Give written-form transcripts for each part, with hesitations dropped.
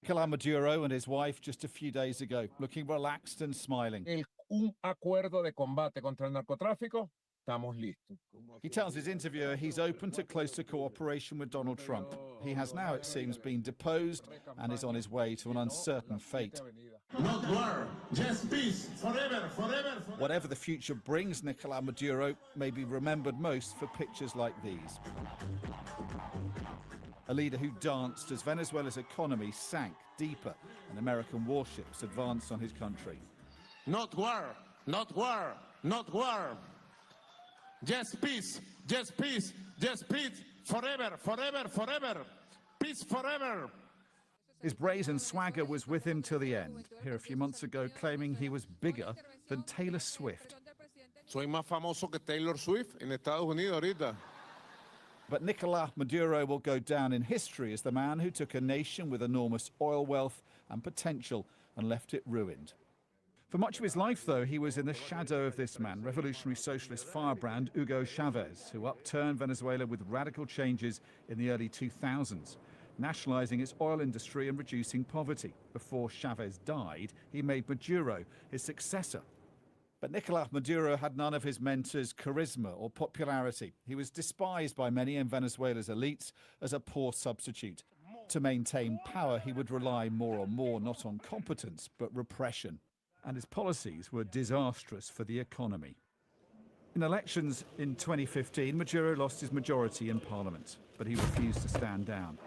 Nicolás Maduro and his wife just a few days ago, looking relaxed and smiling. Un acuerdo de combate contra el narcotráfico, estamos listos. He tells his interviewer he's open to closer cooperation with Donald Trump. He has now, it seems, been deposed and is on his way to an uncertain fate. Not war, just peace, forever, forever, forever. Whatever the future brings, Nicolás Maduro may be remembered most for pictures like these. A leader who danced as Venezuela's economy sank deeper and American warships advanced on his country. Not war, not war, not war. Just peace, just peace, just peace, forever, forever, forever. Peace forever. His brazen swagger was with him till the end, here a few months ago claiming he was bigger than Taylor Swift. Soy más famoso que Taylor Swift en Estados Unidos ahorita. But Nicolás Maduro will go down in history as the man who took a nation with enormous oil wealth and potential and left it ruined. For much of his life, though, he was in the shadow of this man, revolutionary socialist firebrand Hugo Chavez, who upturned Venezuela with radical changes in the early 2000s, nationalizing its oil industry and reducing poverty. Before Chavez died, he made Maduro his successor. But Nicolás Maduro had none of his mentor's charisma or popularity. He was despised by many in Venezuela's elites as a poor substitute. To maintain power, he would rely more and more not on competence, but repression. And his policies were disastrous for the economy. In elections in 2015, Maduro lost his majority in parliament, but he refused to stand down.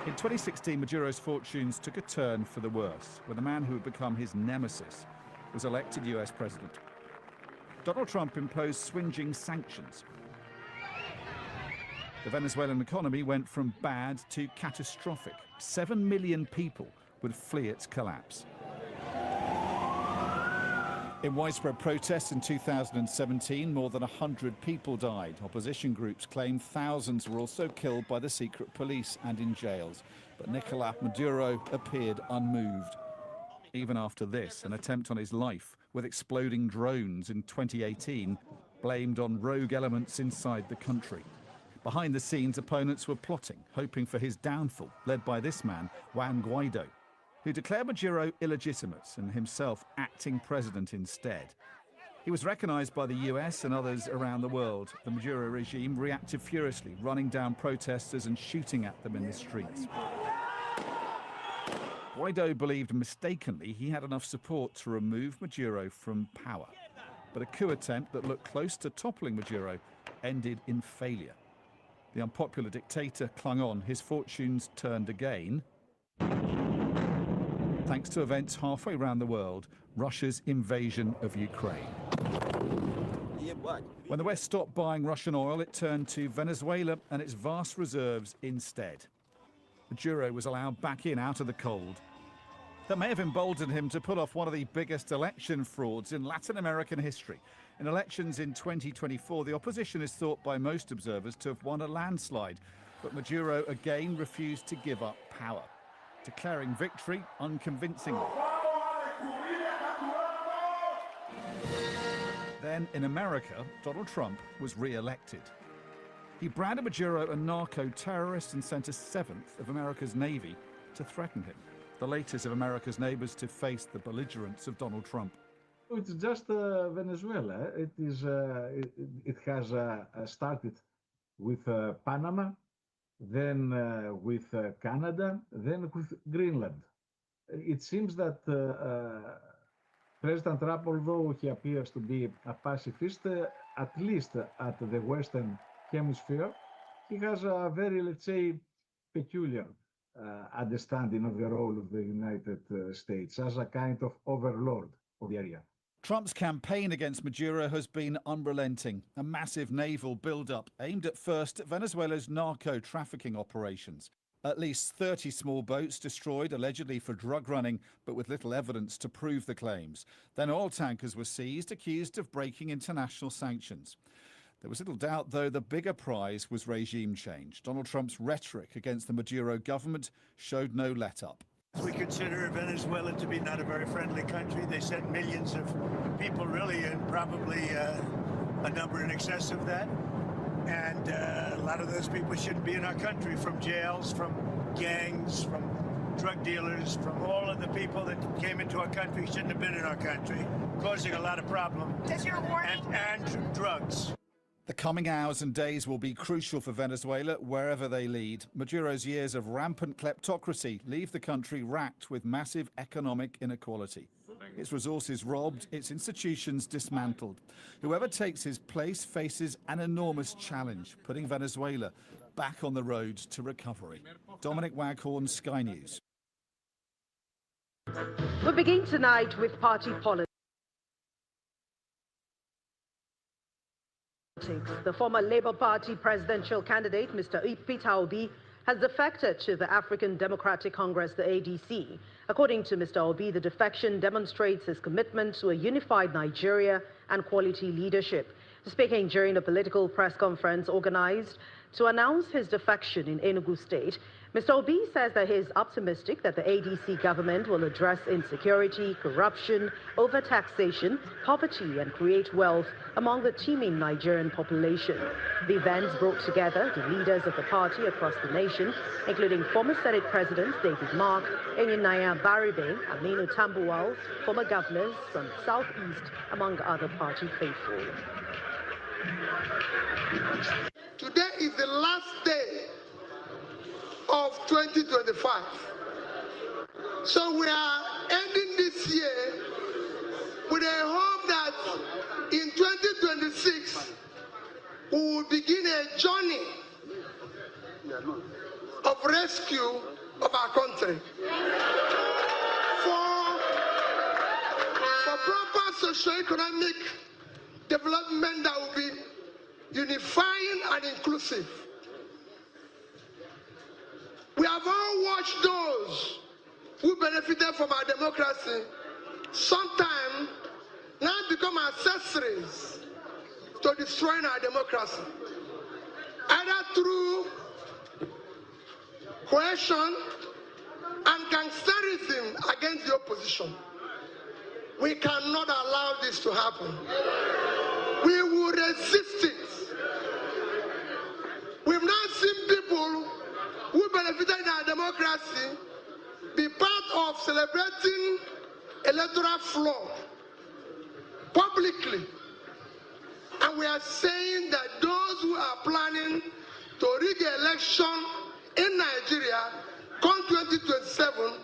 In 2016, Maduro's fortunes took a turn for the worse, when the man who had become his nemesis was elected US president. Donald Trump imposed swingeing sanctions. The Venezuelan economy went from bad to catastrophic. 7 million people would flee its collapse. In widespread protests in 2017, more than 100 people died. Opposition groups claim thousands were also killed by the secret police and in jails. But Nicolás Maduro appeared unmoved. Even after this, an attempt on his life with exploding drones in 2018 blamed on rogue elements inside the country. Behind the scenes, opponents were plotting, hoping for his downfall, led by this man, Juan Guaido, who declared Maduro illegitimate and himself acting president instead. He was recognized by the US and others around the world. The Maduro regime reacted furiously, running down protesters and shooting at them in the streets. Guaido believed mistakenly he had enough support to remove Maduro from power. But a coup attempt that looked close to toppling Maduro ended in failure. The unpopular dictator clung on. His fortunes turned again, thanks to events halfway around the world, Russia's invasion of Ukraine. When the West stopped buying Russian oil, it turned to Venezuela and its vast reserves instead. Maduro was allowed back in out of the cold. That may have emboldened him to pull off one of the biggest election frauds in Latin American history. In elections in 2024, the opposition is thought by most observers to have won a landslide, but Maduro again refused to give up power, declaring victory unconvincingly. Then, in America, Donald Trump was re-elected. He branded Maduro a narco-terrorist and sent a seventh of America's Navy to threaten him, the latest of America's neighbors to face the belligerence of Donald Trump. It's just Venezuela. It has started with Panama, then with Canada, then with Greenland. It seems that President Trump, although he appears to be a pacifist, at least at the Western Hemisphere, he has a very, let's say, peculiar understanding of the role of the United States as a kind of overlord of the area. Trump's campaign against Maduro has been unrelenting. A massive naval build-up aimed at first at Venezuela's narco-trafficking operations. At least 30 small boats destroyed, allegedly for drug running, but with little evidence to prove the claims. Then oil tankers were seized, accused of breaking international sanctions. There was little doubt, though, the bigger prize was regime change. Donald Trump's rhetoric against the Maduro government showed no let-up. We consider Venezuela to be not a very friendly country. They sent millions of people, really, and probably a number in excess of that. And lot of those people shouldn't be in our country, from jails, from gangs, from drug dealers, from all of the people that came into our country shouldn't have been in our country, causing a lot of problems. And drugs. The coming hours and days will be crucial for Venezuela wherever they lead. Maduro's years of rampant kleptocracy leave the country racked with massive economic inequality. Its resources robbed, its institutions dismantled. Whoever takes his place faces an enormous challenge, putting Venezuela back on the road to recovery. Dominic Waghorn, Sky News. We begin tonight with party politics. The former Labour Party presidential candidate, Mr. Peter Obi, has defected to the African Democratic Congress, the ADC. According to Mr. Obi, the defection demonstrates his commitment to a unified Nigeria and quality leadership. Speaking during a political press conference organized to announce his defection in Enugu State, Mr. Obi says that he is optimistic that the ADC government will address insecurity, corruption, overtaxation, poverty, and create wealth among the teeming Nigerian population. The events brought together the leaders of the party across the nation, including former Senate President David Mark, Enyinaya Baribe, Aminu Tambuwal, former governors from Southeast, among other party faithful. Today is the last day of 2025. So we are ending this year with a hope that in 2026 we will begin a journey of rescue of our country. For proper socio-economic development that will be unifying and inclusive. We have all watched those who benefited from our democracy sometimes now become accessories to destroying our democracy, either through coercion and gangsterism against the opposition. We cannot allow this to happen. We will resist it. We've not seen people who benefited in our democracy be part of celebrating electoral fraud publicly. And we are saying that those who are planning to rig an election in Nigeria come 2027,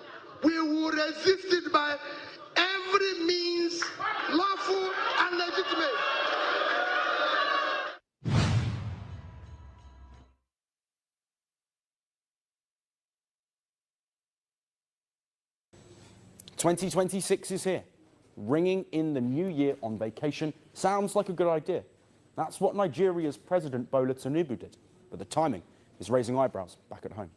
we will resist it by every means lawful and legitimate. "2026 is here. Ringing in the new year on vacation sounds like a good idea. That's what Nigeria's President Bola Tinubu did, but the timing is raising eyebrows back at home.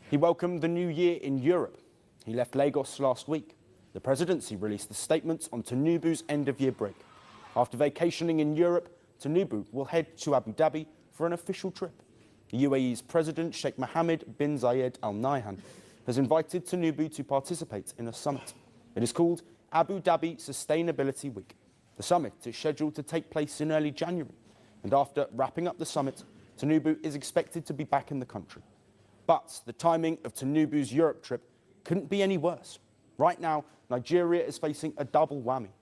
He welcomed the new year in Europe. He left Lagos last week. The Presidency released the statements on Tinubu's end-of-year break. After vacationing in Europe, Tinubu will head to Abu Dhabi for an official trip. The UAE's President Sheikh Mohammed bin Zayed Al Nahyan has invited Tinubu to participate in a summit. It is called Abu Dhabi Sustainability Week. The summit is scheduled to take place in early January, and after wrapping up the summit, Tinubu is expected to be back in the country. But the timing of Tinubu's Europe trip couldn't be any worse. Right now, Nigeria is facing a double whammy.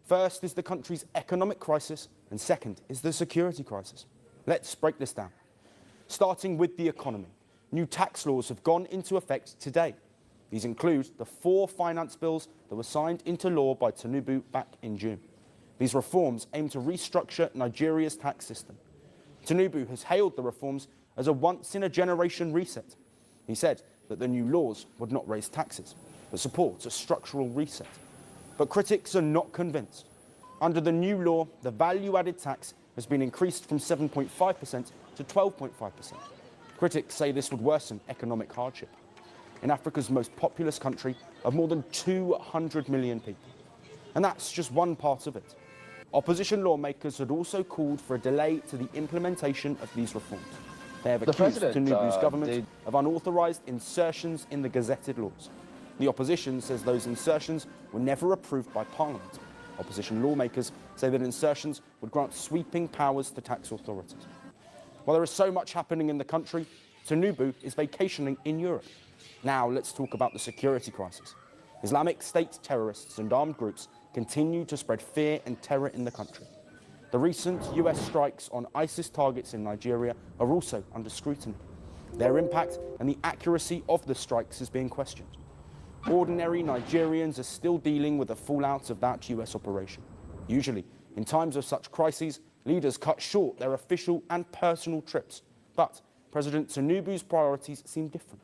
First is the country's economic crisis, and second is the security crisis. Let's break this down. Starting with the economy. New tax laws have gone into effect today. These include the 4 finance bills that were signed into law by Tinubu back in June. These reforms aim to restructure Nigeria's tax system. Tinubu has hailed the reforms as a once-in-a-generation reset. He said that the new laws would not raise taxes, but support a structural reset. But critics are not convinced. Under the new law, the value-added tax has been increased from 7.5% to 12.5%. Critics say this would worsen economic hardship in Africa's most populous country of more than 200 million people. And that's just one part of it. Opposition lawmakers had also called for a delay to the implementation of these reforms. They have accused Tinubu's government of unauthorised insertions in the gazetted laws. The opposition says those insertions were never approved by Parliament. Opposition lawmakers say that insertions would grant sweeping powers to tax authorities. While there is so much happening in the country, Tinubu is vacationing in Europe. Now let's talk about the security crisis. Islamic State terrorists and armed groups continue to spread fear and terror in the country. The recent US strikes on ISIS targets in Nigeria are also under scrutiny. Their impact and the accuracy of the strikes is being questioned. Ordinary Nigerians are still dealing with the fallout of that US operation. Usually, in times of such crises, leaders cut short their official and personal trips. But President Tinubu's priorities seem different.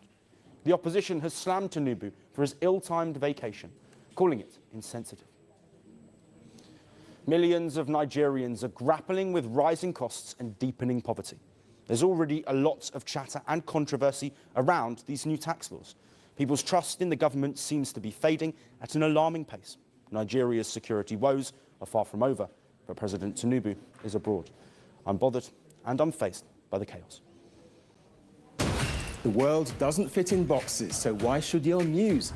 The opposition has slammed Tinubu for his ill-timed vacation, calling it insensitive. Millions of Nigerians are grappling with rising costs and deepening poverty. There's already a lot of chatter and controversy around these new tax laws. People's trust in the government seems to be fading at an alarming pace. Nigeria's security woes are far from over, but President Tinubu is abroad. I'm bothered and unfazed by the chaos. The world doesn't fit in boxes, so why should your news?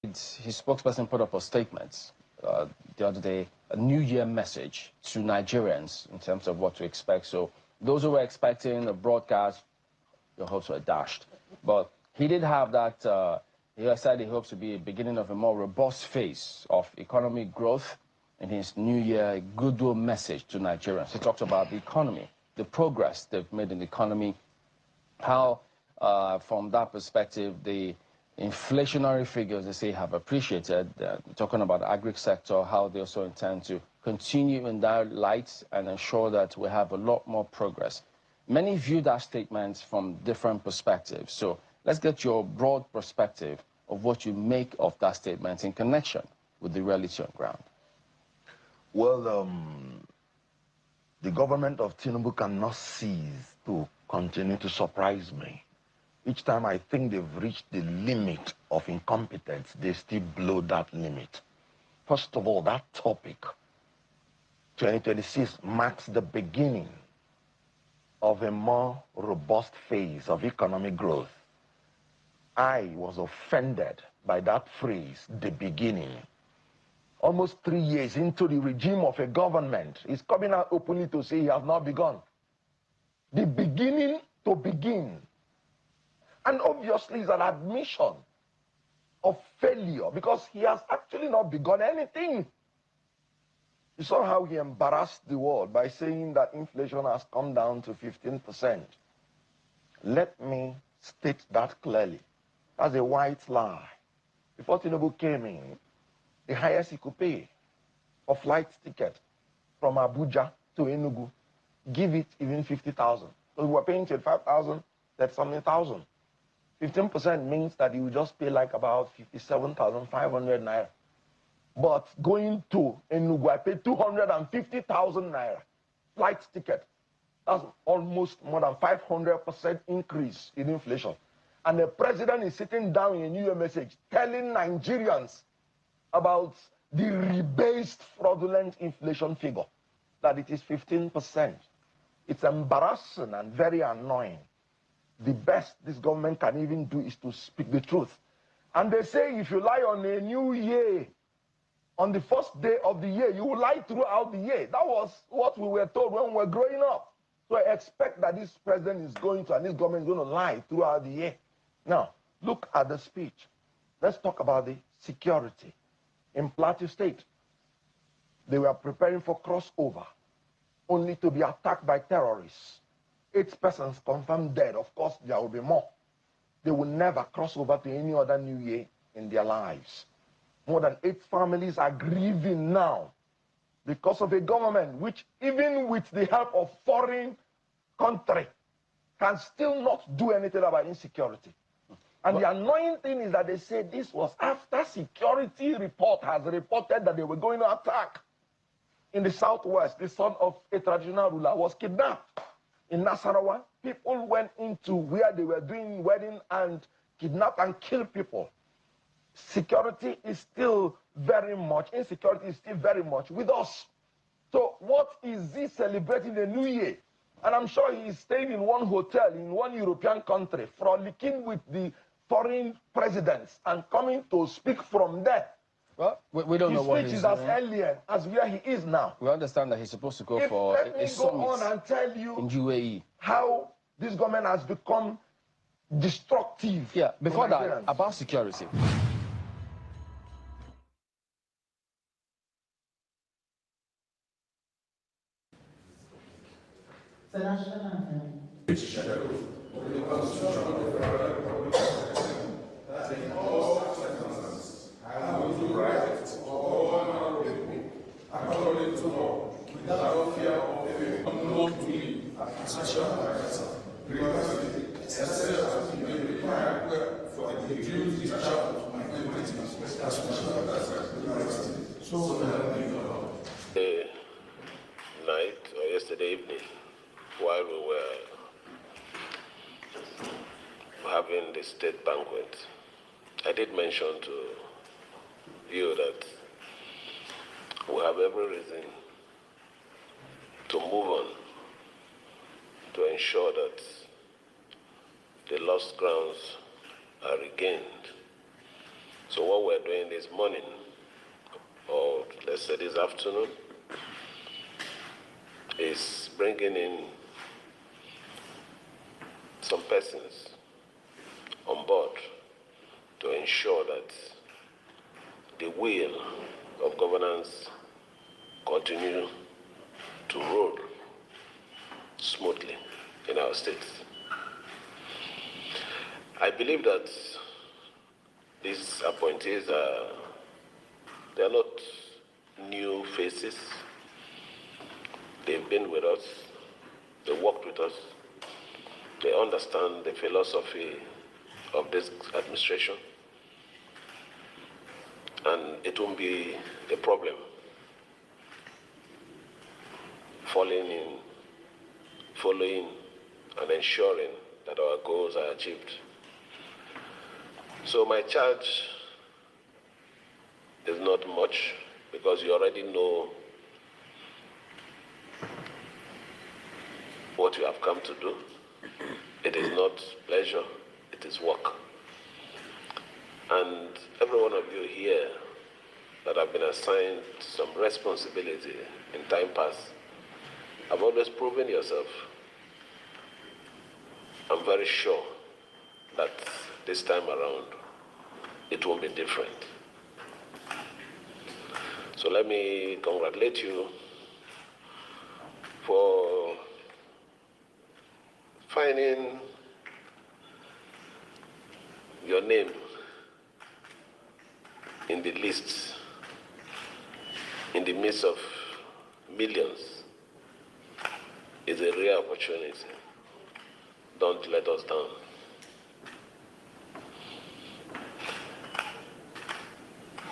His spokesperson put up a statement the other day, a New Year message to Nigerians in terms of what to expect. So those who were expecting a broadcast, your hopes were dashed. But he did have that, he said he hopes to be a beginning of a more robust phase of economic growth in his New Year goodwill message to Nigerians. He talked about the economy, the progress they've made in the economy, how from that perspective, the inflationary figures, they say, have appreciated. Talking about the agri sector, how they also intend to continue in that light and ensure that we have a lot more progress. Many view that statement from different perspectives. So let's get your broad perspective of what you make of that statement in connection with the reality on ground. Well, the government of Tinubu cannot cease to continue to surprise me. Each time I think they've reached the limit of incompetence, they still blow that limit. First of all, that topic, 2026, marks the beginning of a more robust phase of economic growth. I was offended by that phrase, the beginning. Almost 3 years into the regime of a government, is coming out openly to say he has not begun. The beginning to begin. And obviously it's an admission of failure because he has actually not begun anything. You saw how he embarrassed the world by saying that inflation has come down to 15%. Let me state that clearly. That's a white lie. Before Tinubu came in, the highest he could pay for flight ticket from Abuja to Enugu, give it even 50,000. So we were paying 25,000, that's something thousand. 15% means that you will just pay like about 57,500 naira. But going to Enugu, I paid 250,000 naira flight ticket. That's almost more than 500% increase in inflation. And the president is sitting down in a New Year message telling Nigerians about the rebased fraudulent inflation figure, that it is 15%. It's embarrassing and very annoying. The best this government can even do is to speak the truth. And they say if you lie on a new year, on the first day of the year, you will lie throughout the year. That was what we were told when we were growing up. So I expect that this president is going to, and this government is going to lie throughout the year. Now, look at the speech. Let's talk about the security. In Plateau State, they were preparing for crossover, only to be attacked by terrorists. 8 persons confirmed dead. Of course, there will be more. They will never cross over to any other new year in their lives. More than 8 families are grieving now because of a government which, even with the help of foreign country, can still not do anything about insecurity. And the annoying thing is that they say this was after security report has reported that they were going to attack. In the southwest, the son of a traditional ruler was kidnapped. In Nasarawa, people went into where they were doing wedding and kidnapped and killed people. Security is still very much, insecurity is still very much with us. So what is he celebrating the new year? And I'm sure he is staying in one hotel in one European country, frolicking with the foreign presidents and coming to speak from there. Well, we don't know what his he's speech is doing. as alien as where he is now. We understand that he's supposed to go for Let a me go summit on and tell you in UAE. how this government has become destructive. Yeah, before to that, Nigerians. about security. Night or yesterday evening, while we were having the state banquet, I did mention to you that we have every reason to move on to ensure that the lost grounds are regained. So what we're doing this morning, or let's say this afternoon, is bringing in some persons on board to ensure that the wheel of governance continue to roll smoothly in our state. I believe that these appointees they are not new faces. They've been with us, they worked with us, they understand the philosophy of this administration, and it won't be a problem following and ensuring that our goals are achieved. So my charge is not much, because you already know what you have come to do. It is not pleasure, it is work. And every one of you here that have been assigned some responsibility in time past have always proven yourself. I'm very sure that this time around it won't be different. So let me congratulate you for finding your name in the list, in the midst of millions, is a rare opportunity. Don't let us down.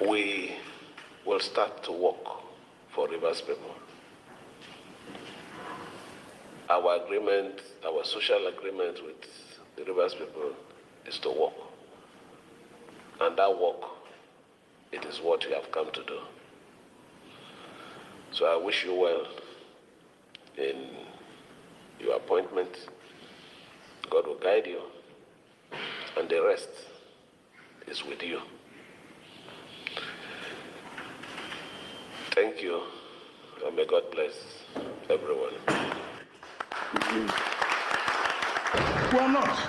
We will start to work for Rivers people. Our agreement, our social agreement with the Rivers people is to work. And that work, it is what you have come to do. So I wish you well in your appointment. God will guide you, and the rest is with you. Thank you, and may God bless everyone. We're not.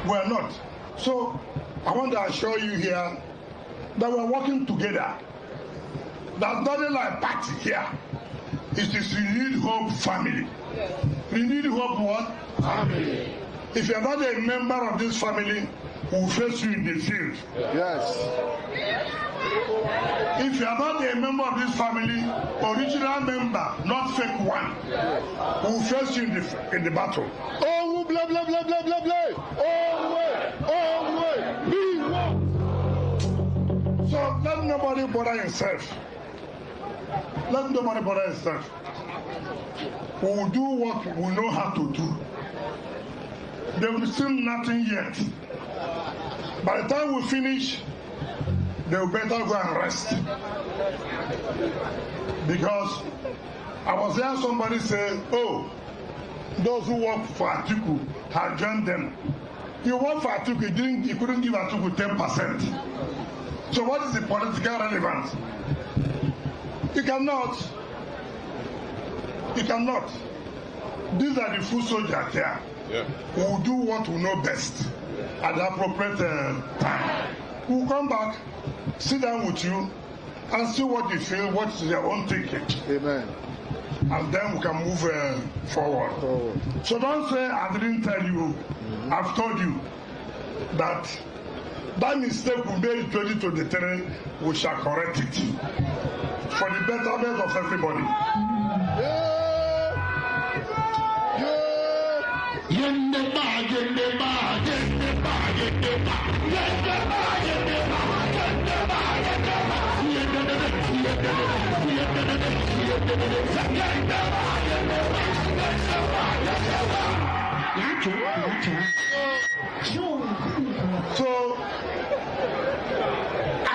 We're not. So I want to assure you here that we're working together. There's nothing like party here. It is Renewed Hope family. Renewed Hope what? Family. If you're not a member of this family, we'll face you in the field. Yes. If you are not a member of this family, original member, not fake one, we'll face you in the battle. Oh, blah, blah, blah, blah, blah, blah. Oh, way. Be one. So let nobody bother himself. Let nobody bother himself. We will do what we know how to do. There will still nothing yet. By the time we finish, they will better go and rest. Because I was hearing somebody say, oh, those who work for Atiku have joined them. You work for Atiku, you couldn't give Atiku 10%. So what is the political relevance? You cannot. You cannot. These are the full soldiers here. Yeah. We will do what we know best at the appropriate time. We will come back, sit down with you, and see what you feel, what is your own thinking. Amen. And then we can move forward. So don't say I didn't tell you. I've told you that mistake we made in 2023, we shall correct it for the betterment of everybody. So I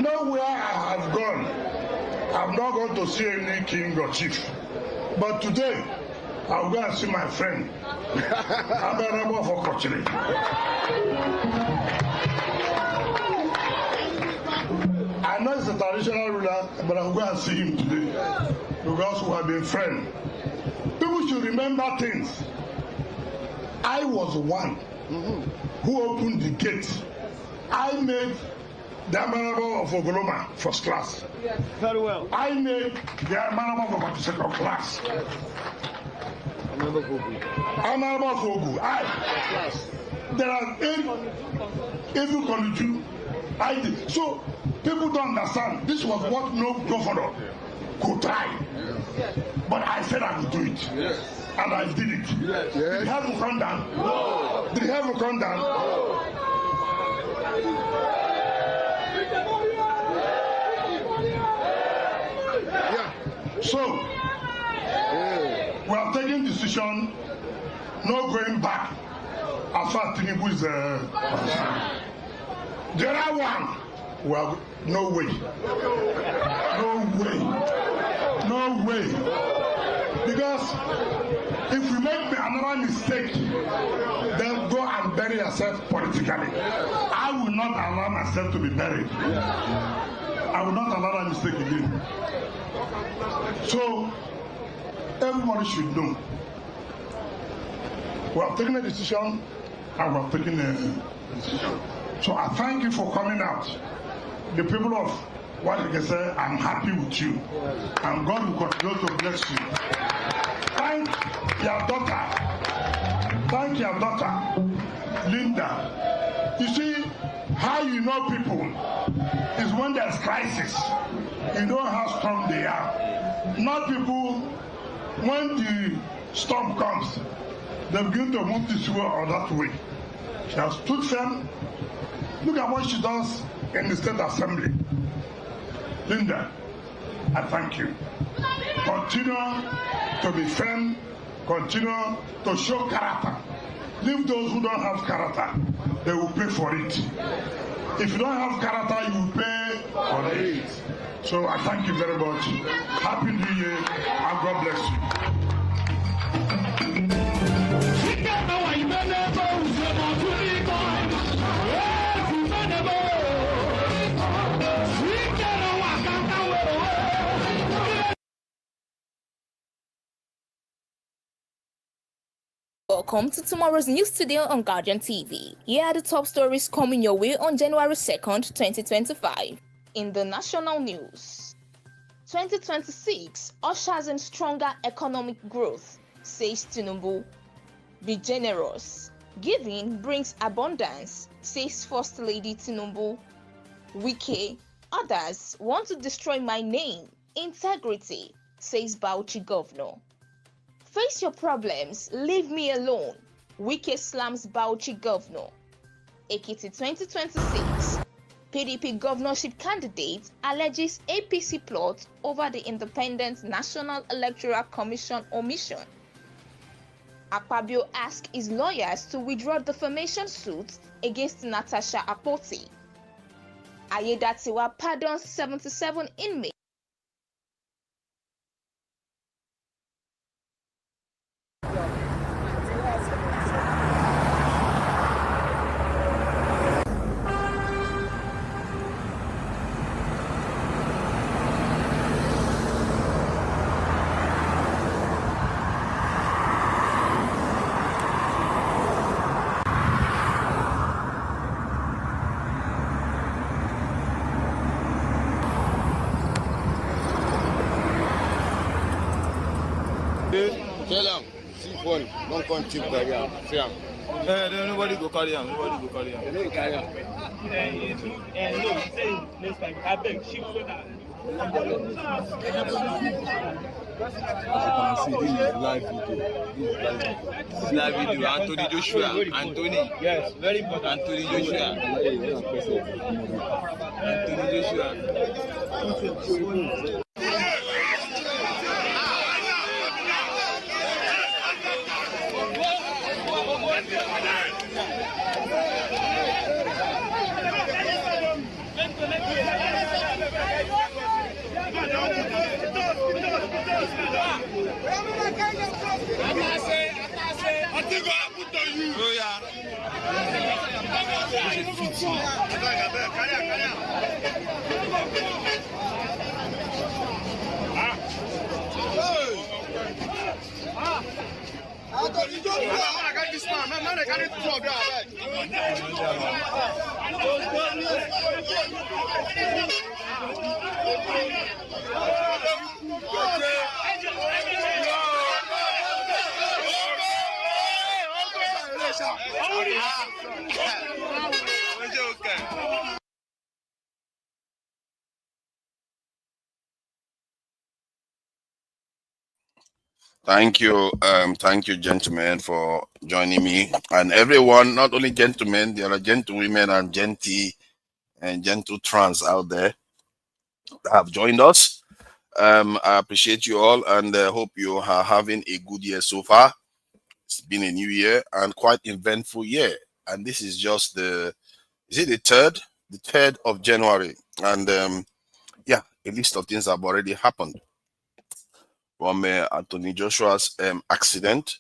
know where I have gone. I'm not going to see any king or chief. But today, I'll go and see my friend. I'm a number for Kochile. I know he's a traditional ruler, but I'll go and see him today because we have been friends. People should remember things. I was the one who opened the gate. I made the Honorable of Ogoloma first class. Yes. Very well. I made the Honorable of second class. Honorable Fogu. There are 8 even Koniju. I did. So people don't understand. This was what no governor could try. Yes. But I said I would do it. Yes. And I did it. Yes. Did it have to come down? No. Did it have to come down? No. Yeah. So we are taking decision, no going back as far as Tinubu is concerned. The other one, well, no way. No way. No way. Because if we make another mistake, then go and bury yourself politically. I will not allow myself to be buried. I will not allow that mistake again. So, everybody should know. We have taken a decision and we have taken a decision. So I thank you for coming out. The people of what you can say, I'm happy with you. And God will continue to bless you. Thank your daughter. Thank your daughter, Linda. You see, how you know people is when there's crisis. You know how strong they are. Not people, when the storm comes, they begin to move this way or that way. She has stood firm. Look at what she does in the State Assembly. Linda, I thank you. Continue to be firm. Continue to show character. Leave those who don't have character. They will pay for it. If you don't have character, you will pay for it. So I thank you very much. Happy New Year and God bless you. Welcome to tomorrow's news studio on Guardian TV. Here are the top stories coming your way on January 2nd, 2025. In the national news, 2026 ushers in stronger economic growth, says Tinubu. Be generous. Giving brings abundance, says First Lady Tinubu. Wike, others want to destroy my name, integrity, says Bauchi Governor. Face your problems, leave me alone, Wike slams Bauchi Governor. Ekiti 2026, PDP governorship candidate alleges APC plot over the Independent National Electoral Commission omission. Akpabio asks his lawyers to withdraw defamation suit against Natasha Apoti. Ayedatiwa pardons 77 inmates. phone. Don't come cheap carry am. See am. Nobody go carry am. Nobody go carry am. They don't carry am. No, say next time. I beg, shift so that. As you can see, this is live video. This is live video. Anthony Joshua. Anthony. Yes, very important. Anthony Joshua. Anthony Joshua. Thank you, gentlemen, for joining me, and everyone. Not only gentlemen, there are gentlewomen and gentle trans out there that have joined us. I appreciate you all, and hope you are having a good year so far. It's been a new year and quite eventful year, and this is just the third of January, and yeah, a list of things have already happened. From Anthony Joshua's accident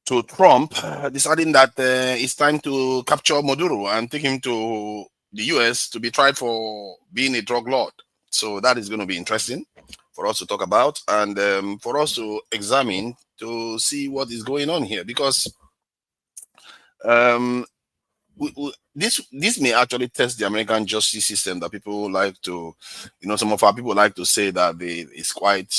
to Trump deciding that it's time to capture Maduro and take him to the US to be tried for being a drug lord. So that is going to be interesting for us to talk about, and for us to examine to see what is going on here, because this may actually test the American justice system that people like to, some of our people like to say that it's quite,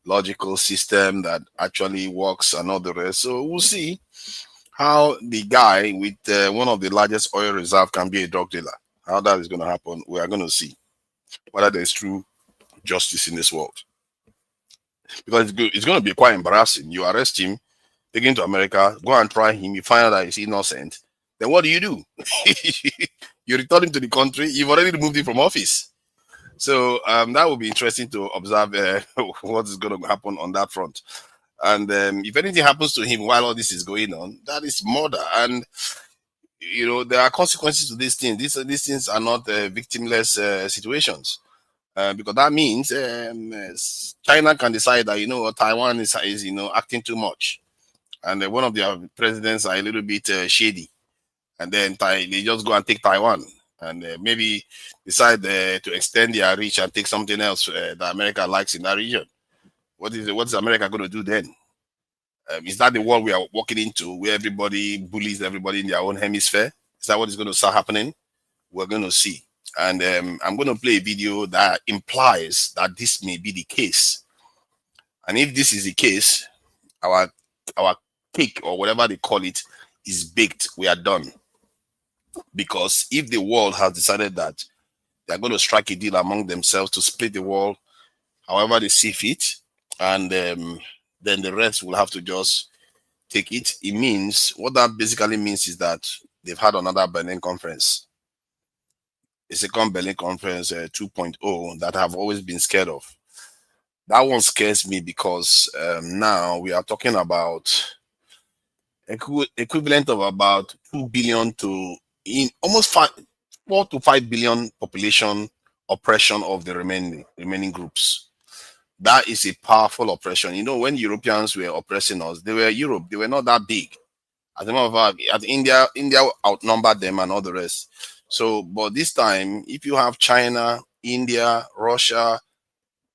logical system that actually works and all the rest. So we'll see how the guy with one of the largest oil reserve can be a drug dealer. How that is going to happen, we are going to see whether there is true justice in this world. Because it's going to be quite embarrassing. You arrest him, take him to America, go and try him, you find out that he's innocent. Then what do? You return him to the country. You've already removed him from office. So that will be interesting to observe what is going to happen on that front. And if anything happens to him while all this is going on, that is murder. And there are consequences to these things. These things are not victimless situations, because that means China can decide that Taiwan is acting too much, and one of their presidents are a little bit shady. And then they just go and take Taiwan, and maybe decide to extend their reach and take something else that America likes in that region. What is America going to do then? Is that the world we are walking into, where everybody bullies everybody in their own hemisphere? Is that what is going to start happening? We're going to see. And I'm going to play a video that implies that this may be the case. And if this is the case, our cake, or whatever they call it, is baked. We are done. Because if the world has decided that they're going to strike a deal among themselves to split the world however they see fit, and then the rest will have to just take it, what that basically means is that they've had another Berlin conference, a second Berlin conference 2.0 that I've always been scared of. That one scares me because now we are talking about equivalent of about 2 billion to almost 4 to 5 billion population oppression of the remaining groups. That is a powerful oppression. When Europeans were oppressing us, they were Europe. They were not that big. As a matter of fact, India outnumbered them and all the rest. So, but this time, if you have China, India, Russia,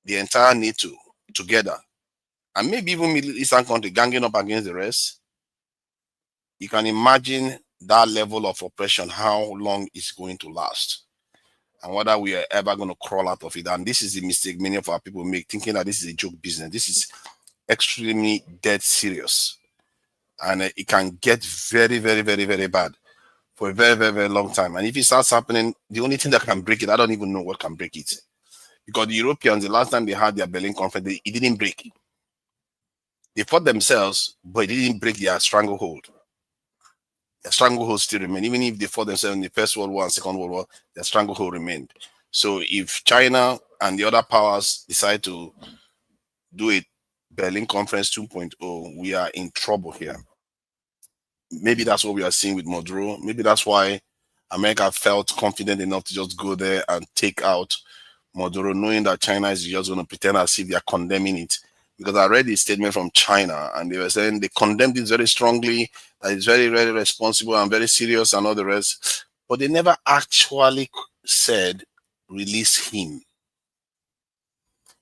the entire NATO together, and maybe even Middle Eastern country ganging up against the rest, you can imagine that level of oppression, how long it's going to last, and whether we are ever going to crawl out of it. And this is the mistake many of our people make, thinking that this is a joke business. extremely dead serious. And it can get very, very, very, very bad for a very, very, very long time. And if it starts happening, the only thing that can break it, I don't even know what can break it. Because the Europeans, the last time they had their Berlin conference, it didn't break. They fought themselves, but it didn't break their stranglehold. Their stranglehold still remained. Even if they fought themselves in the First World War and Second World War, their stranglehold remained. So if China and the other powers decide to do a Berlin Conference 2.0, we are in trouble here. Maybe that's what we are seeing with Maduro. Maybe that's why America felt confident enough to just go there and take out Maduro, knowing that China is just going to pretend as if they are condemning it. Because I read a statement from China and they were saying they condemned it very strongly, that it's very, very responsible and very serious and all the rest. But they never actually said, release him.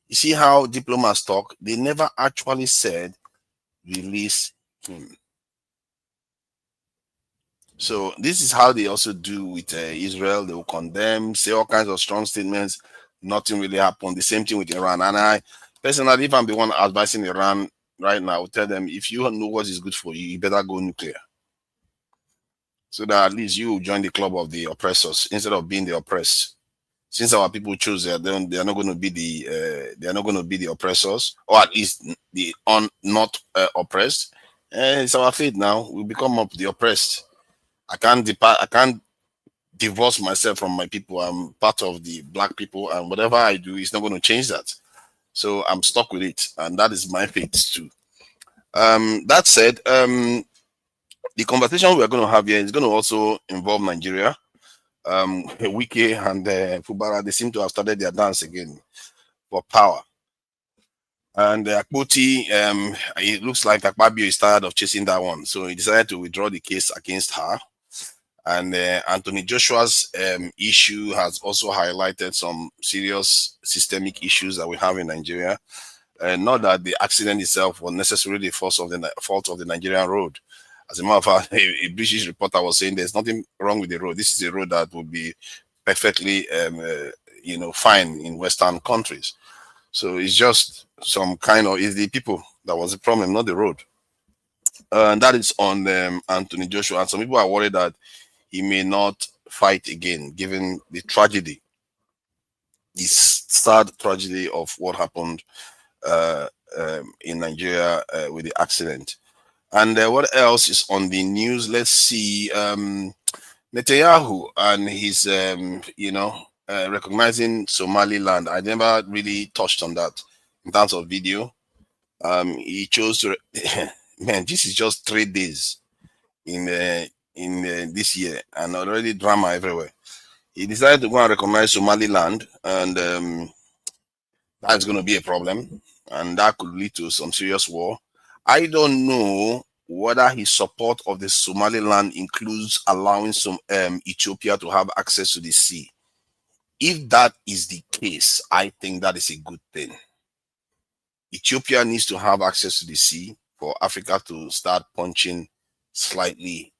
You see how diplomats talk? They never actually said, release him. So this is how they also do with Israel. They will condemn, say all kinds of strong statements. Nothing really happened. The same thing with Iran. And I personally, if I'm the one advising Iran right now, I will tell them, if you know what is good for you, you better go nuclear. So that at least you will join the club of the oppressors instead of being the oppressed. Since our people choose they are not going to be the oppressors, or at least the not oppressed. It's our fate now. We become up the oppressed. I can't divorce myself from my people. I'm part of the black people, and whatever I do is not going to change that. So I'm stuck with it, and that is my fate too. That said, the conversation we are going to have here is going to also involve Nigeria. Wike and Fubara, they seem to have started their dance again for power. And Akpoti, it looks like Akpabio is tired of chasing that one, so he decided to withdraw the case against her. And Anthony Joshua's issue has also highlighted some serious systemic issues that we have in Nigeria. Not that the accident itself was necessarily the fault of the Nigerian road. As a matter of fact, a British reporter was saying there's nothing wrong with the road. This is a road that would be perfectly, fine in Western countries. So it's just it's the people that was the problem, not the road. And that is on Anthony Joshua. And some people are worried that he may not fight again, given the tragedy, this sad tragedy of what happened in Nigeria with the accident. And what else is on the news? Let's see. Netanyahu and his, recognizing Somaliland. I never really touched on that in terms of video. He chose to, man, this is just 3 days in this year, and already drama everywhere. He decided to go and recognize Somaliland, and that's going to be a problem, and that could lead to some serious war. I don't know whether his support of the Somaliland includes allowing some Ethiopia to have access to the sea. If that is the case, I think that is a good thing. Ethiopia needs to have access to the sea for Africa to start punching slightly,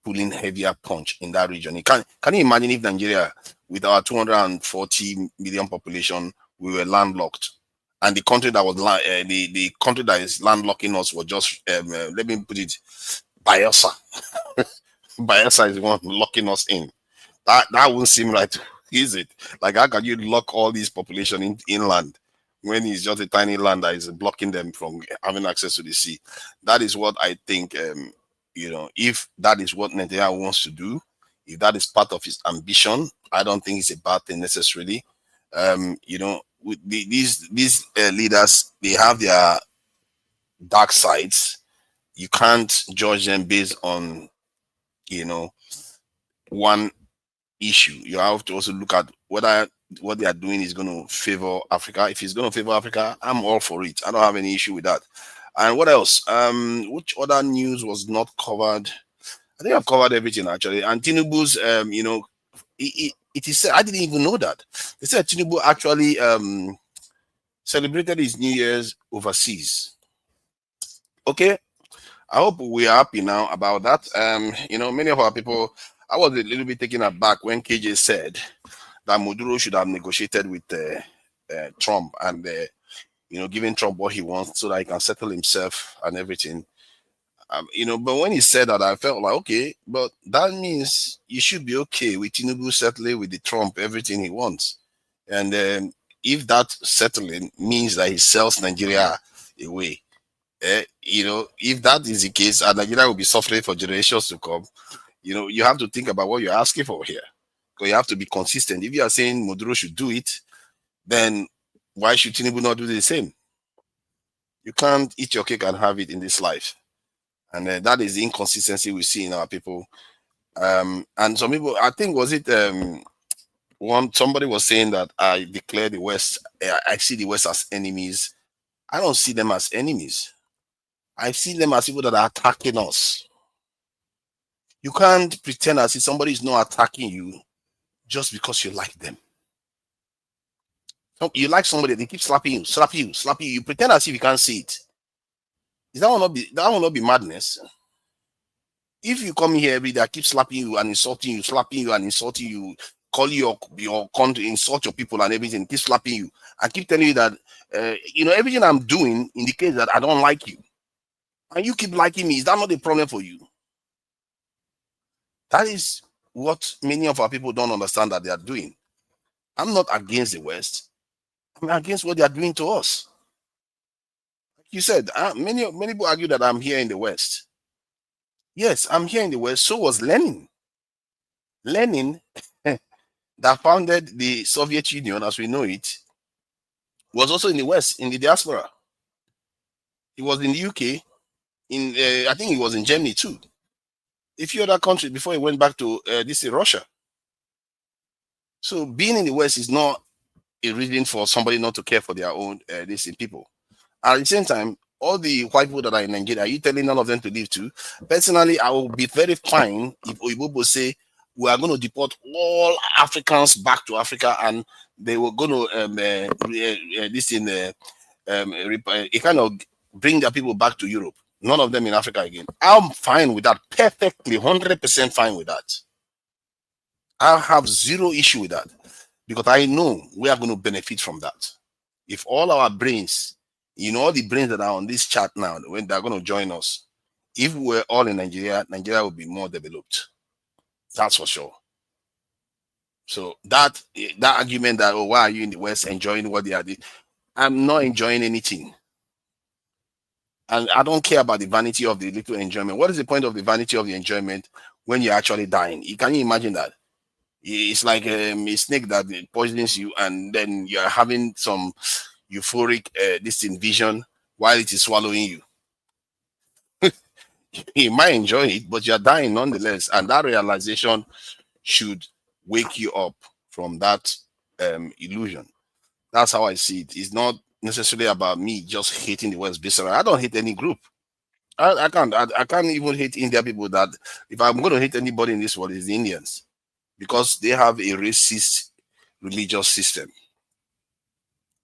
pulling heavier punch in that region. Can you imagine if Nigeria, with our 240 million population, we were landlocked, and the country that was the country that is landlocking us was just let me put it, Bayelsa. Bayelsa is the one locking us in. That won't seem right, is it? Like, how can you lock all these population inland when it's just a tiny land that is blocking them from having access to the sea? That is what I think. If that is what Netanyahu wants to do, if that is part of his ambition, I don't think it's a bad thing necessarily. With these leaders, they have their dark sides. You can't judge them based on one issue. You have to also look at whether what they are doing is going to favor Africa. If it's going to favor Africa, I'm all for it. I don't have any issue with that. And what else? Which other news was not covered? I think I've covered everything actually. And Tinubu's, it is said, I didn't even know that. They said Tinubu actually celebrated his New Year's overseas. Okay, I hope we are happy now about that. Many of our people, I was a little bit taken aback when KJ said that Maduro should have negotiated with Trump, and giving Trump what he wants so that he can settle himself and everything. But when he said that, I felt like, okay, but that means you should be okay with Tinubu settling with the Trump everything he wants. And if that settling means that he sells Nigeria away, if that is the case, and Nigeria will be suffering for generations to come, you have to think about what you're asking for here. Because you have to be consistent. If you are saying Maduro should do it, then why should Tinubu not do the same? You can't eat your cake and have it in this life. And that is the inconsistency we see in our people. And some people, I think, was it somebody was saying that I declare the West, I see the West as enemies. I don't see them as enemies. I see them as people that are attacking us. You can't pretend as if somebody is not attacking you just because you like them. You like somebody, they keep slapping you, slapping you, slapping you. You pretend as if you can't see it. That will not be madness. If you come here every day, I keep slapping you and insulting you, slapping you and insulting you, call you your country, insult your people and everything, keep slapping you. I keep telling you that everything I'm doing indicates that I don't like you. And you keep liking me. Is that not a problem for you? That is what many of our people don't understand that they are doing. I'm not against the West. I'm against what they are doing to us. Like you said, many people argue that I'm here in the West. Yes, I'm here in the West. So was Lenin. Lenin, that founded the Soviet Union as we know it, was also in the West, in the diaspora. He was in the UK. I think he was in Germany too. A few other countries before he went back to Russia. So being in the West is not a reason for somebody not to care for their own people. At the same time, all the white people that are in Nigeria, are you telling none of them to leave too? Personally, I will be very fine if Oyibo say we are going to deport all Africans back to Africa, and they were going to kind of bring their people back to Europe. None of them in Africa again. I'm fine with that. Perfectly, 100% fine with that. I have zero issue with that because I know we are going to benefit from that. If all our brains, all the brains that are on this chat now, when they're going to join us, if we're all in Nigeria, Nigeria will be more developed. That's for sure. So that argument that, why are you in the West enjoying what they are doing? I'm not enjoying anything. And I don't care about the vanity of the little enjoyment. What is the point of the vanity of the enjoyment when you're actually dying? Can you imagine that? It's like a snake that poisons you, and then you're having some euphoric vision while it is swallowing you. You might enjoy it, but you're dying nonetheless. And that realization should wake you up from that illusion. That's how I see it. It's not necessarily about me just hating the West visceral. I don't hate any group. I can't even hate India people. That if I'm going to hate anybody in this world, it's the Indians, because they have a racist religious system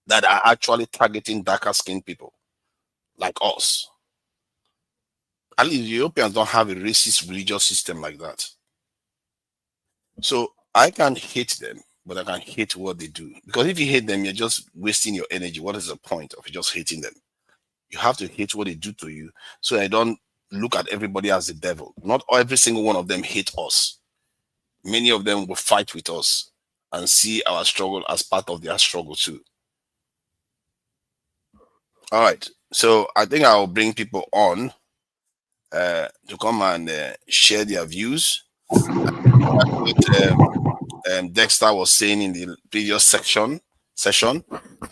that are actually targeting darker skinned people like us. At least Europeans don't have a racist religious system like that. So I can hate them, but I can hate what they do. Because if you hate them, you're just wasting your energy. What is the point of just hating them? You have to hate what they do to you, so I don't look at everybody as the devil. Not every single one of them hate us. Many of them will fight with us and see our struggle as part of their struggle too. All right. So I think I'll bring people on to come and share their views. Dexter was saying in the previous session,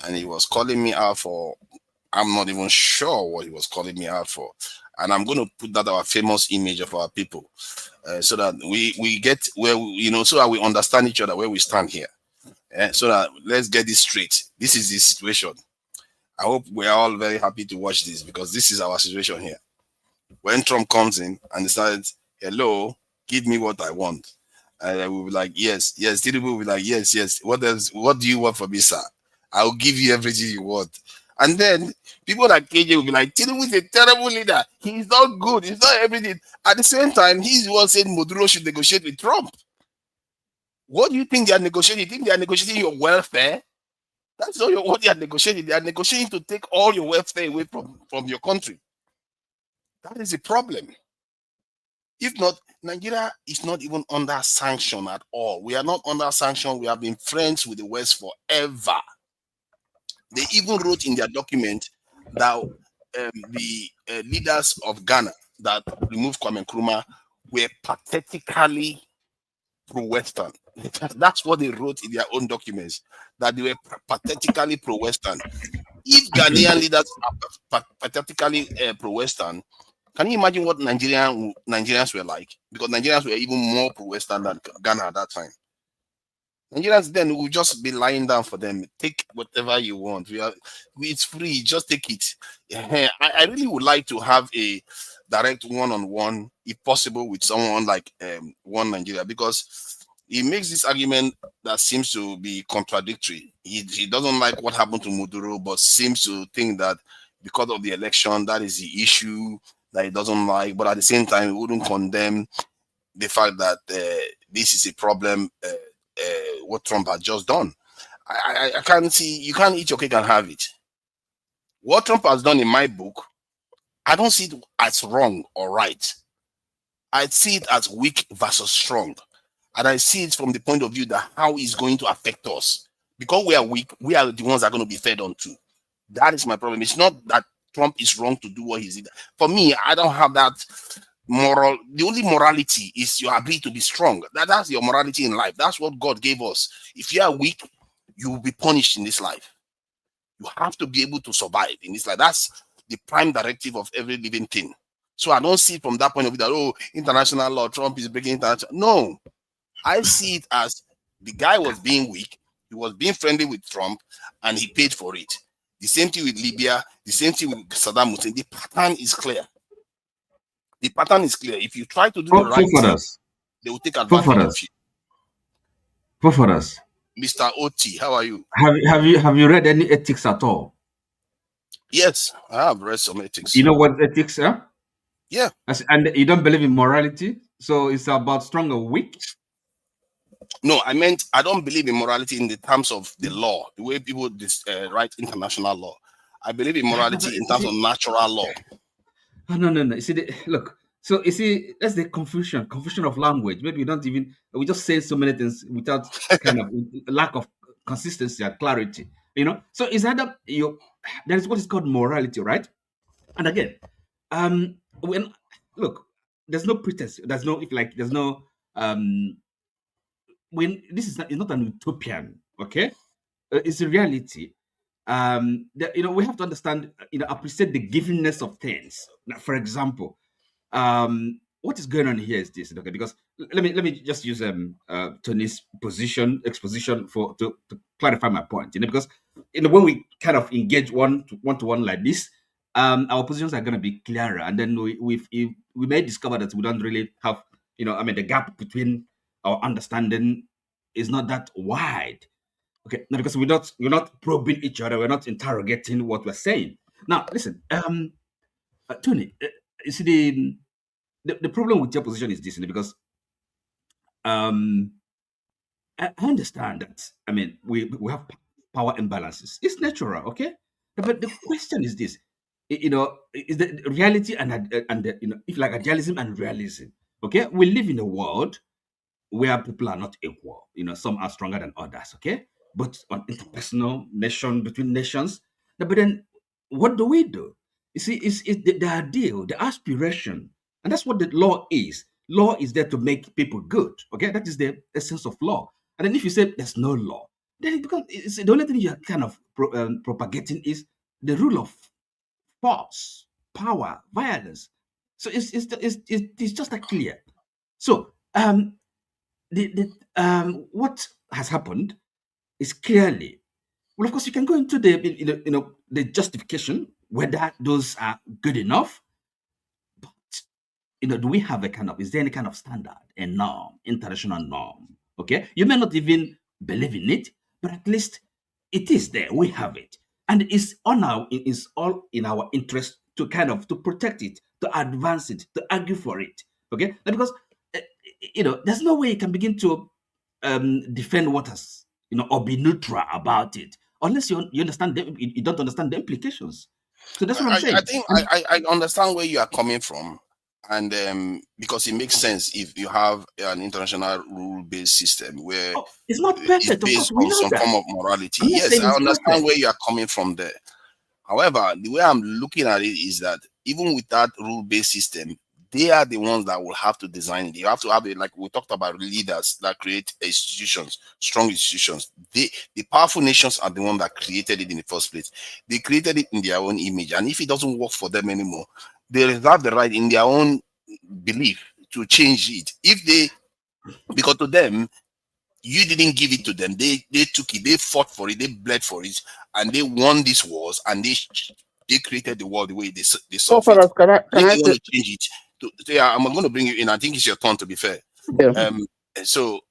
and he was calling me out for, I'm not even sure what he was calling me out for. And I'm going to put that our famous image of our people so that we get where, so that we understand each other, where we stand here. So that let's get this straight. This is the situation. I hope we're all very happy to watch this, because this is our situation here. When Trump comes in and decides, hello, give me what I want. And we'll be like, yes. Tinubu will be like, yes. What else? What do you want from me, sir? I'll give you everything you want. And then people like KJ will be like, Tinubu is a terrible leader. He's not good. He's not everything. At the same time, he's the one saying Maduro should negotiate with Trump. What do you think they are negotiating? You think they are negotiating your welfare? That's not what they are negotiating. They are negotiating to take all your welfare away from your country. That is a problem. If not, Nigeria is not even under sanction at all. We are not under sanction. We have been friends with the West forever. They even wrote in their document that the leaders of Ghana that removed Kwame Nkrumah were pathetically pro-Western. That's what they wrote in their own documents, that they were pathetically pro-Western. If Ghanaian leaders are pathetically pro-Western, can you imagine what Nigerians were like? Because Nigerians were even more pro-Western than Ghana at that time. Nigerians then will just be lying down for them. Take whatever you want. It's free. Just take it. I really would like to have a direct one-on-one, if possible, with someone like One Nigeria, because he makes this argument that seems to be contradictory. He doesn't like what happened to Maduro, but seems to think that because of the election, that is the issue that he doesn't like. But at the same time, he wouldn't condemn the fact that this is a problem. What Trump has just done. I can't see, you can't eat your cake and have it. What Trump has done in my book, I don't see it as wrong or right. I see it as weak versus strong. And I see it from the point of view that how it's going to affect us. Because we are weak, we are the ones that are going to be fed on to. That is my problem. It's not that Trump is wrong to do what he did. For me, I don't have that moral. The only morality is your ability to be strong. That's your morality in life. That's what God gave us. If you are weak, you will be punished in this life. You have to be able to survive in this life. That's the prime directive of every living thing. So I don't see it from that point of view that, oh, international law, Trump is breaking international. No, I see it as the guy was being weak. He was being friendly with Trump and he paid for it. The same thing with Libya, the same thing with Saddam Hussein. The pattern is clear. The pattern is clear. If you try to do the right thing, they will take advantage of you. Foforas. Mr. Oti, how are you? Have you read any ethics at all? Yes, I have read some ethics. You know what ethics are? Yeah. And you don't believe in morality? So it's about strong or weak? No, I meant I don't believe in morality in the terms of the law, the way people write international law. I believe in morality in terms of natural law. Oh, no. You see, look. So you see, that's the confusion of language. Maybe we just say so many things without kind of lack of consistency and clarity. You know. So it's either there is what is called morality, right? And again, when look, there's no pretense. There's no when this is not an utopian, okay? It's a reality. We have to understand, appreciate the givenness of things. Now, for example, what is going on here is this, okay? Because let me just use Tony's exposition to clarify my point. Because when we kind of engage one to one like this, our positions are going to be clearer, and then we may discover that we don't really have, the gap between our understanding is not that wide. Okay, now because we're not probing each other, we're not interrogating what we're saying. Now, listen, Tony, you see the problem with your position is this, because I understand that. I mean, we have power imbalances. It's natural, okay? But the question is this: is the reality and if like idealism and realism. Okay, we live in a world where people are not equal. Some are stronger than others. Okay, but on interpersonal between nations. But then, what do we do? You see, it's the ideal, the aspiration, and that's what the law is. Law is there to make people good. Okay, that is the essence of law. And then if you say there's no law, then it becomes the only thing you're kind of propagating is the rule of force, power, violence. So it's just that clear. So what has happened is clearly, well, of course, you can go into the justification whether those are good enough. But do we have is there any kind of standard, a norm, international norm? Okay, you may not even believe in it, but at least it is there. We have it, and it's all in our interest to to protect it, to advance it, to argue for it. Okay, because there's no way you can begin to defend what has, or be neutral about it, unless you understand them, you don't understand the implications. So that's what I'm saying. I think I understand where you are coming from, and because it makes sense if you have an international rule-based system where it's not perfect. It's Of based course, we on know some that. form of morality. I'm not Yes, saying I it's understand perfect. where you are coming from there. However, the way I'm looking at it is that even with that rule-based system, they are the ones that will have to design it. You have to have it, like we talked about, leaders that create institutions, strong institutions. The powerful nations are the ones that created it in the first place. They created it in their own image, and if it doesn't work for them anymore, they reserve the right in their own belief to change it. If they, because to them, you didn't give it to them. They took it. They fought for it. They bled for it, and they won these wars. And they created the world the way they saw So, fit. fellas, can If I they want say? to change it, yeah, I'm going to bring you in. I think it's your turn. To be fair, Yeah. You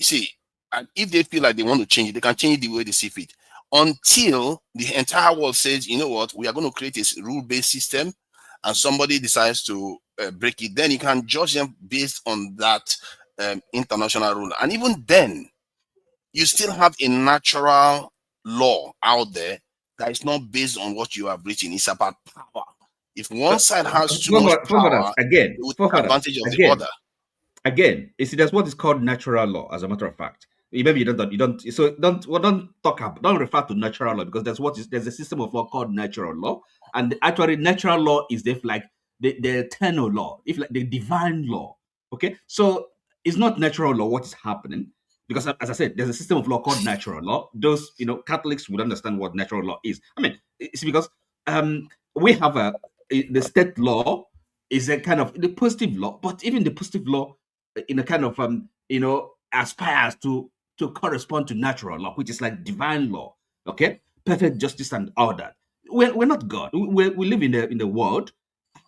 see, and if they feel like they want to change it, they can change it the way they see fit. Until the entire world says, you know what, we are going to create a rule-based system, and somebody decides to break it, then you can judge them based on that international rule. And even then, you still have a natural law out there that is not based on what you have written. It's about power. If one side has too much power, again, they will take advantage of the other. Again, you see, that's what is called natural law. As a matter of fact, maybe you don't. So don't talk about, don't refer to natural law, because there's a system of law called natural law, and actually natural law is like the eternal law, if like the divine law. Okay, so it's not natural law what is happening, because as I said, there's a system of law called natural law. Those Catholics would understand what natural law is. I mean, it's because we have the state law is a kind of the positive law, but even the positive law in a kind of aspires to correspond to natural law, which is like divine law. Okay, perfect justice and all that. We're not God. We live in the world,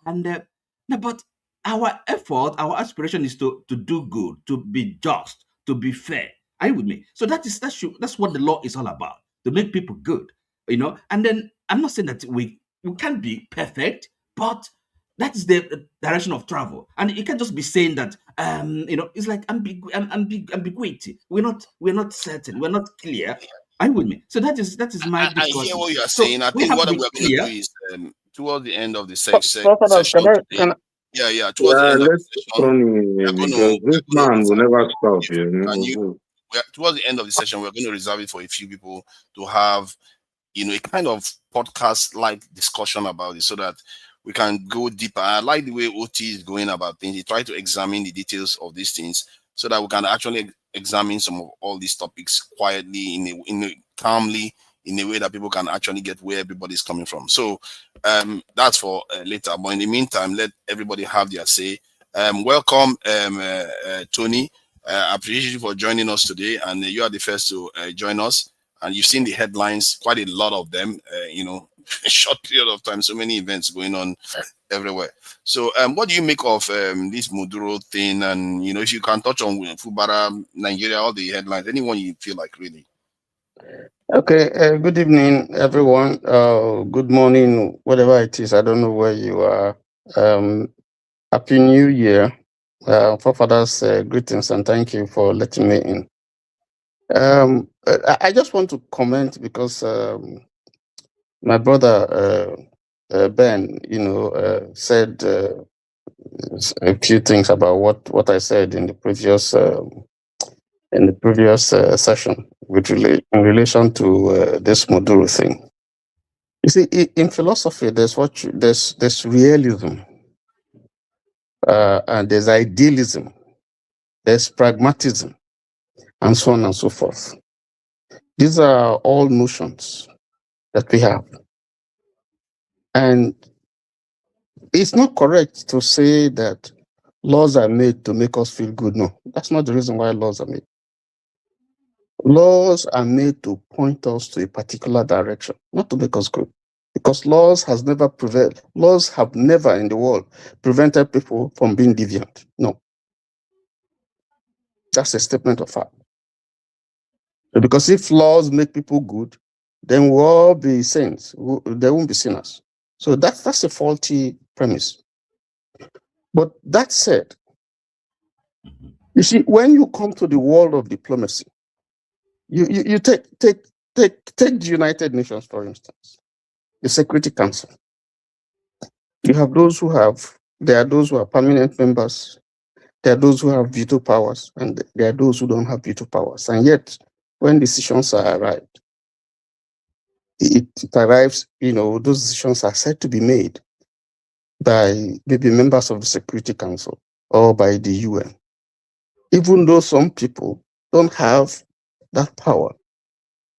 and no, but our effort, our aspiration is to do good, to be just, to be fair. Are you with me? So that's what the law is all about, to make people good, And then I'm not saying that we can't be perfect, but that is the direction of travel, and you can't just be saying that. It's like ambiguity. We're not certain. We're not clear. Are you with me? So that is my I discussion. hear what you are So saying. I we think have what to we're be going to do clear. is towards the end of the So, session fellas, today. Towards the end of the Let's session, because this man will never stop. towards the end of the session, we're going to reserve it for a few people to have, a kind of podcast-like discussion about it, so that we can go deeper. I like the way OT is going about things. He tried to examine the details of these things, so that we can actually examine some of all these topics quietly, calmly, in a way that people can actually get where everybody's coming from. So that's for later. But in the meantime, let everybody have their say. Welcome, Tony. I appreciate you for joining us today, and you are the first to join us. And you've seen the headlines, quite a lot of them, a short period of time, so many events going on everywhere. So what do you make of this Maduro thing? And, if you can touch on Fubara, Nigeria, all the headlines, anyone you feel like really. Okay, good evening, everyone. Good morning, whatever it is. I don't know where you are. Happy New Year. Forefathers, greetings and thank you for letting me in. I just want to comment because my brother Ben, said a few things about what I said in the previous session in relation to this Maduro thing. You see, in philosophy, there's realism, and there's idealism, there's pragmatism, and so on and so forth. These are all notions that we have. And it's not correct to say that laws are made to make us feel good. No, that's not the reason why laws are made. Laws are made to point us to a particular direction, not to make us good. Because laws have never in the world prevented people from being deviant. No. That's a statement of fact. Because if laws make people good, then we'll all be saints. There won't be sinners. So that's a faulty premise. But that said, you see, when you come to the world of diplomacy, you take take the United Nations, for instance, the Security Council. You have those who there are those who are permanent members, there are those who have veto powers, and there are those who don't have veto powers. And yet, when decisions are arrived, it arrives, those decisions are said to be made by maybe members of the Security Council or by the UN, even though some people don't have that power,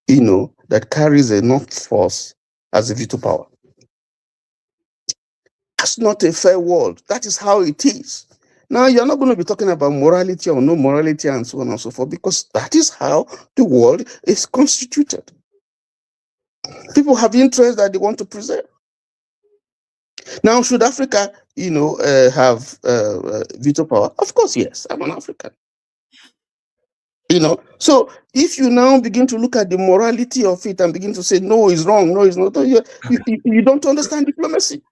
that carries enough force as a veto power. That's not a fair world. That is how it is. Now, you're not going to be talking about morality or no morality and so on and so forth, because that is how the world is constituted. People have interests that they want to preserve. Now, should Africa, have veto power? Of course, yes. I'm an African. So if you now begin to look at the morality of it and begin to say, no, it's wrong, no, it's not, you don't understand diplomacy.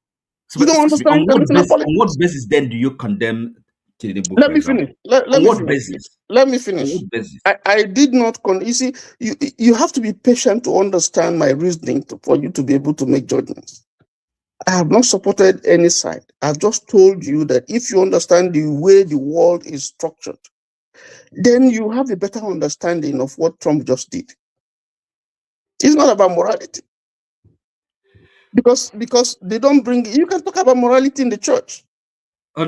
So, you don't understand international politics. On what basis then do you condemn Tinubu? Let me finish. Let me finish. On what basis? I did not. You see, you have to be patient to understand my reasoning for you to be able to make judgments. I have not supported any side. I've just told you that if you understand the way the world is structured, then you have a better understanding of what Trump just did. It's not about morality. Because they don't bring, you can talk about morality in the church.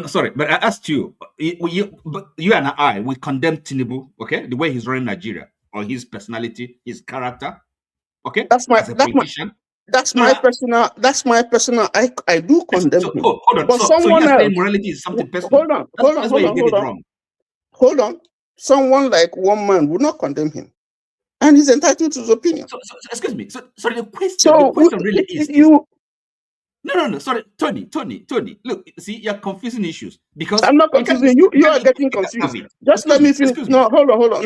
Sorry, but I asked you, but you and I, we condemn Tinubu, okay? The way he's running Nigeria, or his personality, his character, okay? That's my personal, I do condemn him. Hold on. But someone else, morality is something personal. Hold on. Someone like one man would not condemn him. And he's entitled to his opinion. So excuse me. So the question really is No, sorry, Tony. Look, see, you're confusing issues because I'm not confusing you. You are getting confused. Just let me finish. No, hold on.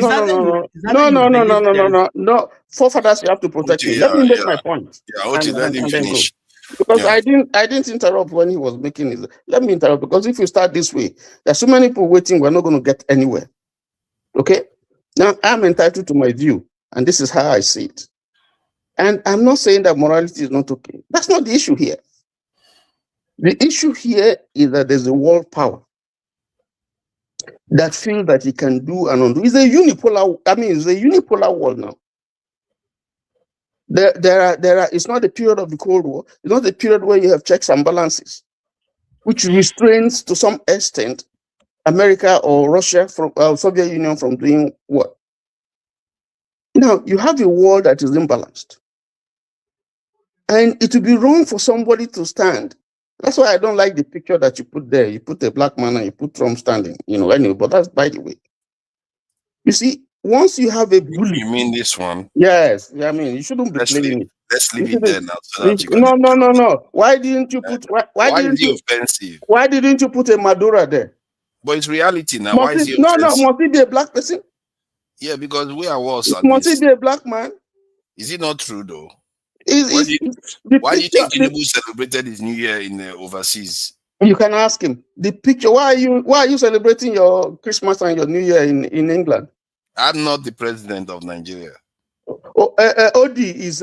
No. Forefathers, you have to protect me. Let me make my point. Let him finish. Because I didn't interrupt when he was making his. Let me interrupt because if you start this way, there's so many people waiting. We're not going to get anywhere. Okay. Now I'm entitled to my view, and this is how I see it. And I'm not saying that morality is not okay. That's not the issue here. The issue here is that there's a world power that feels that it can do and undo. It's a unipolar world now. It's not the period of the Cold War. It's not the period where you have checks and balances, which restrains to some extent America or Russia from Soviet Union from doing what? Now you have a world that is imbalanced. And it would be wrong for somebody to stand. That's why I don't like the picture that you put there. You put a black man and you put Trump standing, anyway, but that's by the way. You see, once you have a bully. You mean this one? Yes. I mean, you shouldn't be playing it. Let's leave it there now. So that No. Why didn't you put why didn't you offensive? Why didn't you put a Maduro there? But it's reality now. Why is he offensive? No, must it be a black person? Yeah, because we are worse at must it be a black man? Is it not true though? Why do you think Tinubu celebrated his New Year in overseas? You can ask him. The picture. Why are you celebrating your Christmas and your New Year in England? I'm not the president of Nigeria. Odi is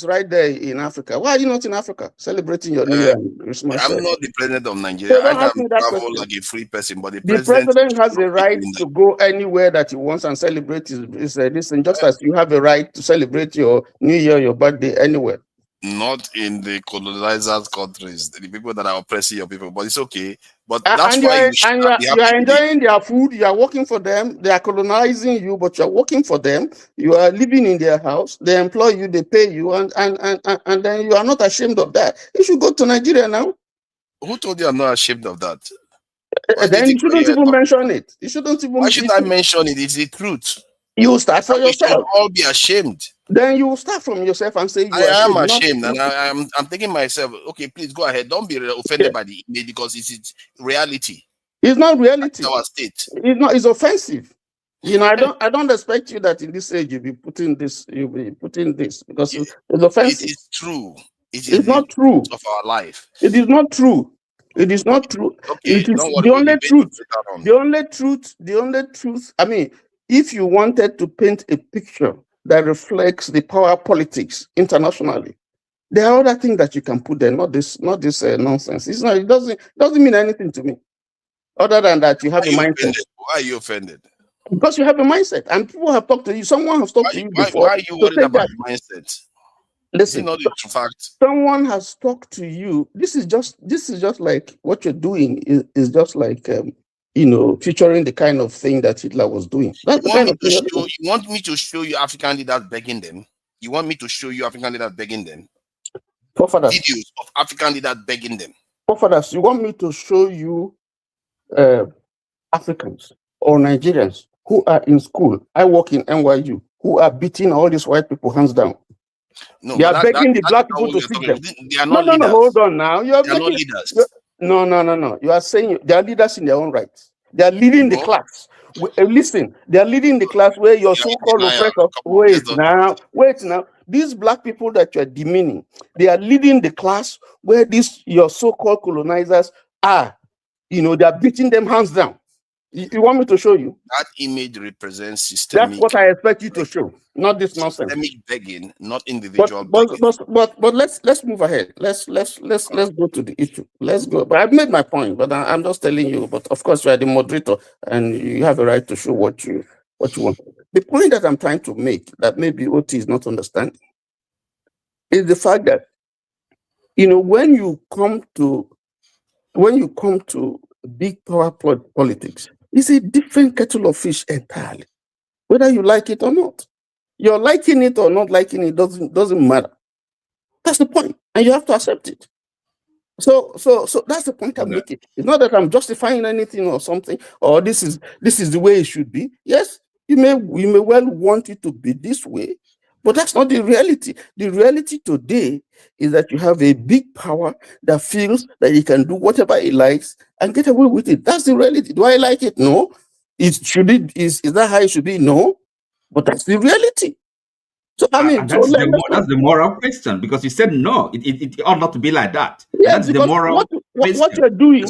right there in Africa. Why are you not in Africa celebrating your New Year and Christmas? I'm not the president of Nigeria. So I can travel like a free person, but the president has a right to go anywhere that he wants and celebrate his this, and just as you have a right to celebrate your New Year, your birthday anywhere. Not in the colonizers' countries, the people that are oppressing your people, but it's okay. But that's why you are enjoying their food, you are working for them, they are colonizing you, but you are working for them, you are living in their house, they employ you, they pay you, and then you are not ashamed of that. You should go to Nigeria now. Who told you I'm not ashamed of that? Then you shouldn't even mention it. You shouldn't even. Why should I mention it? It's the truth. You start for yourself. We should all be ashamed. Then you start from yourself and say I am ashamed, and I'm thinking myself, okay, please go ahead. Don't be offended by the image because it's reality. It's not reality. It's our state. It's not. It's offensive. I don't expect you that in this age you'll be putting this because it's offensive. It is true. It's not true of our life. It is not true. It is not true. Okay, it is the only truth. The only truth. I mean, if you wanted to paint a picture that reflects the power politics internationally. There are other things that you can put there, not this nonsense. It's not. It doesn't mean anything to me, other than that you have a mindset. Why are you offended? Because you have a mindset, and people have talked to you. Someone has talked to you before. Why are you worried about your mindset? Listen, not the fact. Someone has talked to you. This is just like what you're doing is just like featuring the kind of thing that Hitler was doing. That's the kind of thing. You want me to show you African leaders begging them? You want me to show you African leaders begging them? Forefathers. Videos of African leaders begging them. Forefathers, you want me to show you Africans or Nigerians who are in school? I work in NYU, who are beating all these white people hands down. No, they are begging the black people to sit them. They are not leaders. No, hold on now. You are not leaders. No. You are saying they are leaders in their own right. They are leading the class. Listen, they are leading the class where your so-called oppressor. Wait now. These black people that you are demeaning, they are leading the class where your so-called colonizers are. They are beating them hands down. You want me to show you? That image represents systemic. That's what I expect you to show, not this nonsense. Systemic begging, not individual begging. But let's move ahead. Let's go to the issue. Let's go. But I've made my point. But I'm just telling you. But of course, you are the moderator, and you have a right to show what you want. The point that I'm trying to make, that maybe OT is not understanding, is the fact that when you come to big power politics, it's a different kettle of fish entirely, whether you like it or not. You're liking it or not liking it doesn't matter. That's the point, and you have to accept it. So that's the point I'm making. It's not that I'm justifying anything or something, or this is the way it should be. Yes, you may well want it to be this way, but that's not the reality. The reality today is that you have a big power that feels that he can do whatever he likes and get away with it. That's the reality. Do I like it? No. Is that how it should be? No. But that's the reality. So that's the moral question, because you said no, it ought not to be like that. Yeah, that's the moral. What you're doing,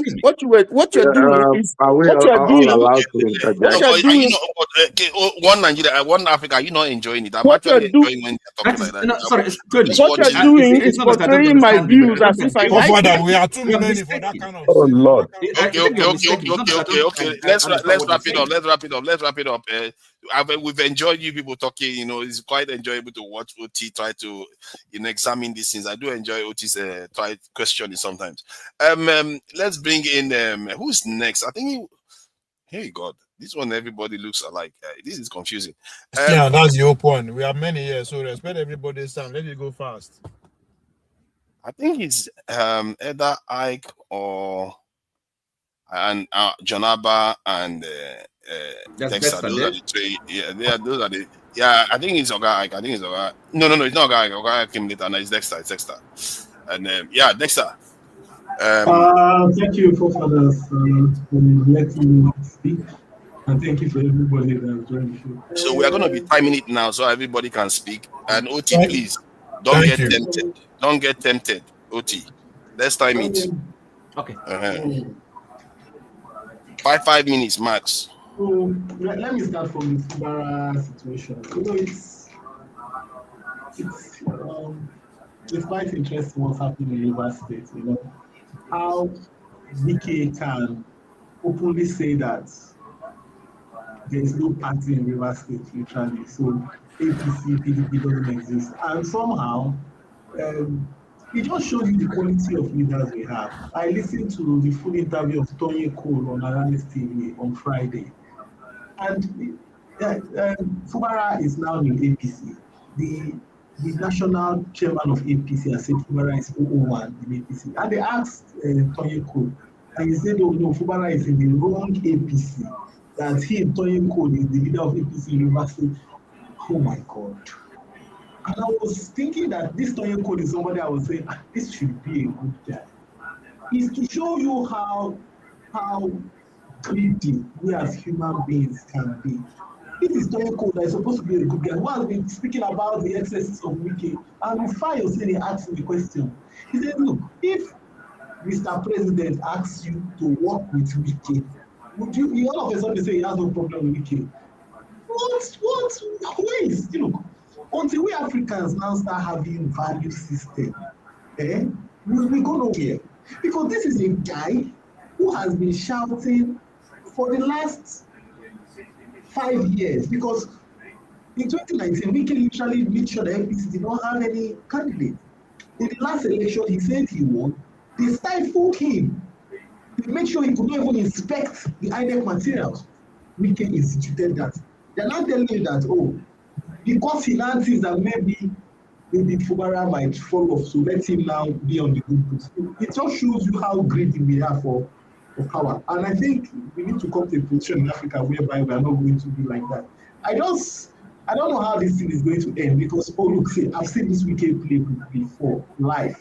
one Nigeria, one Africa. You're not enjoying it. I'm actually enjoying when they're talking like that. Sorry, what you're doing is portraying my views as if I like it. We are too many for that kind of. Oh Lord. Okay. Let's wrap it up. We've enjoyed you people talking. It's quite enjoyable to watch OT try to examine these things. I do enjoy OT's try questioning sometimes. Let's bring in who's next. I think hey God, this one everybody looks alike. This is confusing. Yeah, that's your point. We have many here, so respect everybody's time. Let it go fast. I think it's either Ike or Jonaba and Dexter. Those are the three. Yeah, those are the. Yeah, I think it's Oga Ike. I think it's Oga. No, it's not Oga Ike. Oga Ike came later. No, it's Dexter. And Dexter. Thank you, forefathers, for letting me speak, and thank you for everybody that joined the show. So we are going to be timing it now, so everybody can speak. And OT, please don't get tempted. Don't get tempted, OT. Let's time it. Okay. 5 minutes max. So let me start from the Fubara situation. It's quite interesting what's happening in Rivers State. How DK can openly say that there is no party in Rivers State, literally. So APC, PDP doesn't exist. And somehow, it just shows you the quality of leaders we have. I listened to the full interview of Tony Cole on Analyst TV on Friday. And Fubara is now in APC. The national chairman of APC has said Fubara is 001 in APC. And they asked Tony Cole, and he said, oh no, Fubara is in the wrong APC. That Tony Cole is the leader of APC University. Oh my God. And I was thinking that this Tony Cole is somebody I was saying, this should be a good guy. It's to show you how greedy we as human beings can be. This is Tony Cole that is supposed to be a good guy, who has been speaking about the excesses of Wike. And before you say, he asked me the question. He said, look, if Mr. President asks you to work with Wike, would you all of a sudden say he has no problem with Wike? What? Where is, until we Africans now start having value system, we go nowhere. Because this is a guy who has been shouting for the last 5 years. Because in 2019, we can literally make sure that APC did not have any candidate. In the last election, he said he won. They stifled him. They made sure he could not even inspect the INEC materials. We can instituted that. They're not telling you that, oh, because he now thinks that maybe Fubara might fall off, so let him now be on the good books. It just shows you how greedy we are for power. And I think we need to come to a position in Africa whereby we are not going to be like that. I don't know how this thing is going to end because, oh, look, see, I've seen this wicked play before, live,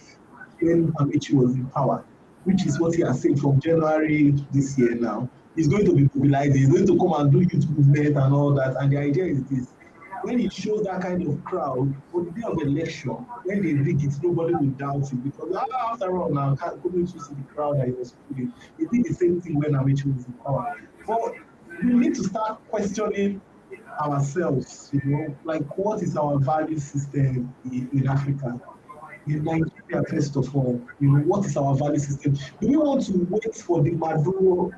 when Amici was in power, which is what he has said from January this year now. He's going to be mobilizing, he's going to come and do youth movement and all that. And the idea is this: when it shows that kind of crowd, on the day of election, when they rig it, nobody will doubt it. Because after all, now, coming to see the crowd that he was putting, he did the same thing when Amici was in power. But we need to start questioning ourselves, like what is our value system in Africa? In Nigeria, first of all, what is our value system? Do we want to wait for the Maduro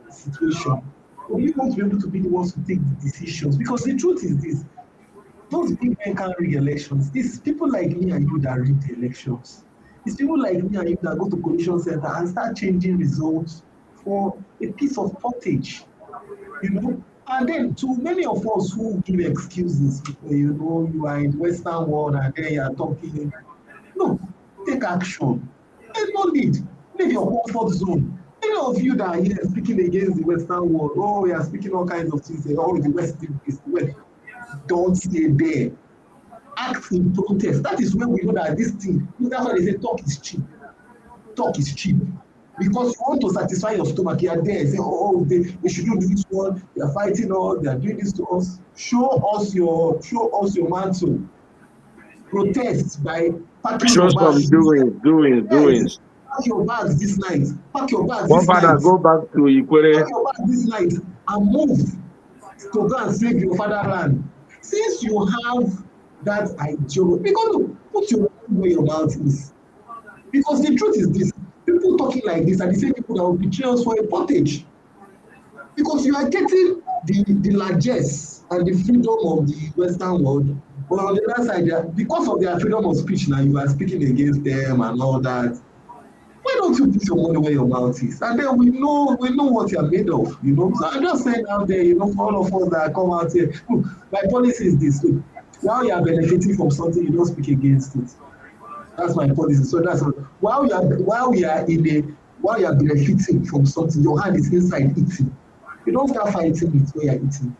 situation? Or do we want to be able to be the ones to take the decisions? Because the truth is this: those big men can't rig elections. It's people like me and you that rig the elections. It's people like me and you that go to coalition center and start changing results for a piece of pottage, And then to many of us who give excuses, you are in the Western world and then you are talking. No, take action. There's no need. Leave your comfort zone. Any of you that are here speaking against the Western world, oh, we are speaking all kinds of things, oh, the West is the West. Don't stay there. Act in protest. That is when we know that this thing, that's why they say talk is cheap. Talk is cheap. Because you want to satisfy your stomach, you are there, say, oh, they should do this one, they are fighting us, they are doing this to us. Show us your mantle. Protest by packing Show your some bags. doings. Pack your bags this night. Pack your bags One this father, night. go back to Ikwere. Pack your bags this night and move to go and save your fatherland. Since you have that ideology, because put your money where your mouth is. Because the truth is this: people talking like this are the same people that will betray us for a pottage. Because you are getting the largesse and the freedom of the Western world, but on the other side, because of their freedom of speech now, you are speaking against them and all that. Why don't you put your money where your mouth is? And then we know what you are made of, So I'm just saying out there, for all of us that come out here, look, my policy is this: look, while you are benefiting from something, you don't speak against it. That's my policy. So that's while you are benefiting from something, your hand is inside eating. You don't start fighting it where you're eating.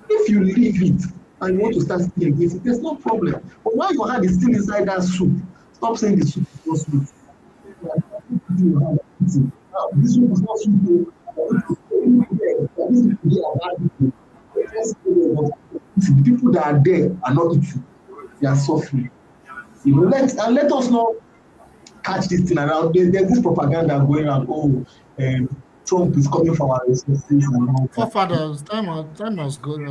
If you leave it and you want to start speaking against it, there's no problem. But while your hand is still inside that soup, stop saying the soup is not sweet. This soup is not sweet. The people that are there are not eating. They are suffering. Let us not catch this thing around. There's this propaganda going around. Oh, Trump is coming for our resources and all. Forefathers, time has gone.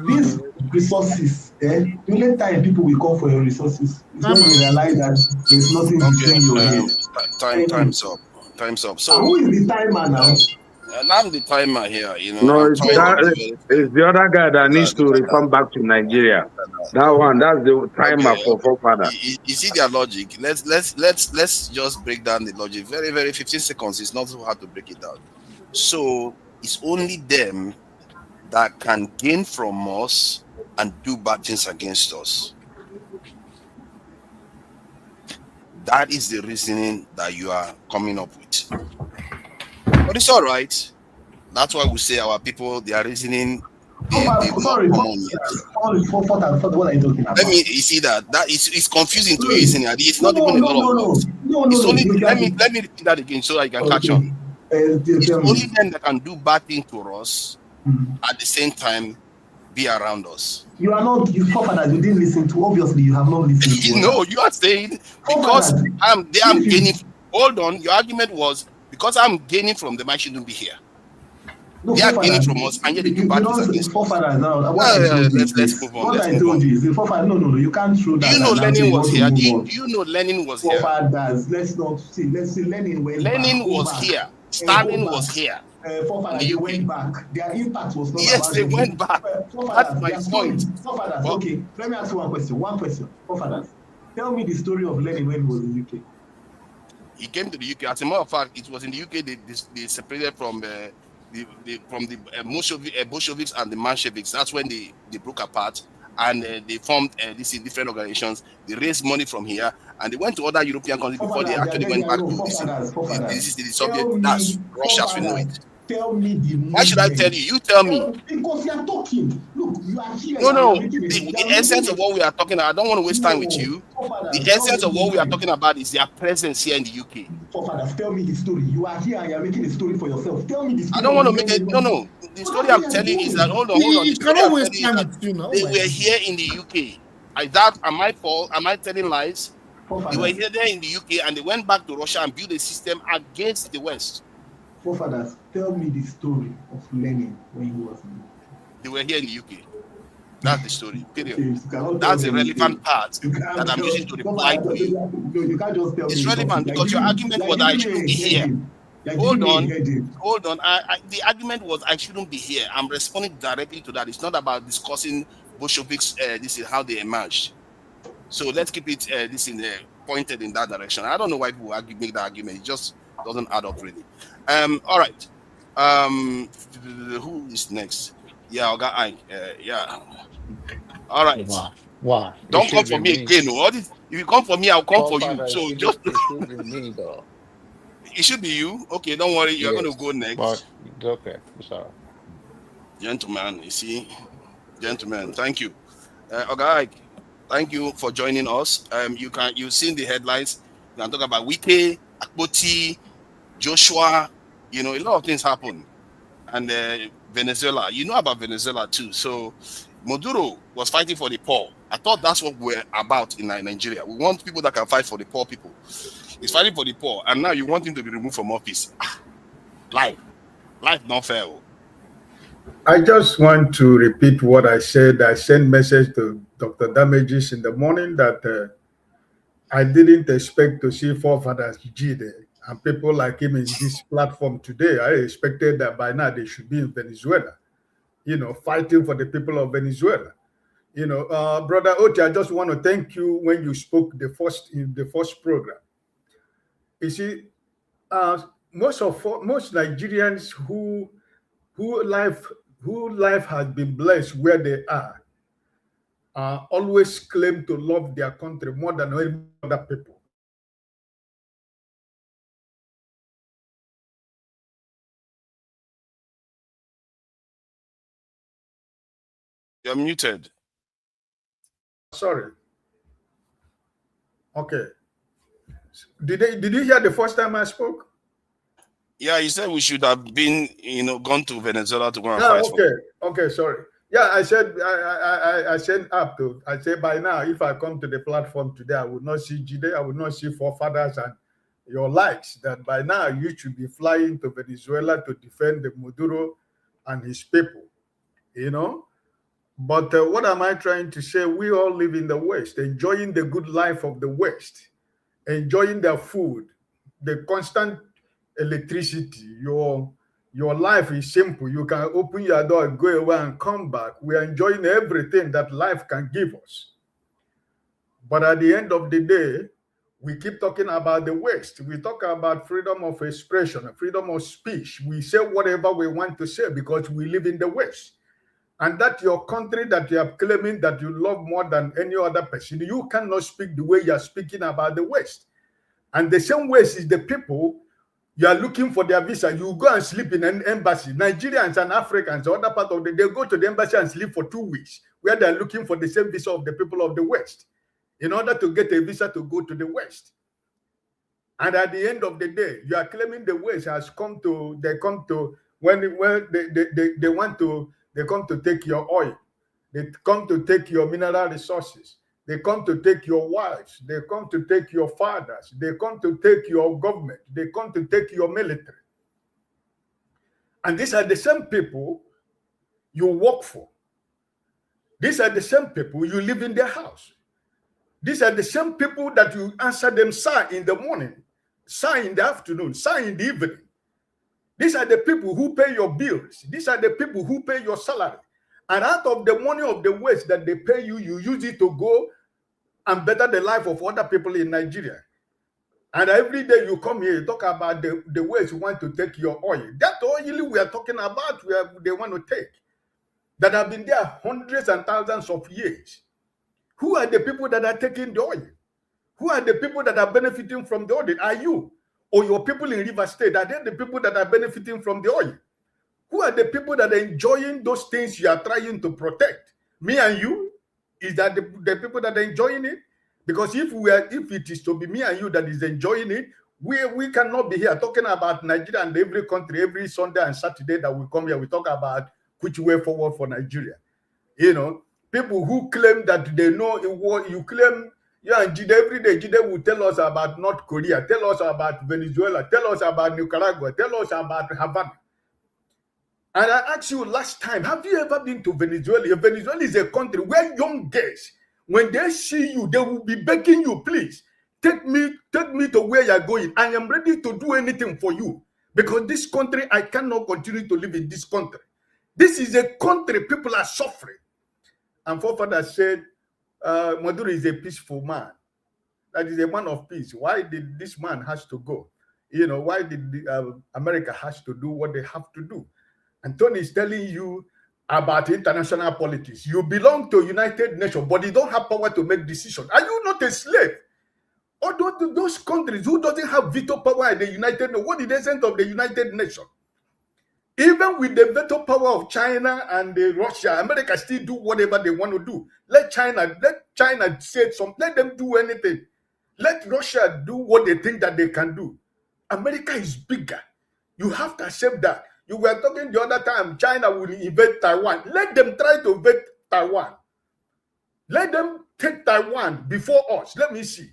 These resources, the only time people will come for your resources is when you realize that there's nothing between your head. Time's up. So who is the timer now? And I'm the timer here, No, it's the other guy that needs to return back to Nigeria. That's the timer for forefather. You see their logic. Let's just break down the logic. Very, very 15 seconds. It's not so hard to break it down. So it's only them that can gain from us and do bad things against us. That is the reasoning that you are coming up with. But it's all right. That's why we say our people, they are reasoning. Sorry, what are you talking about? Let me, you see that it's confusing to reasoning. It's not even a lot of words. Let me repeat that again so I can catch on. It's only them that can do bad things to us at the same time be around us. You are not, you forefathers, you didn't listen to, obviously you have not listened to. No, you are saying because I'm gaining. Hold on, your argument was because I'm gaining from them, I shouldn't be here. They are gaining from us, and yet they do bad things against us. Forefathers now. What I told you is Let's move on. What I told you is the forefathers. No, you can't throw that. Do you know Lenin was here? Do you you know Lenin was here? Forefathers. Let's see. Lenin went back. Lenin was here. Stalin was here. Forefathers, they went back. Their impact was not. Yes, they went back. That's my point. Forefathers. Okay, let me ask you one question. Forefathers, tell me the story of Lenin when he was in the UK. He came to the UK. As a matter of fact, it was in the UK they separated from the Bolsheviks and the Mensheviks. That's when they broke apart, and they formed these different organizations. They raised money from here, and they went to other European countries before they actually went back to this is the Soviet. That's Russia as we know it. Tell me the Why should I tell you? You tell me. Because you are talking. Look, you are here. No. The essence of what we are talking about, I don't want to waste time with you. The essence of what we are talking about is their presence here in the UK. Forefathers, tell me the story. You are here and you are making a story for yourself. Tell me the story. I don't want to make it. No. The story I'm telling you is that hold on. You cannot waste time with you now. They were here in the UK. Am I fault? Am I telling lies? They were here there in the UK and they went back to Russia and built a system against the West. Forefathers, tell me the story of Lenin when he was in the UK. They were here in the UK. That's the story, period. That's the relevant part that I'm using to reply to you. No, you can't just tell me. It's relevant because your argument was I shouldn't be here. Hold on. The argument was I shouldn't be here. I'm responding directly to that. It's not about discussing Bolsheviks. This is how they emerged. So let's keep it pointed in that direction. I don't know why people make that argument. It just doesn't add up really. All right. Who is next? Yeah, I got Ike. Yeah. All right. Wow. Don't come for me again. If you come for me, I'll come for you. So just it should be you. Okay, don't worry. You're going to go next. But okay, sorry. Gentlemen, you see, thank you. Okay, thank you for joining us. You've seen the headlines. You can talk about Wike, Akpoti, Joshua. A lot of things happen. And Venezuela, you know about Venezuela too. So Maduro was fighting for the poor. I thought that's what we're about in Nigeria. We want people that can fight for the poor people. He's fighting for the poor, and now you want him to be removed from office. Life not fair. I just want to repeat what I said. I sent message to Dr. Damages in the morning that I didn't expect to see forefathers G there and people like him in this platform today. I expected that by now they should be in Venezuela, fighting for the people of Venezuela. Brother Oti, I just want to thank you when you spoke in the first program. You see, most Nigerians who life has been blessed where they are always claim to love their country more than any other people. You're muted. Sorry. Okay. Did you hear the first time I spoke? Yeah, you said we should have been, gone to Venezuela to go and fight for. Okay, sorry. Yeah, I said I said by now, if I come to the platform today, I would not see Jide, I would not see forefathers and your likes. That by now you should be flying to Venezuela to defend the Maduro and his people. But what am I trying to say? We all live in the West, enjoying the good life of the West, enjoying their food, the constant electricity. Your life is simple. You can open your door, go away and come back. We are enjoying everything that life can give us. But at the end of the day, we keep talking about the West. We talk about freedom of expression, freedom of speech. We say whatever we want to say because we live in the West. And that your country that you are claiming that you love more than any other person, you cannot speak the way you are speaking about the West. And the same way is the people, you are looking for their visa, you go and sleep in an embassy. Nigerians and Africans, other part of they go to the embassy and sleep for 2 weeks, where they are looking for the same visa of the people of the West, in order to get a visa to go to the West. And at the end of the day, you are claiming the West has come to take your oil. They come to take your mineral resources. They come to take your wives. They come to take your fathers. They come to take your government. They come to take your military. And these are the same people you work for. These are the same people you live in their house. These are the same people that you answer them, sir, in the morning, sir, in the afternoon, sir, in the evening. These are the people who pay your bills. These are the people who pay your salary. And out of the money of the West that they pay you, you use it to go and better the life of other people in Nigeria. And every day you come here, you talk about the West want to take your oil. That oil we are talking about, they want to take, that have been there hundreds and thousands of years. Who are the people that are taking the oil? Who are the people that are benefiting from the oil? Are you or your people in River State? Are they the people that are benefiting from the oil? Who are the people that are enjoying those things you are trying to protect? Me and you? Is that the people that are enjoying it? Because if it is to be me and you that is enjoying it, we cannot be here talking about Nigeria and every country every Sunday and Saturday that we come here. We talk about which way forward for Nigeria. You know, people who claim that they know what you claim. Yeah, Jide, every day Jide will tell us about North Korea, tell us about Venezuela, tell us about Nicaragua, tell us about Havana. And I asked you last time, have you ever been to Venezuela? Venezuela is a country where young girls, when they see you, they will be begging you, please, take me to where you're going. I am ready to do anything for you. Because this country, I cannot continue to live in this country. This is a country people are suffering. And forefather said, Maduro is a peaceful man. That is a man of peace. Why did this man has to go? You know, why did America has to do what they have to do? And Tony is telling you about international politics. You belong to United Nations, but you don't have power to make decisions. Are you not a slave? Or those countries who doesn't have veto power at the United Nations, what is the essence of the United Nations? Even with the veto power of China and Russia, America still do whatever they want to do. Let China say something. Let them do anything. Let Russia do what they think that they can do. America is bigger. You have to accept that. You were talking the other time, China will invade Taiwan. Let them try to invade Taiwan. Let them take Taiwan before us. Let me see.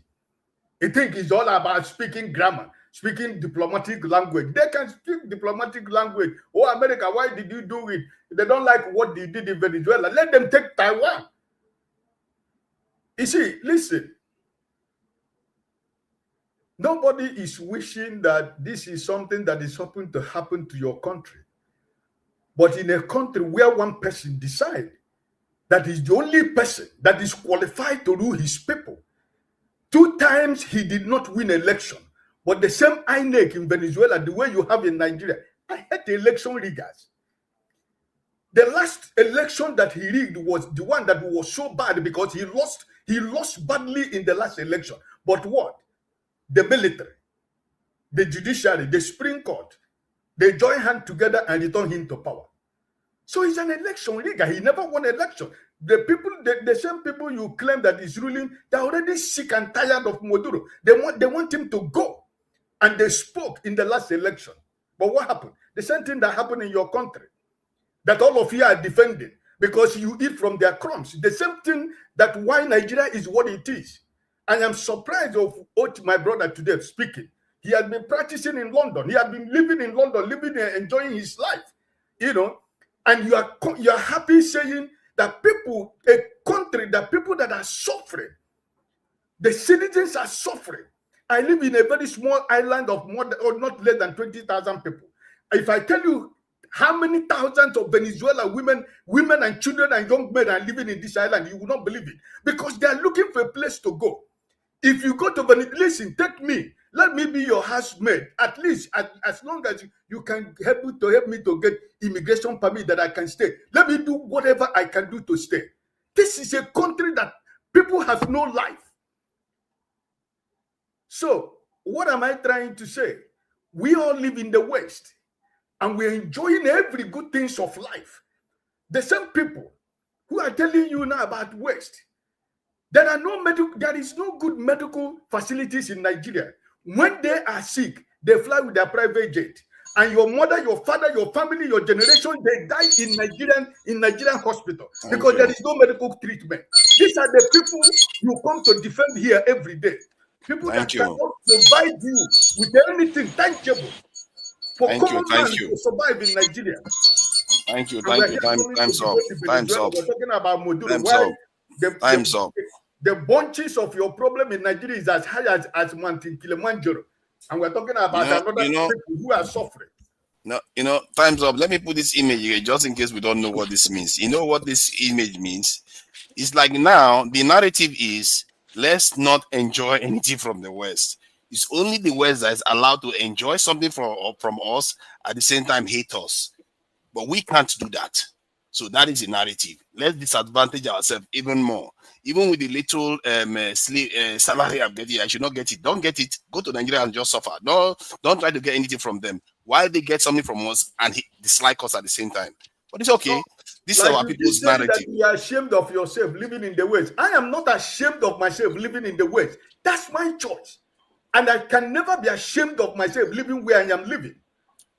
I think it's all about speaking grammar, speaking diplomatic language. They can speak diplomatic language. Oh, America, why did you do it? They don't like what they did in Venezuela. Let them take Taiwan. You see, listen. Nobody is wishing that this is something that is happening to happen to your country. But in a country where one person decides that is the only person that is qualified to rule his people, 2 times he did not win election. But the same INEC in Venezuela, the way you have in Nigeria, I hate the election riggers. The last election that he rigged was the one that was so bad because he lost badly in the last election. But what? The military, the judiciary, the Supreme Court, they join hands together and return him to power. So he's an election rigger. He never won an election. The people, the same people you claim that is ruling, they're already sick and tired of Maduro. They want him to go. And they spoke in the last election. But what happened? The same thing that happened in your country, that all of you are defending because you eat from their crumbs. The same thing that why Nigeria is what it is. I am surprised of what my brother today speaking. He has been practicing in London. He has been living in London, living and enjoying his life. You know, and you are happy saying that people, a country, that people that are suffering, the citizens are suffering. I live in a very small island of not less than 20,000 people. If I tell you how many thousands of Venezuela women and children and young men are living in this island, you will not believe it. Because they are looking for a place to go. If you go to Venezuela, listen, take me. Let me be your housemaid. At least, as long as you can help me to get immigration permit that I can stay. Let me do whatever I can do to stay. This is a country that people have no life. So, what am I trying to say? We all live in the West, and we're enjoying every good things of life. The same people who are telling you now about West, there is no good medical facilities in Nigeria. When they are sick, they fly with their private jet. And your mother, your father, your family, your generation, they die in Nigerian hospital because there is no medical treatment. These are the people you come to defend here every day. People that cannot provide you with anything tangible. for Thank you, common thank man you. to survive in Nigeria. Thank you, And thank we're you. here coming to Time's up. debate in Time's Venezuela. up. We're talking about Maduro. Time's Why up. the, Time's the, up. the bunches of your problem in Nigeria is as high as Mount Kilimanjaro. And we're talking about another people who are suffering. No, time's up. Let me put this image here just in case we don't know what this means. You know what this image means? It's like now the narrative is let's not enjoy anything from the West. It's only the West that is allowed to enjoy something from us at the same time hate us. But we can't do that. So that is the narrative. Let's disadvantage ourselves even more. Even with the little salary I'm getting, I should not get it. Don't get it. Go to Nigeria and just suffer. No, don't try to get anything from them. Why they get something from us and dislike us at the same time? But it's okay. This is our people's narrative. That you are ashamed of yourself living in the West. I am not ashamed of myself living in the West. That's my choice. And I can never be ashamed of myself living where I am living.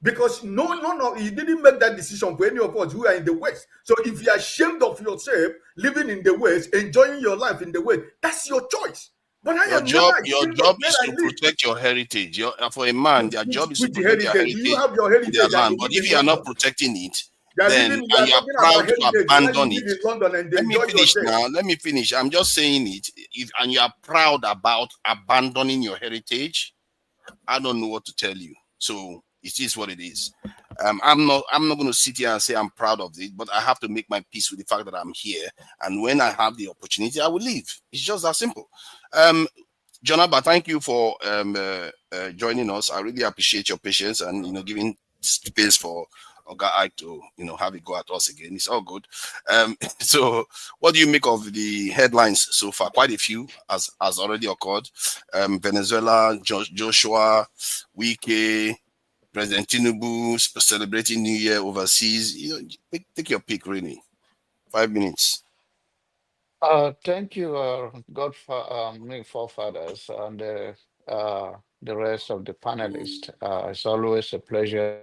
Because no, you didn't make that decision for any of us who are in the West. So if you're ashamed of yourself living in the West, enjoying your life in the West, that's your choice. But I am your never job is to protect your heritage. For a man, their job is to protect their heritage. You have your heritage their land. But if you are not protecting it, then and you are proud to abandon it. Let me finish now. Let me finish. I'm just saying it. And you are proud about abandoning your heritage, I don't know what to tell you. So it is what it is. I'm not going to sit here and say I'm proud of it, but I have to make my peace with the fact that I'm here. And when I have the opportunity, I will leave. It's just that simple. Jonaba, thank you for joining us. I really appreciate your patience and giving space for Oga Ike to have it go at us again. It's all good. So what do you make of the headlines so far? Quite a few has already occurred. Venezuela, Joshua, Wike, President Tinubu celebrating New Year overseas. Take your pick, really. 5 minutes. Thank you, forefathers, and the rest of the panelists. It's always a pleasure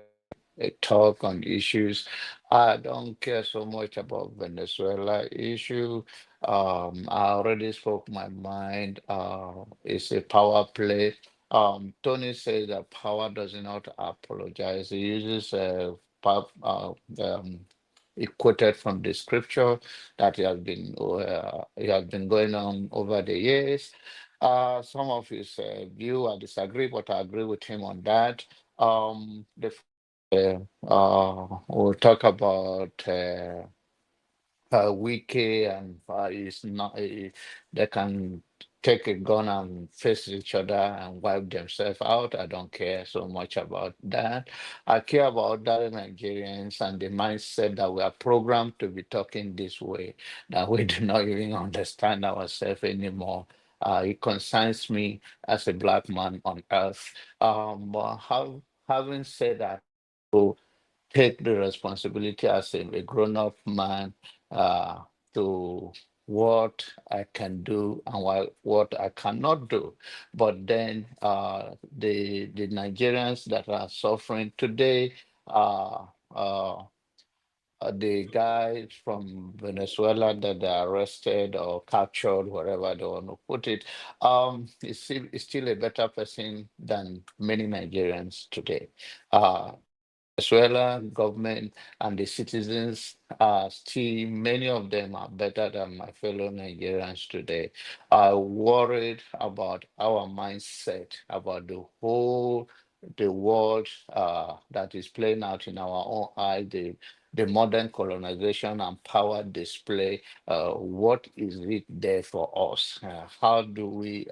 to talk on issues. I don't care so much about Venezuela issue. I already spoke my mind. It's a power play. Tony says that power does not apologize. He uses he quoted from the scripture that it has been going on over the years. Some of his view I disagree, but I agree with him on that. We'll talk about Wiki and is not they can take a gun and face each other and wipe themselves out. I don't care so much about that. I care about other Nigerians and the mindset that we are programmed to be talking this way, that we do not even understand ourselves anymore. It concerns me as a black man on earth. Having said that, to take the responsibility as a grown-up man uh, to what I can do and what I cannot do. But then the Nigerians that are suffering today, the guys from Venezuela that they arrested or captured, wherever they want to put it, is still a better person than many Nigerians today. Venezuela government and the citizens are still, many of them are better than my fellow Nigerians today. I worried about our mindset, about the world that is playing out in our own eye, the modern colonization and power display. What is it there for us? How do we,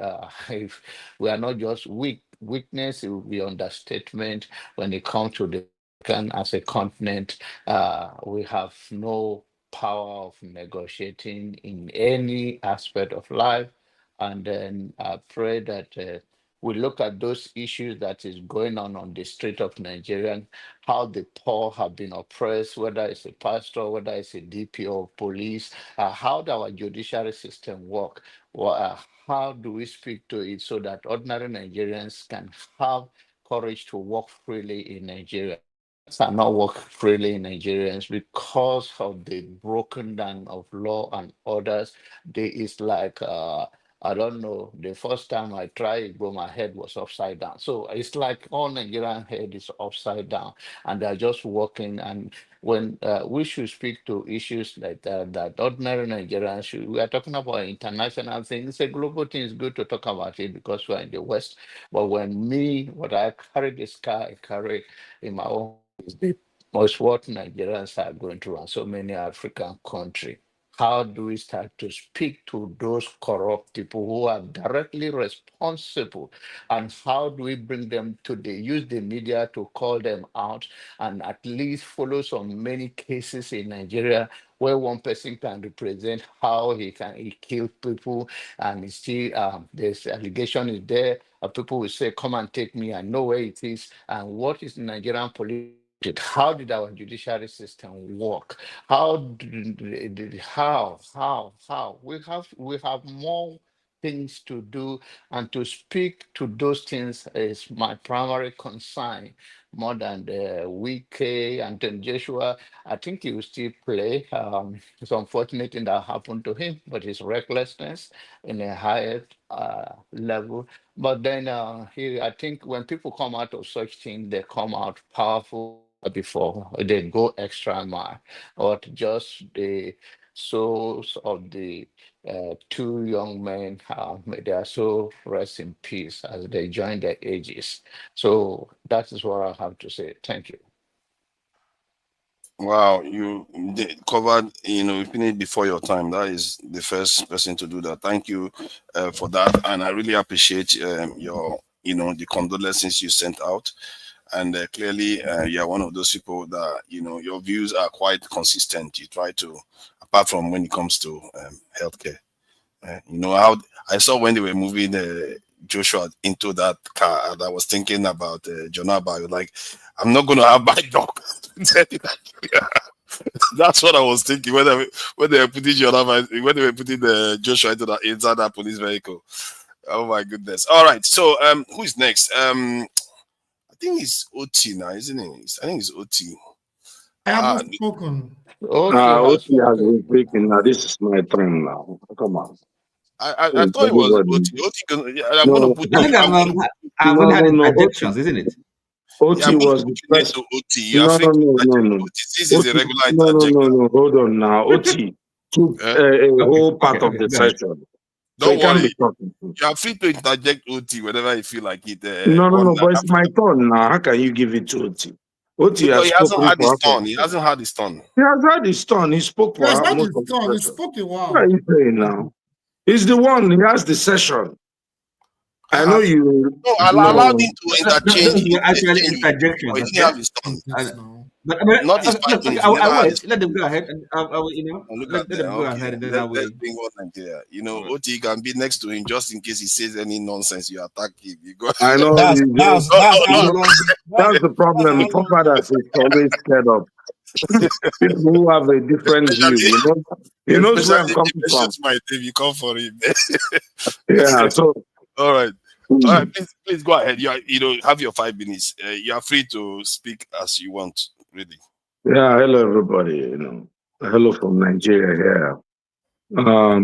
if we are not just weakness, it will be understatement when it comes to the as a continent, we have no power of negotiating in any aspect of life. And then I pray that we look at those issues that is going on the street of Nigeria, how the poor have been oppressed, whether it's a pastor, whether it's a DPO, police, how our judiciary system work. How do we speak to it so that ordinary Nigerians can have courage to walk freely in Nigeria? Are not work freely in Nigerians because of the broken down of law and orders. There is like I don't know. The first time I tried, but my head was upside down. So it's like all Nigerian head is upside down, and they're just working. And when we should speak to issues like that ordinary Nigerians should. We are talking about international things. It's a global thing. It's good to talk about it because we're in the West. But what I carry this car, I carry in my own is the most what Nigerians are going through and so many African countries. How do we start to speak to those corrupt people who are directly responsible? And how do we bring them to use the media to call them out and at least follow some many cases in Nigeria where one person can represent how he kill people and he still this allegation is there. People will say, come and take me, I know where it is. And what is Nigerian police? How did our judiciary system work? How we have more things to do, and to speak to those things is my primary concern more than the Wike and then Joshua. I think he will still play. It's unfortunate thing that happened to him, but his recklessness in a higher level. But then I think when people come out of such things, they come out powerful before they go extra mile, or just the souls of the two young men, may their soul rest in peace as they join their ages. So that is what I have to say. Thank you. Wow, you covered, you finished before your time. That is the first person to do that. Thank you for that, and I really appreciate your, the condolences you sent out. And clearly, you are one of those people that your views are quite consistent. You try to, apart from when it comes to healthcare. How I saw when they were moving Joshua into that car, and I was thinking about Jonaba. I was like, I'm not going to have my dog. That's what I was thinking when they were putting Jonaba, when they were putting Joshua inside that police vehicle. Oh my goodness! All right, so who is next? I think it's OT now, isn't it? I think it's OT. I haven't spoken. OT has been speaking. Now this is my turn now. Come on. I thought it was OT. I'm going to put. I think I've only had interjections, isn't it? OT was the first. OT. No. This is a regular interjection. No. Hold on now. OT took a whole part of the session. So Don't worry. Talking. You are free to interject OT whenever you feel like it. No. But it's my turn now. How can you give it to OT? OT because he hasn't had his turn. He hasn't had his turn. He has had his turn. He spoke for Yes, most of the He session. spoke a while. What are you saying now? He's the one. He has the session. I know you. No, allowed him to interchange. Actually, interjections. He didn't have his turn. But Not his 5 minutes. I will let them go ahead, and let them go ahead, and then I will. Let's bring on Nigeria. OT can be next to him just in case he says any nonsense. You attack him. You go. I know. That's the problem. Forefathers is always scared of people who have a different view. He knows where I'm coming from. You come for him. Yeah. So. All right. All right, please go ahead. Have your 5 minutes. You are free to speak as you want, really. Yeah, hello everybody. Hello from Nigeria here. I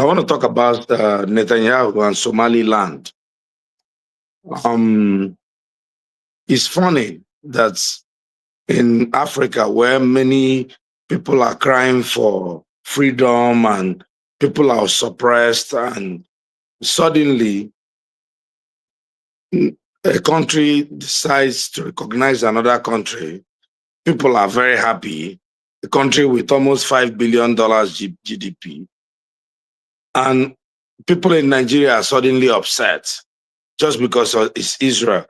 want to talk about Netanyahu and Somaliland. It's funny that in Africa, where many people are crying for freedom and people are suppressed, and suddenly a country decides to recognize another country, people are very happy. A country with almost $5 billion GDP. And people in Nigeria are suddenly upset just because it's Israel.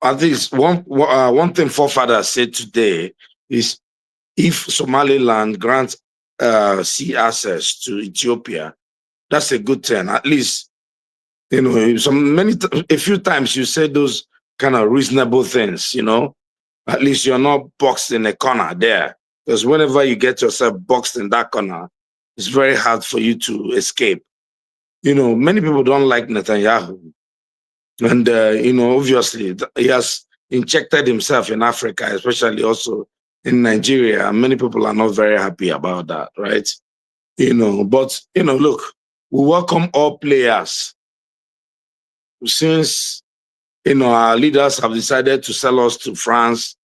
At least one thing forefathers said today is if Somaliland grants sea access to Ethiopia, that's a good thing. At least, a few times you say those kind of reasonable things, At least you're not boxed in a corner there. Because whenever you get yourself boxed in that corner, it's very hard for you to escape. Many people don't like Netanyahu. And, obviously, he has injected himself in Africa, especially also in Nigeria. And many people are not very happy about that, right? But, look, We welcome all players. Since our leaders have decided to sell us to France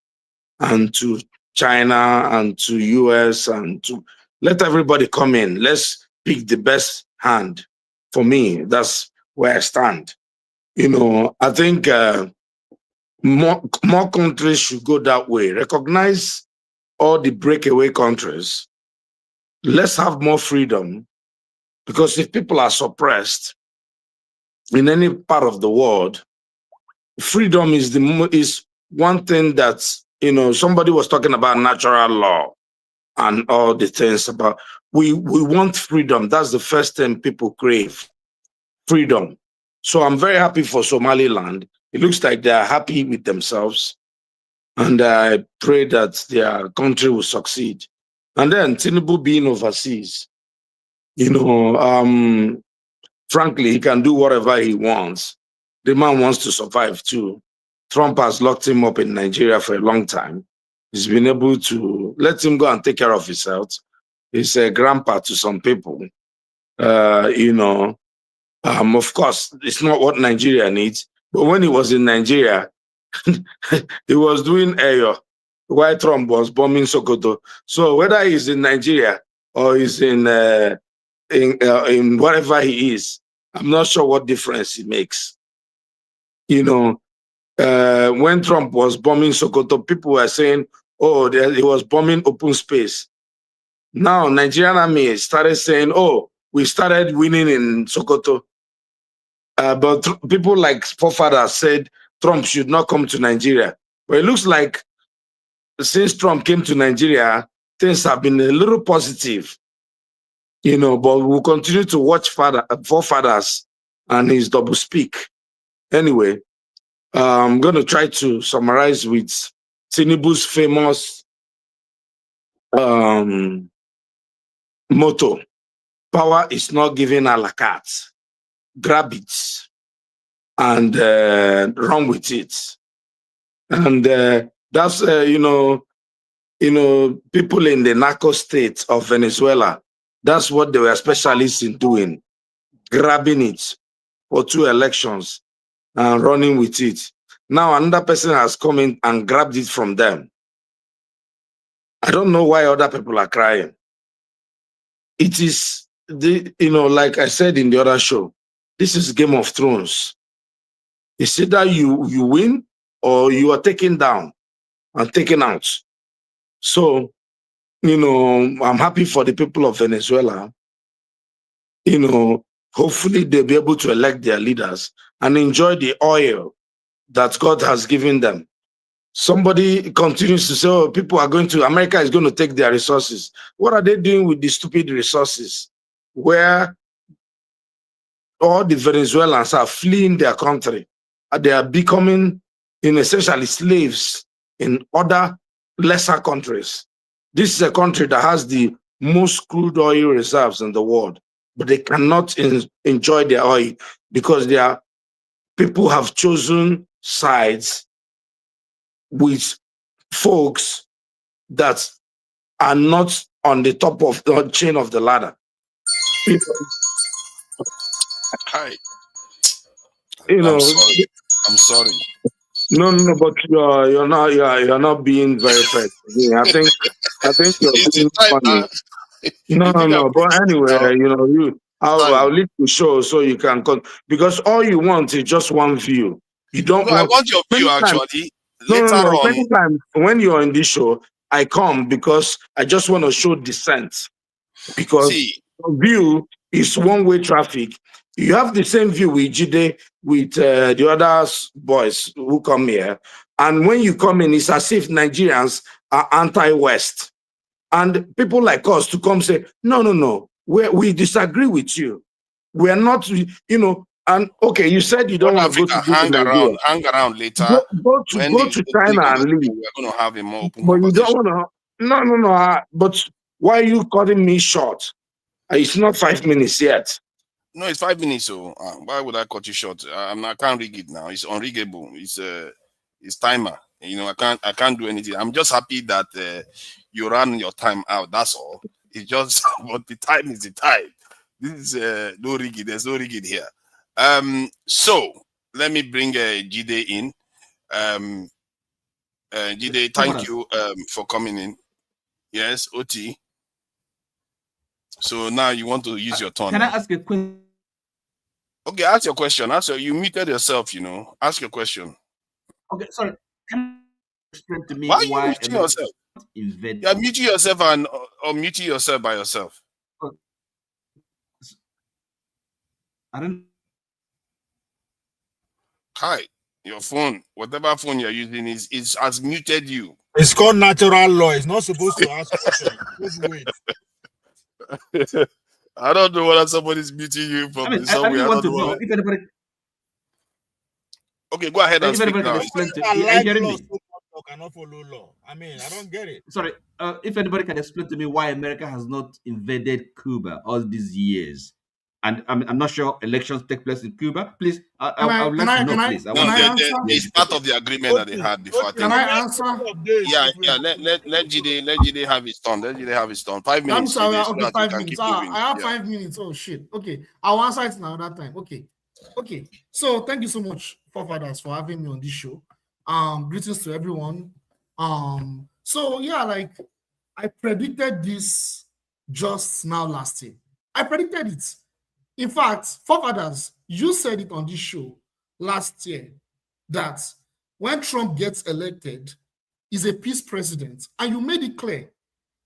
and to China and to US and to let everybody come in. Let's pick the best hand. For me, that's where I stand. I think more countries should go that way. Recognize all the breakaway countries. Let's have more freedom, because if people are suppressed in any part of the world, freedom is one thing that somebody was talking about natural law and all the things about we want freedom. That's the first thing people crave, freedom. So I'm very happy for Somaliland. It looks like they are happy with themselves, and I pray that their country will succeed. And then Tinubu being overseas, frankly, he can do whatever he wants. The man wants to survive too. Trump has locked him up in Nigeria for a long time. He's been able to let him go and take care of his health. He's a grandpa to some people. Of course, it's not what Nigeria needs. But when he was in Nigeria, he was doing Ayo while Trump was bombing Sokoto. So whether he's in Nigeria or he's in wherever he is, I'm not sure what difference it makes. When Trump was bombing Sokoto, people were saying, oh, he was bombing open space. Now, Nigerian army started saying, oh, we started winning in Sokoto. But people like forefathers said Trump should not come to Nigeria. But it looks like since Trump came to Nigeria, things have been a little positive. But we'll continue to watch forefathers and his double speak. Anyway, I'm going to try to summarize with Tinubu's famous motto: power is not given a la carte. Grab it and run with it. And that's, people in the narco state of Venezuela, that's what they were specialists in doing, grabbing it for 2 elections and running with it. Now another person has come in and grabbed it from them. I don't know why other people are crying. It is, like I said in the other show, this is Game of Thrones. It's either you win or you are taken down and taken out. So, I'm happy for the people of Venezuela. Hopefully they'll be able to elect their leaders and enjoy the oil that God has given them. Somebody continues to say, oh, America is going to take their resources. What are they doing with the stupid resources where all the Venezuelans are fleeing their country? They are becoming, essentially slaves in other lesser countries. This is a country that has the most crude oil reserves in the world, but they cannot enjoy their oil because their people have chosen sides with folks that are not on the top of the chain of the ladder. Hi. I'm sorry. No, but you're not being very fair. I think you're being funny. No. But anyway, I'll leave the show so you can come, because all you want is just one view. You don't want. I want your view actually. Later No. on. Many times when you're in this show, I come because I just want to show dissent. Because your view is one-way traffic. You have the same view with Jide, with the other boys who come here. And when you come in, it's as if Nigerians are anti-West. And people like us to come say, no, we disagree with you. We're not, and okay, you said you don't want to go to hang around later. Go to China and leave. We're going to have a more open But conversation. you don't want to, no. But why are you cutting me short? It's not 5 minutes yet. No, it's 5 minutes. So why would I cut you short? I can't rig it now. It's unriggable. It's timer. I can't do anything. I'm just happy that you ran your time out. That's all. It's just, but the time is the time. This is no rigging. There's no rigging here. So let me bring Jide in. Jide, thank you for coming in. Yes, OT. So now you want to use your turn. Can I ask a question? Okay, ask your question. You muted yourself, Ask your question. Okay, sorry. Can you explain to me why are you muting yourself? You're muting yourself and or muting yourself by yourself. I don't. Hi, your phone, whatever phone you're using, is has muted you. It's called natural law. It's not supposed to ask questions. Just wait. I don't know whether somebody's muting you from I really want to know if anybody. Okay, go ahead and speak now. Are you hearing me? Cannot follow law. I mean, I don't get it. Sorry, if anybody can explain to me why America has not invaded Cuba all these years, and I'm not sure elections take place in Cuba. Please, I would like to know, please. It's part of the agreement that they had before. Can I answer? Yeah. Let Jide have his turn. Let Jide have his turn. 5 minutes. I'm sorry. Okay, 5 minutes. I have 5 minutes. Oh shit. Okay, I'll answer it now that time. Okay. So thank you so much, forefathers, for having me on this show. Greetings to everyone. So yeah, like I predicted this just now last year. I predicted it. In fact, forefathers, you said it on this show last year that when Trump gets elected, he's a peace president, and you made it clear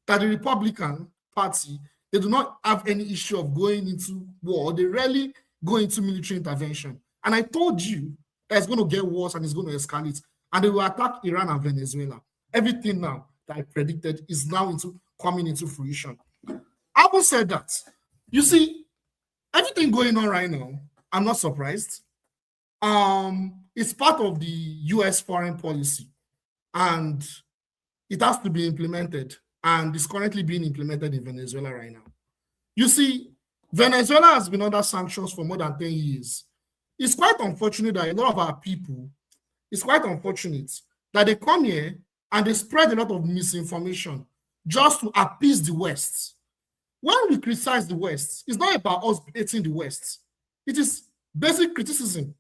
that the Republican Party, they do not have any issue of going into war. They rarely go into military intervention. And I told you that it's going to get worse and it's going to escalate, and they will attack Iran and Venezuela. Everything now that I predicted is now coming into fruition. Having said that, you see, everything going on right now, I'm not surprised. It's part of the US foreign policy, and it has to be implemented, and it's currently being implemented in Venezuela right now. You see, Venezuela has been under sanctions for more than 10 years. It's quite unfortunate that a lot of our people, it's quite unfortunate that they come here and they spread a lot of misinformation just to appease the West. When we criticize the West, it's not about us hating the West. It is basic criticism.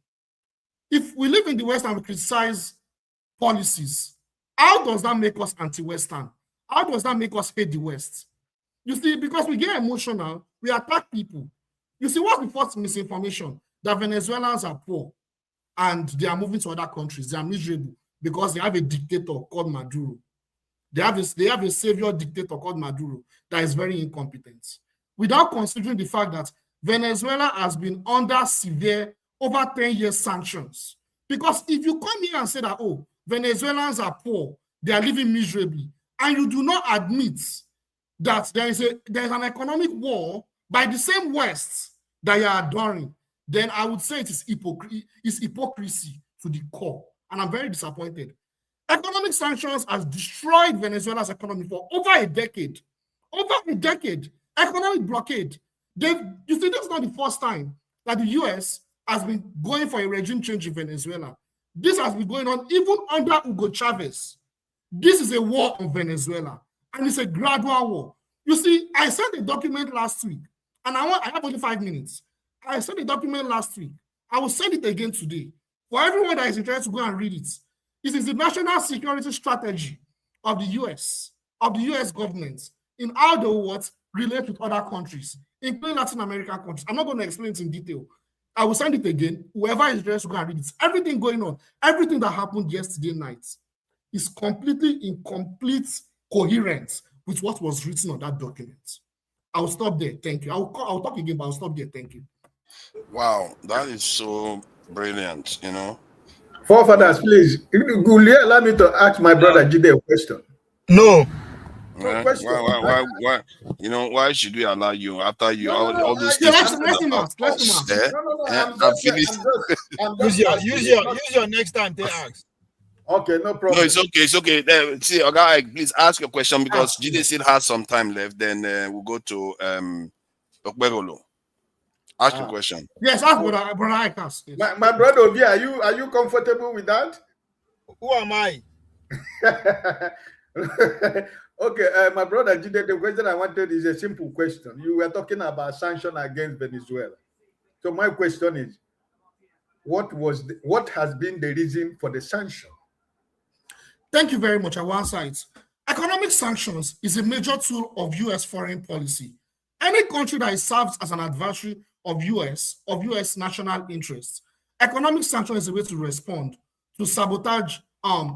If we live in the West and we criticize policies, how does that make us anti-Western? How does that make us hate the West? You see, because we get emotional, we attack people. You see, what's the first misinformation? That Venezuelans are poor and they are moving to other countries. They are miserable because they have a dictator called Maduro. They have a savior dictator called Maduro that is very incompetent. Without considering the fact that Venezuela has been under severe, over 10 years sanctions. Because if you come here and say that, oh, Venezuelans are poor, they are living miserably, and you do not admit that there is an economic war by the same West that you are adoring, then I would say it is hypocrisy to the core. And I'm very disappointed. Economic sanctions has destroyed Venezuela's economy for over a decade. Over a decade. Economic blockade. You see, this is not the first time that the US has been going for a regime change in Venezuela. This has been going on even under Hugo Chavez. This is a war on Venezuela, and it's a gradual war. You see, I sent a document last week, and I have only 5 minutes. I sent a document last week. I will send it again today. For everyone that is interested to go and read it. This is the national security strategy of the US government in how they will relate with other countries, including Latin American countries. I'm not going to explain it in detail. I will send it again. Whoever is interested to go and read it. Everything going on, everything that happened yesterday night is completely in complete coherence with what was written on that document. I'll stop there. Thank you. I'll talk again, but I'll stop there. Thank you. Wow, that is so brilliant, Forefathers, please, will you allow me to ask my brother Jide a question? No. Why? Why should we allow you after you all those things? Use your next time to ask. Okay, no problem. No, it's okay. It's okay. See, okay, please ask your question because Jide still has some time left. Then we'll go to Okbegolo. Ask your question. Yes, ask brother Ikas. My brother Obi, are you comfortable with that? Who am I? Okay, my brother Jide, the question I wanted is a simple question. You were talking about sanction against Venezuela. So my question is, what has been the reason for the sanction? Thank you very much. I will answer it. Economic sanctions is a major tool of U.S. foreign policy. Any country that serves as an adversary of U.S. national interests, economic sanction is a way to respond to sabotage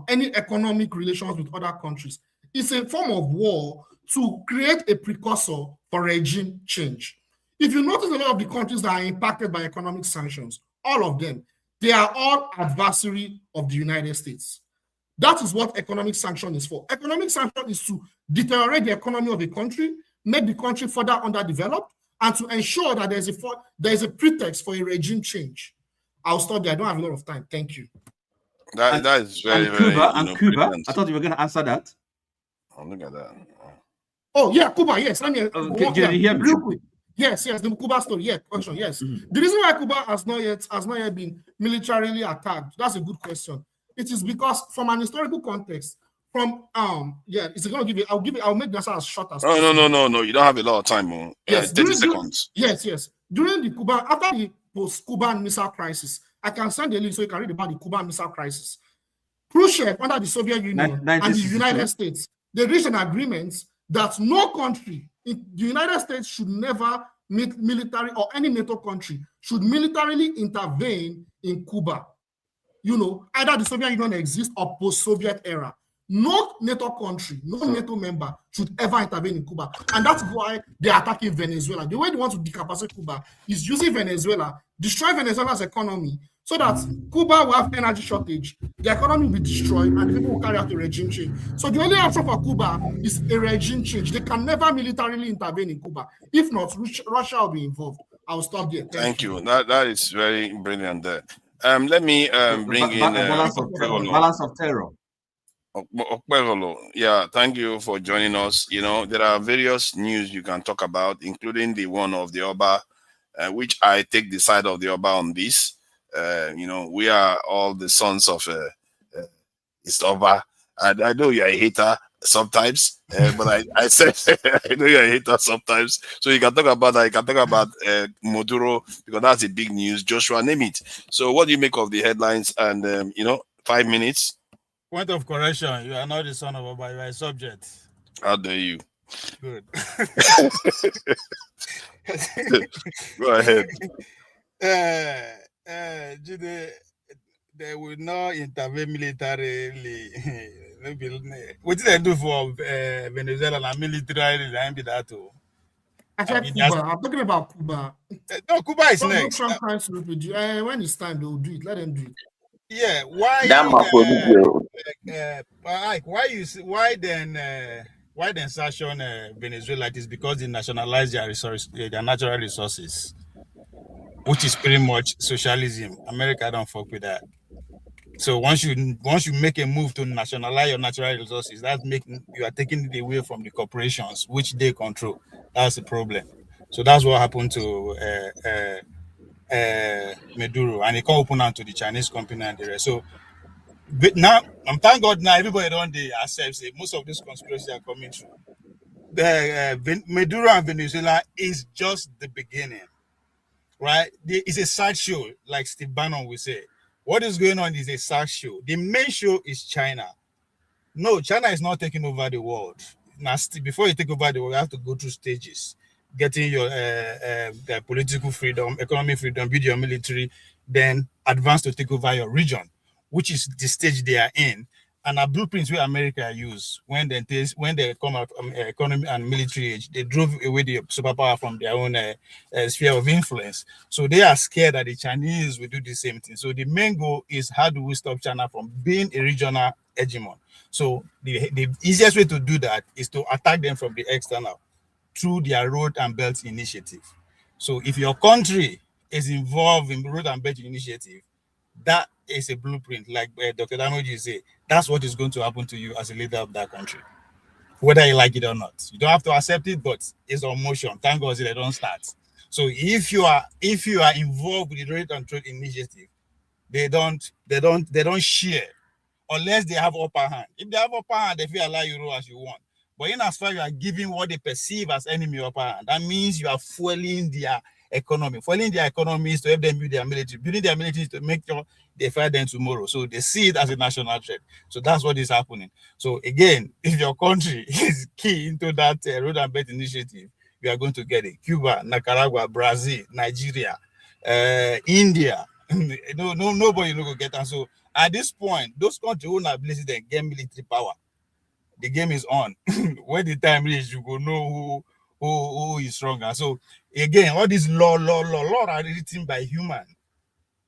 any economic relations with other countries. It's a form of war to create a precursor for regime change. If you notice, a lot of the countries that are impacted by economic sanctions, all of them, they are all adversary of the United States. That is what economic sanction is for. Economic sanction is to deteriorate the economy of a country, make the country further underdeveloped, and to ensure that there is a pretext for a regime change. I'll stop there. I don't have a lot of time. Thank you. That is very, and Cuba, very, Cuba. brilliant. I thought you were going to answer that. Oh, look at that. Oh, yeah, Cuba, yes. Let me did you hear me? Real quick. Yes, the Cuba story. Yeah, question. Yes. The reason why Cuba has not yet been militarily attacked, that's a good question. It is because from an historical context, it's gonna give you, I'll make the answer as short as possible. No. You don't have a lot of time. Yes, 30 seconds. Yes. During the Cuban, after the post-Cuban Missile Crisis, I can send a link so you can read about the Cuban Missile Crisis. Khrushchev, under the Soviet Union and the United States, they reached an agreement that no country, the United States should never meet military, or any NATO country should militarily intervene in Cuba. Either the Soviet Union exists or post-Soviet era. No NATO country, no NATO member should ever intervene in Cuba. And that's why they're attacking Venezuela. The way they want to decapacitate Cuba is using Venezuela, destroy Venezuela's economy, so that Cuba will have energy shortage, the economy will be destroyed, and the people will carry out a regime change. So the only option for Cuba is a regime change. They can never militarily intervene in Cuba. If not, Russia will be involved. I'll stop there. Thank you. That is very brilliant there. Let me bring in balance of terror. Yeah, thank you for joining us. There are various news you can talk about, including the one of the Oba, which I take the side of the Oba on this. We are all the sons of it's Oba. And I know you're a hater sometimes, but I said I know you're a hater sometimes. So you can talk about that. You can talk about Maduro, because that's a big news. Joshua, name it. So what do you make of the headlines? And 5 minutes. Point of correction: you are not the son of Oba, you are a subject. How dare you? Good. Go ahead. Jude, they will not intervene militarily. What did they do for Venezuela and militarily? I'm talking about Cuba. No, Cuba is next. When it's time, they will do it. Let them do it. Yeah, why? Why then sanction Venezuela? It is because they nationalize their natural resources, which is pretty much socialism. America don't fuck with that. So once you make a move to nationalize your natural resources, you are taking it away from the corporations which they control. That's the problem. So that's what happened to Maduro, and it can't open out to the Chinese company and the rest. So but now, thank God now everybody don't accept it. Most of these conspiracies are coming true. Maduro and Venezuela is just the beginning, right? It's a side show, like Steve Bannon will say. What is going on is a side show. The main show is China. No, China is not taking over the world. Now, before you take over the world, you have to go through stages. Getting your political freedom, economic freedom, build your military, then advance to take over your region, which is the stage they are in. And our blueprints where America use when they come out economy and military age, they drove away the superpower from their own sphere of influence. So they are scared that the Chinese will do the same thing. So the main goal is, how do we stop China from being a regional hegemon? So the easiest way to do that is to attack them from the external through their Road and Belt Initiative. So if your country is involved in Road and Belt Initiative, that is a blueprint, like Dr. Damoji say. That's what is going to happen to you as a leader of that country, whether you like it or not. You don't have to accept it, but it's on motion. Thank God they don't start. So if you are involved with the Road and Trade Initiative, they don't share unless they have upper hand. If they have upper hand, they will allow you roll as you want. But in as far you are giving what they perceive as enemy upper hand, that means you are fueling their economy. Fueling their economy is to help them build their military. Building their military is to make sure they fight them tomorrow. So they see it as a national threat. So that's what is happening. So again, if your country is key into that road and bet initiative, you are going to get it. Cuba, Nicaragua, Brazil, Nigeria, India. Nobody will get that. So at this point, those countries who have ability to get military power. The game is on. When the time is, you will know who is stronger. So again, all these law are written by human.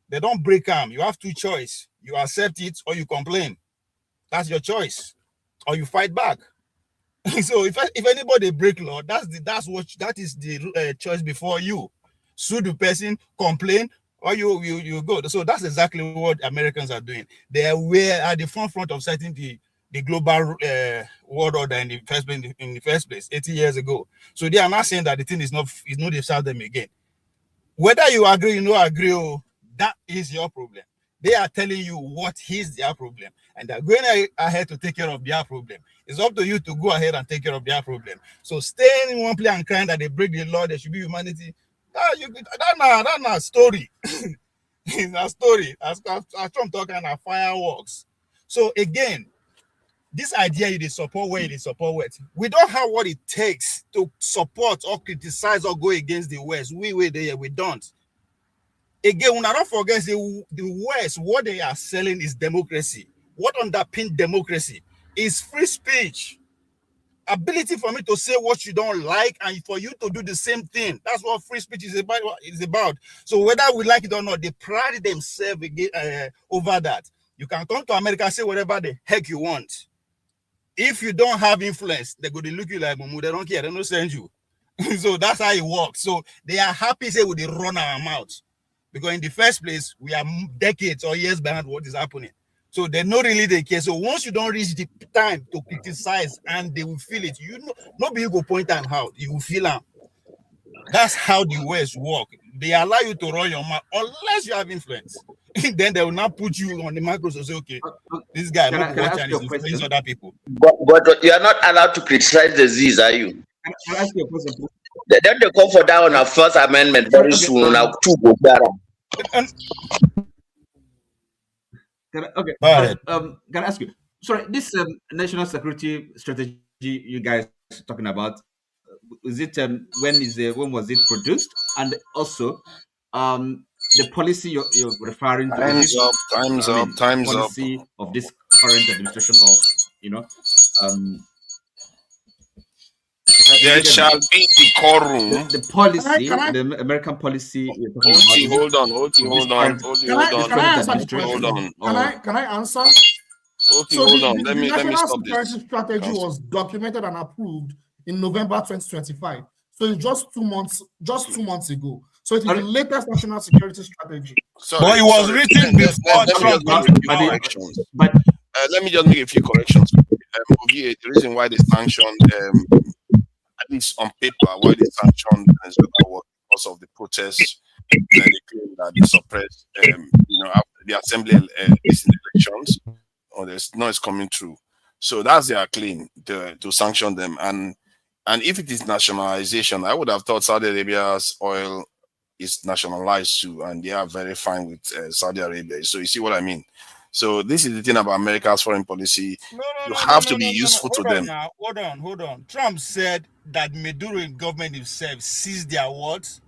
They don't break them. You have two choices. You accept it or you complain. That's your choice. Or you fight back. So if anybody break law, that is the choice before you. Sue the person, complain, or you go. So that's exactly what Americans are doing. They were at the front of setting the global world order in the first place 80 years ago. So they are not saying that the thing is not they start them again. Whether you agree, you don't agree, that is your problem. They are telling you what is their problem, and they're going ahead to take care of their problem. It's up to you to go ahead and take care of their problem. So staying in one place and crying that they break the law, there should be humanity. That's not a story. It's a story. As Trump talking about fireworks. So again, this idea it is support where it is support what. We don't have what it takes to support or criticize or go against the West. We don't. Again, when I don't forget the West, what they are selling is democracy. What underpins democracy is free speech. Ability for me to say what you don't like and for you to do the same thing. That's what free speech is about. So whether we like it or not, they pride themselves over that. You can come to America and say whatever the heck you want. If you don't have influence, they're going to look you like Mumu. They don't care. They don't send you. So that's how it works. So they are happy say we run our mouth. Because in the first place, we are decades or years behind what is happening. So they don't really they care. So once you don't reach the time to criticize and they will feel it, nobody you go point them out. You will feel them. That's how the West work. They allow you to run your mouth unless you have influence. Then they will not put you on the microphone and say, okay, this guy not watch and influence other people. But you are not allowed to criticize the disease, are you? Can I ask you a question, please? Then they call for that on our First Amendment very soon. Now, can I ask you? Sorry, this national security strategy you guys are talking about, is it when was it produced? And also, the policy you're referring to, Time's up. Policy of this current administration, or there shall be decorum. The policy, the American policy. Hold on. Can I answer? Okay, hold on. Let me national stop security this. strategy was documented and approved in November 2025. So it's just 2 months ago. So it is the latest national security strategy. But it was written before Trump. Let me just make a few corrections. The reason why they sanctioned, at least on paper, why they sanctioned Venezuela was because of the protests. And they claim that they suppressed, after the assembly elections, or there's noise coming through. So that's their claim to sanction them. And if it is nationalization, I would have thought Saudi Arabia's oil is nationalized too, and they are very fine with Saudi Arabia. So you see what I mean? So this is the thing about America's foreign policy. You have to be useful to them. Hold on. Trump said that Maduro government himself seized their what?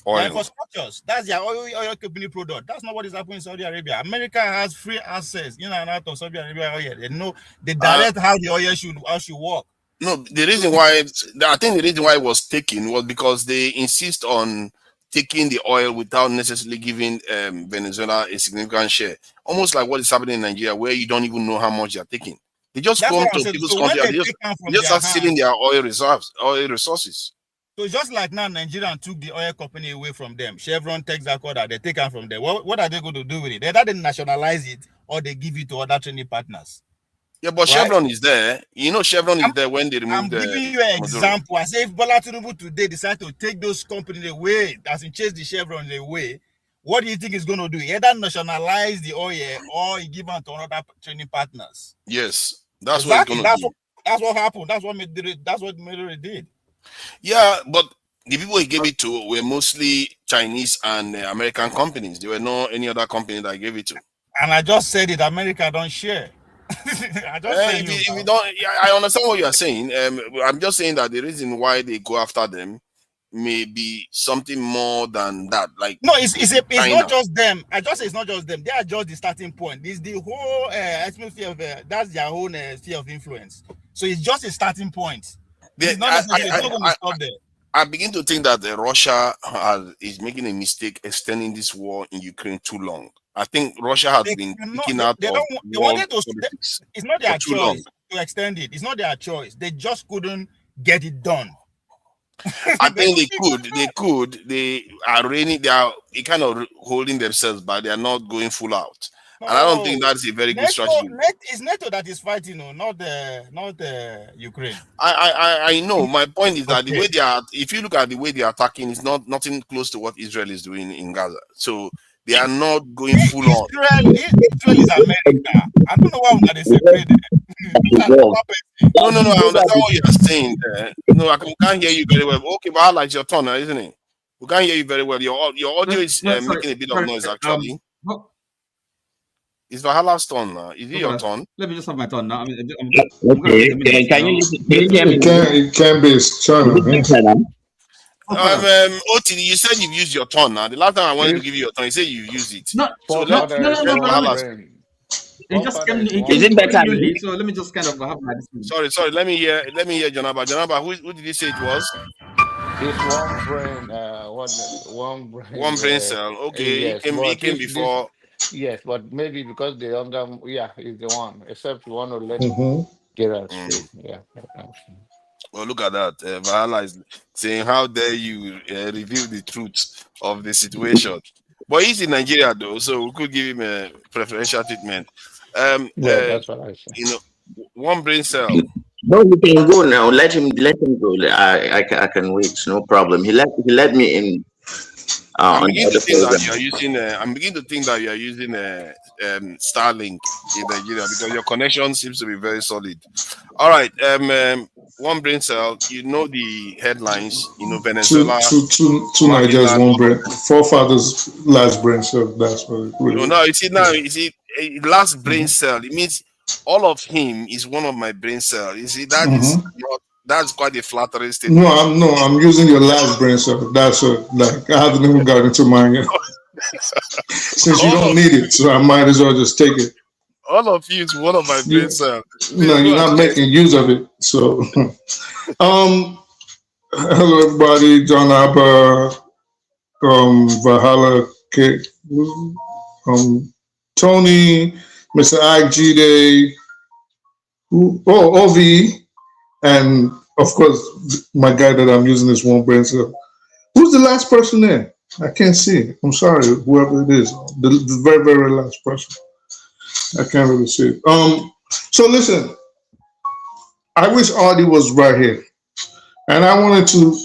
Oil. Their infrastructures. That's their oil company product. That's not what is happening in Saudi Arabia. America has free access in and out of Saudi Arabia oil. They know they direct how the oil should work. No, the reason why it was taken was because they insist on taking the oil without necessarily giving Venezuela a significant share. Almost like what is happening in Nigeria, where you don't even know how much you're taking. They just come to people's country and they just start stealing their oil resources. So it's just like now Nigerian took the oil company away from them. Chevron takes that order, they take it from them. What are they going to do with it? They either nationalize it or they give it to other trading partners. Yeah, but right? Chevron is there. Chevron is there when they remove the... I'm giving you an example. I say if Bala Tinubu today decide to take those companies away, as in chase the Chevron away, what do you think he's going to do? Either nationalize the oil or he give it to other trading partners. Yes, that's exactly. what he's going to do. That's what happened. That's what Maduro did. Yeah, but the people he gave it to were mostly Chinese and American companies. There were no any other company that gave it to. And I just said it. America don't share. If you don't, I understand what you are saying. I'm just saying that the reason why they go after them may be something more than that. Like no, it's not just them. I just say it's not just them. They are just the starting point. It's the whole atmosphere of that's their own sphere of influence. So it's just a starting point. It's not necessarily going to stop there. I begin to think that Russia is making a mistake extending this war in Ukraine too long. I think Russia has been picking out of wanted to. It's not their choice to extend it. It's not their choice. They just couldn't get it done. I think they could. They are really. They are kind of holding themselves, but they are not going full out. And I don't think that's a very good strategy. It's NATO that is fighting, not the Ukraine. I know. My point is that the way they are, if you look at the way they are attacking, it's nothing close to what Israel is doing in Gaza. So they are not going full on. Israel is America. I don't know why they separated. No. I understand what you are saying there. No, I can't hear you very well. Okay, but I like your tone, isn't it? We can't hear you very well. Your audio is making a bit of noise, actually. It's Vahala's turn now. Is it your turn? Let me just have my turn now. Can you hear me? It can be China. Oti, you said you've used your turn now. The last time I wanted to give you your turn, you said you used it. No. Is it better? So let me just kind of have my. Sorry. Let me hear Janaba. Janaba, who did you say it was? It's one brain cell. Okay, yes, it came before. Yes, but maybe because the younger, is the one. Except you want to let get out straight. Yeah. Well, look at that. Vahala is saying, "How dare you reveal the truth of the situation?" But he's in Nigeria though, so we could give him a preferential treatment. That's what I say. One brain cell. No, you can go now. Let him go. I can wait. No problem. He let me in. I'm beginning to think that you are using Starlink in Nigeria because your connection seems to be very solid. All right, one brain cell. You know the headlines. Venezuela. Two Nigerians, one brain. Forefathers, last brain cell. That's what. You see, last brain cell. It means all of him is one of my brain cells. You see, that is not. That's quite a flattering statement. I'm using your last brain cell. That's like I haven't even got into mine yet. Since you don't need it, so I might as well just take it. All of you is one of my brain cells. No, you're not making use of it. So, hello everybody. John Abba, Vahala, Tony, Mr. Ig OV. And of course, my guy that I'm using is one brain cell. Who's the last person there? I can't see. I'm sorry, whoever it is. The very, very last person. I can't really see it. So listen, I wish Artie was right here. And I wanted to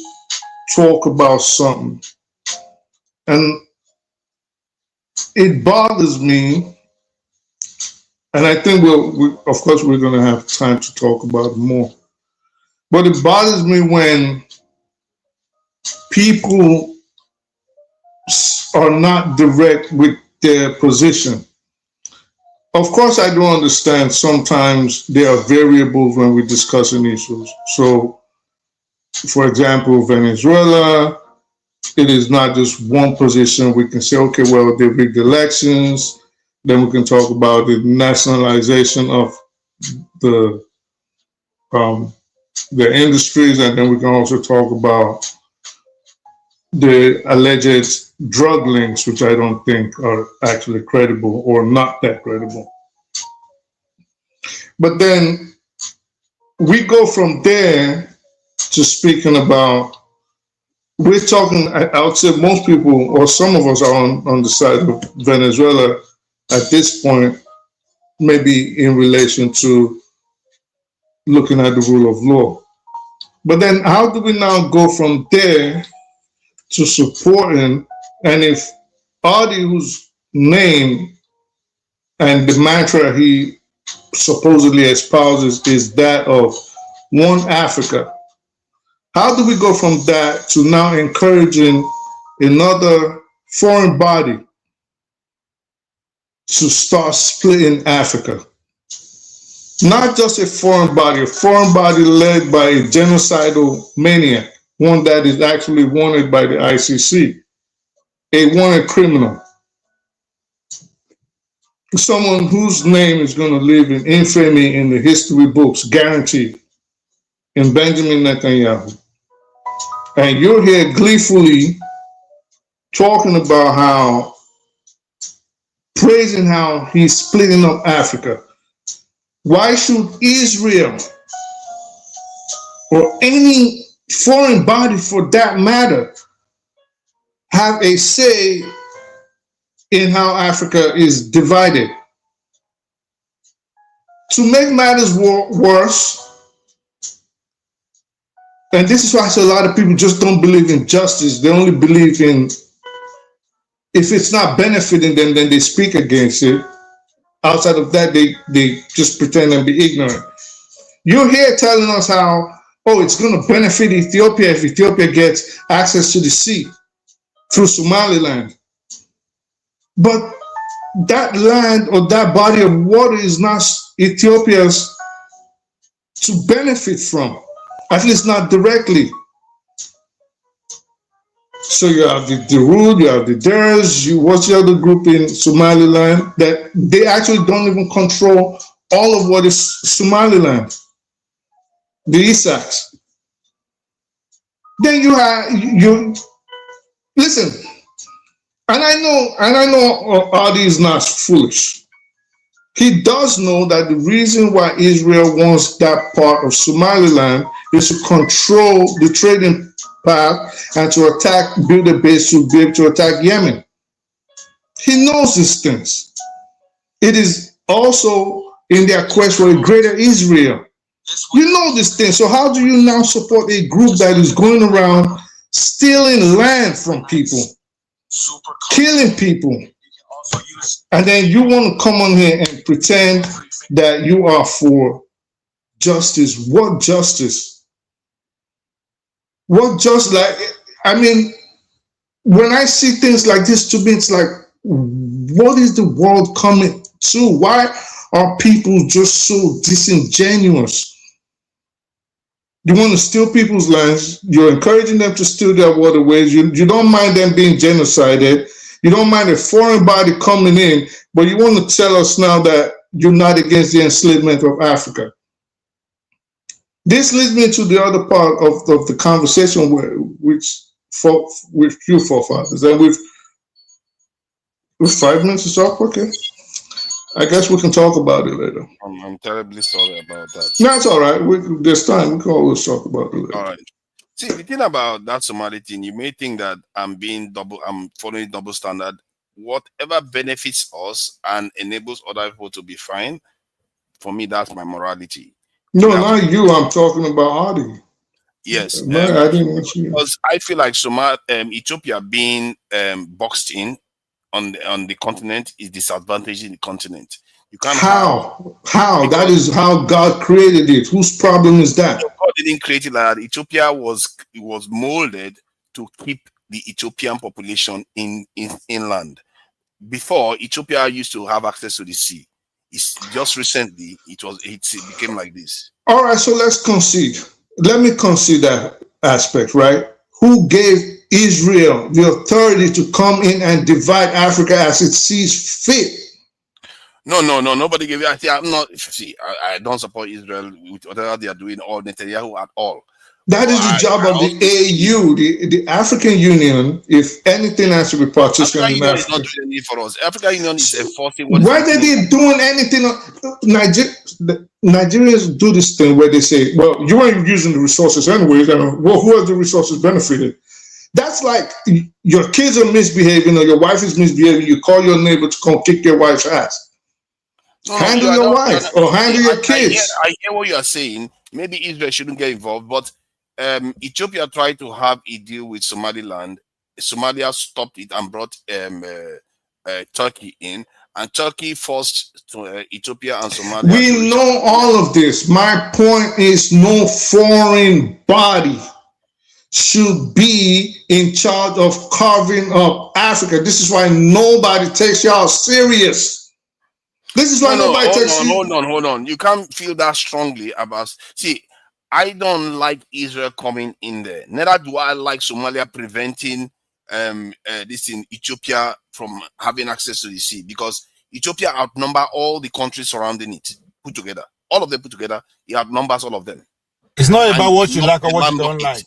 talk about something. And it bothers me. And I think of course, we're going to have time to talk about it more. But it bothers me when people are not direct with their position. Of course, I do understand sometimes there are variables when we're discussing issues. So, for example, Venezuela, it is not just one position. We can say, okay, well, they rigged elections. Then we can talk about the nationalization of the industries, and then we can also talk about the alleged drug links, which I don't think are actually credible or not that credible. But then we go from there to speaking about, we're talking, I would say most people, or some of us are on the side of Venezuela at this point, maybe in relation to looking at the rule of law. But then how do we now go from there to supporting, and if Adi, whose name and the mantra he supposedly espouses is that of one Africa. How do we go from that to now encouraging another foreign body to start splitting Africa? Not just a foreign body led by a genocidal maniac, one that is actually wanted by the ICC, a wanted criminal, someone whose name is going to live in infamy in the history books, guaranteed, in Benjamin Netanyahu. And you're here gleefully talking about how, praising how he's splitting up Africa. Why should Israel or any foreign body for that matter have a say in how Africa is divided? To make matters worse, and this is why I say a lot of people just don't believe in justice. They only believe in, if it's not benefiting them, then they speak against it. Outside of that, they just pretend and be ignorant. You're here telling us how, oh, it's going to benefit Ethiopia if Ethiopia gets access to the sea through Somaliland. But that land or that body of water is not Ethiopia's to benefit from, at least not directly. So you have the Darude, you have the Ders, what's the other group in Somaliland that they actually don't even control all of what is Somaliland, the Isaks. Then you listen, and I know Adi is not foolish. He does know that the reason why Israel wants that part of Somaliland is to control the trading path and to attack, build a base to be able to attack Yemen. He knows these things. It is also in their quest for a greater Israel. You know these things. So how do you now support a group that is going around stealing land from people, killing people, and then you want to come on here and pretend that you are for justice? What justice? What just like, I mean, when I see things like this, to me, it's like, what is the world coming to? Why are people just so disingenuous? You want to steal people's lands. You're encouraging them to steal their waterways. You don't mind them being genocided. You don't mind a foreign body coming in, but you want to tell us now that you're not against the enslavement of Africa. This leads me to the other part of the conversation with you forefathers. And with 5 minutes is up, okay. I guess we can talk about it later. I'm terribly sorry about that. No, it's all right. There's time. We can always talk about it later. All right. See, the thing about that Somali thing, you may think that I'm following double standard. Whatever benefits us and enables other people to be fine, for me, that's my morality. No, not you. I'm talking about Adi. Yes. I didn't want you. Because I feel like Ethiopia being boxed in on the continent is disadvantaging the continent. You can't. How? That is how God created it. Whose problem is that? God didn't create it like that. Ethiopia was molded to keep the Ethiopian population inland. Before, Ethiopia used to have access to the sea. It's just recently it became like this. All right, so let's concede. Let me concede that aspect, right? Who gave Israel the authority to come in and divide Africa as it sees fit? No, nobody gave it. I don't support Israel with whatever they are doing or Netanyahu at all. That is the job of the AU, the African Union. If anything has to be partitioned in Africa, is not doing anything for us. African Union is enforcing. Whether they're doing anything, Nigerians do this thing where they say, "Well, you ain't using the resources anyways." And who has the resources benefited? That's like your kids are misbehaving or your wife is misbehaving. You call your neighbor to come kick your wife's ass. Handle your wife or handle your kids. I hear what you are saying. Maybe Israel shouldn't get involved, but Ethiopia tried to have a deal with Somaliland Somalia stopped it and brought Turkey in, and Turkey forced Ethiopia and Somalia. We know all of this. My point is, no foreign body should be in charge of carving up Africa. This is why nobody takes y'all serious. This is why nobody takes you. Hold on. You can't feel that strongly about. See, I don't like Israel coming in there. Neither do I like Somalia preventing this in Ethiopia from having access to the sea, because Ethiopia outnumber all the countries surrounding it put together. All of them put together, it outnumbers all of them. It's not about what you like or what you don't like.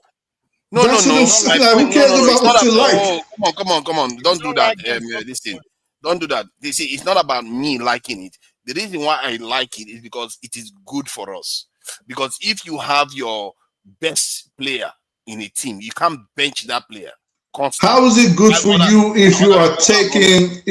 No. Who cares about what you like? Oh, come on. Don't do that. This thing. Don't do that. You see, it's not about me liking it. The reason why I like it is because it is good for us. Because if you have your best player in a team, you can't bench that player constantly. How is it good for you if you are taking,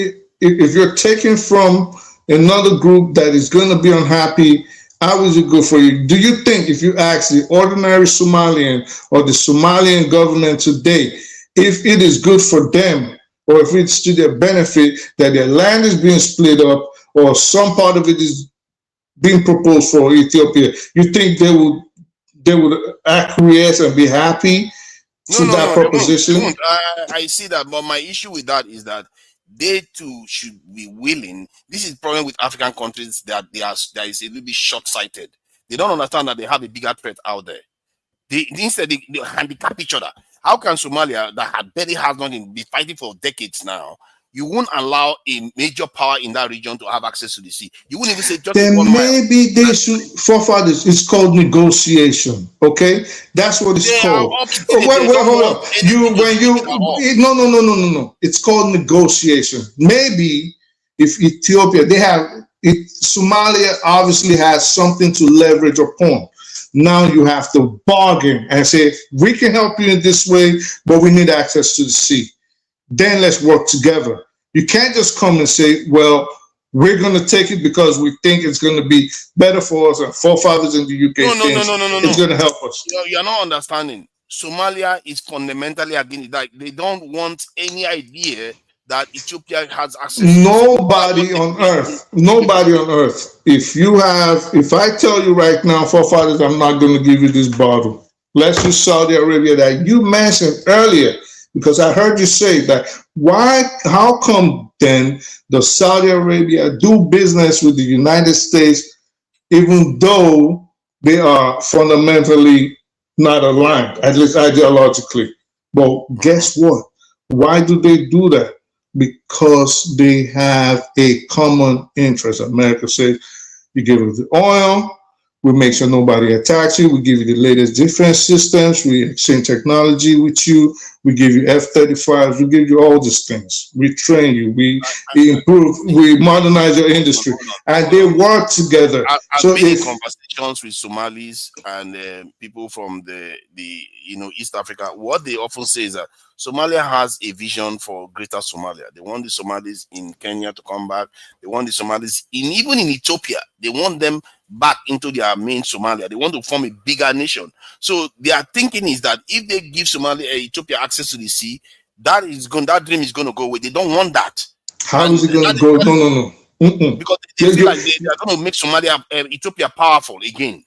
if you're taking from another group that is going to be unhappy? How is it good for you? Do you think if you ask the ordinary Somalian or the Somalian government today, if it is good for them, or if it's to their benefit that their land is being split up, or some part of it is being proposed for Ethiopia, you think they would acquiesce and be happy to that proposition? They won't. I see that, but my issue with that is that they too should be willing. This is the problem with African countries, that that is a little bit short-sighted. They don't understand that they have a bigger threat out there. Instead they handicap each other. How can Somalia, that barely has nothing, be fighting for decades now? You won't allow a major power in that region to have access to the sea. You wouldn't even say just then 1 mile. maybe they should, forefathers, it's called negotiation. Okay, that's what it's called. Wait, hold up. No. It's called negotiation. Maybe if Ethiopia, Somalia obviously has something to leverage upon. Now you have to bargain and say, we can help you in this way, but we need access to the sea. Then let's work together. You can't just come and say, well, we're going to take it because we think it's going to be better for us, and forefathers in the UK it's going to help us. You're not understanding. Somalia is fundamentally against that. They don't want any idea that Ethiopia has access. Nobody on earth. If I tell you right now, forefathers, I'm not going to give you this bottle. Let's use Saudi Arabia that you mentioned earlier, because I heard you say that. How come then does Saudi Arabia do business with the United States, even though they are fundamentally not aligned, at least ideologically? Well, guess what? Why do they do that? Because they have a common interest. America says, you give us the oil, we make sure nobody attacks you, we give you the latest defense systems, we exchange technology with you, we give you F-35s, we give you all these things. We train you, we improve, we modernize your industry, and they work together. I've been in conversations with Somalis and people from the East Africa. What they often say is that Somalia has a vision for greater Somalia. They want the Somalis in Kenya to come back. They want the Somalis even in Ethiopia. They want them back into their main Somalia. They want to form a bigger nation. So their thinking is that if they give Ethiopia access to the sea, that dream is going to go away. They don't want that. How is it going to go? No. Because they feel like they are going to make Ethiopia powerful again.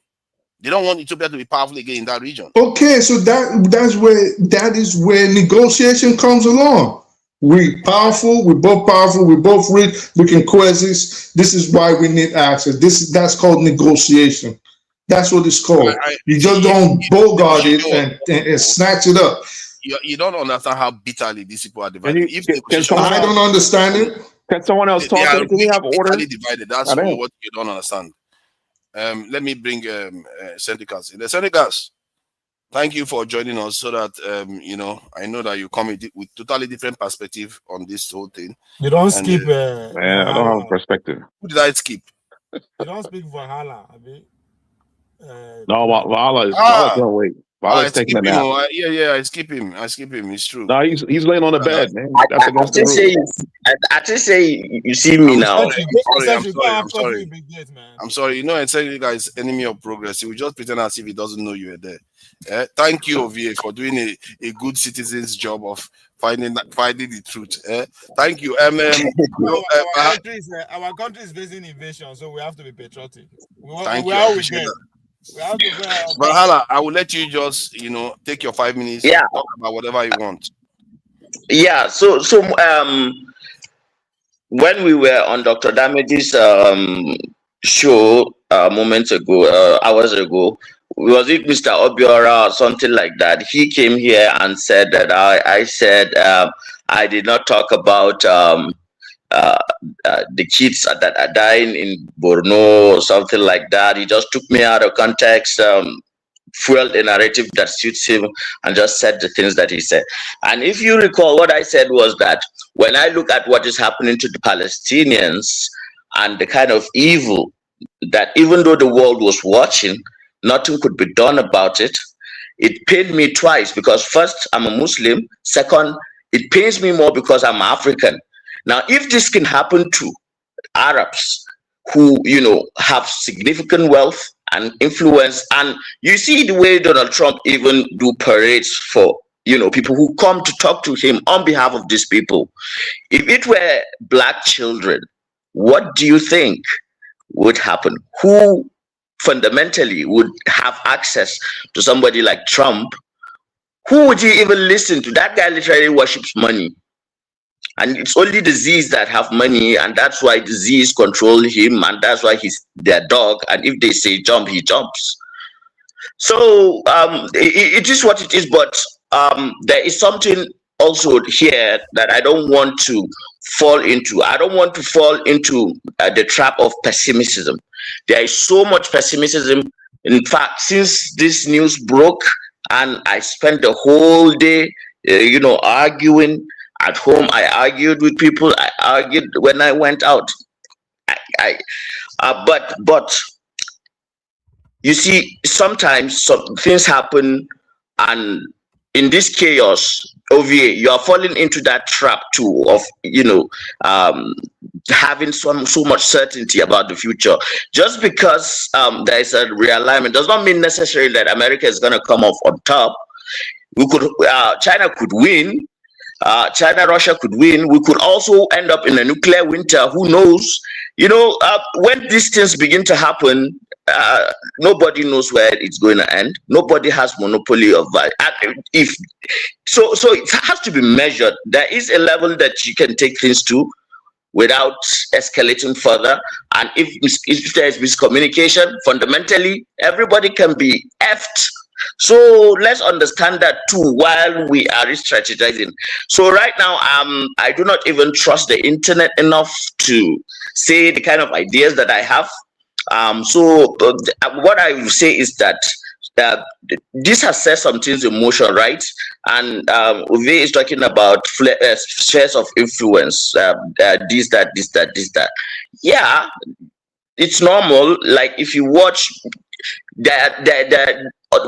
They don't want Ethiopia to be powerful again in that region. Okay, so that is where negotiation comes along. We're powerful, we're both rich, we can coexist. This is why we need access. That's called negotiation. That's what it's called. You just don't bogart it and snatch it up. You don't understand how bitterly these people are divided. I don't understand it. Can someone else talk? Do we have order? Divided. That's what you don't understand. Let me bring Senticas in. The Senticas, thank you for joining us, so that I know that you come with totally different perspective on this whole thing. You don't skip. Man, I don't have a perspective. Who did I skip? You don't speak Valhalla. No, Valhalla is. Valhalla's gonna wait. Bala's I taking skip a him. nap. Yeah, I skip him. It's true. No, he's laying on the bed, man. That's I against the just rules. say, I just say, you see me now. I'm sorry. You know, exactly, guys, enemy of progress. He will just pretend as if he doesn't know you were there. Thank you, OVA, for doing a good citizen's job of finding the truth. Thank you. Our country is facing invasion, so we have to be patriotic. Thank you. I appreciate that. We have to go. But Hala, I will let you just, take your 5 minutes. Yeah. Talk about whatever you want. Yeah. So when we were on Dr. Damage's show moments ago, hours ago, was it Mr. Obiora or something like that? He came here and said that I said I did not talk about the kids that are dying in Borno or something like that. He just took me out of context, fueled a narrative that suits him, and just said the things that he said. And if you recall, what I said was that when I look at what is happening to the Palestinians and the kind of evil that, even though the world was watching, nothing could be done about it. It pained me twice, because first, I'm a Muslim. Second, it pains me more because I'm African. Now, if this can happen to Arabs who, have significant wealth and influence, and you see the way Donald Trump even do parades for, people who come to talk to him on behalf of these people. If it were black children, what do you think would happen? Who fundamentally would have access to somebody like Trump? Who would you even listen to? That guy literally worships money. And it's only the Z's that have money, and that's why the Z's control him, and that's why he's their dog. And if they say jump, he jumps. So it is what it is. But there is something also here that I don't want to fall into. I don't want to fall into the trap of pessimism. There is so much pessimism. In fact, since this news broke, and I spent the whole day, arguing. At home, I argued with people. I argued when I went out. But you see, sometimes some things happen, and in this chaos, OVA, you are falling into that trap too of having so much certainty about the future. Just because there is a realignment does not mean necessarily that America is going to come off on top. China could win. China, Russia could win. We could also end up in a nuclear winter. Who knows? When these things begin to happen, nobody knows where it's going to end. Nobody has monopoly of so it has to be measured. There is a level that you can take things to without escalating further. And if there is miscommunication, fundamentally, everybody can be effed. So let's understand that too while we are strategizing. So right now, I do not even trust the internet enough to say the kind of ideas that I have. So what I will say is that this has set some things in motion, right? And Uwe is talking about spheres of influence, this, that. Yeah, it's normal. Like if you watch that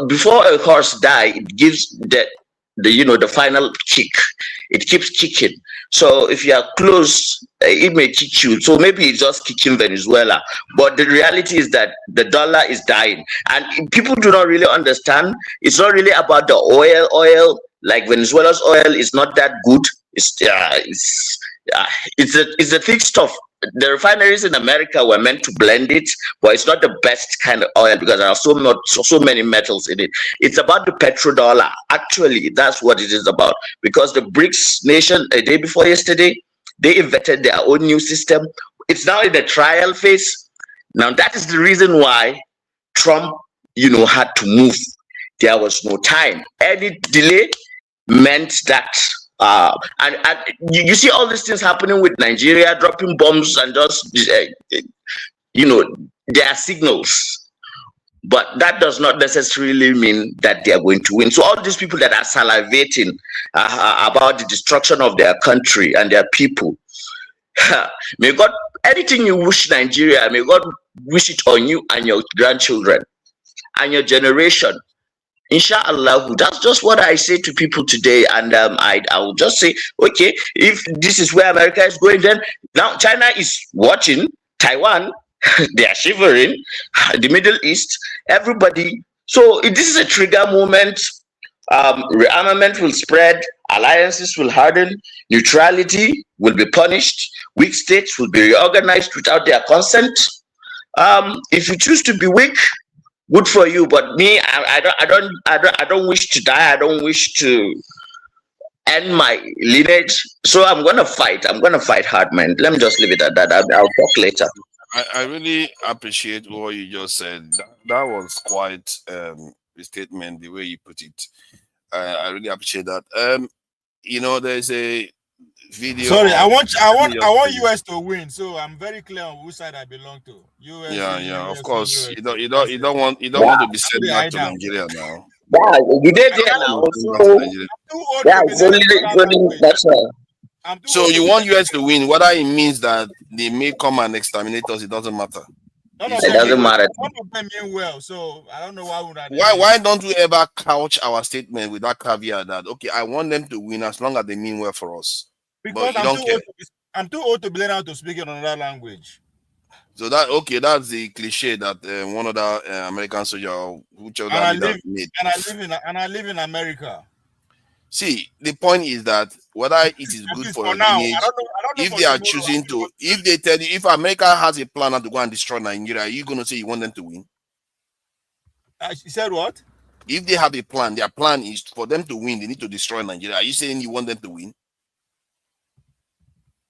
before a horse dies, it gives the final kick. It keeps kicking. So if you are close, it may kick you. So maybe it's just kicking Venezuela. But the reality is that the dollar is dying, and people do not really understand. It's not really about the oil. Like Venezuela's oil is not that good. It's the thick stuff. The refineries in America were meant to blend it, but it's not the best kind of oil because there are so many metals in it. It's about the petrodollar. Actually, that's what it is about. Because the BRICS nation, a day before yesterday, they invented their own new system. It's now in the trial phase. Now, that is the reason why Trump, had to move. There was no time. Any delay meant that and you see all these things happening with Nigeria dropping bombs and just there are signals, but that does not necessarily mean that they are going to win. So all these people that are salivating about the destruction of their country and their people, may God, anything you wish Nigeria, may God wish it on you and your grandchildren and your generation. Inshallah, that's just what I say to people today, and I will just say, okay, if this is where America is going, then now China is watching, Taiwan, they are shivering, the Middle East, everybody. So if this is a trigger moment, rearmament will spread, alliances will harden, neutrality will be punished, weak states will be reorganized without their consent. If you choose to be weak, good for you. But me, I don't wish to die. I don't wish to end my lineage. So I'm gonna fight. I'm gonna fight hard, man. Let me just leave it at that. I'll talk later. I really appreciate what you just said. That was quite a statement, the way you put it. I really appreciate that. There's a video. Sorry, I want US to win, so I'm very clear on which side I belong to. US. Yeah, of course. You don't want to be sent back to Nigeria now. Yeah, you did there now. That's right. So you want US to win, whether it means that they may come and exterminate us, it doesn't matter. It doesn't matter. One of them mean well, so I don't know why would I. Why don't we ever couch our statement with that caveat that okay, I want them to win as long as they mean well for us. Because I'm too old to be learning how to speak in another language. So that's the cliche that one other American soldier whichever made. And I live in America. See, the point is that whether it is good for your lineage, if they are choosing to, if they tell you, if America has a plan to go and destroy Nigeria, are you going to say you want them to win? You said what? If they have a plan, their plan is for them to win, they need to destroy Nigeria. Are you saying you want them to win?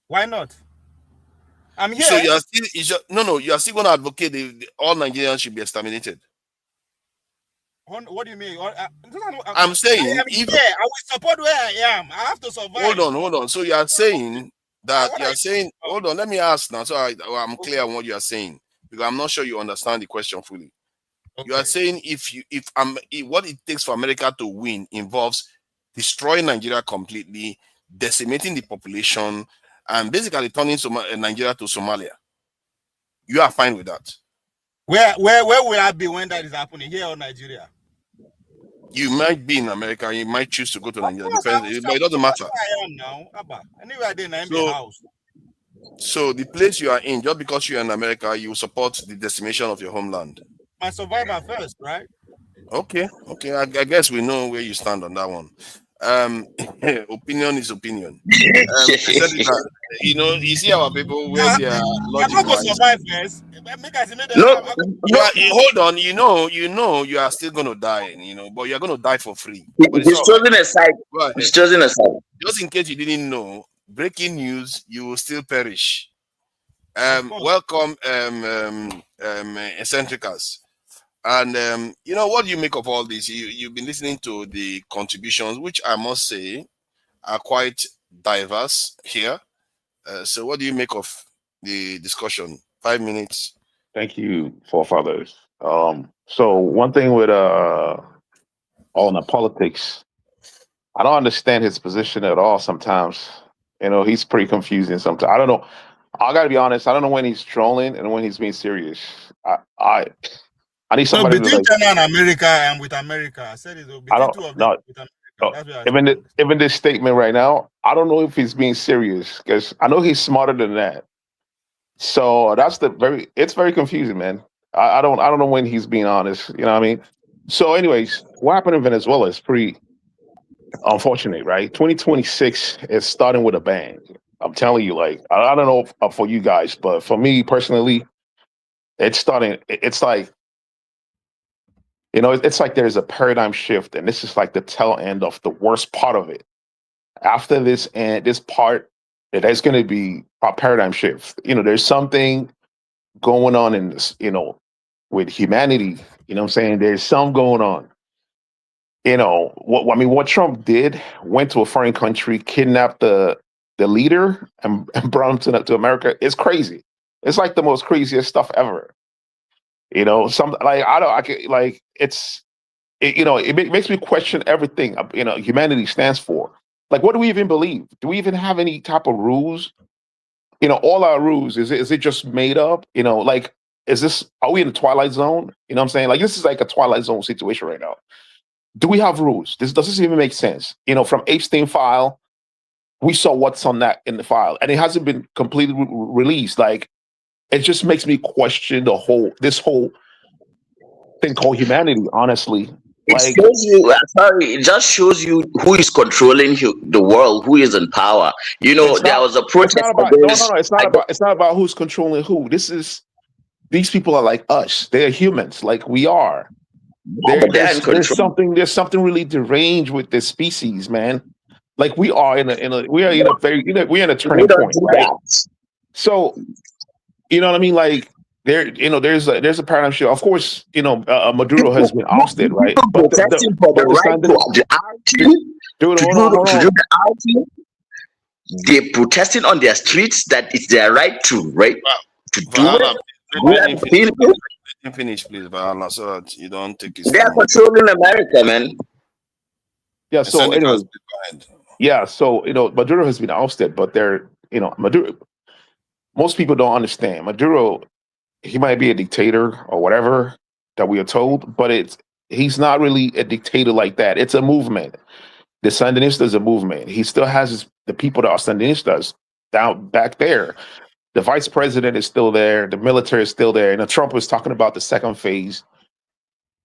Why not? I'm here. So you are still you are still going to advocate all Nigerians should be exterminated. What do you mean? I'm saying I will support where I am. I have to survive. Hold on. So you are saying that hold on, let me ask now. So I'm clear on what you are saying because I'm not sure you understand the question fully. Okay. You are saying if what it takes for America to win involves destroying Nigeria completely, decimating the population, and basically turning Nigeria to Somalia. You are fine with that? Where will I be when that is happening? Here or Nigeria? You might be in America. You might choose to go to Nigeria. Depends, but it doesn't matter. I am now. Anywhere there, I'm in house. So the place you are in, just because you're in America, you support the decimation of your homeland. My survivor first, right? Okay. I guess we know where you stand on that one. Opinion is opinion. You see our people where they are logic. Survive first. Hold on. You are still gonna die. But you're gonna die for free. It's chosen aside. It's chosen aside. Just in case you didn't know, breaking news: you will still perish. Welcome, eccentricas. And what do you make of all this? You've been listening to the contributions, which I must say are quite diverse here. So what do you make of the discussion? 5 minutes. Thank you, forefathers. So one thing with on the politics, I don't understand his position at all sometimes. He's pretty confusing sometimes. I don't know. I gotta be honest, I don't know when he's trolling and when he's being serious. I need somebody between China and America and with America. I said it between two of them with America. Even this statement right now, I don't know if he's being serious because I know he's smarter than that. So it's very confusing, man. I don't know when he's being honest. You know what I mean? So, anyways, what happened in Venezuela is pretty unfortunate, right? 2026 is starting with a bang. I'm telling you, I don't know for you guys, but for me personally, it's starting. It's like. It's like there's a paradigm shift, and this is like the tail end of the worst part of it. After this part, there's going to be a paradigm shift. There's something going on in this, with humanity. You know what I'm saying? There's some going on. What Trump did, went to a foreign country, kidnapped the leader, and brought him to America. It's crazy. It's like the most craziest stuff ever. It makes me question everything humanity stands for. What do we even believe? Do we even have any type of rules? All our rules, is it just made up? Are we in the Twilight Zone? You know what I'm saying? This is like a Twilight Zone situation right now. Do we have rules? Does this even make sense? You know, from Epstein file, we saw what's on that in the file, and it hasn't been completely released. Like, it just makes me question this whole thing called humanity. Honestly, it shows you. Sorry, it just shows you who is controlling the world, who is in power. You know, there was a protest. It's not about It's not about who's controlling who. These people are like us. They're humans, like we are. There's something really deranged with this species, man. Like we're in a turning point, right? So, you know what I mean? Like there's a paradigm shift. Of course, Maduro has been ousted, right? But they're protesting on their streets that it's their right to, right? To do it. Let me finish, please, Bala, so that you don't take it. They are controlling America, man. Yeah. So anyway, so Maduro has been ousted, but Maduro. Most people don't understand Maduro. He might be a dictator or whatever that we are told, but he's not really a dictator like that. It's a movement. The Sandinista is a movement. He still has the people that are Sandinistas down back there. The vice president is still there. The military is still there. And Trump was talking about the second phase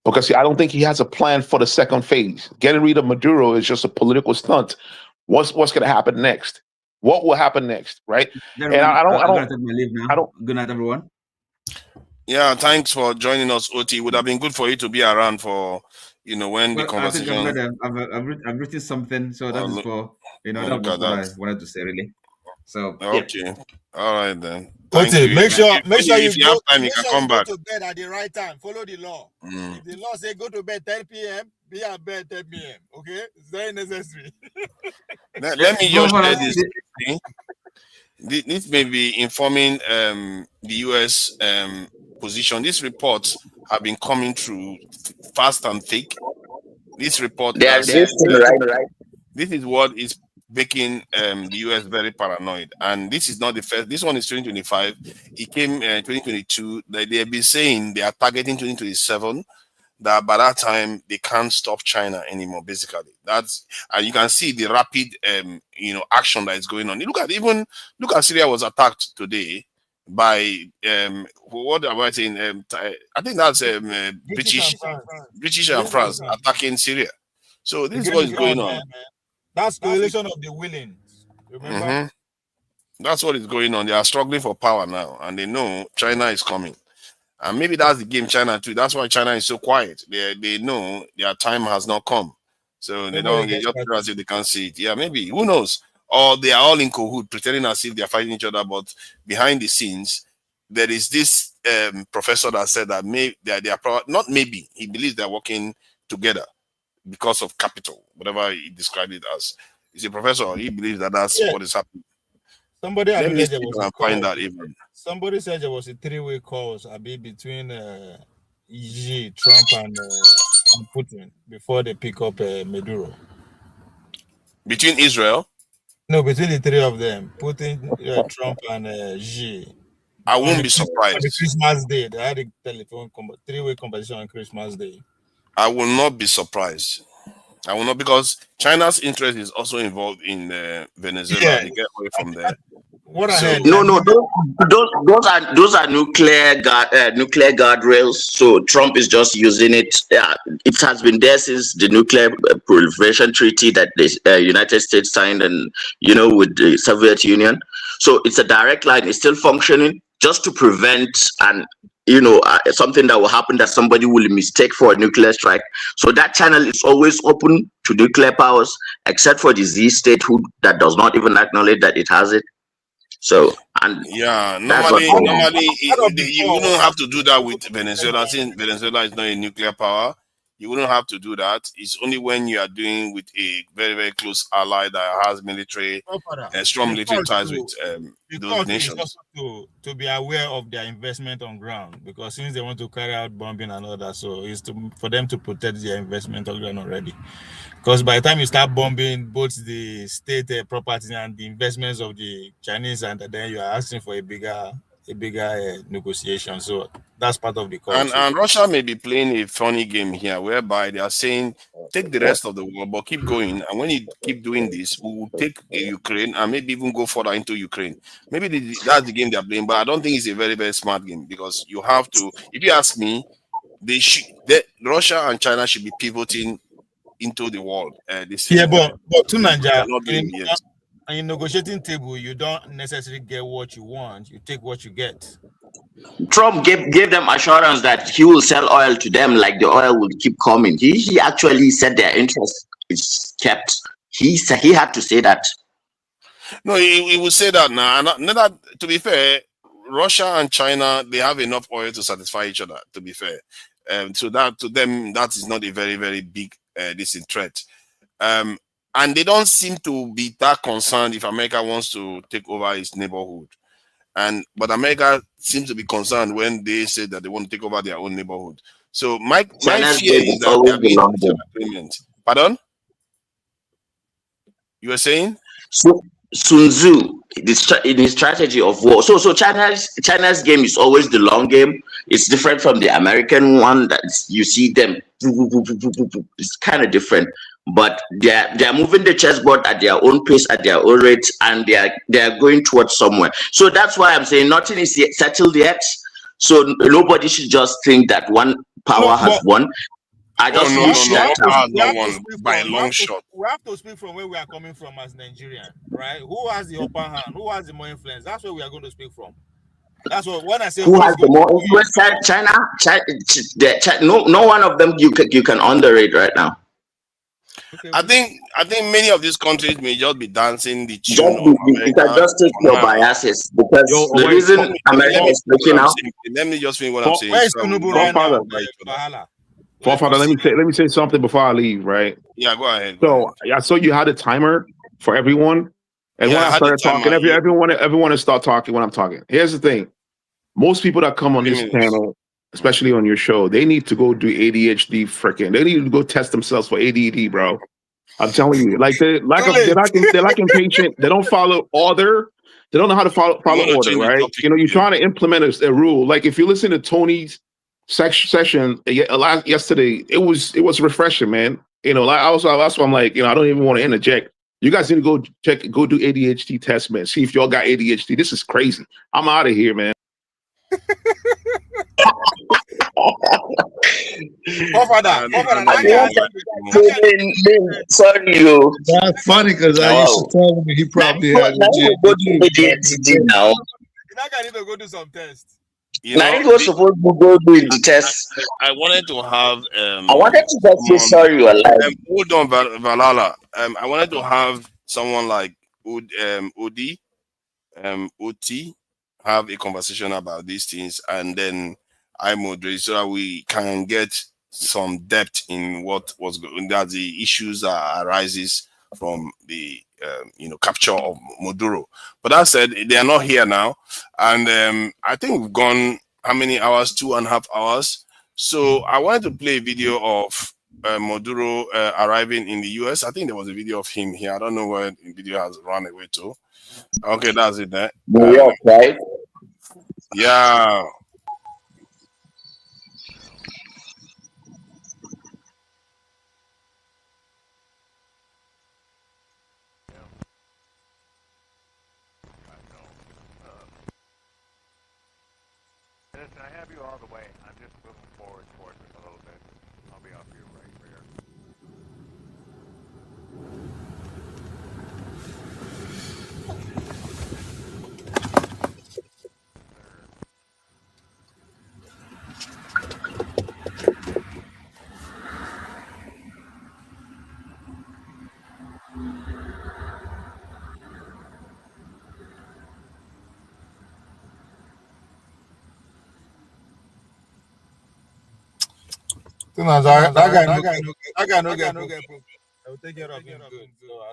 because I don't think he has a plan for the second phase. Getting rid of Maduro is just a political stunt. What's going to happen next? What will happen next, right? And I don't. Good night, everyone. Yeah, thanks for joining us, Oti. It would have been good for you to be around for when the conversation. I've written something, so that is for that was what I wanted to say, really. So okay, all right then. Okay, make sure if you have time, you can come back. Go to bed at the right time. Follow the law. If the law say go to bed 10 p.m., be at bed 10 p.m. Okay, it's very necessary. Let me just share this thing. This may be informing the U.S. Position. These reports have been coming through fast and thick. This report, right? This is what is making the US very paranoid. And this is not the first. This one is 2025. It came 2022. They have been saying they are targeting 2027. That by that time they can't stop China anymore. Basically, and you can see the rapid action that is going on. Look at Syria was attacked today by what am I saying? I think that's British and France attacking Syria. So this is what is going on. That's coalition of the willing. Remember? That's what is going on. They are struggling for power now, and they know China is coming. And maybe that's the game China too. That's why China is so quiet. They know their time has not come, so they just as if they can't see it. Yeah, maybe, who knows? Or they are all in cahoots, pretending as if they are fighting each other, but behind the scenes, there is this professor that said that they are not maybe, he believes they are working together because of capital, whatever he described it as. He's a professor. He believes that that's what is happening. Somebody Somebody said there was a three-way calls between Xi, Trump, and Putin before they pick up Maduro. Between Israel? No, between the three of them, Putin, Trump, and Xi. I won't be surprised. On the Christmas Day, they had a telephone three-way conversation on Christmas Day. I will not be surprised. I will not, because China's interest is also involved in Venezuela. Yeah. They get away from there. Those are nuclear guardrails. So Trump is just using it. It has been there since the nuclear proliferation treaty that the United States signed, and with the Soviet Union. So it's a direct line. It's still functioning just to prevent something that will happen that somebody will mistake for a nuclear strike. So that channel is always open to nuclear powers, except for the Z state that does not even acknowledge that it has it. So, and yeah, normally you wouldn't have to do that with Venezuela, since Venezuela is not a nuclear power. You wouldn't have to do that. It's only when you are doing with a very, very close ally that has strong military ties with those nations. To be aware of their investment on ground, because since they want to carry out bombing and all that, so it's for them to protect their investment on ground already. Because by the time you start bombing both the state properties and the investments of the Chinese, and then you are asking for a bigger negotiation. So that's part of the call. And Russia may be playing a funny game here, whereby they are saying take the rest of the world, but keep going. And when you keep doing this, we will take Ukraine and maybe even go further into Ukraine. Maybe that's the game they are playing, but I don't think it's a very, very smart game, because you have to. If you ask me, Russia and China should be pivoting into the world. But to Nigeria, not doing it yet. in negotiating table, you don't necessarily get what you want. You take what you get. Trump gave them assurance that he will sell oil to them, like the oil will keep coming. He actually said their interest is kept. He had to say that. No, he will say that now. And that, to be fair, Russia and China, they have enough oil to satisfy each other, to be fair. So that to them, that is not a very, very big threat. And they don't seem to be that concerned if America wants to take over its neighborhood. But America seems to be concerned when they say that they want to take over their own neighborhood. So my fear is that they are being agreement. Pardon? You were saying? Sun Tzu, in his strategy of war. So China's game is always the long game. It's different from the American one that you see them. It's kind of different, but they're moving the chessboard at their own pace, at their own rate, and they're going towards somewhere. So that's why I'm saying nothing is yet settled yet. So nobody should just think that one power has won. I just wish that by a long shot. We have to speak from where we are coming from as Nigerian, right? Who has the upper hand? Who has the more influence? That's where we are going to speak from. That's what when I say who has the more influence. China. No one of them you can underrate right now. I think many of these countries may just be dancing the tune. You can just take your biases, because the reason America is breaking out. Let me just finish what I'm saying. Where's Tinubu right now? Father, let me say something before I leave, right? Yeah, go ahead. I saw you had a timer for everyone, and when I started talking, everyone to start talking when I'm talking. Here's the thing: most people that come on this panel, especially on your show, they need to go do ADHD freaking. They need to go test themselves for ADD, bro. I'm telling you, like they're like impatient. They don't follow order. They don't know how to follow order, right? You know, you're trying to implement a rule. Like if you listen to Tony's session yesterday, it was refreshing, man. You know, that's why I'm like, you know, I don't even want to interject. You guys need to go do ADHD test, man. See if y'all got ADHD. This is crazy. I'm out of here, man. Sorry, you. That's funny because I used to tell him he probably had ADHD now. I need to go do some tests. Now he was supposed to go do the test. I wanted to have. I wanted to just say sorry you are alive. Hold on, Valala. I wanted to have someone like Odi, Oti, have a conversation about these things, and then I moderate so that we can get some depth in what was going. That the issues that arises from the capture of Maduro. But that said, they are not here now, and I think we've gone how many hours? 2.5 hours. So I wanted to play a video of Maduro arriving in the US. I think there was a video of him here. I don't know where the video has run away to. Okay, that's it there. New York, right? Yeah. I have you all the way. I'm just moving forward towards it a little bit. I'll be off your right rear. That guy no get. I will take care of him good. So I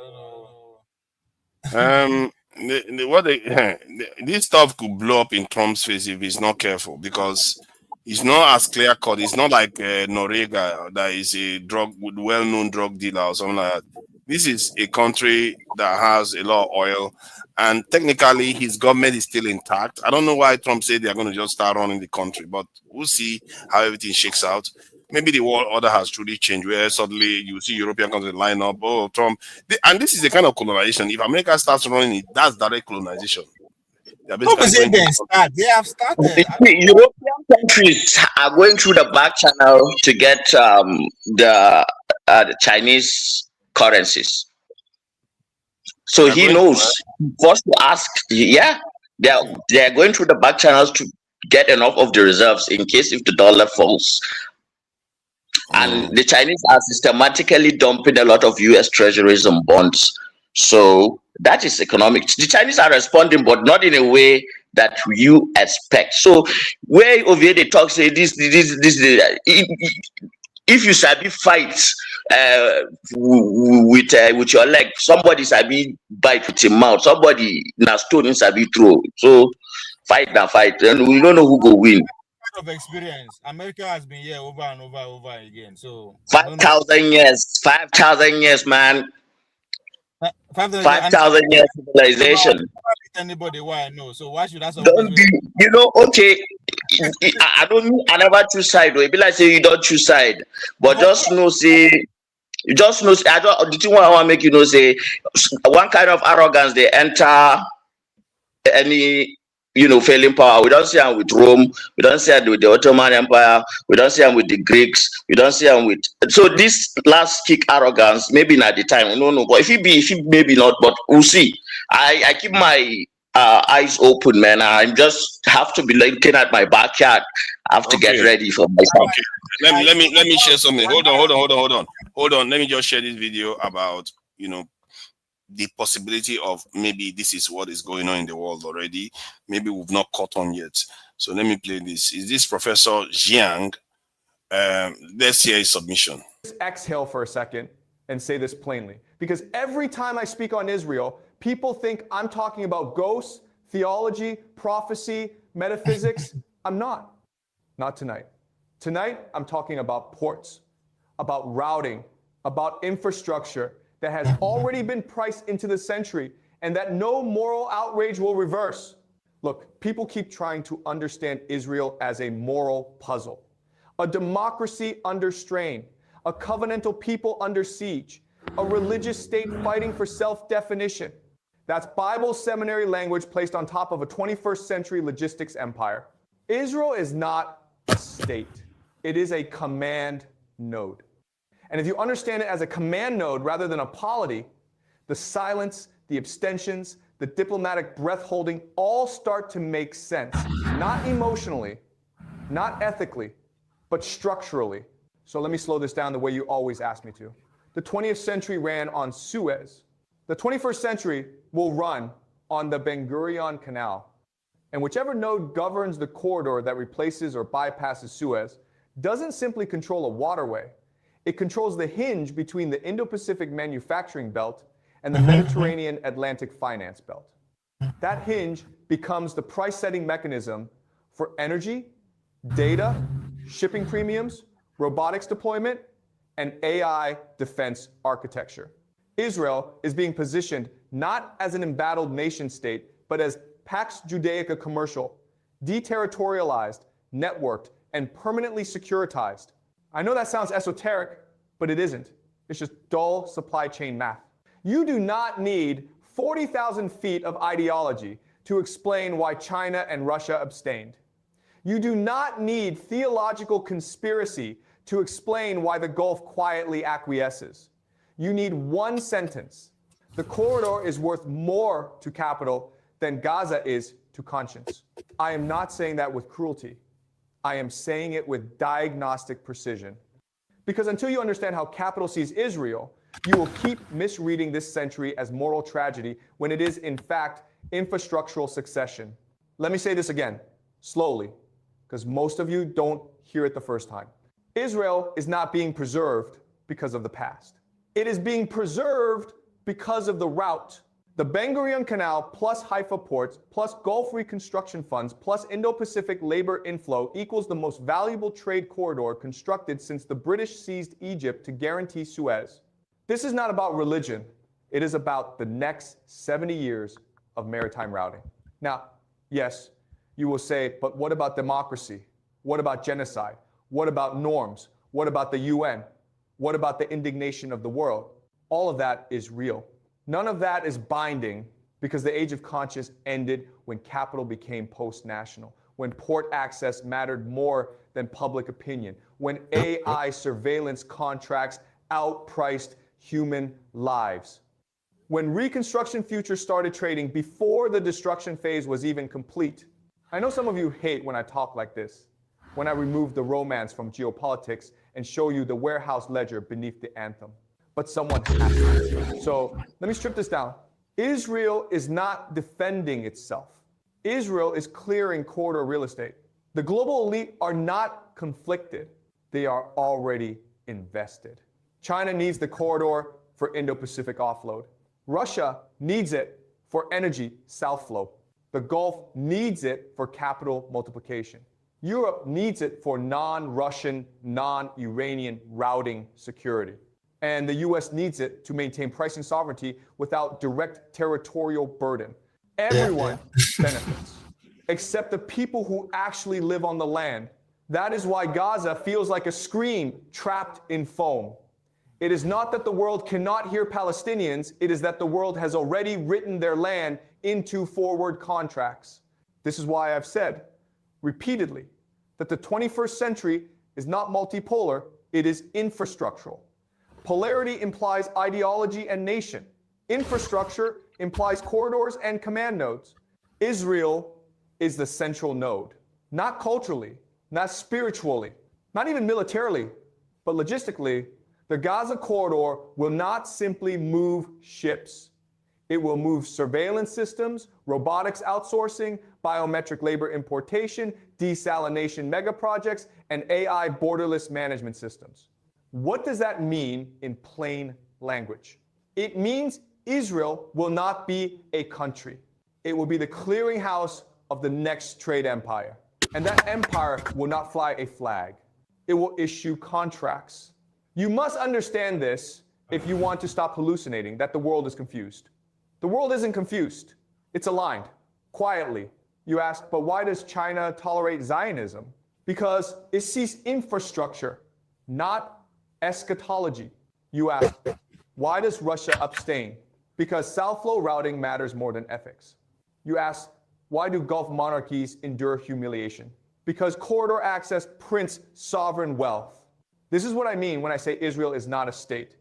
don't know. This stuff could blow up in Trump's face if he's not careful, because it's not as clear cut. It's not like Noriega that is a well-known drug dealer or something like that. This is a country that has a lot of oil, And technically, his government is still intact. I don't know why Trump said they're going to just start running the country, but we'll see how everything shakes out. Maybe the world order has truly changed, where suddenly you see European countries line up. Oh, Trump. And this is the kind of colonization. If America starts running it, that's direct colonization. They're basically going to They have started. European countries are going through the back channel to get the Chinese currencies. So he knows. First to ask, yeah, they're going through the back channels to get enough of the reserves in case if the dollar falls. And the Chinese are systematically dumping a lot of US treasuries and bonds. So that is economic. The Chinese are responding, but not in a way that you expect. So where over here they talk, say this, if you sabi fight with your leg, somebody sabi bite with him mouth, somebody na stone sabi throw. So fight, and we don't know who go win. Of experience, America has been here over and over again. So 5,000 years, 5,000 years, man. 5,000 years civilization. Anybody why I know? So why should I? Don't be, okay. I never choose side. It be like say you don't choose side, but just know say. You just know. I don't. The thing I want to make you know say one kind of arrogance they enter any failing power. We don't see them with Rome. We don't see them with the Ottoman Empire. We don't see them with the Greeks. We don't see them with. So this last kick arrogance, maybe not the time. No. But if it maybe not. But we'll see. I keep my eyes open, man. I just have to be looking at my backyard. I have to get ready for myself. Okay. Let me share something. Hold on. Let me just share this video about the possibility of maybe this is what is going on in the world already. Maybe we've not caught on yet. So let me play this. Is this Professor Jiang? Let's hear his submission. Just exhale for a second and say this plainly. Because every time I speak on Israel, people think I'm talking about ghosts, theology, prophecy, metaphysics. I'm not. Not tonight. Tonight, I'm talking about ports, about routing, about infrastructure that has already been priced into the century and that no moral outrage will reverse. Look, people keep trying to understand Israel as a moral puzzle, a democracy under strain, a covenantal people under siege, a religious state fighting for self-definition. That's Bible seminary language placed on top of a 21st century logistics empire. Israel is not a state. It is a command node. And if you understand it as a command node rather than a polity, the silence, the abstentions, the diplomatic breath holding all start to make sense. Not emotionally, not ethically, but structurally. So let me slow this down the way you always ask me to. The 20th century ran on Suez. The 21st century will run on the Ben Gurion Canal. And whichever node governs the corridor that replaces or bypasses Suez doesn't simply control a waterway. It controls the hinge between the Indo-Pacific manufacturing belt and the Mediterranean Atlantic finance belt. That hinge becomes the price-setting mechanism for energy, data, shipping premiums, robotics deployment, and AI defense architecture. Israel is being positioned not as an embattled nation state, but as Pax Judaica commercial, deterritorialized, networked, and permanently securitized. I know that sounds esoteric, but it isn't. It's just dull supply chain math. You do not need 40,000 feet of ideology to explain why China and Russia abstained. You do not need theological conspiracy to explain why the Gulf quietly acquiesces. You need one sentence. The corridor is worth more to capital than Gaza is to conscience. I am not saying that with cruelty. I am saying it with diagnostic precision. Because until you understand how capital sees Israel, you will keep misreading this century as moral tragedy when it is, in fact, infrastructural succession. Let me say this again, slowly, because most of you don't hear it the first time. Israel is not being preserved because of the past. It is being preserved because of the route. The Ben Gurion Canal plus Haifa ports plus Gulf reconstruction funds plus Indo-Pacific labor inflow equals the most valuable trade corridor constructed since the British seized Egypt to guarantee Suez. This is not about religion. It is about the next 70 years of maritime routing. Now, yes, you will say, but what about democracy? What about genocide? What about norms? What about the UN? What about the indignation of the world? All of that is real. None of that is binding because the age of conscience ended when capital became post-national, when port access mattered more than public opinion, when AI surveillance contracts outpriced human lives, when Reconstruction Futures started trading before the destruction phase was even complete. I know some of you hate when I talk like this, when I remove the romance from geopolitics and show you the warehouse ledger beneath the anthem. But someone has to. So let me strip this down. Israel is not defending itself. Israel is clearing corridor real estate. The global elite are not conflicted. They are already invested. China needs the corridor for Indo-Pacific offload. Russia needs it for energy south flow. The Gulf needs it for capital multiplication. Europe needs it for non-Russian, non-Iranian routing security. And the US needs it to maintain pricing sovereignty without direct territorial burden. Everyone benefits, except the people who actually live on the land. That is why Gaza feels like a scream trapped in foam. It is not that the world cannot hear Palestinians, it is that the world has already written their land into forward contracts. This is why I've said repeatedly that the 21st century is not multipolar, it is infrastructural. Polarity implies ideology and nation. Infrastructure implies corridors and command nodes. Israel is the central node, not culturally, not spiritually, not even militarily, but logistically. The Gaza corridor will not simply move ships. It will move surveillance systems, robotics outsourcing, biometric labor importation, desalination megaprojects, and AI borderless management systems. What does that mean in plain language? It means Israel will not be a country. It will be the clearinghouse of the next trade empire. And that empire will not fly a flag. It will issue contracts. You must understand this if you want to stop hallucinating that the world is confused. The world isn't confused. It's aligned, quietly. You ask, but why does China tolerate Zionism? Because it sees infrastructure, not eschatology. You ask, why does Russia abstain? Because south flow routing matters more than ethics. You ask, why do Gulf monarchies endure humiliation? Because corridor access prints sovereign wealth. This is what I mean when I say Israel is not a state.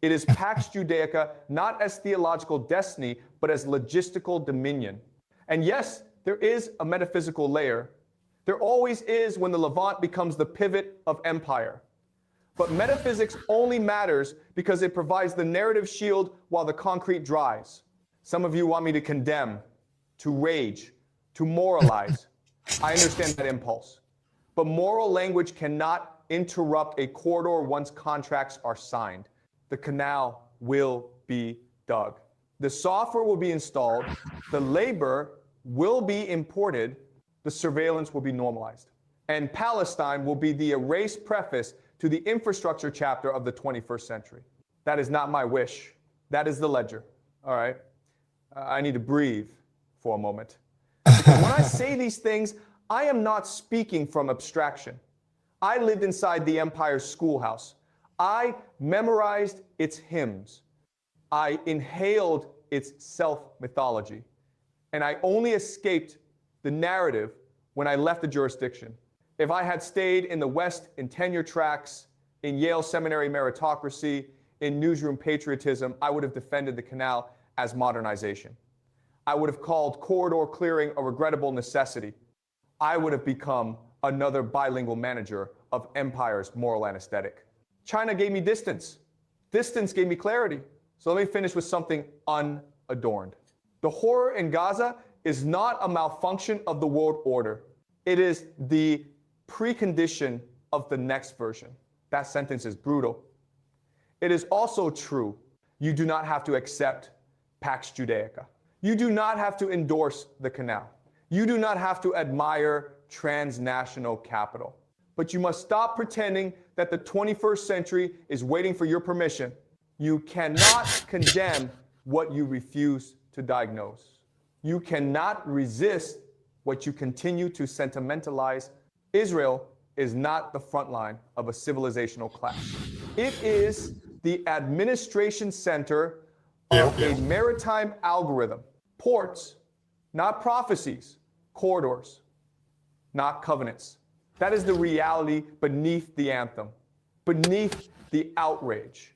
It is Pax Judaica, not as theological destiny, but as logistical dominion. And yes, there is a metaphysical layer. There always is when the Levant becomes the pivot of empire. But metaphysics only matters because it provides the narrative shield while the concrete dries. Some of you want me to condemn, to rage, to moralize. I understand that impulse. But moral language cannot interrupt a corridor once contracts are signed. The canal will be dug. The software will be installed. The labor will be imported. The surveillance will be normalized. And Palestine will be the erased preface to the infrastructure chapter of the 21st century. That is not my wish. That is the ledger. All right? I need to breathe for a moment. Because when I say these things, I am not speaking from abstraction. I lived inside the empire's schoolhouse. I memorized its hymns. I inhaled its self-mythology. And I only escaped the narrative when I left the jurisdiction. If I had stayed in the West in tenure tracks, in Yale Seminary meritocracy, in newsroom patriotism, I would have defended the canal as modernization. I would have called corridor clearing a regrettable necessity. I would have become another bilingual manager of empire's moral anesthetic. China gave me distance. Distance gave me clarity. So let me finish with something unadorned. The horror in Gaza is not a malfunction of the world order. It is the precondition of the next version. That sentence is brutal. It is also true you do not have to accept Pax Judaica. You do not have to endorse the canal. You do not have to admire transnational capital. But you must stop pretending that the 21st century is waiting for your permission. You cannot condemn what you refuse to diagnose. You cannot resist what you continue to sentimentalize. Israel is not the front line of a civilizational clash. It is the administration center of a maritime algorithm. Ports, not prophecies. Corridors, not covenants. That is the reality beneath the anthem, beneath the outrage,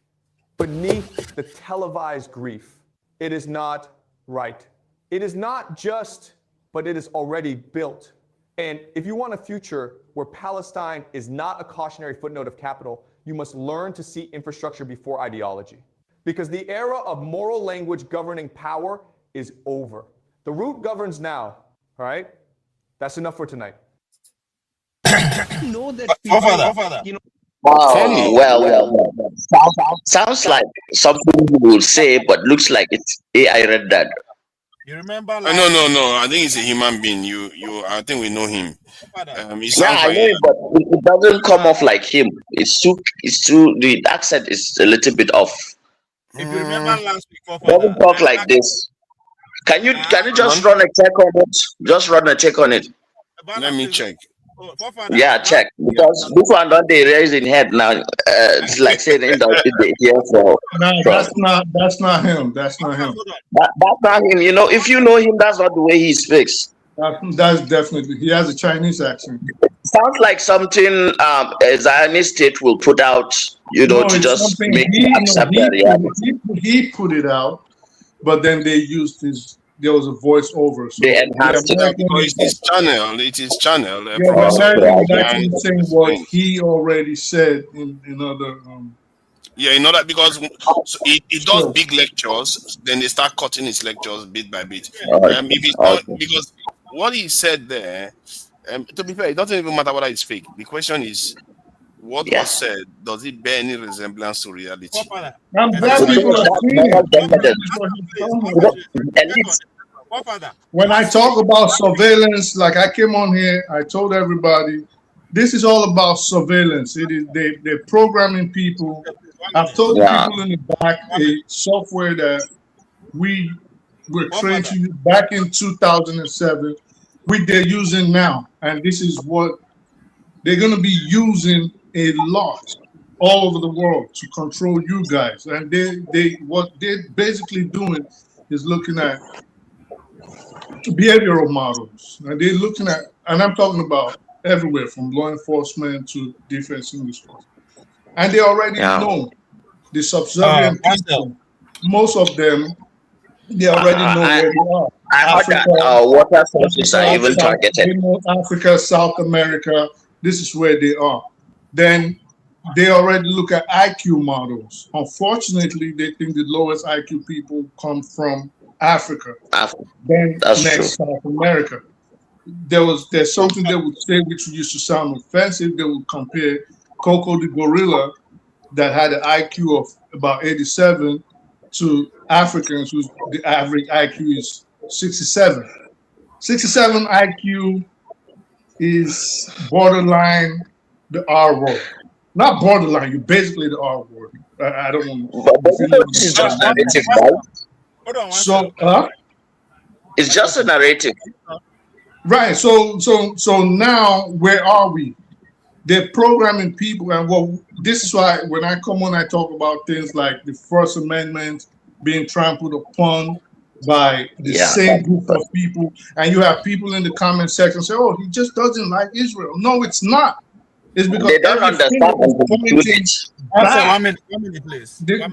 beneath the televised grief. It is not right. It is not just, but it is already built. And if you want a future where Palestine is not a cautionary footnote of capital, you must learn to see infrastructure before ideology. Because the era of moral language governing power is over. The root governs now, all right? That's enough for tonight. Know that people, you know, Well. Sounds like something you will say, but looks like it's AI read that. You remember? No. I think he's a human being. I think we know him. Yeah, I know, but it doesn't come off like him. It's too. The accent is a little bit off. If you remember last week, Doesn't talk like this. Can you just run a check on it? Just run a check on it. Let me check. Yeah, check, because this one don't they raise in head now. It's like saying industry here for. No, that's not him. That's not him. That's not him. You know, if you know him, that's not the way he speaks. That's definitely, he has a Chinese accent. Sounds like something a Zionist state will put out, you know, to just make accept that reality. He put it out, but then they used his. There was a voiceover. So they enhanced it. It is channel. It is channel. American saying what he already said in other. Yeah, you know that because he does big lectures, then they start cutting his lectures bit by bit. If it's not, because what he said there, to be fair, it doesn't even matter whether it's fake. The question is, what was said, does it bear any resemblance to reality? I'm glad people are When I talk about surveillance, like I came on here, I told everybody, this is all about surveillance. It is they're programming people. I've told people in the back a software that we were trained to use back in 2007, which they're using now, and this is what they're going to be using a lot all over the world to control you guys. And what they're basically doing is looking at behavioral models, and they're looking at, and I'm talking about everywhere from law enforcement to defense industry, and they already know the subservient people. Most of them, they already know where they are. I heard that water sources are even targeted. Africa, South America, this is where they are. Then they already look at IQ models. Unfortunately, they think the lowest IQ people come from Africa. Then next, South America. There's something they would say which used to sound offensive. They would compare Coco the gorilla that had an IQ of about 87 to Africans whose the average IQ is 67. 67 IQ is borderline the R word. Not borderline, you're basically the R word. I don't want it's just narrative, right? So it's just a narrative. Right. So now where are we? They're programming people, and this is why when I come on, I talk about things like the First Amendment being trampled upon by the same group of people, and you have people in the comment section say, "Oh, he just doesn't like Israel." No, it's not. It's because they don't understand.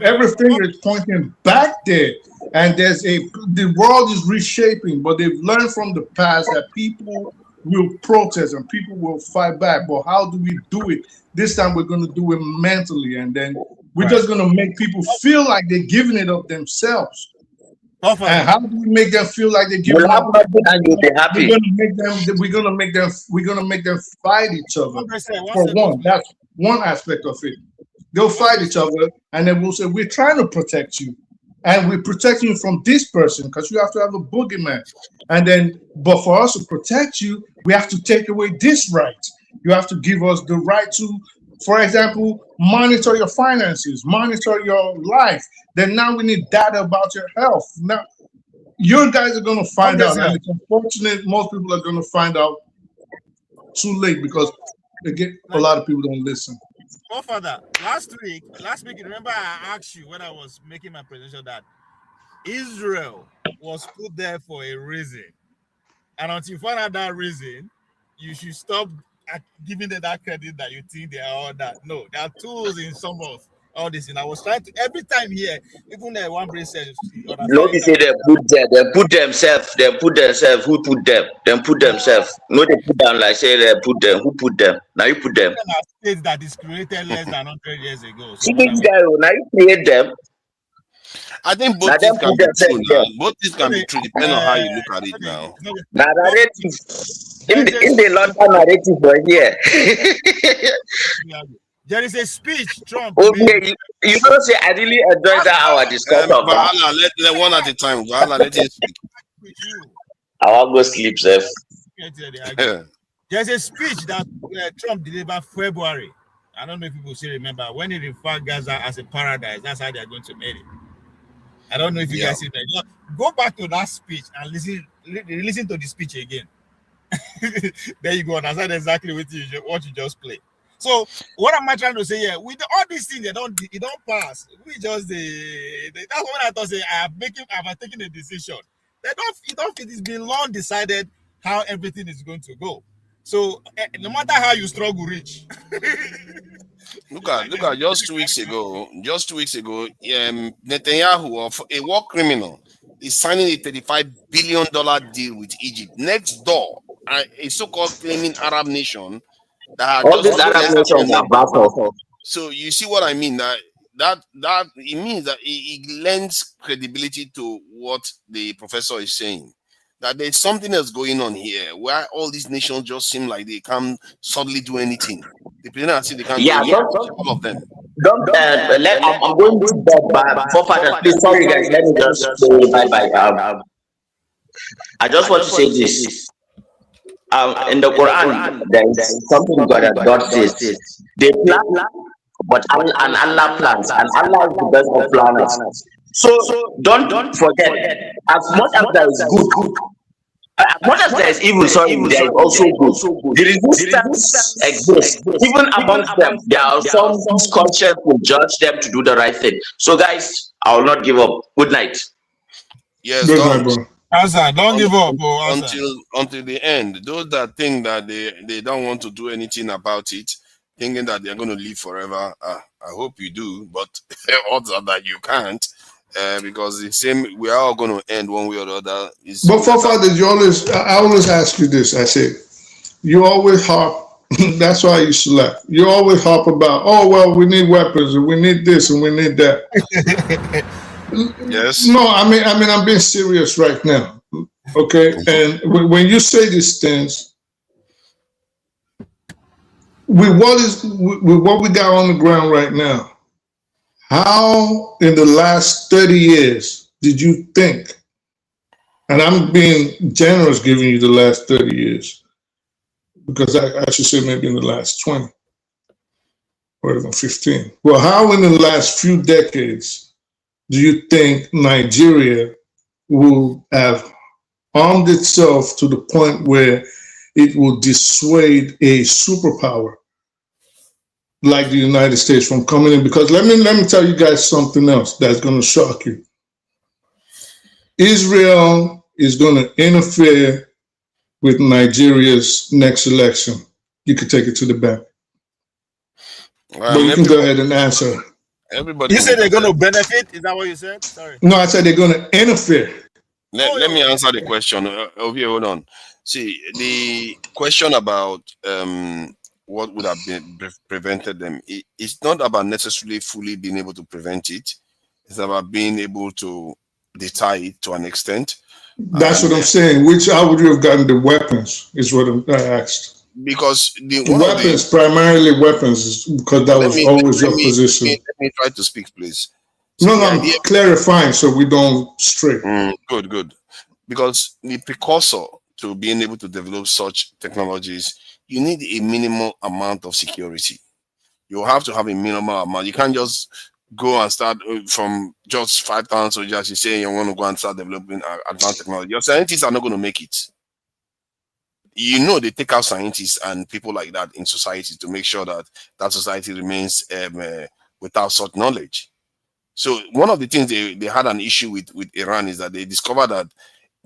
Every finger is pointing back there, and the world is reshaping. But they've learned from the past that people will protest and people will fight back. But how do we do it? This time we're going to do it mentally, and then we're just going to make people feel like they're giving it up themselves. And how do we make them feel like they're giving up? And you'll be happy. We're gonna make them fight each other. For one, that's one aspect of it. They'll fight each other, and then we'll say, "We're trying to protect you, and we're protecting you from this person because you have to have a boogeyman." And then, but for us to protect you, we have to take away this right. You have to give us the right to, for example, monitor your finances, monitor your life. Then now we need data about your health. Now, your guys are going to find out, yourself. and it's unfortunate most people are going to find out too late because again, a lot of people don't listen. Oh, Father, last week, remember I asked you when I was making my presentation that Israel was put there for a reason, and until you find out that reason, you should stop giving them that credit that you think they are all that. No, there are tools in some of all this, and I was trying to every time here, even one brain says, No, they say they put themselves. Who put them? Them put themselves. No, they put them like say they put them. Who put them? Now you put them. States that is created less than 100 years ago. So See this guy. Now you create them. I think both things can be true now. Both things can be true depending on how you look at it now. Narrative. In the London narrative right here. There is a speech Trump. Okay, you know, say I really enjoyed that our discussion. Bala, let one at a time. Bala, let him speak. I want to go sleep, Seth. There's a speech that Trump delivered February. I don't know if people still remember when he referred Gaza as a paradise. That's how they're going to make it. I don't know if you guys see that. Go back to that speech and listen to the speech again. There you go. Understand exactly what you just played. So what am I trying to say here? With all these things, it don't pass. We just that's what I thought. Say I have taken a decision. It's been long decided how everything is going to go. So no matter how you struggle, reach. Look at just 2 weeks ago. Netanyahu, a war criminal, is signing a $35 billion deal with Egypt. Next door, a so-called claiming Arab nation that all these Arab nations are back off. So you see what I mean? That it means that it lends credibility to what the professor is saying. That there's something else going on here where all these nations just seem like they can't suddenly do anything. The presidency they can't do anything. All of them. I'm going to bed, but for father, please, sorry guys, let me just say bye. I just want to say this. In the Quran, there is something God says. They plan, but Allah plans, and Allah is the best of planners. So don't forget, as much as there is good, as much as there is evil, there is also good. The resistance exists. Even amongst them, there are some whose conscience will judge them to do the right thing. So guys, I will not give up. Good night. Yes, don't give up until the end. Those that think that they don't want to do anything about it, thinking that they're going to live forever, I hope you do, but odds are that you can't, because the same, we are all going to end one way or the other. But for fathers, I always ask you this. I say, you always harp. That's why you select. You always harp about, oh well, we need weapons and we need this and we need that. Yes. No, I mean, I'm being serious right now. Okay, and when you say these things, with what we got on the ground right now, how in the last 30 years did you think? And I'm being generous, giving you the last 30 years, because I should say maybe in the last 20 or even 15. Well, how in the last few decades do you think Nigeria will have armed itself to the point where it will dissuade a superpower like the United States from coming in? Because let me tell you guys something else that's going to shock you. Israel is going to interfere with Nigeria's next election. You can take it to the bank. But you can go ahead and answer. Everybody. You said they're going to benefit? Is that what you said? Sorry. No, I said they're going to interfere. Let me answer the question. Over here, hold on. See, the question about what would have been prevented them. It's not about necessarily fully being able to prevent it. It's about being able to deter it to an extent. That's what I'm saying. How would you have gotten the weapons? Is what I asked. Because primarily weapons, because that was always your position. Let me try to speak, please. So no, I'm clarifying so we don't stray. Good. Because the precursor to being able to develop such technologies, you need a minimal amount of security. You have to have a minimal amount. You can't just go and start from just 5,000 soldiers. You say you want to go and start developing advanced technology. Your scientists are not going to make it. You know, they take out scientists and people like that in society to make sure that that society remains without such knowledge. So one of the things they had an issue with Iran is that they discovered that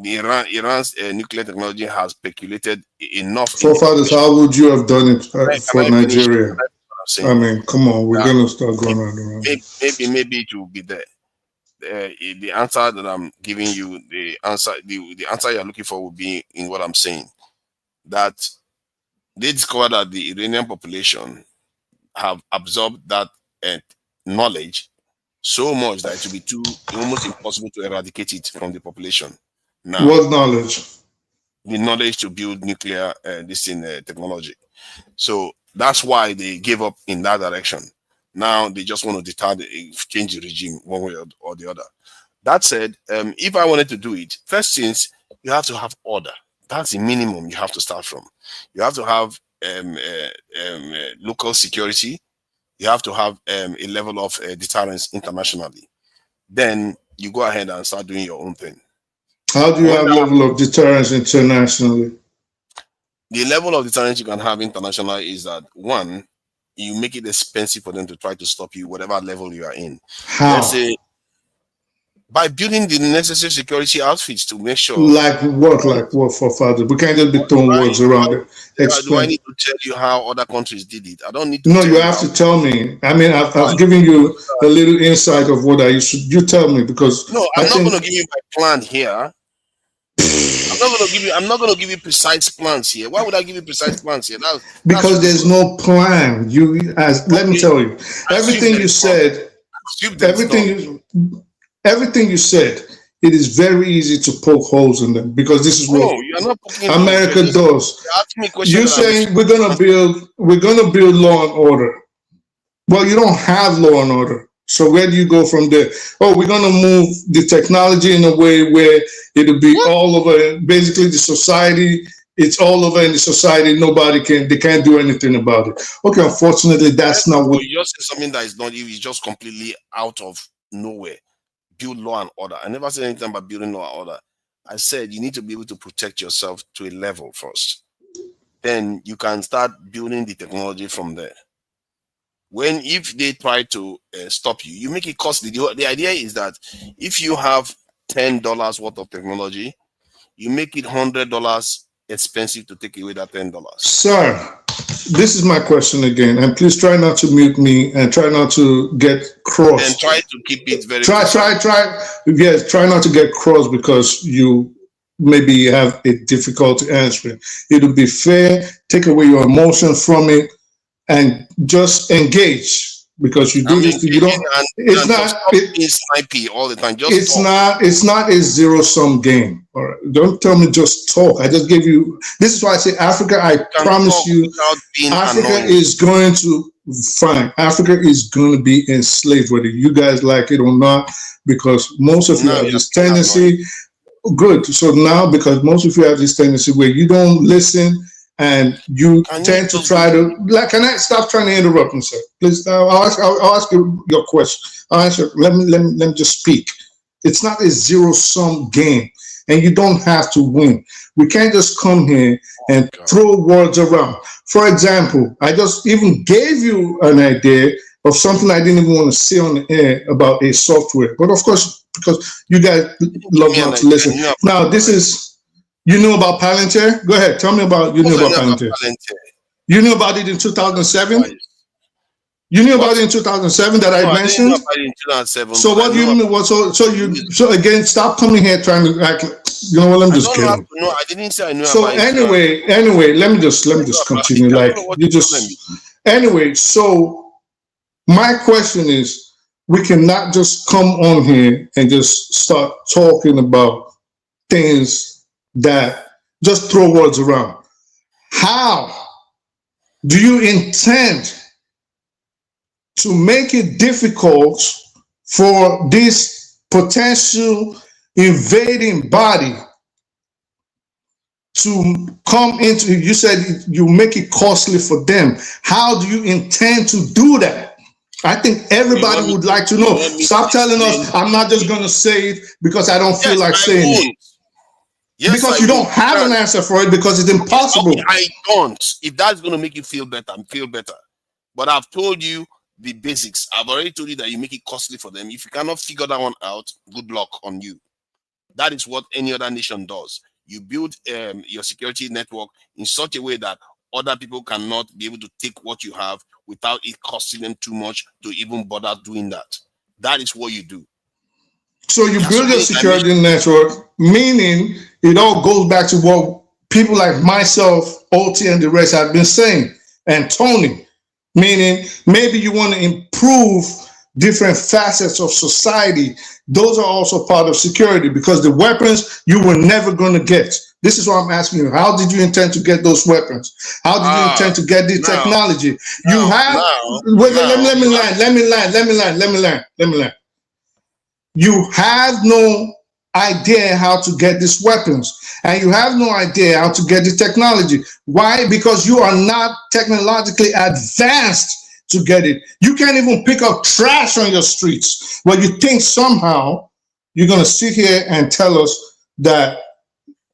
Iran's nuclear technology has speculated enough. Forefathers, how would you have done it for Nigeria? I mean, come on, we're going to start going around. Maybe it will be there. The answer that I'm giving you, the answer you're looking for will be in what I'm saying. That they discovered that the Iranian population have absorbed that knowledge so much that it will be almost impossible to eradicate it from the population. Now, what knowledge? The knowledge to build nuclear technology. So that's why they gave up in that direction. Now they just want to change the regime one way or the other. That said, if I wanted to do it, first things, you have to have order. That's the minimum you have to start from. You have to have local security. You have to have a level of deterrence internationally. Then you go ahead and start doing your own thing. How do you have level of deterrence internationally? The level of deterrence you can have internationally is that, one, you make it expensive for them to try to stop you, whatever level you are in. How? Let's say by building the necessary security outfits to make sure. Like what, for father? We can't just be throwing words around it. Do I need to tell you how other countries did it? I don't need to. No, you have to tell me. I mean, I've given you a little insight of what I should. You tell me, because no, I'm not going to give you my plan here. I'm not going to give you precise plans here. Why would I give you precise plans here? Because there's no plan. Let me tell you, everything you said, everything you said, it is very easy to poke holes in them, because this is what America does. You're saying we're gonna build law and order. Well, you don't have law and order. So where do you go from there? Oh, we're going to move the technology in a way where it'll be all over. Basically, the society, it's all over in the society. They can't do anything about it. Okay, unfortunately, that's not what. You just said something that is not, it's just completely out of nowhere. Build law and order. I never said anything about building law and order. I said you need to be able to protect yourself to a level first. Then you can start building the technology from there. If they try to stop you, you make it costly. The idea is that if you have $10 worth of technology, you make it $100 expensive to take away that $10. Sir, this is my question again, and please try not to mute me and try not to get crossed. And try to keep it very. Try not to get crossed, because you maybe have a difficulty answering. It would be fair. Take away your emotion from it and just engage, because you do this. You don't. It's not. It's snipey all the time. It's not a zero-sum game. All right. Don't tell me just talk. I just gave you. This is why I say Africa. I promise you, Africa is going to fine. Africa is going to be enslaved, whether you guys like it or not, because most of you have this tendency. Good. So now, because most of you have this tendency where you don't listen. And you tend to try to, can I stop trying to interrupt you, sir? Please, I'll ask you your question. I'll answer. Let me just speak. It's not a zero-sum game, and you don't have to win. We can't just come here and throw words around. For example, I just even gave you an idea of something I didn't even want to say on the air about a software. But of course, because you guys love not to listen. Now, this is. You knew about Palantir? Go ahead. Tell me about you knew about Palantir. You knew about it in 2007? You knew about it in 2007 that I mentioned? I knew about it in 2007. So what do you mean? So again, stop coming here trying to act. You know what? I'm just kidding. No, I didn't say I knew about it. Anyway, let me just continue. Anyway, so my question is, we cannot just come on here and just start talking about things that just throw words around. How do you intend to make it difficult for this potential invading body to come into? You said you make it costly for them. How do you intend to do that? I think everybody would like to know. Stop telling us I'm not just going to say it because I don't feel like saying it. Yes, because I you don't won't. have an answer for it because it's impossible. Okay, I don't. If that's going to make you feel better, feel better. But I've told you the basics. I've already told you that you make it costly for them. If you cannot figure that one out, good luck on you. That is what any other nation does. You build your security network in such a way that other people cannot be able to take what you have without it costing them too much to even bother doing that. That is what you do. So you build your security network, meaning it all goes back to what people like myself, OT, and the rest have been saying, and Tony, meaning maybe you want to improve different facets of society. Those are also part of security because the weapons you were never going to get. This is what I'm asking you. How did you intend to get those weapons? How did you intend to get the technology? Let me land. You have no idea how to get these weapons, and you have no idea how to get the technology. Why? Because you are not technologically advanced to get it. You can't even pick up trash on your streets, but you think somehow you're going to sit here and tell us that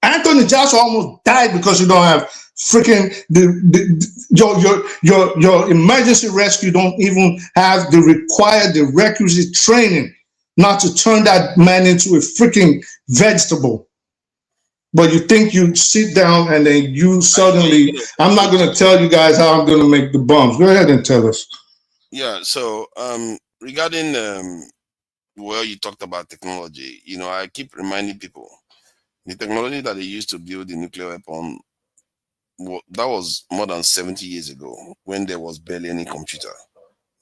Anthony Joshua almost died because you don't have freaking your emergency rescue don't even have the requisite training not to turn that man into a freaking vegetable. But you think you sit down and then you suddenly, I'm not going to tell you guys how I'm going to make the bombs. Go ahead and tell us. Yeah, so regarding well, you talked about technology. You know, I keep reminding people the technology that they used to build the nuclear weapon, that was more than 70 years ago when there was barely any computer.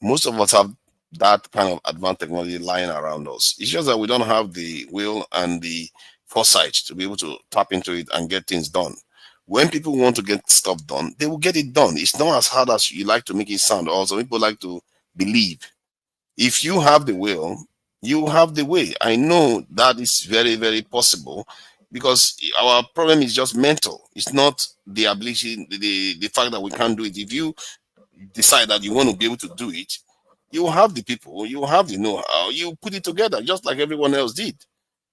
Most of us have that kind of advanced technology lying around us. It's just that we don't have the will and the foresight to be able to tap into it and get things done. When people want to get stuff done, they will get it done. It's not as hard as you like to make it sound. Also, people like to believe. If you have the will, you have the way. I know that is very, very possible because our problem is just mental. It's not the ability, the fact that we can't do it. If you decide that you want to be able to do it, you have the people, you have the know-how, you put it together just like everyone else did.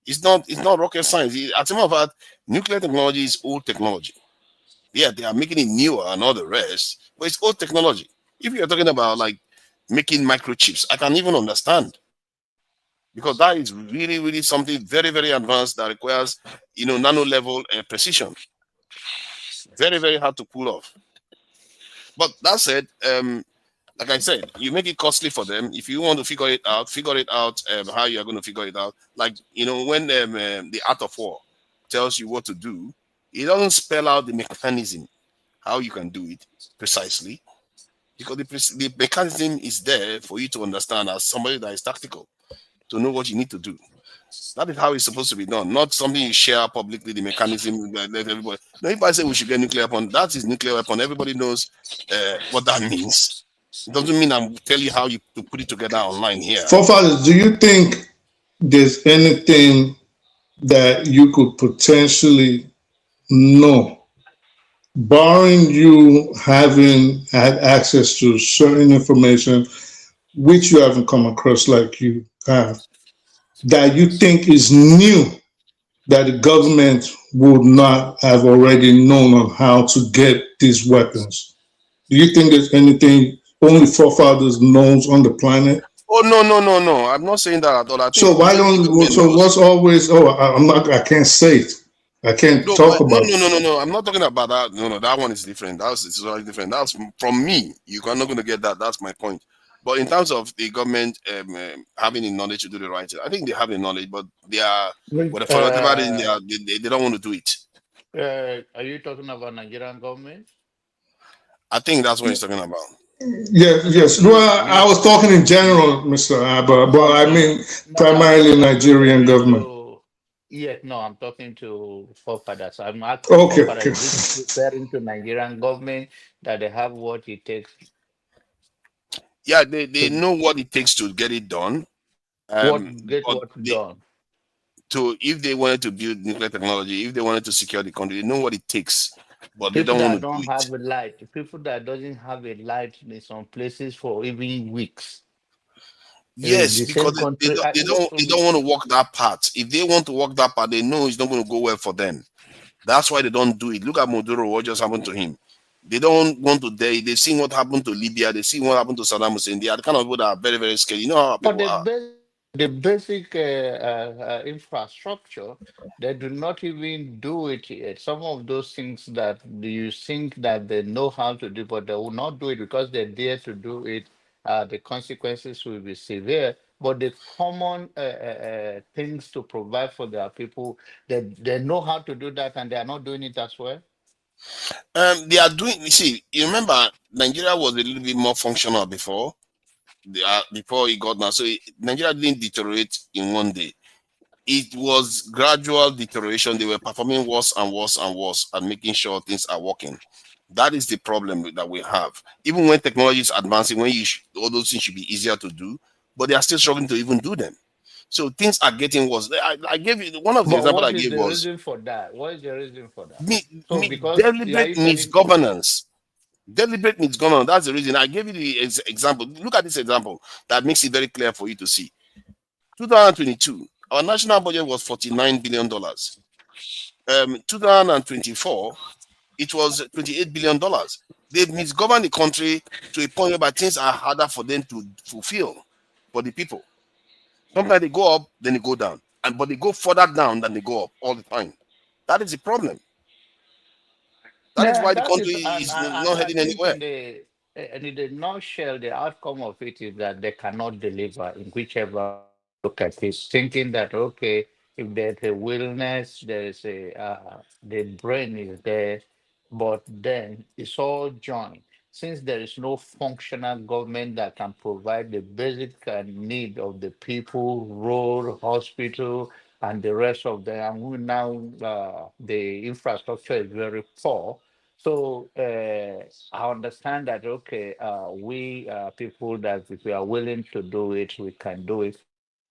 It's not rocket science. As a matter of fact, nuclear technology is old technology. Yeah, they are making it newer and all the rest, but it's old technology. If you're talking about like making microchips, I can even understand because that is really, really something very, very advanced that requires, nano level precision. Very, very hard to pull off. But that said, like I said, you make it costly for them. If you want to figure it out how you're going to figure it out. Like, when the Art of War tells you what to do, it doesn't spell out the mechanism, how you can do it precisely, because the mechanism is there for you to understand as somebody that is tactical, to know what you need to do. That is how it's supposed to be done, not something you share publicly, the mechanism, let everybody. Now, if I say we should get nuclear weapon, that is nuclear weapon. Everybody knows what that means. It doesn't mean I'm telling you how to put it together online here. Forefathers, do you think there's anything that you could potentially know, barring you having had access to certain information which you haven't come across like you have, that you think is new that the government would not have already known on how to get these weapons? Do you think there's anything only forefathers knows on the planet? Oh no! I'm not saying that at all. So why don't? So what's always? Oh, I'm not. I can't say it. I can't talk about. No. I'm not talking about that. No, that one is different. It's very different. That's from me. You're not going to get that. That's my point. But in terms of the government having the knowledge to do the right thing, I think they have the knowledge, but they are whatever they don't want to do it. Are you talking about Nigerian government? I think that's what he's talking about. Yes. Well, I was talking in general, Mr. Abba, but I mean primarily Nigerian government. Yes, no, I'm talking to forefathers. I'm asking forefathers referring to Nigerian government that they have what it takes. Yeah, they know what it takes to get it done. Done. So if they wanted to build nuclear technology, if they wanted to secure the country, they know what it takes. But people they that don't have a light, people that doesn't have a light in some places for even weeks. The Yes, because same country. they don't want to walk that path. If they want to walk that path, they know it's not going to go well for them. That's why they don't do it. Look at Maduro, what just happened to him. They don't want to dare. They've seen what happened to Libya. They've seen what happened to Saddam Hussein. They are the kind of people that are very, very scared. You know how But people are. the basic infrastructure, they do not even do it yet. Some of those things that you think that they know how to do, but they will not do it because they dare to do it. The consequences will be severe. But the common things to provide for their people, they know how to do that, and they are not doing it as well. They are doing. You see, you remember Nigeria was a little bit more functional before. Before it got now, so Nigeria didn't deteriorate in one day. It was gradual deterioration. They were performing worse and worse and worse and making sure things are working. That is the problem that we have. Even when technology is advancing, when all those things should be easier to do, but they are still struggling to even do them. So things are getting worse. I gave you one of the But examples I what is gave the was reason for that? What is the reason for that? So because are deliberate you telling misgovernance. Deliberate misgovernance. That's the reason. I gave you the example. Look at this example that makes it very clear for you to see. 2022, our national budget was $49 billion. 2024, it was $28 billion. They've misgoverned the country to a point where things are harder for them to fulfill for the people. Sometimes they go up, then they go down, but they go further down than they go up all the time. That is the problem. That is yeah, why the that country is, is and not I heading think anywhere. in the nutshell, the outcome of it is that they cannot deliver in whichever look at it, thinking that okay, if there's a willingness, there is the brain is there, but then it's all joined. Since there is no functional government that can provide the basic need of the people, road, hospital, and the rest of them, and we now the infrastructure is very poor. So I understand that okay, we people that if we are willing to do it, we can do it.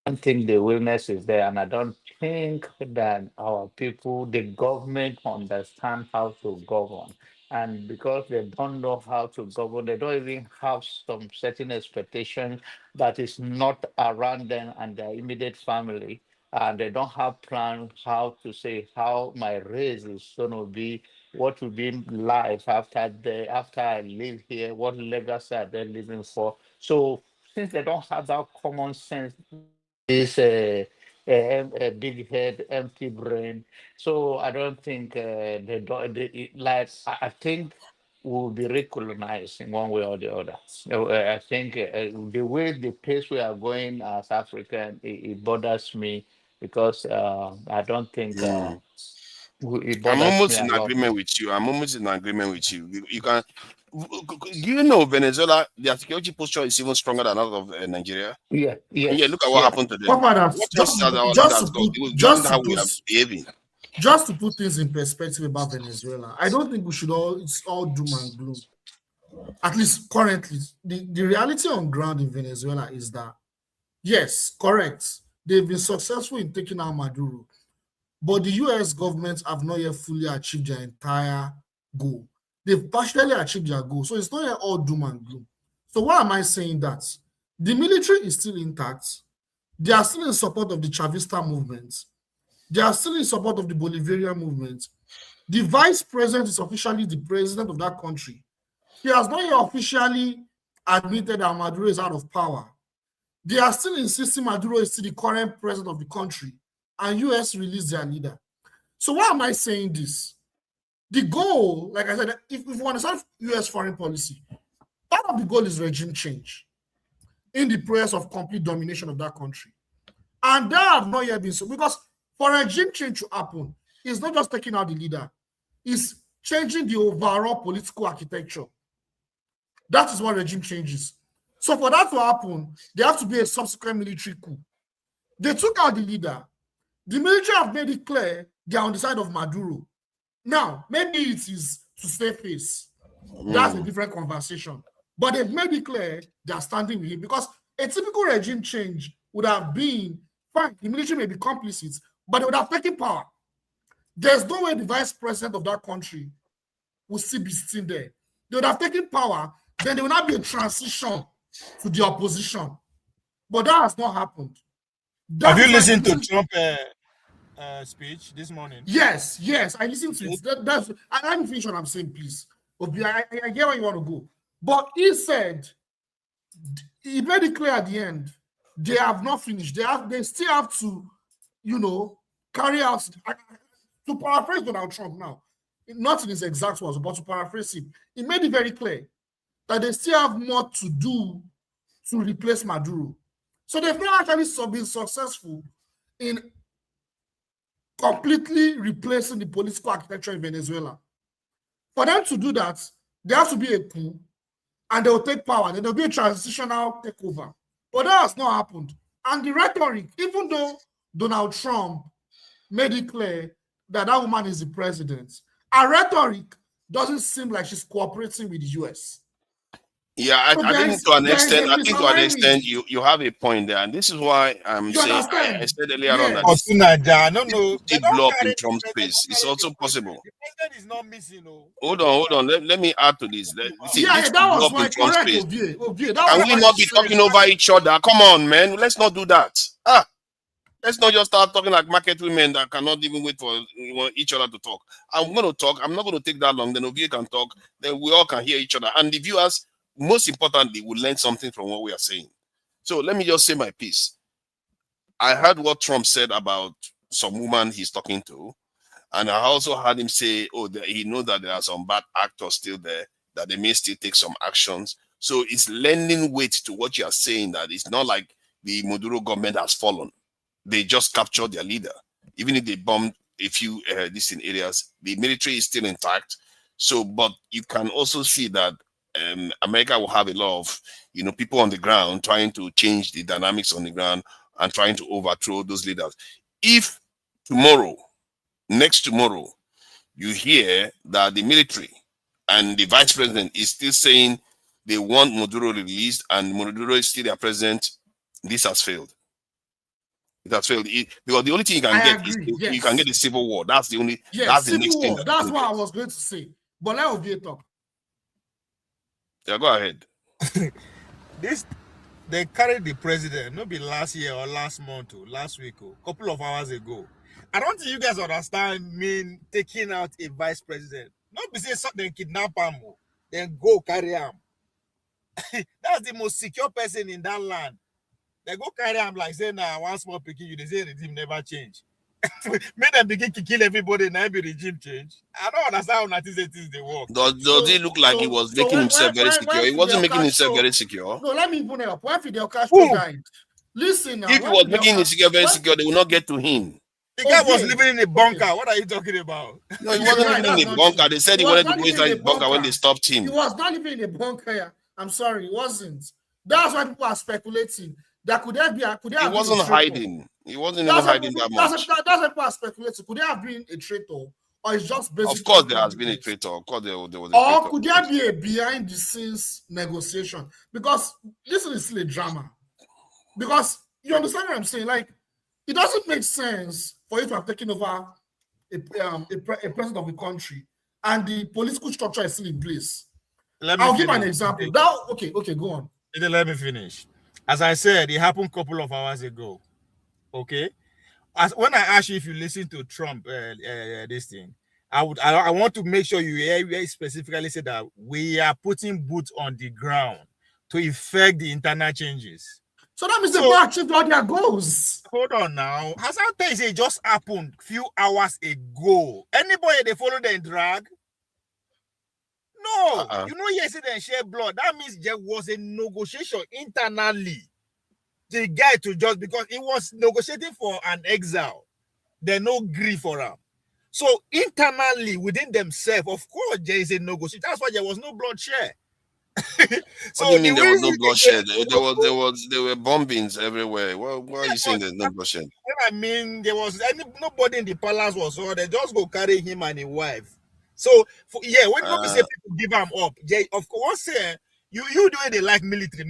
I don't think the willingness is there, and I don't think that our people, the government, understand how to govern. And because they don't know how to govern, they don't even have some certain expectation that is not around them and their immediate family. And they don't have plan how to say how my race is going to be, what will be life after I live here, what legacy are they living for. So since they don't have that common sense, is a big head, empty brain. So I don't think they don't. Like I think will be recolonized in one way or the other. So, I think the way the pace we are going as African, it bothers me because I don't think it I'm bothers me almost a in lot. agreement with you. I'm almost in agreement with you. You can. Do you know Venezuela? Their security posture is even stronger than that of Nigeria. Yeah. And yeah, Yes. look at what Yes. happened to them. Papadas, What else has our leaders got? Imagine how we are behaving. just to put things in perspective about Venezuela, I don't think we should it's all doom and gloom. At least currently, the reality on ground in Venezuela is that yes, correct, they've been successful in taking out Maduro, but the US government have not yet fully achieved their entire goal. They've partially achieved their goal, so it's not yet all doom and gloom. So why am I saying that? The military is still intact. They are still in support of the Chavista movement. They are still in support of the Bolivarian movement. The vice president is officially the president of that country. He has not yet officially admitted that Maduro is out of power. They are still insisting Maduro is still the current president of the country, and US released their leader. So why am I saying this? The goal, like I said, if we understand US foreign policy, part of the goal is regime change in the process of complete domination of that country. And that have not yet been so, because for regime change to happen, it's not just taking out the leader, it's changing the overall political architecture. That is what regime changes. So for that to happen, there have to be a subsequent military coup. They took out the leader. The military have made it clear they are on the side of Maduro. Now, maybe it is to save face. That's a different conversation. But they've made it clear they are standing with him, because a typical regime change would have been, fine, the military may be complicit, but they would have taken power. There's no way the vice president of that country will still be sitting there. They would have taken power, then there will not be a transition to the opposition. But that has not happened. Have you listened to Trump speech this morning? Yes, I listened to it. Let me finish what I'm saying, please. I get where you want to go. But he said, he made it clear at the end, they have not finished. They still have to, carry out, to paraphrase Donald Trump now, not in his exact words, but to paraphrase him, he made it very clear that they still have more to do to replace Maduro. So they've not actually been successful in completely replacing the political architecture in Venezuela. For them to do that, there has to be a coup, and they will take power. Then there will be a transitional takeover. But that has not happened. And the rhetoric, even though Donald Trump made it clear that that woman is the president, her rhetoric doesn't seem like she's cooperating with the US. Yeah, So I think to an extent, you have a point there, and this is why I'm saying I said earlier on that they blow up in Trump's face. It's also possible. The president is not missing. Hold on. Let me add to this. This that was my correct view. Can we not be talking over each other? Come on, man. Let's not do that. Let's not just start talking like market women that cannot even wait for each other to talk. I'm going to talk. I'm not going to take that long. Then Ovie can talk. Then we all can hear each other. And the viewers, most importantly, will learn something from what we are saying. So let me just say my piece. I heard what Trump said about some woman he's talking to. And I also heard him say, he knows that there are some bad actors still there, that they may still take some actions. So it's lending weight to what you are saying, that it's not like the Maduro government has fallen. They just captured their leader. Even if they bombed a few distant areas, the military is still intact. So, but you can also see that America will have a lot of, people on the ground trying to change the dynamics on the ground and trying to overthrow those leaders. If next tomorrow, you hear that the military and the vice president is still saying they want Maduro released and Maduro is still their president, this has failed. It has failed because the only thing you can get is you can get the civil war. That's the only. That's the next thing. That's what I was going to say. But let Ovie talk. Yeah, go ahead. They carried the president, maybe last year or last month or last week or a couple of hours ago. I don't think you guys understand taking out a vice president. Not be say something kidnap him, then go carry him. That's the most secure person in that land. They go carry him like say one small picking, they say the regime never change. Make them begin to kill everybody and every regime change. I don't understand how they work. Does it look like he was making himself very secure? He wasn't making himself very secure. No, let me put it up. When Fidel Castro died, listen now. If he was making himself very secure, they will not get to him. The guy was living in a bunker. What are you talking about? No, he wasn't living in a bunker. They said he wanted to go inside the bunker when they stopped him. He was not living in a bunker. I'm sorry, he wasn't. That's why people are speculating. That could there be? He wasn't hiding. He wasn't even hiding that much. That's why people are speculating. Could there have been a traitor, or it's just basically? Of course, there has been a traitor. Of course, there was a traitor. Or could there be a behind-the-scenes negotiation? Because this is still a drama. Because you understand what I'm saying? Like, it doesn't make sense for you to have taken over a president of the country and the political structure is still in place. I'll give an example. Okay, go on. Let me finish. As I said, it happened a couple of hours ago. Okay, when I asked you if you listen to Trump, this thing, I want to make sure you hear specifically say that we are putting boots on the ground to effect the internal changes. So that means they've achieved all their goals. Hold on now. As I tell you, it just happened a few hours ago. Anybody they follow them drag? No, yesterday share blood. That means there was a negotiation internally. The guy to just because he was negotiating for an exile, they no grief for him. So internally within themselves, of course, there is a negotiation. That's why there was no bloodshed. So what do you mean there was no bloodshed? There were bombings everywhere. Why are you saying there's no bloodshed? I mean, there was nobody in the palace was so they just go carry him and his wife. So when people say people give him up, they of course say you do it. They like military.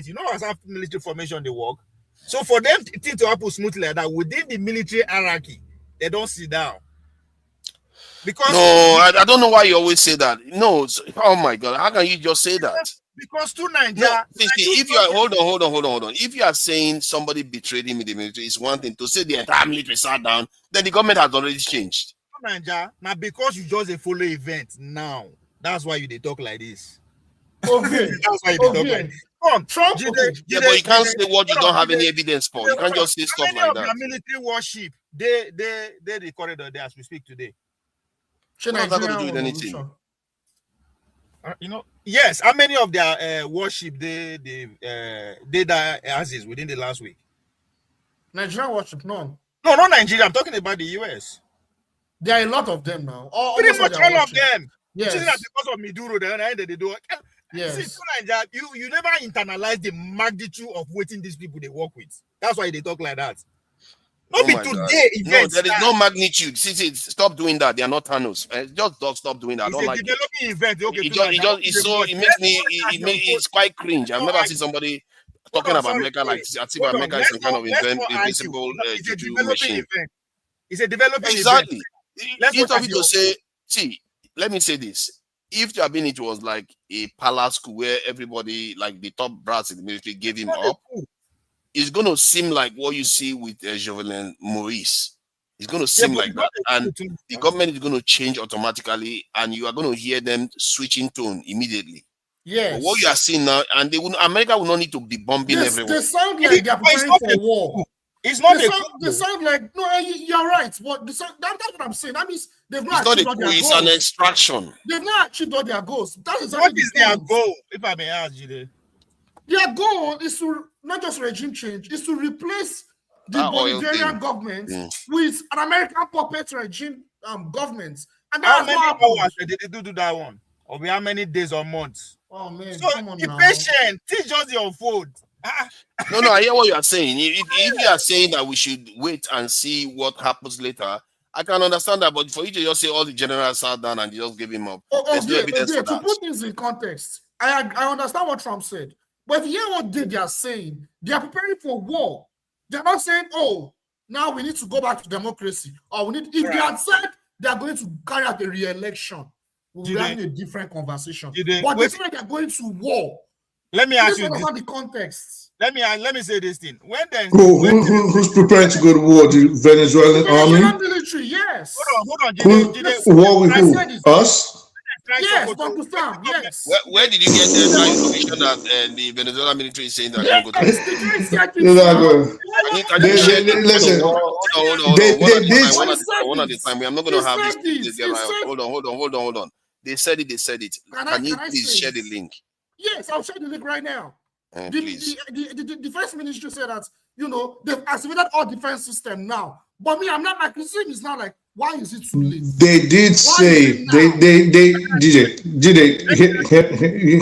You know, as after military formation they work. So for them things to happen smoothly like that within the military hierarchy, they don't sit down. Because no, I don't know why you always say that. No, oh my God, how can you just say that? Because to No, Nigeria, if you are hold on. If you are saying somebody betrayed him in the military, it's one thing. To say the entire military sat down, then the government has already changed. Nigeria, now because you just a follow event now, that's why you they talk like this. Okay, that's why you they talk like this. Come, Trump. Yeah, but you can't say what you don't have any evidence for. You can't just say stuff like that. How many of their military warship they the corridor there as we speak today? What has that got to do with anything? You know, yes. How many of their warship they that as within the last week? Nigerian warship, none. No, not Nigeria. I'm talking about the US. There are a lot of them now. Pretty much all of them. Yes. Which is that because of Maduro, they do. Yes. See, Nigeria, you never internalize the magnitude of waiting these people they work with. That's why they talk like that. Not be today. No, there is no magnitude. See, stop doing that. They are not Thanos. Just stop doing that. I don't like it. Event. Okay, it's quite cringe. I've never seen somebody talking about America like America is some kind of invisible juju machine. It's a developing exactly. Event. If of you to say, see, let me say this. If it was like a palace school where everybody, like the top brass in the military, gave him up, it's going to seem like what you see with Jovenel Maurice. It's going to seem like that. And the government is going to change automatically, and you are going to hear them switching tone immediately. Yes. But what you are seeing now, and America will not need to be bombing everyone. They sound like they are preparing for war. It's not they sound like, no, you're right. But that's what I'm saying. That means they've not achieved all their goals. It's an extraction. They've not achieved all their goals. That is what is their goal, if I may ask you? Their goal is to not just regime change, is to replace the Bolivarian government with an American puppet regime government. And how many hours did they do that one? Or how many days or months? Oh man, so come on be now. patient. Teach us your food. No, I hear what you are saying. If you are saying that we should wait and see what happens later, I can understand that. But for you to just say all the generals sat down and just gave him up, there's no evidence for that. To put things in context, I understand what Trump said. But if you hear what they are saying, they are preparing for war. They're not saying, oh, now we need to go back to democracy. Or if they had said they are going to carry out a re-election, we're having a different conversation. But they say they're going to war. Let me ask you this. The context. Let me say this thing. Who's preparing to go to war? The Venezuelan army? Military, yes. Hold on. War with who? Us? Yes, Uncle Sam, yes. Where did you get the information that the Venezuelan military is saying that they're going to listen, one at a time. I'm not going to have this. Hold on. They said it. Can you please share the link? Yes, I'll share the link right now. The defense ministry said that, they've activated all defense system now. But me, my criticism is not like, why is it too late? They did say,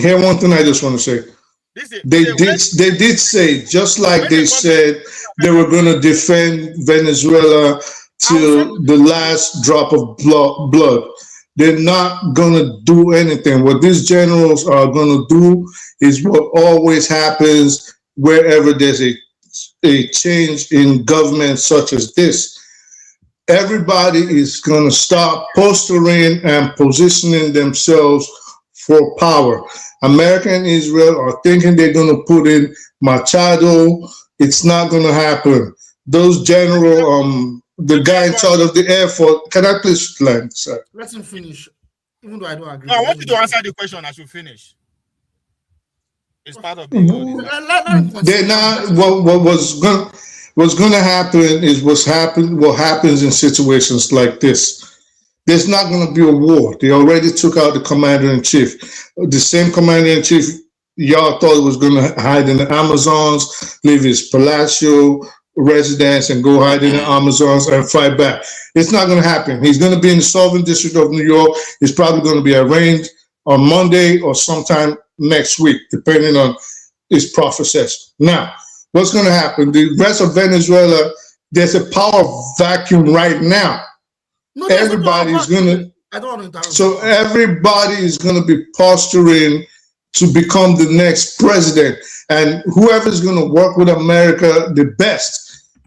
hear one thing I just want to say. They did say, just like they said they were going to defend Venezuela till the last drop of blood. They're not going to do anything. What these generals are going to do is what always happens wherever there's a change in government such as this. Everybody is going to start posturing and positioning themselves for power. America and Israel are thinking they're going to put in Machado. It's not going to happen. Those general, the guy in charge of the Air Force, can I please land, sir? Let him finish, even though I don't agree. No, I want you to answer the question. I should finish. It's part of the. They're not. What's going to happen is what happens in situations like this. There's not going to be a war. They already took out the commander-in-chief. The same commander-in-chief y'all thought was going to hide in the Amazons, leave his palatial residence and go hide in the Amazons and fight back. It's not going to happen. He's going to be in the Southern District of New York. He's probably going to be arraigned on Monday or sometime next week, depending on his prophecies. Now, what's going to happen? The rest of Venezuela, there's a power vacuum right now. No, everybody's going to. I don't want to. So everybody is going to be posturing to become the next president, and whoever is going to work with America the best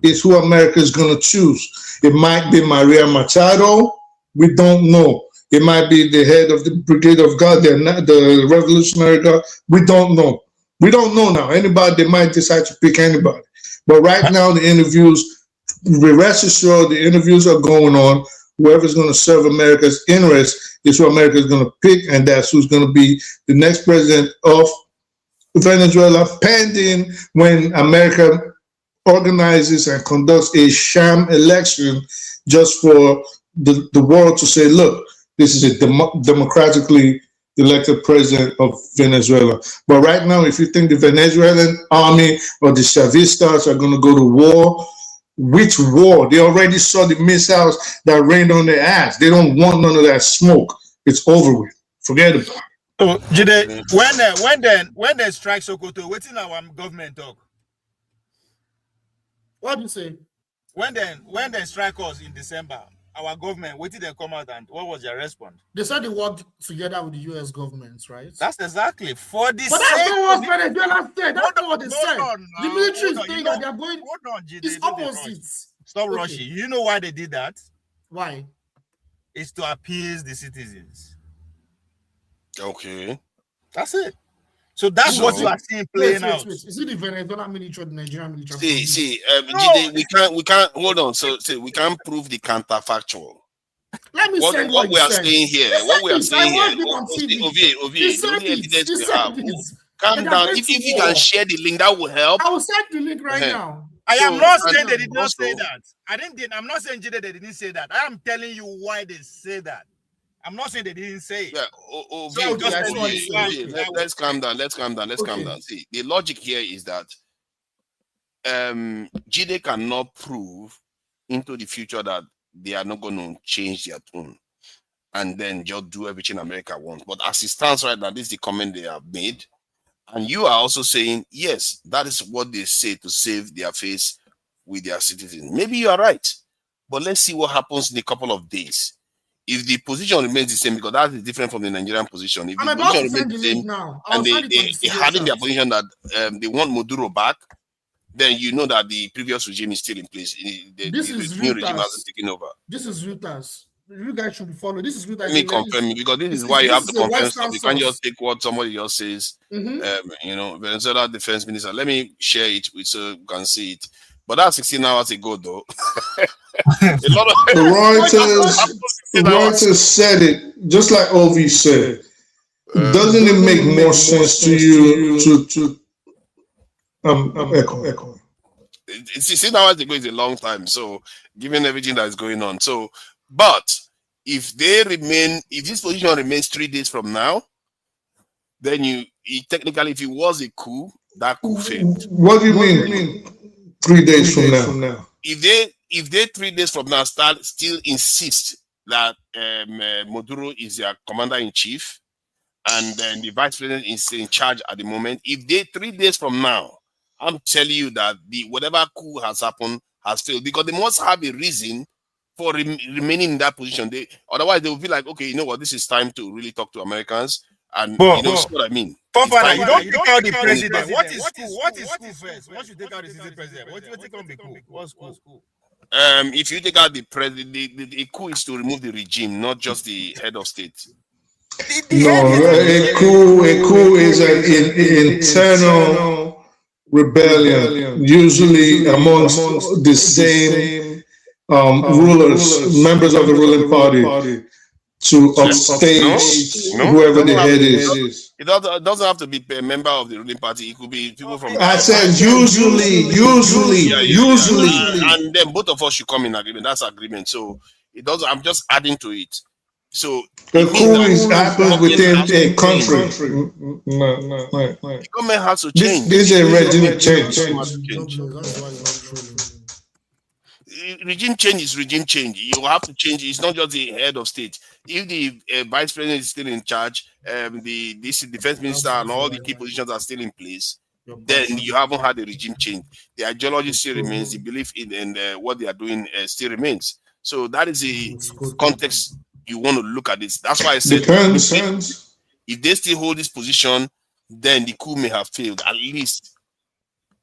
is who America is going to choose. It might be Maria Machado. We don't know. It might be the head of the Brigade of God, the Revolutionary Guard. We don't know. We don't know now. Anybody, they might decide to pick anybody. But right now, the interviews, rest assured, the interviews are going on. Whoever's going to serve America's interest is who America is going to pick, and that's who's going to be the next president of Venezuela, pending when America organizes and conducts a sham election just for the world to say, look, this is a democratically elected president of Venezuela. But right now, if you think the Venezuelan army or the Chavistas are going to go to war, which war? They already saw the missiles that rained on their ass. They don't want none of that smoke. It's over with. Forget about it. So, Jide, when they strike Sokoto, what's in our government talk? What do you say? When they strike us in December, our government, what did they come out and what was their response? They said they worked together with the U.S. government, right? That's exactly for the But that's not what Venezuela said. That's not what they said. The military is saying that they are going. Hold on, Jide, It's opposite. Stop rushing. You know why they did that? Why? It's to appease the citizens. Okay. That's it. So that's what you are seeing playing out. Wait. Is it the Venezuelan military or the Nigerian military? Jide, we can't hold on. So we can't prove the counterfactual. Let me say what we are saying here. What we are saying here. Calm down. If you can share the link, that will help. I will send the link right now. I am not saying they did not say that. I'm not saying Jide they didn't say that. I am telling you why they say that. I'm not saying they didn't say it. Yeah. Let's calm down. Let's calm down. See, the logic here is that Jide cannot prove into the future that they are not going to change their tune and then just do everything America wants. But as it stands right now, this is the comment they have made. And you are also saying, yes, that is what they say to save their face with their citizens. Maybe you are right. But let's see what happens in a couple of days. If the position remains the same, because that is different from the Nigerian position. If the position remains the same, and they had in their position that they want Maduro back, then you know that the previous regime is still in place. The new regime hasn't taken over. This is Reuters. You guys should follow. This is Reuters. Let me confirm, because this is why you have to confirm stuff. You can't just take what somebody else says. Venezuela defense minister. Let me share it with so you can see it. But that's 16 hours ago, though. Reuters said it, just like Ovi said. Doesn't it make more sense to you to echo? 16 hours ago is a long time, so given everything that is going on. So, but if this position remains 3 days from now, then technically, if it was a coup, that coup failed. What do you mean? 3 days from now. If they 3 days from now still insist that Maduro is their commander-in-chief and then the vice president is in charge at the moment, if they 3 days from now, I'm telling you that whatever coup has happened has failed, because they must have a reason for remaining in that position. Otherwise they will be like, okay, you know what, this is time to really talk to Americans, and see what I mean. You don't take out the president. What is coup first? Once you take out the sitting president, what do you take on the coup? What's coup? If you take out the president, the coup is to remove the regime, not just the head of state. A coup is an internal rebellion, usually amongst the same rulers, members of the ruling party, to upstage whoever the head is. It doesn't have to be a member of the ruling party. It could be people from. I said usually, and then both of us should come in agreement. That's agreement. So it doesn't. I'm just adding to it. So the coup happens within a country. No. The government has to change. This is a regime change. Regime change is regime change. You have to change. It's not just the head of state. If the vice president is still in charge, the defense minister and all the key positions are still in place, then you haven't had a regime change. The ideology still remains. The belief in what they are doing still remains. So that is the context you want to look at this. That's why I said if they still hold this position, then the coup may have failed at least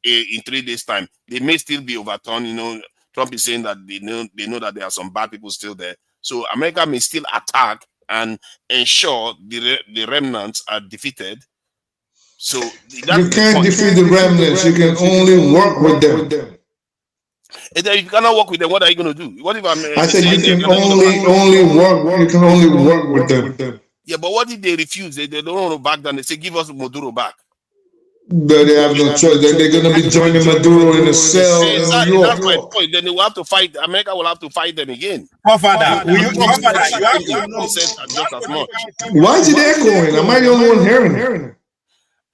in 3 days' time. They may still be overturned. Trump is saying that they know that there are some bad people still there. So America may still attack and ensure the remnants are defeated. So you can't defeat the remnants. You can only work with them. And then if you cannot work with them, what are you going to do? What if I said you can only work. You can only work with them. Yeah, but what if they refuse? They don't want to back down. They say, give us Maduro back. But they have no choice. They're going to be joining Maduro in a cell in New York. That's my point. Then they will have to fight. America will have to fight them again. Father, Why is it echoing? Am I the only one hearing it?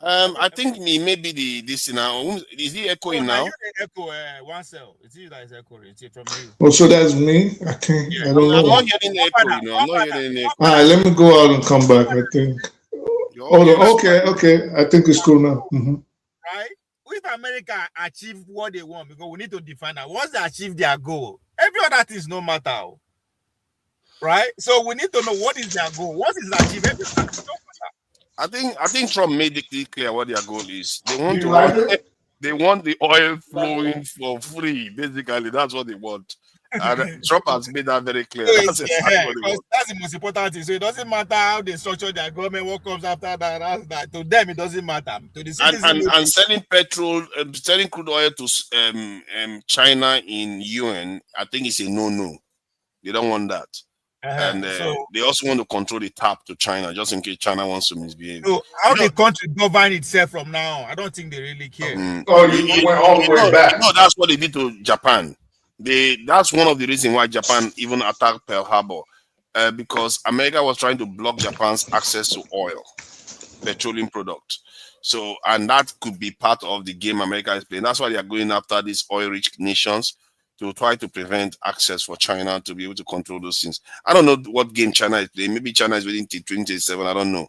I think maybe this now. Is he echoing now? Echo one cell. It's you that is echoing. It's from you. Oh, so that's me? I can't. I don't know. I'm not hearing the echo. You know, I'm not hearing the echo. All right, let me go out and come back. I think. Hold on. Okay. I think it's cool now. Right? If America achieve what they want, because we need to define that. Once they achieve their goal, every other thing is no matter. Right? So we need to know what is their goal. What is achieved? Everything is no matter. I think Trump made it clear what their goal is. They want the oil flowing for free. Basically, that's what they want. And Trump has made that very clear. That's exactly what they want. That's the most important thing. So it doesn't matter how they structure their government, what comes after that. To them, it doesn't matter. To the citizens, and selling petrol, selling crude oil to China in UN, I think it's a no-no. They don't want that. And they also want to control the tap to China, just in case China wants to misbehave. So how the country govern itself from now on? I don't think they really care. You went all the way back. No, that's what they did to Japan. That's one of the reasons why Japan even attacked Pearl Harbor, because America was trying to block Japan's access to oil, petroleum product. So, and that could be part of the game America is playing. That's why they are going after these oil-rich nations to try to prevent access for China to be able to control those things. I don't know what game China is playing. Maybe China is waiting till 2027. I don't know.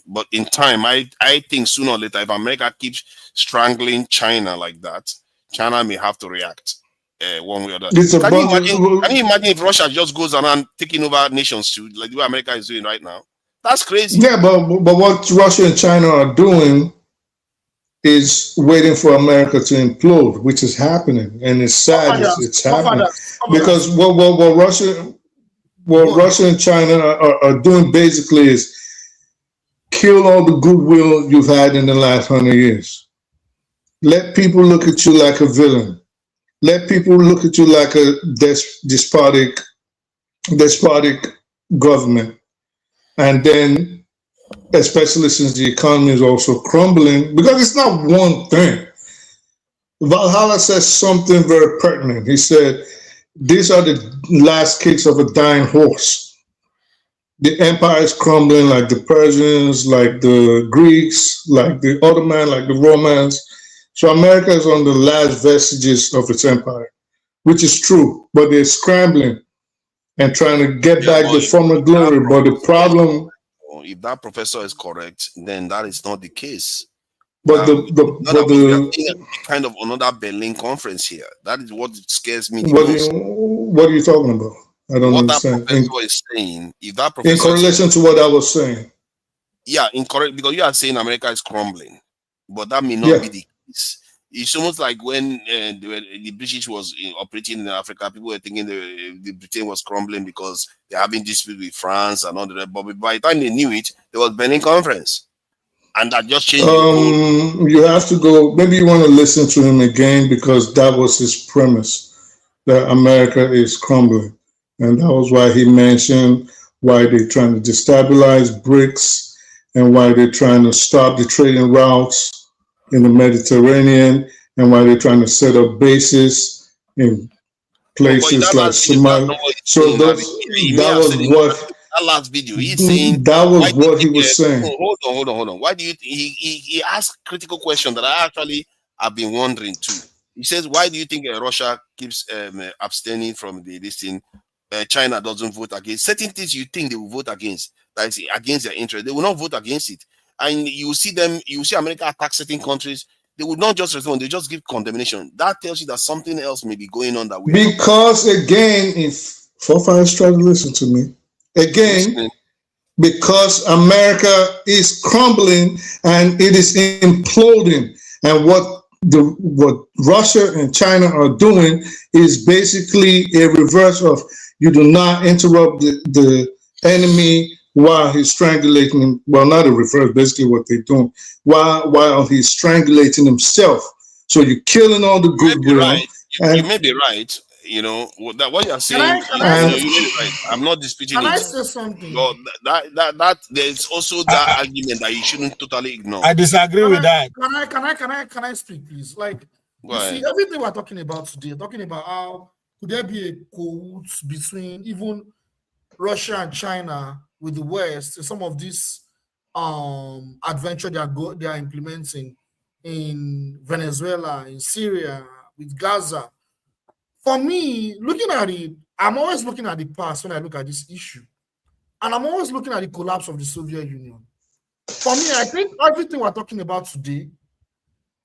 But in time, I think sooner or later, if America keeps strangling China like that, China may have to react one way or the other. Can you imagine if Russia just goes around taking over nations too, like the way America is doing right now? That's crazy. Yeah, but what Russia and China are doing is waiting for America to implode, which is happening, and it's sad. It's happening because what Russia and China are doing basically is kill all the goodwill you've had in the last 100 years. Let people look at you like a villain. Let people look at you like a despotic government, and then, especially since the economy is also crumbling, because it's not one thing. Valhalla says something very pertinent. He said, these are the last kicks of a dying horse. The empire is crumbling, like the Persians, like the Greeks, like the Ottoman, like the Romans. So America is on the last vestiges of its empire, which is true, but they're scrambling and trying to get back the former glory. But the problem, if that professor is correct, then that is not the case. But the kind of another Berlin conference here. That is what scares me. What are you talking about? I don't understand. That professor is saying, if that professor in correlation to what I was saying. Yeah, incorrect, because you are saying America is crumbling, but that may not be the case. It's almost like when the British was operating in Africa, people were thinking the Britain was crumbling because they're having dispute with France and all that. But by the time they knew it, there was Berlin Conference, and that just changed. You have to go. Maybe you want to listen to him again, because that was his premise, that America is crumbling, and that was why he mentioned why they're trying to destabilize BRICS and why they're trying to stop the trading routes in the Mediterranean, and why they're trying to set up bases in places like Somalia. So that was what that last video he's saying. That was what he was saying. Hold on. Why do you he asked critical question that I actually have been wondering too. He says, why do you think Russia keeps abstaining from this thing? China doesn't vote against certain things you think they will vote against, that is against their interest. They will not vote against it. And you see America attack certain countries, they would not just respond, they just give condemnation. That tells you that something else may be going on that way. Because again, if forefathers try to listen to me, again, because America is crumbling and it is imploding, and what Russia and China are doing is basically a reverse of You do not interrupt the enemy while he's strangulating him. Well, not a reverse, basically what they're doing. While he's strangulating himself. So you're killing all the goodwill. Right. You may be right. You know what you're saying. You may be right. I'm not disputing Can it. I say something? But that there's also that argument that you shouldn't totally ignore. I disagree with that. Can I speak, please? Like, Go you ahead. see, everything we're talking about today, talking about how could there be a cahoots between even Russia and China with the West, some of these adventure they are implementing in Venezuela, in Syria, with Gaza. For me, looking at it, I'm always looking at the past when I look at this issue. And I'm always looking at the collapse of the Soviet Union. For me, I think everything we're talking about today,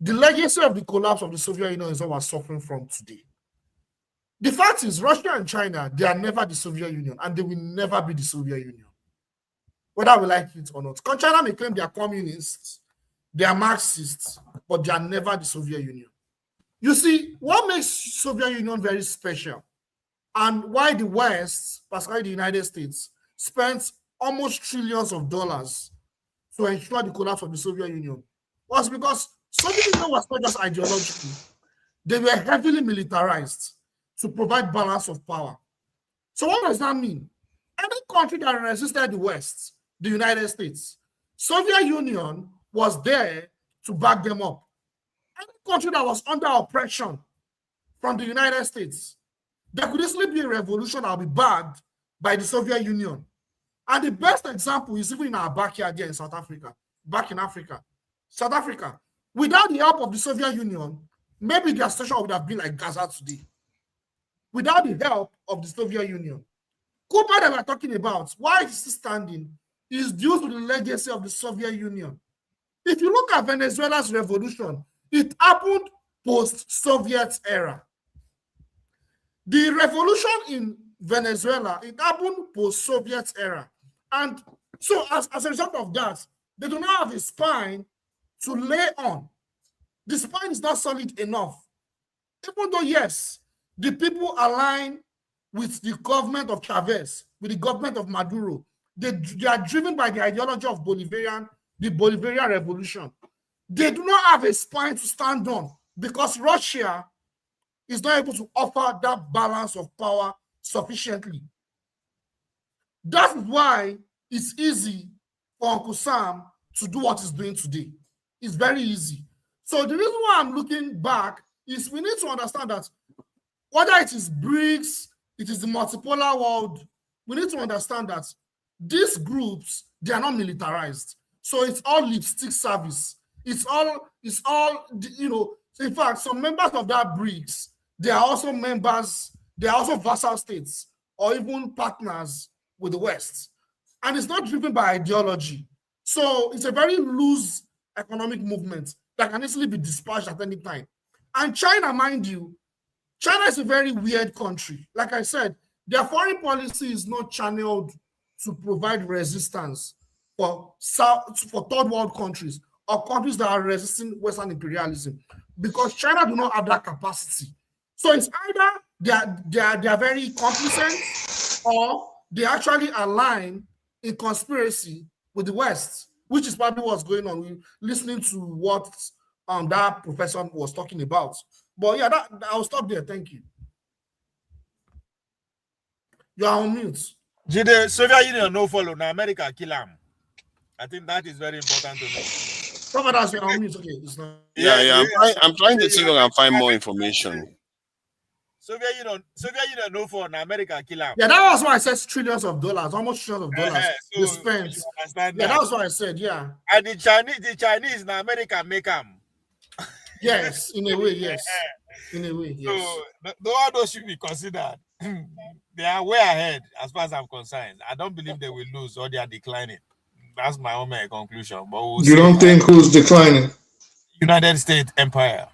the legacy of the collapse of the Soviet Union is what we're suffering from today. The fact is, Russia and China, they are never the Soviet Union, and they will never be the Soviet Union, whether we like it or not. China may claim they are communists, they are Marxists, but they are never the Soviet Union. You see, what makes Soviet Union very special, and why the West, particularly the United States, spent almost trillions of dollars to ensure the collapse of the Soviet Union, was because Soviet Union was not just ideological. They were heavily militarized to provide balance of power. So what does that mean? Any country that resisted the West, the United States, Soviet Union was there to back them up. Any country that was under oppression from the United States, there could easily be a revolution that will be backed by the Soviet Union. And the best example is even in our backyard here in South Africa, back in Africa. South Africa, without the help of the Soviet Union, maybe their situation would have been like Gaza today. Without the help of the Soviet Union. Cuba that we're talking about, why is it standing, is due to the legacy of the Soviet Union. If you look at Venezuela's revolution, it happened post-Soviet era. The revolution in Venezuela, it happened post-Soviet era. And so as a result of that, they do not have a spine to lay on. The spine is not solid enough. Even though, yes, the people align with the government of Chavez, with the government of Maduro. They are driven by the ideology of the Bolivarian revolution. They do not have a spine to stand on because Russia is not able to offer that balance of power sufficiently. That is why it's easy for Uncle Sam to do what he's doing today. It's very easy. So the reason why I'm looking back is we need to understand that whether it is BRICS, it is the multipolar world, we need to understand that these groups, they are not militarized. So it's all lipstick service. It's all, you know, in fact, some members of that BRICS, they are also members, they are also vassal states or even partners with the West. And it's not driven by ideology. So it's a very loose economic movement that can easily be dispatched at any time. And China, mind you, China is a very weird country. Like I said, their foreign policy is not channeled to provide resistance for third world countries or countries that are resisting Western imperialism, because China do not have that capacity. So it's either they are very complicit or they actually align in conspiracy with the West, which is probably what's going on. We're listening to what that professor was talking about. But yeah, I'll stop there. Thank you. You are on mute. The Soviet Union no follow. Now America kill them. I think that is very important to know. You're on mute. Okay, it's not. Yeah. I'm trying to see if I can find more information. Soviet Union no follow. Now America kill them. Yeah, that was why I said trillions of dollars, almost trillions of dollars. So they spent. Yeah, that was what I said. Yeah. And the Chinese now America make them. Yes, in a way, yes. In a way, yes. So all those should be considered. They are way ahead as far as I'm concerned. I don't believe they will lose or they are declining. That's my own conclusion. But you don't think who's declining? United States empire.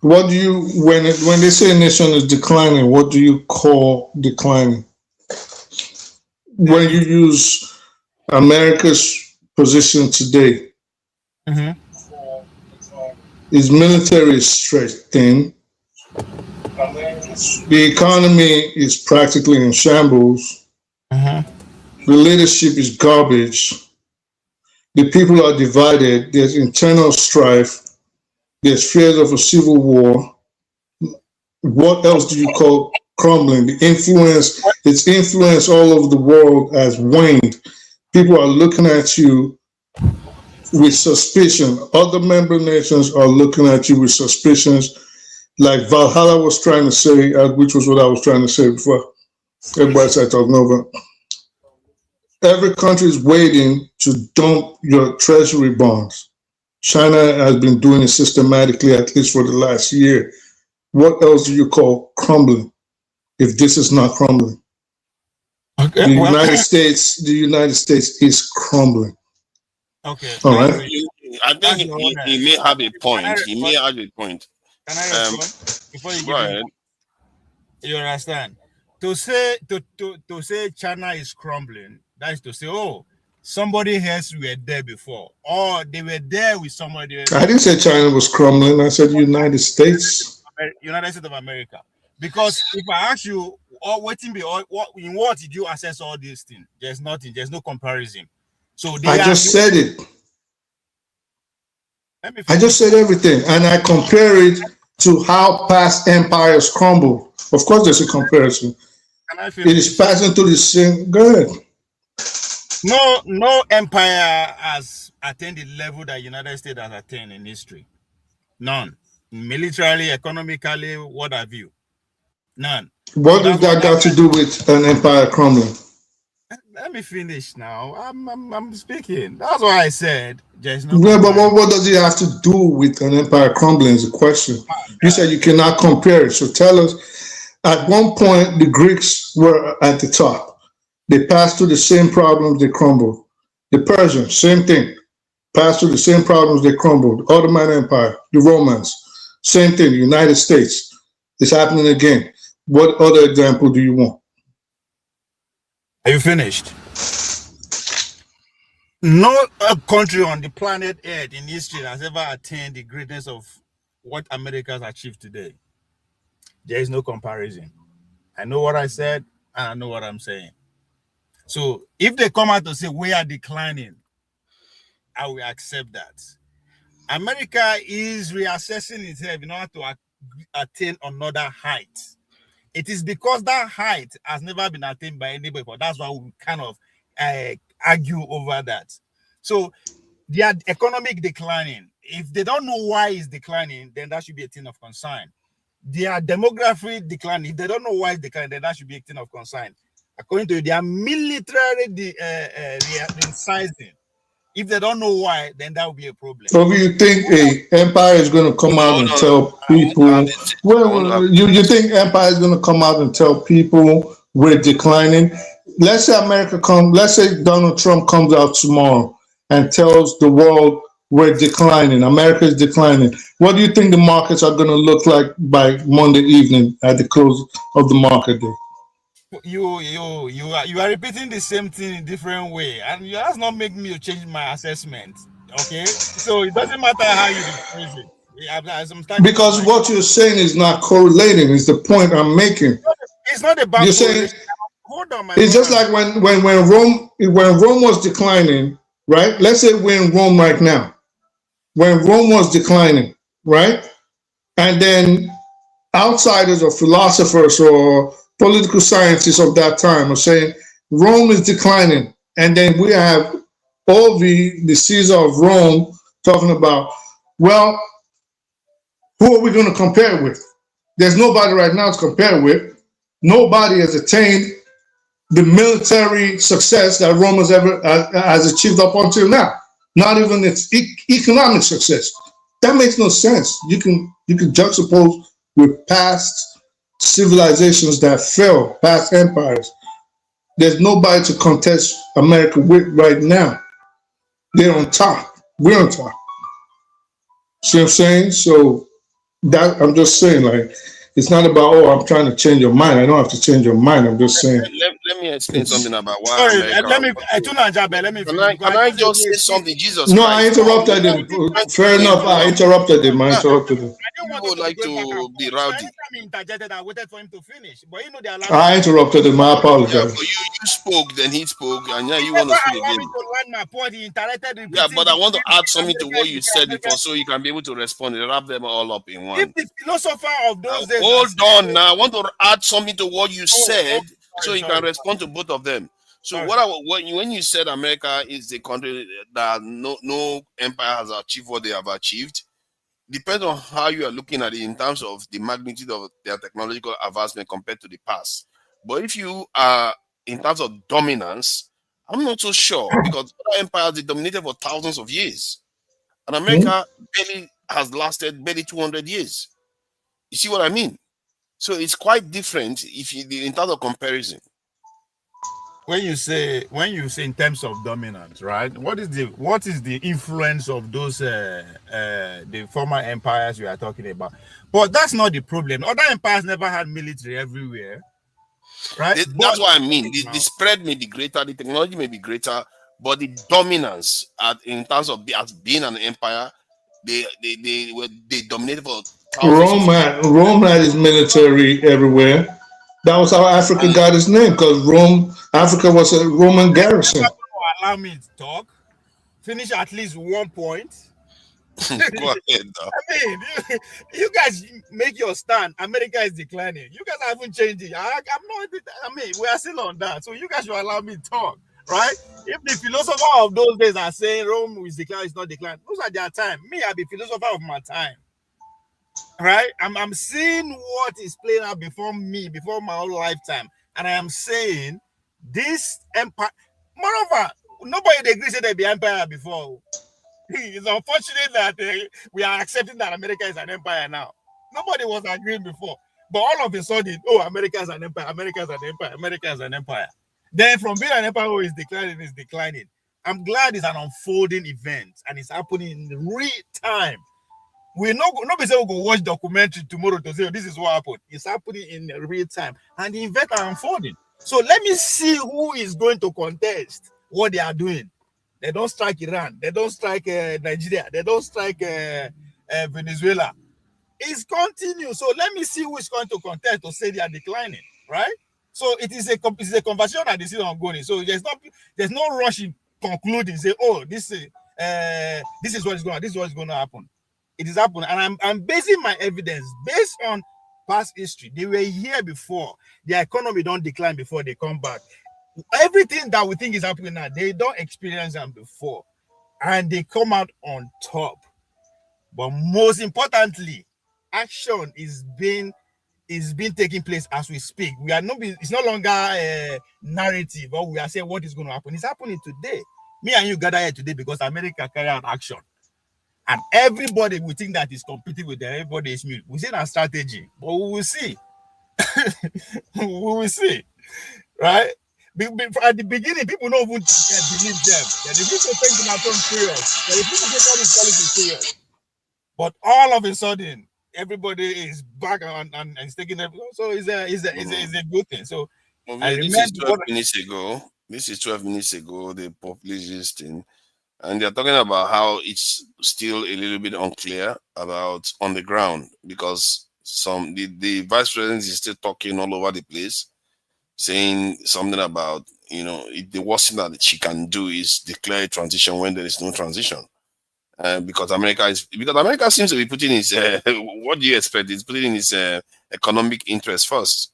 What do you, when they say a nation is declining, what do you call declining? When you use America's position today, is military strength thin? The economy is practically in shambles. The leadership is garbage. The people are divided. There's internal strife. There's fears of a civil war. What else do you call crumbling? The influence, its influence all over the world has waned. People are looking at you with suspicion. Other member nations are looking at you with suspicions, like Valhalla was trying to say, which was what I was trying to say before. Everybody started talking over. Every country is waiting to dump your treasury bonds. China has been doing it systematically, at least for the last year. What else do you call crumbling if this is not crumbling? Okay, the United States is crumbling. Okay. All right. I think he may have a point. He may have a point. Can I respond before you go ahead? You understand? To say China is crumbling, that is to say, oh, somebody else were there before, or they were there with somebody else. I didn't say China was crumbling. I said United States. United States of America. Because if I ask you, in what did you access all these things? There's nothing. There's no comparison. So I just said it. I just said everything, and I compare it to how past empires crumble. Of course, there's a comparison. It is passing through the same. Go ahead. No empire has attained the level that United States has attained in history. None. Militarily, economically, what have you? None. What does that got to do with an empire crumbling? Let me finish now. I'm speaking. That's why I said there's no. Yeah, but what does it have to do with an empire crumbling is the question. You said you cannot compare it. So tell us, at one point, the Greeks were at the top. They passed through the same problems, they crumbled. The Persians, same thing. Passed through the same problems, they crumbled. Ottoman Empire, the Romans, same thing. The United States is happening again. What other example do you want? Are you finished? No country on the planet Earth in history has ever attained the greatness of what America has achieved today. There is no comparison. I know what I said, and I know what I'm saying. So if they come out to say we are declining, I will accept that. America is reassessing itself in order to attain another height. It is because that height has never been attained by anybody before. That's why we kind of argue over that. So their economic declining, if they don't know why it's declining, then that should be a thing of concern. Their demography declining, if they don't know why it's declining, then that should be a thing of concern. According to their military resizing, if they don't know why, then that will be a problem. So you think a empire is going to come out and tell people? Well, you think empire is going to come out and tell people we're declining? Let's say America comes. Let's say Donald Trump comes out tomorrow and tells the world we're declining. America is declining. What do you think the markets are going to look like by Monday evening at the close of the market day? You are repeating the same thing in a different way, and you has not make me change my assessment. Okay, so it doesn't matter how you phrase it. Because what you're saying is not correlating. Is the point I'm making? It's not about. You're saying. Hold on, it's just like when Rome was declining, right? Let's say we're in Rome right now. When Rome was declining, right, and then outsiders or philosophers or political scientists of that time are saying Rome is declining, and then we have all the Caesar of Rome talking about, well, who are we going to compare with? There's nobody right now to compare with. Nobody has attained the military success that Rome has achieved up until now. Not even its economic success. That makes no sense. You can juxtapose with past civilizations that fell, past empires. There's nobody to contest America with right now. They're on top. We're on top. See what I'm saying? So that I'm just saying, like, it's not about, oh, I'm trying to change your mind. I don't have to change your mind. I'm just saying. Let me me explain something about why Sorry, America. let me finish. Can I just say something? Jesus No, I Christ. interrupted him. Fair enough. I interrupted him. I interrupted him. You would like to be rowdy. Anytime he interjected, I waited for him to finish. But you know they allowed I interrupted him. I Yeah, apologize. but you spoke, then he spoke, and yeah, He you want to never speak allowed again. me to land my point. He interrupted. Yeah, but I want to add something to America what is you the said America. before, so you can be able to respond and wrap them all up in one. If the philosopher of those days, Hold on now. I want to add something to what you said, so you sorry. can respond to both of them. So when you said America is the country that no empire has achieved what they have achieved, depends on how you are looking at it in terms of the magnitude of their technological advancement compared to the past. But if you are in terms of dominance, I'm not so sure, because other empires they dominated for thousands of years, and America barely has lasted barely 200 years. You see what I mean? So it's quite different if you in terms of comparison. When you say in terms of dominance, right? What is the influence of those the former empires we are talking about? But that's not the problem. Other empires never had military everywhere, right? That's what I mean. The spread may be greater, the technology may be greater, but the dominance in terms of as being an empire, they dominated for thousands of years. Rome had his military everywhere. That was how Africa got its name, because Africa was a Roman garrison. Allow me to talk. Finish at least 1 point. Go ahead. I mean, you guys make your stand. America is declining. You guys haven't changed it. We are still on that. So you guys should allow me to talk, right? If the philosopher of those days are saying Rome is declining, it's not declining. Those are their time. Me, I be philosopher of my time. Right? I'm seeing what is playing out before me, before my own lifetime. And I am saying this empire, moreover, nobody agrees that they be empire before. It's unfortunate that we are accepting that America is an empire now. Nobody was agreeing before. But all of a sudden, America is an empire, America is an empire, America is an empire. Then from being an empire is declining. I'm glad it's an unfolding event and it's happening in real time. We're not say we'll go watch documentary tomorrow to say this is what happened. It's happening in real time, and the events are unfolding. So let me see who is going to contest what they are doing. They don't strike Iran, they don't strike Nigeria, they don't strike Venezuela. It's continuous. So let me see who is going to contest to say they are declining, right? So it is a conversation that is still ongoing. So there's no rush in concluding. Say, this is what is going on. This is what is going to happen. It is happening, and I'm basing my evidence based on past history. They were here before. Their economy don't decline before they come back. Everything that we think is happening now, they don't experience them before, and they come out on top. But most importantly, action is being taking place as we speak. It's no longer narrative, or we are saying what is going to happen. It's happening today. Me and you gather here today because America carry out action. And everybody will think that is competing with them. Everybody is mute. We say that strategy, but we will see. We will see, right? At the beginning, people don't even believe them. The people take the matter serious. The people take all this policy serious. But all of a sudden, everybody is back and is taking everything. So it's a good thing. So this is 12 minutes ago. This is 12 minutes ago. They published this thing. And they're talking about how it's still a little bit unclear about on the ground, because the vice president is still talking all over the place, saying something about, the worst thing that she can do is declare a transition when there is no transition. Because America seems to be putting its what do you expect? It's putting its economic interest first.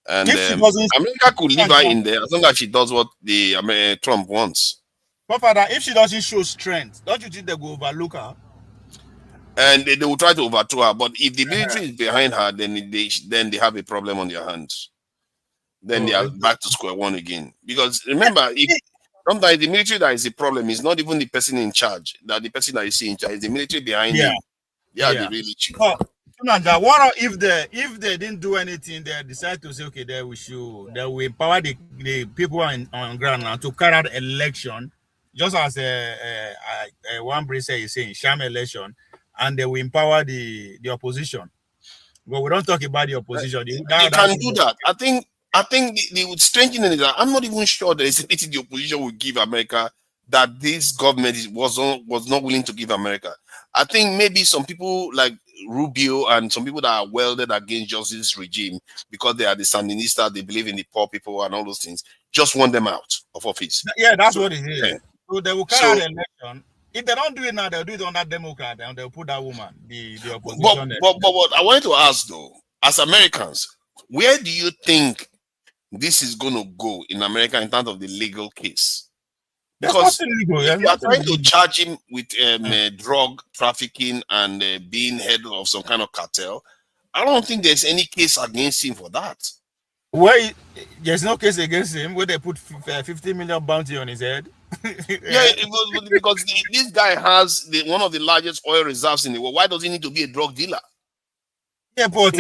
And America could leave her in there as long as she does what the Trump wants. But Father, if she doesn't show strength, don't you think they will overlook her? And they will try to overthrow her. But if the military is behind her, then they have a problem on their hands. Then they are back to square one again. Because remember, sometimes the military that is the problem is not even the person in charge. That the person that is in charge is the military behind him. They are the really cheap. What if they didn't do anything? They decide to say, okay, they will empower the people on ground now to carry out election. Just as one bracer is saying, sham election, and they will empower the opposition. But we don't talk about the opposition. They can do that. I think I think the strange thing is that I'm not even sure there is anything the opposition will give America that this government was not willing to give America. I think maybe some people like Rubio and some people that are welded against justice regime because they are the Sandinistas, they believe in the poor people and all those things, just want them out of office. Yeah, that's what it is. Yeah. So they will carry out the election. If they don't do it now, they'll do it on that Democrat and they'll put that woman, the opposition. But I wanted to ask though, as Americans, where do you think this is going to go in America in terms of the legal case? Because if you are trying to charge him with drug trafficking and being head of some kind of cartel, I don't think there's any case against him for that. Well, there's no case against him where they put 50 million bounty on his head. Yeah, because this guy has one of the largest oil reserves in the world. Why does he need to be a drug dealer? Yeah, but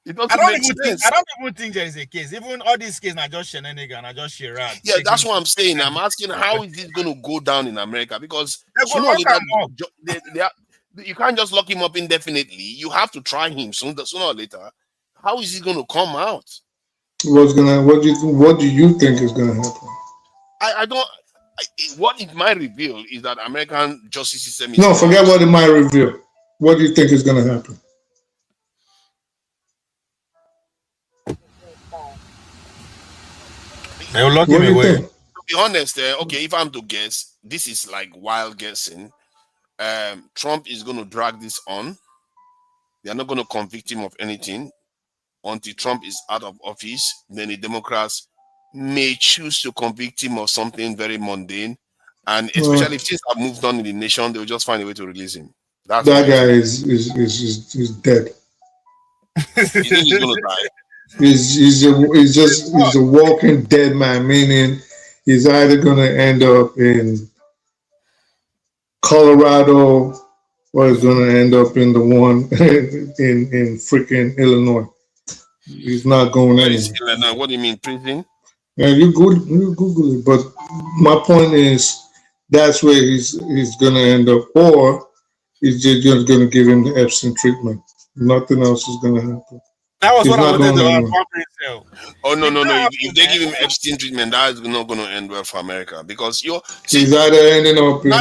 it doesn't I don't make sense. I don't even think there is a case. Even all these cases are just shenanigans, are just charades. Yeah, that's what I'm saying. I'm asking how is this going to go down in America? Because sooner or later, you can't just lock him up indefinitely. You have to try him sooner or later. How is he going to come out? What do you think is going to happen? I don't. What it might reveal is that American justice system is. No, forget what it might reveal. What do you think is going to happen? They will lock him away. To be honest, okay, if I'm to guess, this is like wild guessing. Trump is going to drag this on. They are not going to convict him of anything until Trump is out of office. Then the Democrats may choose to convict him of something very mundane, and especially if things have moved on in the nation, they will just find a way to release him. That guy is dead. You think he's going to die? He's a walking dead man, meaning he's either going to end up in Colorado or he's going to end up in the one in freaking Illinois. He's not going anywhere. What do you mean, prison? Yeah, you Google it. But my point is that's where he's going to end up, or he's just going to give him the Epstein treatment. Nothing else is going to happen. That was what I wanted to Oh, no. If they give him Epstein treatment, that is not going to end well for America because he's either ending up in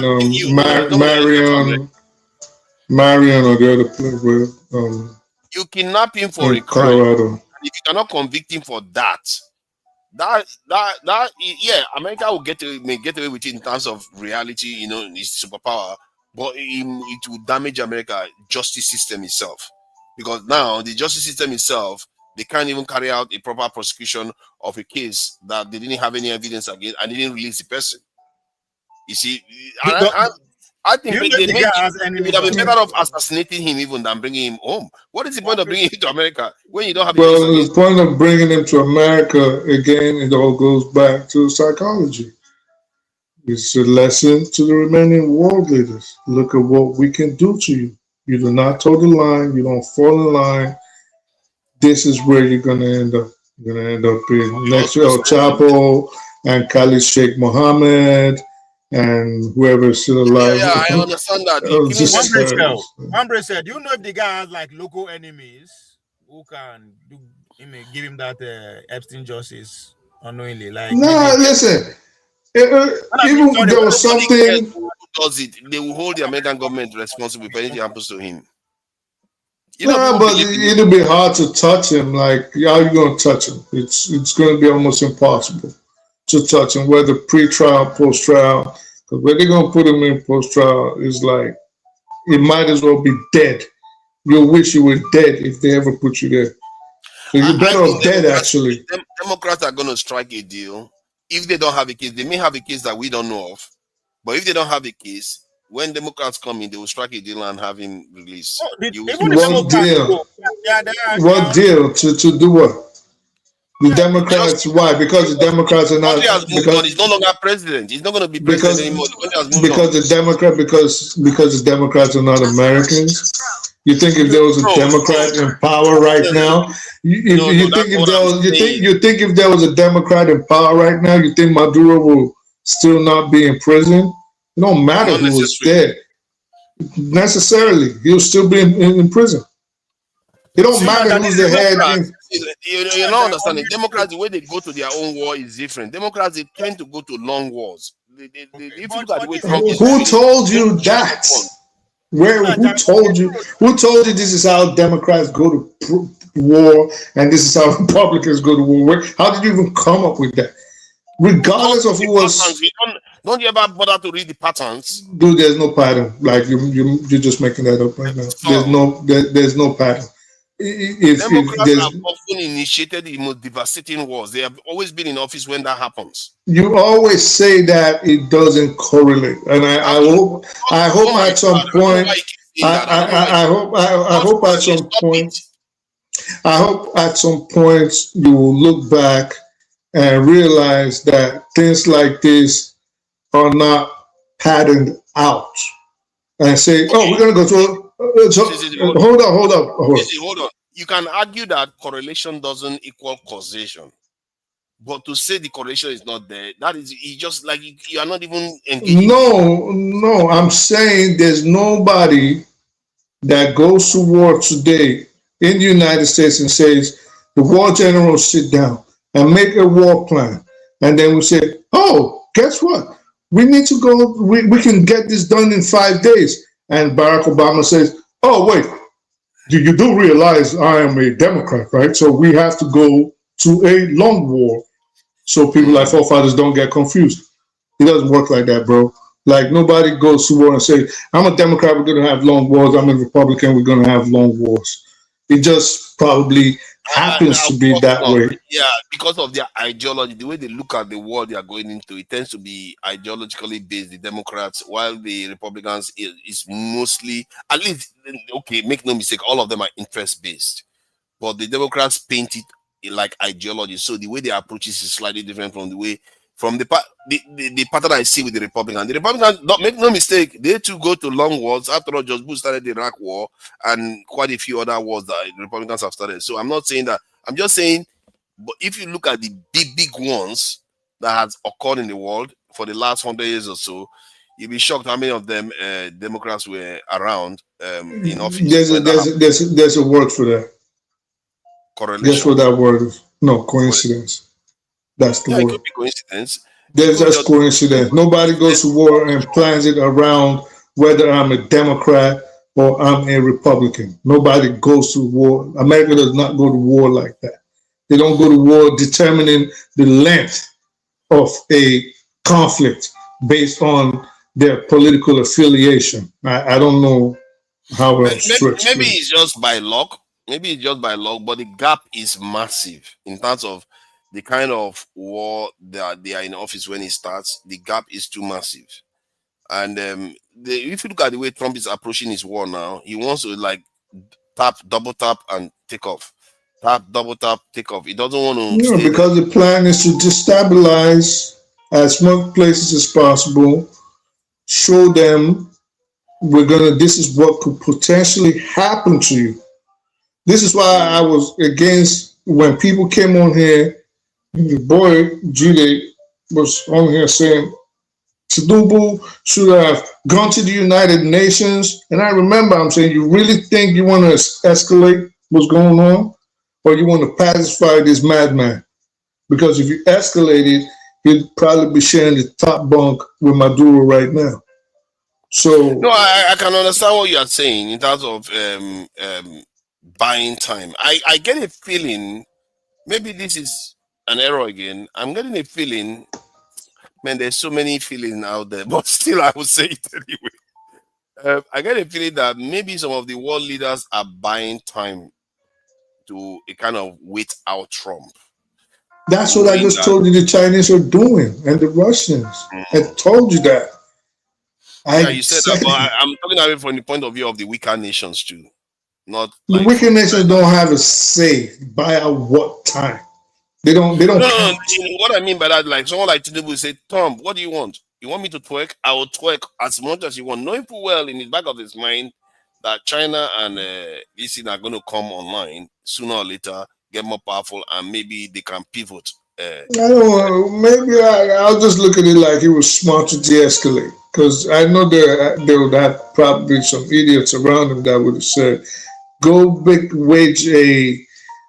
Marion or the other place where you kidnap him for a crime. Colorado. If you cannot convict him for that, yeah, America will may get away with it in terms of reality, its superpower, but it will damage America justice system itself. Because now the justice system itself, they can't even carry out a proper prosecution of a case that they didn't have any evidence against and they didn't release the person. You see, I think they would have been better off assassinating him even than bringing him home. What is the point of bringing him to America when you don't have? Well, the point of bringing him to America again, it all goes back to psychology. It's a lesson to the remaining world leaders. Look at what we can do to you. You do not toe the line. You don't fall in line. This is where you're going to end up. You're going to end up in next to El Chapo and Khalid Sheikh Mohammed and whoever is still alive. Yeah, I understand that. Andre said, do you know if the guy has like local enemies who can give him that Epstein justice unknowingly? Like, listen. Even there was something. Does it? They will hold the American government responsible if anything happens to him. But it'll be hard to touch him. Like, how are you going to touch him? It's going to be almost impossible to touch him, whether pre-trial, post-trial. Because when they're going to put him in post-trial, it's like, it might as well be dead. You'll wish you were dead if they ever put you there. So you're better off dead, actually. Democrats are going to strike a deal. If they don't have a case, they may have a case that we don't know of. But if they don't have a case, when Democrats come in, they will strike a deal and have him released. What deal? What deal? To do what? The Democrats, why? Because the Democrats are not. He's no longer president. He's not going to be president anymore. Because the Democrats are not Americans. You think if there was a Democrat in power right now, you think if there was a Democrat in power right now, you think Maduro will still not be in prison? It don't matter who was there. Necessarily, he'll still be in prison. It don't matter who's the head. You're not understanding. Democrats, the way they go to their own war is different. Democrats, they tend to go to long wars. If you look at the way Trump is Who told you that? Who told you? Who told you this is how Democrats go to war and this is how Republicans go to war? How did you even come up with that? Regardless of who was. Don't you ever bother to read the patterns? Dude, there's no pattern. Like you're just making that up right now. There's no pattern. Democrats have often initiated the most devastating wars. They have always been in office when that happens. You always say that it doesn't correlate, and I hope at some point. I hope at some point you will look back and realize that things like this are not patterned out, and say, "Oh, we're gonna go to." Hold on. You can argue that correlation doesn't equal causation, but to say the correlation is not there, that is just like you are not even engaging. No, I'm saying there's nobody that goes to war today in the United States and says the war generals sit down and make a war plan, and then we say, "Oh, guess what? We need to go. We can get this done in 5 days." And Barack Obama says, "Oh, wait, you do realize I am a Democrat, right? So we have to go to a long war so people like forefathers don't get confused." It doesn't work like that, bro. Like nobody goes to war and say, "I'm a Democrat, we're going to have long wars. I'm a Republican, we're going to have long wars." It just probably happens to be that way. Yeah, because of their ideology, the way they look at the war they are going into, it tends to be ideologically based, the Democrats, while the Republicans is mostly, at least, okay, make no mistake, all of them are interest-based. But the Democrats paint it like ideology. So the way they approach it is slightly different from the pattern I see with the Republicans. The Republicans, don't make no mistake, they too go to long wars. After all, George Bush started the Iraq War and quite a few other wars that the Republicans have started. So I'm not saying that. I'm just saying, but if you look at the big ones that has occurred in the world for the last 100 years or so, you'll be shocked how many of them Democrats were around in office. There's a word for that. Correlation. Guess what that word is? No, coincidence. That's the word. It could be coincidence. There's just coincidence. Nobody goes to war and plans it around whether I'm a Democrat or I'm a Republican. Nobody goes to war. America does not go to war like that. They don't go to war determining the length of a conflict based on their political affiliation. I don't know how else to explain. Maybe it's just by luck. But the gap is massive in terms of the kind of war that they are in office when it starts. The gap is too massive. And if you look at the way Trump is approaching his war now, he wants to like double tap and take off. Double tap, take off. He doesn't want to stay because there. The plan is to destabilize as much places as possible, show them this is what could potentially happen to you. This is why I was against when people came on here. The boy Jude was on here saying Tinubu should have gone to the United Nations. And I remember I'm saying, you really think you want to escalate what's going on? Or you want to pacify this madman? Because if you escalate it, he'd probably be sharing the top bunk with Maduro right now. So no, I can understand what you are saying in terms of buying time. I get a feeling, maybe this is an error again. I'm getting a feeling, man, there's so many feelings out there, but still I would say it anyway. I get a feeling that maybe some of the world leaders are buying time to a kind of wait out Trump. That's what I just told you the Chinese are doing, and the Russians. I told you that. Yeah, you said that, but I'm talking about it from the point of view of the weaker nations too. Not the weaker nations don't have a say by at what time. They don't. No, what I mean by that, like someone like Tinubu say, "Tom, what do you want? You want me to twerk? I will twerk as much as you want," knowing full well in the back of his mind that China and this are going to come online sooner or later, get more powerful, and maybe they can pivot. I don't know. Maybe I'll just look at it like he was smart to de-escalate, because I know there would have probably some idiots around him that would have said, go wage a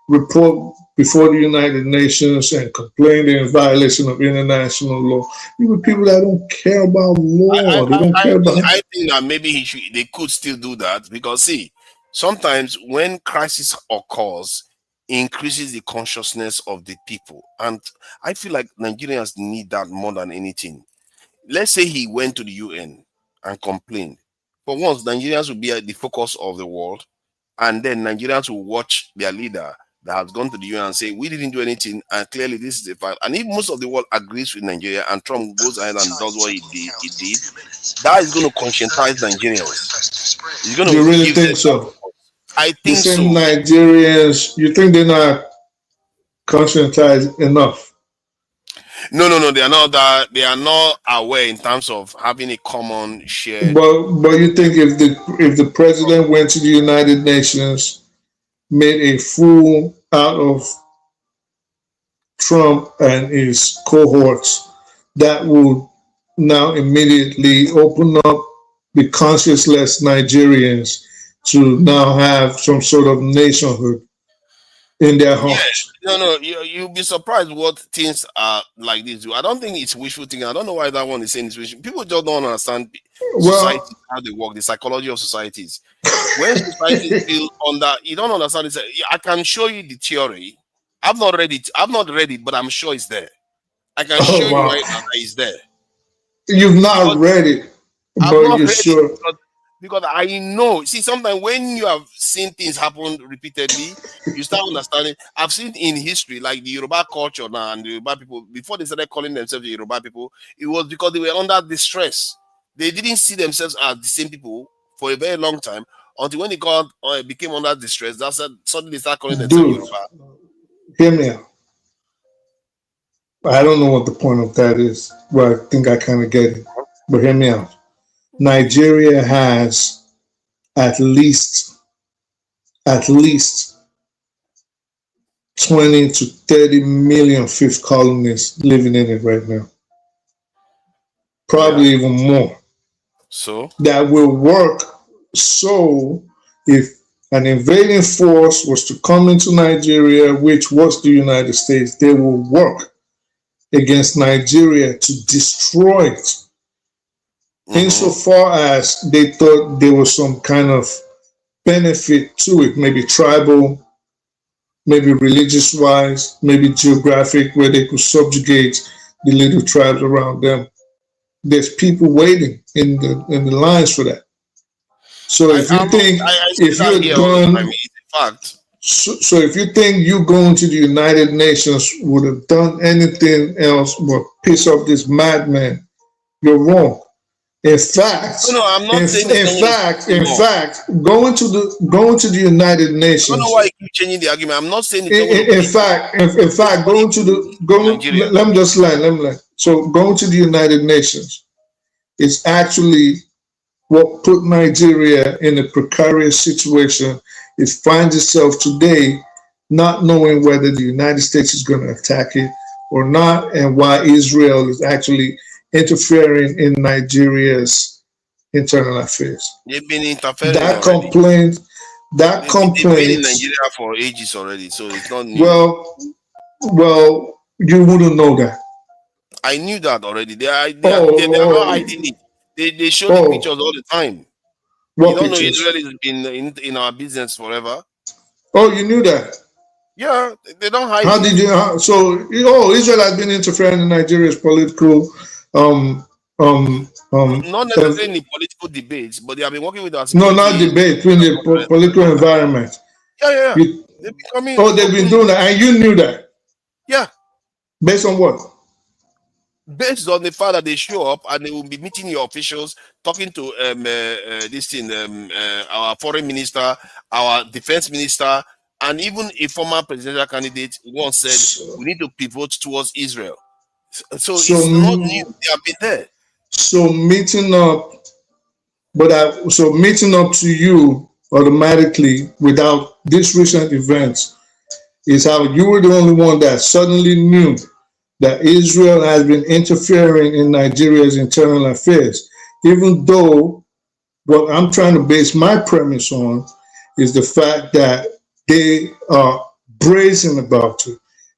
report before the United Nations and complain in violation of international law. You were people that don't care about law. They don't care about. I think that maybe they could still do that because see, sometimes when crisis occurs, it increases the consciousness of the people, and I feel like Nigerians need that more than anything. Let's say he went to the UN and complained. For once, Nigerians will be at the focus of the world, and then Nigerians will watch their leader that has gone to the UN and say, we didn't do anything, and clearly this is a fact. And if most of the world agrees with Nigeria and Trump goes ahead and does what he did, that is going to conscientize Nigerians. It's going to you really think so? I think so. Nigerians, you think they're not conscientized enough? No, they are not that. They are not aware in terms of having a common shared. But you think if the president went to the United Nations, made a fool out of Trump and his cohorts, that would now immediately open up the conscienceless Nigerians to now have some sort of nationhood in their hearts. Yeah. No, you'll be surprised what things are like this. I don't think it's wishful thinking. I don't know why that one is saying it's wishful. People just don't understand society, how they work, the psychology of societies. When society feel under, you don't understand it. I can show you the theory. I've not read it, but I'm sure it's there. I can show you right now that it's there. You've not read it, but you're sure. Because I know, see, sometimes when you have seen things happen repeatedly, you start understanding. I've seen in history, like the Yoruba culture now and the Yoruba people, before they started calling themselves the Yoruba people, it was because they were under distress. They didn't see themselves as the same people for a very long time until when they became under distress, that's suddenly they start calling themselves Yoruba. Hear me out. I don't know what the point of that is, but I think I kind of get it. But hear me out. Nigeria has at least 20 to 30 million fifth colonists living in it right now. Probably even more. So that will work. So if an invading force was to come into Nigeria, which was the United States, they will work against Nigeria to destroy it. Insofar as they thought there was some kind of benefit to it, maybe tribal, maybe religious-wise, maybe geographic, where they could subjugate the little tribes around them. There's people waiting in the lines for that. So if you think if you're done, so if you think you going to the United Nations would have done anything else but piss off this madman, you're wrong. In fact, I'm not saying in fact, going to the United Nations. I don't know why you keep changing the argument. I'm not saying. In fact, let me just land. So going to the United Nations is actually what put Nigeria in a precarious situation. It finds itself today not knowing whether the United States is going to attack it or not, and why Israel is actually interfering in Nigeria's internal affairs. They've been interfering. That complaint. They've been in Nigeria for ages already, so it's not new. Well, you wouldn't know that. I knew that already. They are not hiding it. They show the pictures all the time. What you don't pictures? know Israel has been in our business forever. Oh, you knew that? Yeah, they don't hide. How did you? Israel has been interfering in Nigeria's political. Not necessarily in political debates, but they have been working with us. No, not debate, in the political environment. Yeah. They've been doing that, and you knew that. Yeah. Based on what? Based on the fact that they show up and they will be meeting your officials, talking to our foreign minister, our defense minister, and even a former presidential candidate once said we need to pivot towards Israel. So it's not new. They have been there. So meeting up to you automatically without these recent events is how you were the only one that suddenly knew that Israel has been interfering in Nigeria's internal affairs, even though what I'm trying to base my premise on is the fact that they are brazen about it.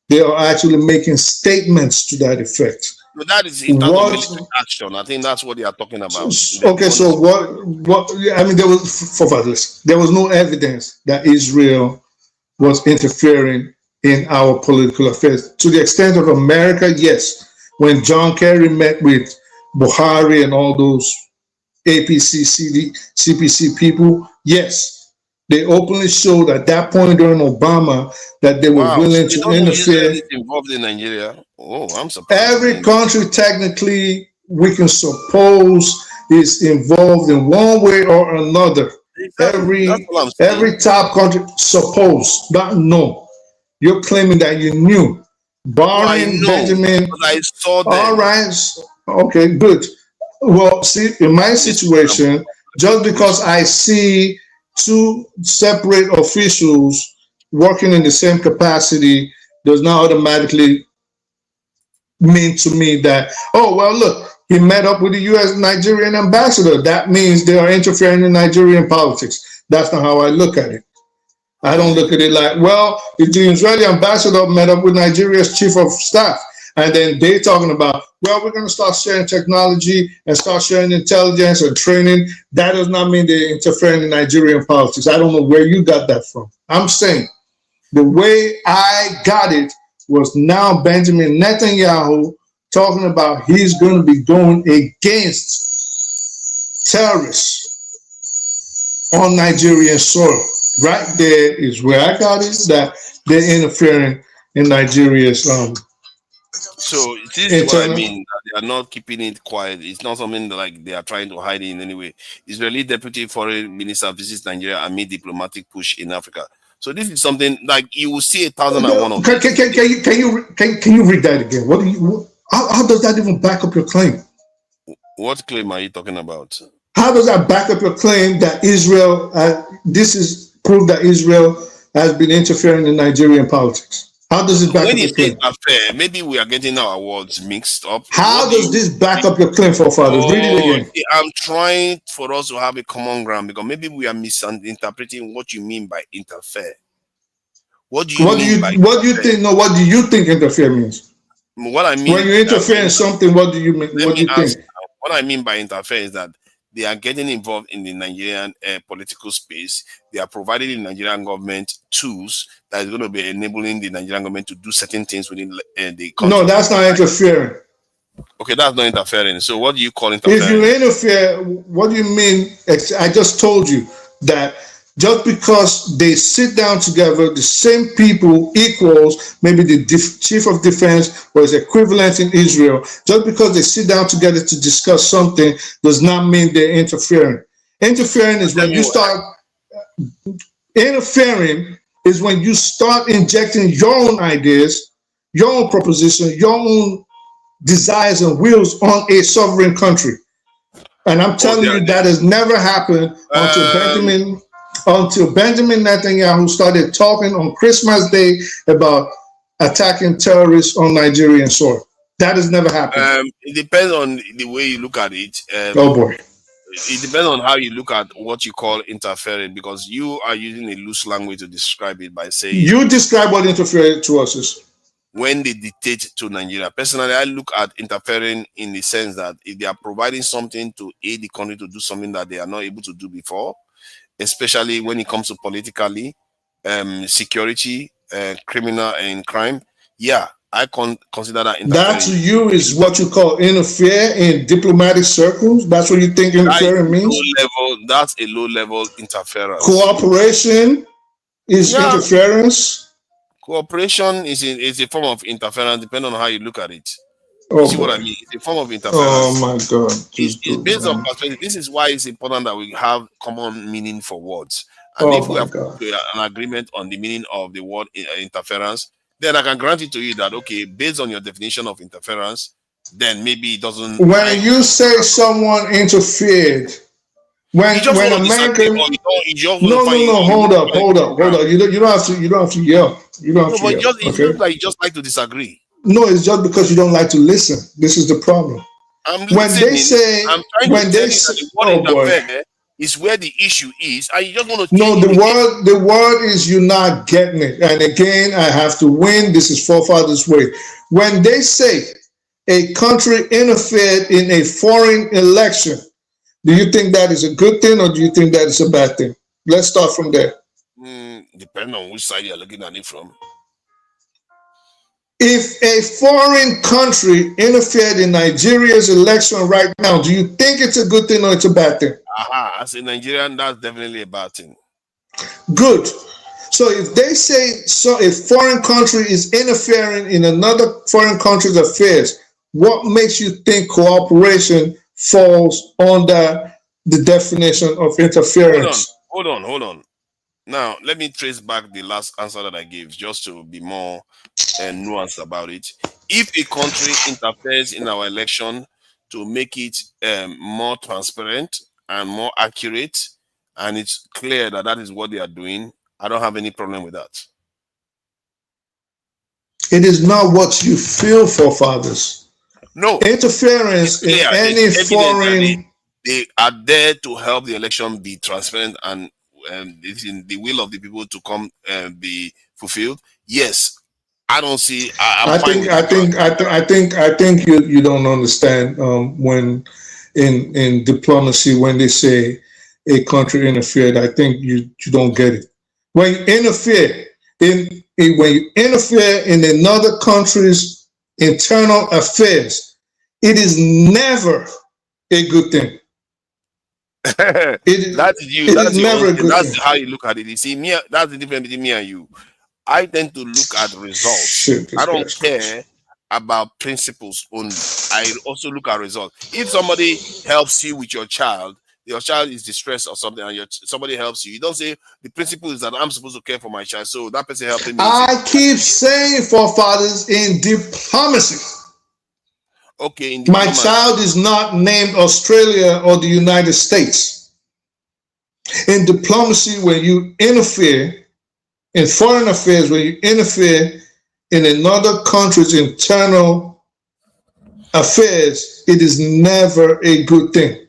They are actually making statements to that effect. But that is in terms of military action. I think that's what they are talking about. Okay, so what? I mean, there was no evidence that Israel was interfering in our political affairs. To the extent of America, yes. When John Kerry met with Buhari and all those APC, CPC people, yes, they openly showed at that point during Obama that they were willing to interfere. Involved in Nigeria. Oh, I'm surprised. Every country technically we can suppose is involved in one way or another. Every top country suppose, not know. You're claiming that you knew. Barring Benjamin. I saw them. All right. Okay, good. Well, see, in my situation, just because I see two separate officials working in the same capacity does not automatically mean to me that, oh, well, look, he met up with the U.S. Nigerian ambassador. That means they are interfering in Nigerian politics. That's not how I look at it. I don't look at it like, well, if the Israeli ambassador met up with Nigeria's chief of staff, and then they talking about, well, we're going to start sharing technology and start sharing intelligence and training. That does not mean they're interfering in Nigerian politics. I don't know where you got that from. I'm saying the way I got it was now Benjamin Netanyahu talking about he's going to be going against terrorists on Nigerian soil. Right there is where I got it, that they're interfering in Nigeria's So this is what I mean. They are not keeping it quiet. It's not something like they are trying to hide it in any way. Israeli deputy foreign minister visits Nigeria amid diplomatic push in Africa. So this is something like you will see 1,001 of them. Can you read that again? What do you? How does that even back up your claim? What claim are you talking about? How does that back up your claim that Israel? This is proof that Israel has been interfering in Nigerian politics. How does it back up your claim? Affair, maybe we are getting our words mixed up. How does this back up your claim, forefathers? Read it again. I'm trying for us to have a common ground because maybe we are misinterpreting what you mean by interfere. What do you think? No, what do you think interfere means? What I mean when you interfere in something, what do you mean? What do you think? What I mean by interfere is that they are getting involved in the Nigerian political space. They are providing the Nigerian government tools that is going to be enabling the Nigerian government to do certain things within the country. No, that's not interfering. Okay, that's not interfering. So what do you call interfering? If you interfere, what do you mean? I just told you that just because they sit down together, the same people equals maybe the chief of defense or his equivalent in Israel, just because they sit down together to discuss something does not mean they're interfering. Interfering is when you start injecting your own ideas, your own proposition, your own desires and wills on a sovereign country. And I'm telling you that has never happened until Benjamin Netanyahu started talking on Christmas Day about attacking terrorists on Nigerian soil. That has never happened. It depends on the way you look at it. Oh boy. It depends on how you look at what you call interfering, because you are using a loose language to describe it by saying... You describe what interfering to us is. When they dictate to Nigeria. Personally, I look at interfering in the sense that if they are providing something to aid the country to do something that they are not able to do before, especially when it comes to politically, security, criminal and crime, yeah, I consider that interfering. That to you is what you call interfere in diplomatic circles? That's what you think interfering means? That's a low-level interference. Cooperation is interference? Cooperation is a form of interference, depending on how you look at it. You see what I mean? It's a form of interference. Oh my God. It's based on perspective. This is why it's important that we have common meaning for words. And if we have an agreement on the meaning of the word interference, then I can grant it to you that, okay, based on your definition of interference, then maybe it doesn't... When you say someone interfered, when American... No, hold up. You don't have to yell. You don't have to yell. It feels like you just like to disagree. No, it's just because you don't like to listen. This is the problem. When they say, is where the issue is, and you just want to No, change the word is you're not getting it. And again, I have to win. This is forefathers' way. When they say a country interfered in a foreign election, do you think that is a good thing or do you think that is a bad thing? Let's start from there. Depending on which side you're looking at it from. If a foreign country interfered in Nigeria's election right now, do you think it's a good thing or it's a bad thing? As a Nigerian, that's definitely a bad thing. Good. So if they say a foreign country is interfering in another foreign country's affairs, what makes you think cooperation falls under the definition of interference? Hold on. Now, let me trace back the last answer that I gave just to be more nuanced about it. If a country interferes in our election to make it more transparent and more accurate, and it's clear that that is what they are doing, I don't have any problem with that. It is not what you feel, forefathers. No. Interference in any foreign... They are there to help the election be transparent and it's in the will of the people to come be fulfilled. Yes, I don't see. I think you don't understand when in diplomacy when they say a country interfered. I think you don't get it. When you interfere when you interfere in another country's internal affairs, it is never a good thing. That's you. That's how you look at it. You see, that's the difference between me and you. I tend to look at results. I don't care about principles only. I also look at results. If somebody helps you with your child is distressed or something, and somebody helps you, you don't say the principle is that I'm supposed to care for my child, so that person helping me. I keep saying, forefathers, in diplomacy. Okay, my child is not named Australia or the United States. In diplomacy, when you interfere in foreign affairs, when you interfere in another country's internal affairs, it is never a good thing.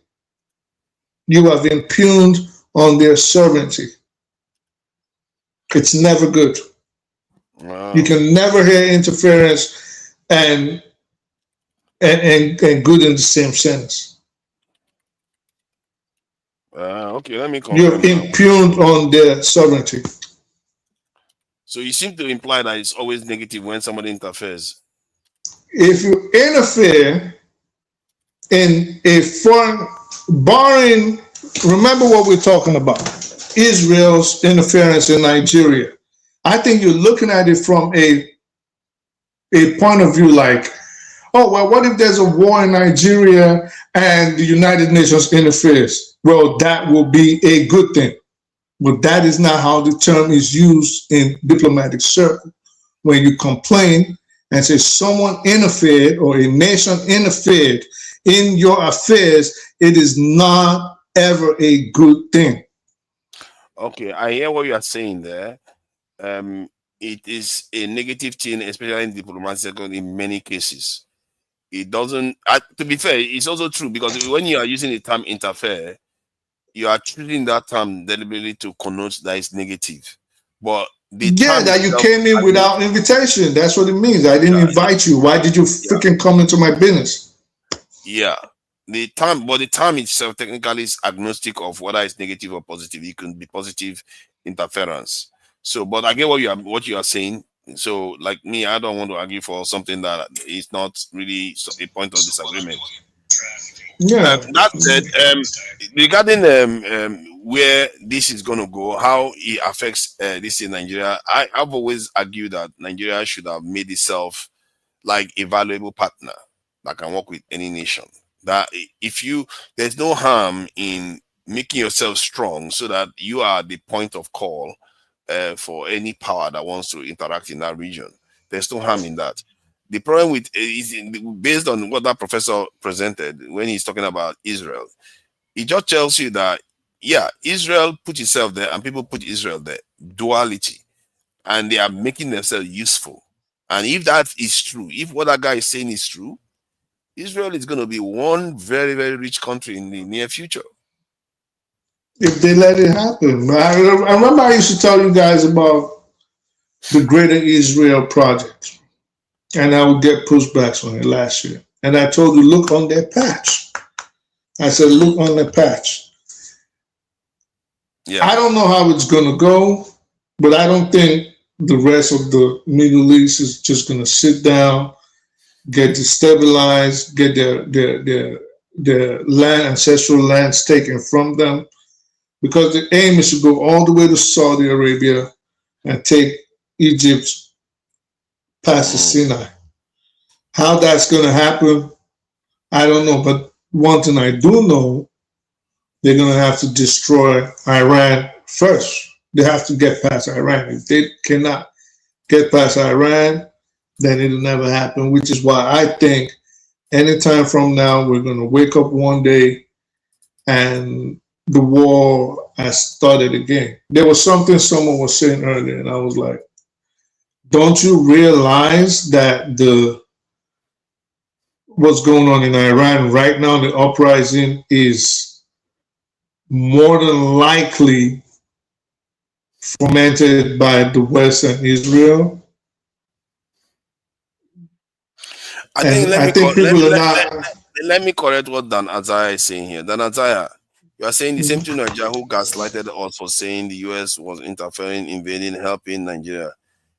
You have impugned on their sovereignty. It's never good. Wow. You can never hear interference and good in the same sentence. Okay, let me confirm. You're impugned on their sovereignty. So you seem to imply that it's always negative when somebody interferes. If you interfere in a foreign, barring, remember what we're talking about, Israel's interference in Nigeria. I think you're looking at it from a point of view like, oh, well, what if there's a war in Nigeria and the United Nations interferes? Well, that will be a good thing. But that is not how the term is used in diplomatic circle. When you complain and say someone interfered or a nation interfered in your affairs, it is not ever a good thing. Okay, I hear what you are saying there. It is a negative thing, especially in diplomatic circle in many cases. It doesn't, to be fair, it's also true because when you are using the term interfere, you are treating that term deliberately to connote that it's negative. But the term that you came in without invitation. That's what it means. I didn't invite you. Why did you freaking come into my business? Yeah. The term itself technically is agnostic of whether it's negative or positive. It can be positive interference. So, but I get what you are saying. So, like me, I don't want to argue for something that is not really a point of disagreement. Yeah. That said, regarding where this is going to go, how it affects this in Nigeria, I've always argued that Nigeria should have made itself like a valuable partner that can work with any nation. That there's no harm in making yourself strong so that you are the point of call for any power that wants to interact in that region. There's no harm in that. The problem with is based on what that professor presented when he's talking about Israel. It just tells you that, yeah, Israel put itself there and people put Israel there. Duality. And they are making themselves useful. And if that is true, if what that guy is saying is true, Israel is going to be one very, very rich country in the near future. if they let it happen. I remember I used to tell you guys about the Greater Israel Project, and I would get pushbacks on it last year. And I told you, look on their patch. I said, look on the patch. Yeah. I don't know how it's going to go, but I don't think the rest of the Middle East is just going to sit down, get destabilized, get their land, ancestral lands taken from them, because the aim is to go all the way to Saudi Arabia and take Egypt past the Sinai. How that's going to happen, I don't know. But one thing I do know, they're going to have to destroy Iran first. They have to get past Iran. If they cannot get past Iran, then it'll never happen, which is why I think anytime from now, we're going to wake up one day and the war has started again. There was something someone was saying earlier, and I was like, don't you realize that what's going on in Iran right now, the uprising is more than likely fomented by the West and Israel? Let me correct what Dan Azaya is saying here. Dan Azaya, you are saying the same thing Nigeria who gaslighted us for saying the US was interfering, invading, helping Nigeria.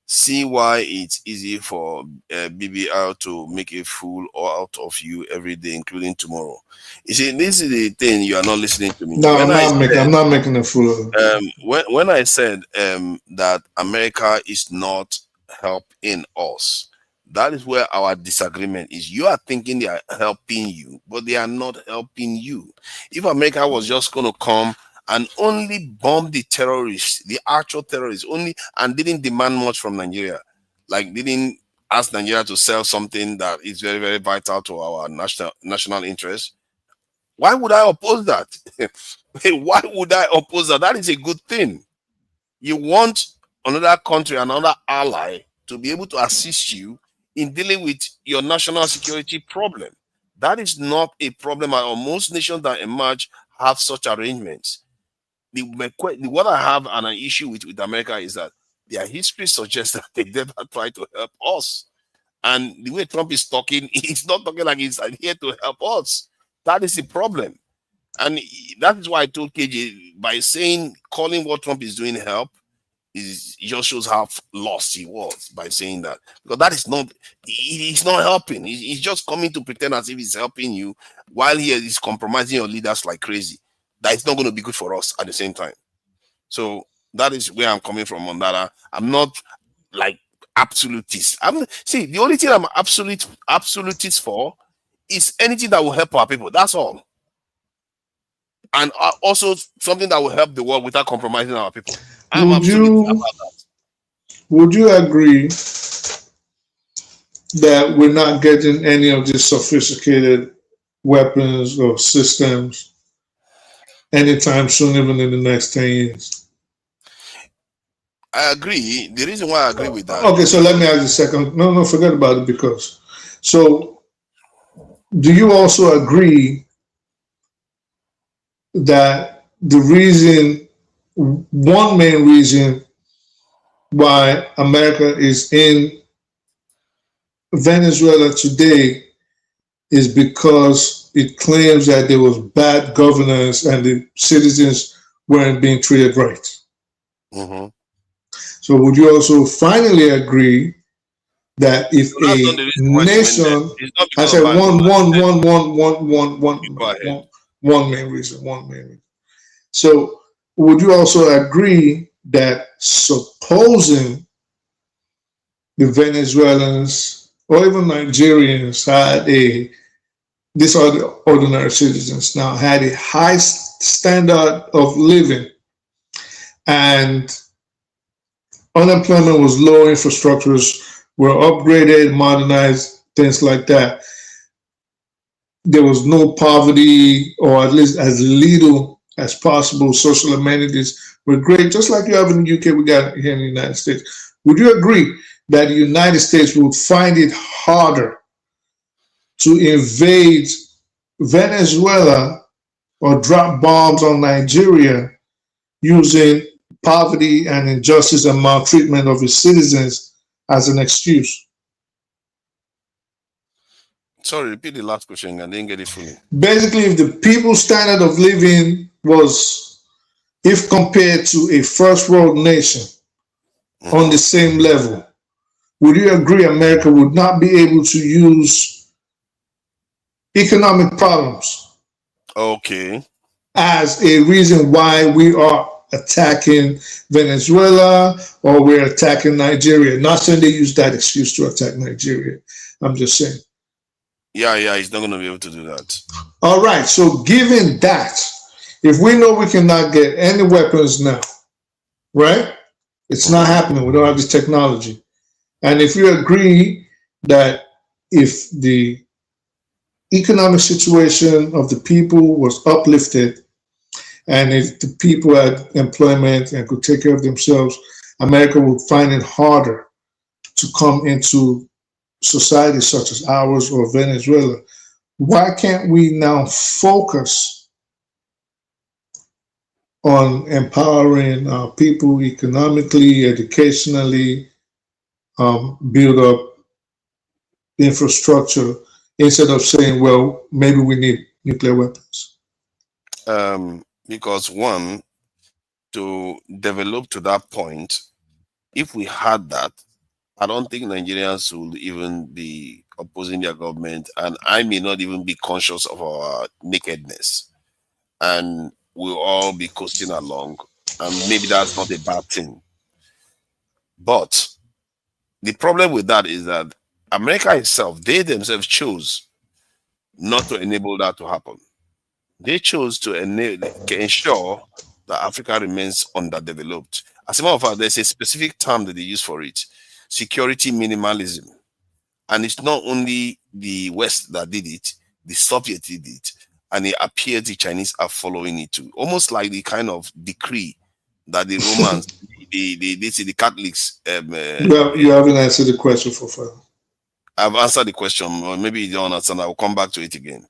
See why it's easy for BBR to make a fool out of you every day, including tomorrow. You see, this is the thing, you are not listening to me. No, I'm not making a fool of it. When I said that America is not helping us, that is where our disagreement is. You are thinking they are helping you, but they are not helping you. If America was just going to come and only bomb the terrorists, the actual terrorists, only, and didn't demand much from Nigeria, like didn't ask Nigeria to sell something that is very, very vital to our national interest, why would I oppose that? Why would I oppose that? That is a good thing. You want another country, another ally to be able to assist you in dealing with your national security problem. That is not a problem. Most nations that emerge have such arrangements. What I have an issue with America is that their history suggests that they never try to help us. And the way Trump is talking, he's not talking like he's here to help us. That is the problem. And that is why I told KJ, by calling what Trump is doing help, it just shows how lost he was by saying that. Because that is not, he's not helping. He's just coming to pretend as if he's helping you while he is compromising your leaders like crazy. That is not going to be good for us at the same time. So that is where I'm coming from on that. I'm not like absolutist. See, the only thing I'm absolutist for is anything that will help our people. That's all. And also something that will help the world without compromising our people. Would you agree that we're not getting any of these sophisticated weapons or systems anytime soon, even in the next 10 years? I agree. The reason why I agree with that. Okay, so let me ask you a second. No, forget about it, because. So, do you also agree that one main reason why America is in Venezuela today is because it claims that there was bad governance and the citizens weren't being treated right? Mm-hmm. So would you also finally agree that if a nation, I said one main reason. So would you also agree that supposing the Venezuelans or even Nigerians these are the ordinary citizens now, had a high standard of living and unemployment was low, infrastructures were upgraded, modernized, things like that, there was no poverty, or at least as little as possible, social amenities were great, just like you have in the UK, we got here in the United States. Would you agree that the United States would find it harder to invade Venezuela or drop bombs on Nigeria using poverty and injustice and maltreatment of its citizens as an excuse? Sorry, repeat the last question. I didn't get it fully. Basically, if the people's standard of living was, if compared to a first world nation, on the same level, would you agree America would not be able to use economic problems as a reason why we are attacking Venezuela or we're attacking Nigeria? Not saying they use that excuse to attack Nigeria. I'm just saying. Yeah, he's not going to be able to do that. All right, so given that, if we know we cannot get any weapons now, right? It's not happening. We don't have this technology. And if you agree that if the economic situation of the people was uplifted, and if the people had employment and could take care of themselves, America would find it harder to come into societies such as ours or Venezuela. Why can't we now focus on empowering our people economically, educationally, build up infrastructure, instead of saying, well, maybe we need nuclear weapons? Because one, to develop to that point, if we had that, I don't think Nigerians will even be opposing their government, and I may not even be conscious of our nakedness, and we'll all be coasting along, and maybe that's not a bad thing. But the problem with that is that America itself, they themselves chose not to enable that to happen. They chose to ensure that Africa remains underdeveloped. As a matter of fact, there's a specific term that they use for it: security minimalism. And it's not only the West that did it, the Soviets did it, and it appears the Chinese are following it too. Almost like the kind of decree that the Romans, the Catholics. You haven't answered the question for fun. I've answered the question, or maybe you don't understand. I will come back to it again.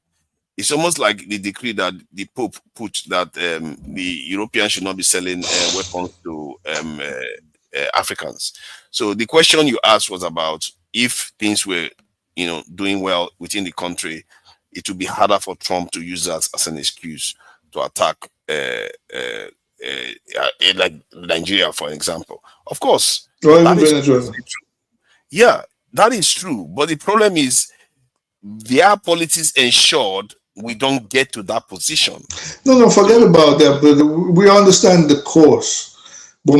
It's almost like the decree that the Pope put that the Europeans should not be selling weapons to Africans. So the question you asked was about if things were, doing well within the country, it would be harder for Trump to use that as an excuse to attack like Nigeria, for example. Of course, or even Venezuela. Yeah, that is true. But the problem is their politics ensured we don't get to that position. No, forget about that. But we understand the cause. But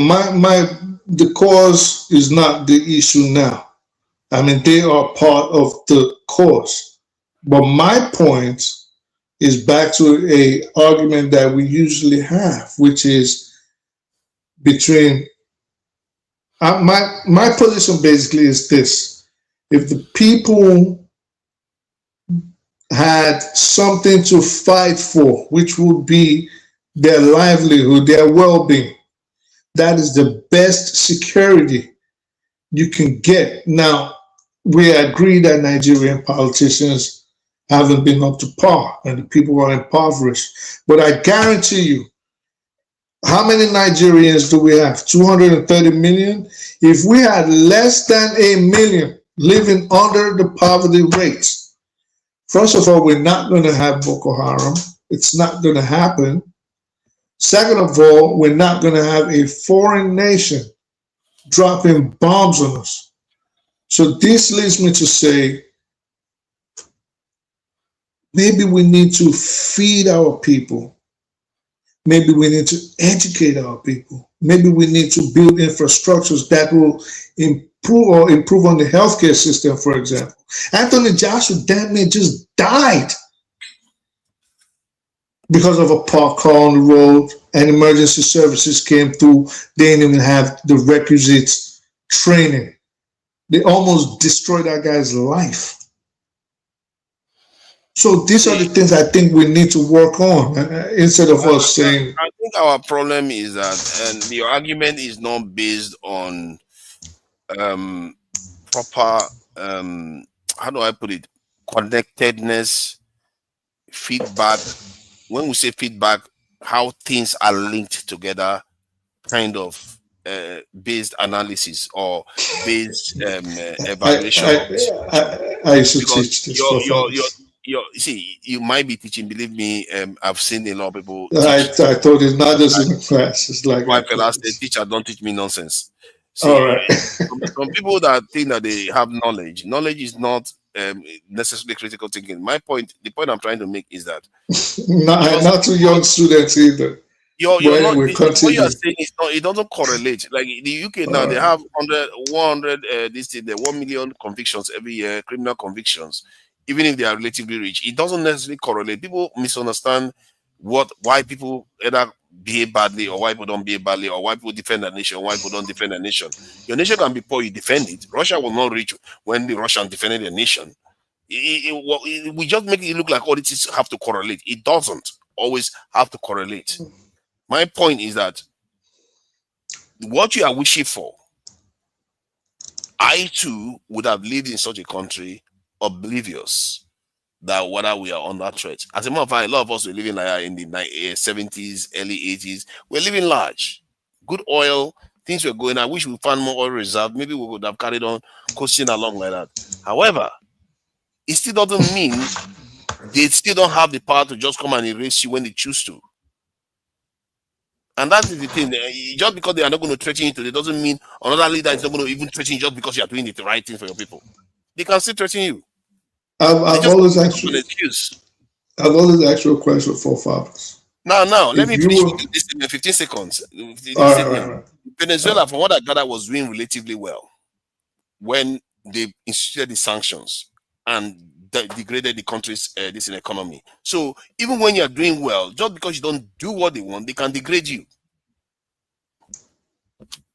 the cause is not the issue now. I mean, they are part of the cause. But my point is back to a argument that we usually have, which is between my position basically is this: if the people had something to fight for, which would be their livelihood, their well-being, that is the best security you can get. Now, we agree that Nigerian politicians haven't been up to par and the people are impoverished. But I guarantee you, how many Nigerians do we have? 230 million? If we had less than 1 million living under the poverty rates, first of all, we're not going to have Boko Haram. It's not going to happen. Second of all, we're not going to have a foreign nation dropping bombs on us. So this leads me to say, maybe we need to feed our people. Maybe we need to educate our people. Maybe we need to build infrastructures that will improve on the healthcare system, for example. Anthony Joshua damn near just died because of a parked car on the road, and emergency services came through. They didn't even have the requisite training. They almost destroyed that guy's life. So these are the things I think we need to work on instead of us saying. I think our problem is that, and the argument is not based on proper, how do I put it, connectedness, feedback, when we say feedback, how things are linked together, kind of based analysis or based evaluation of the situation. I used to Because teach this for fathers. you see, you might be teaching. Believe me, I've seen a lot of people I teach. told you not just in the class. It's like My at fellow said, class. teacher, don't teach me nonsense. All right. See, some people that think that they have knowledge is not necessarily critical thinking. The point I'm trying to make is that not to young students either. you're not. We What you are continue. saying is not. It doesn't correlate. Like in the UK now, they have 100, this thing, the 1 million convictions every year, criminal convictions, even if they are relatively rich. It doesn't necessarily correlate. People misunderstand why people either behave badly or why people don't behave badly or why people defend a nation or why people don't defend a nation. Your nation can be poor, you defend it. Russia will not reach when the Russians defended their nation. We just make it look like all it is have to correlate. It doesn't always have to correlate. My point is that what you are wishing for, I too would have lived in such a country oblivious that whether we are under threat. As a matter of fact, a lot of us were living like in the 70s, early 80s. We're living large. Good oil, things were going. I wish we found more oil reserve. Maybe we would have carried on coasting along like that. However, it still doesn't mean they still don't have the power to just come and erase you when they choose to. And that is the thing. Just because they are not going to threaten you today doesn't mean another leader is not going to even threaten you just because you are doing the right thing for your people. They can still threaten you. I've always asked you a question for fathers. Now, let me finish with this in 15 seconds. Right. Venezuela, from what I gather, was doing relatively well when they instituted the sanctions and degraded the country's economy. So even when you are doing well, just because you don't do what they want, they can degrade you.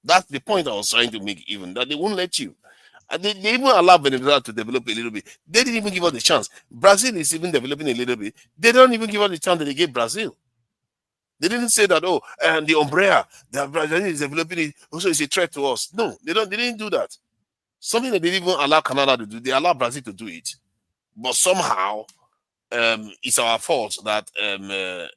That's the point I was trying to make, even that they won't let you. And they even allow Venezuela to develop a little bit. They didn't even give us the chance. Brazil is even developing a little bit. They don't even give us the chance that they gave Brazil. They didn't say that, and the umbrella that Brazil is developing it also is a threat to us. No, they didn't do that. Something that they didn't even allow Canada to do, they allow Brazil to do it. But somehow, it's our fault that they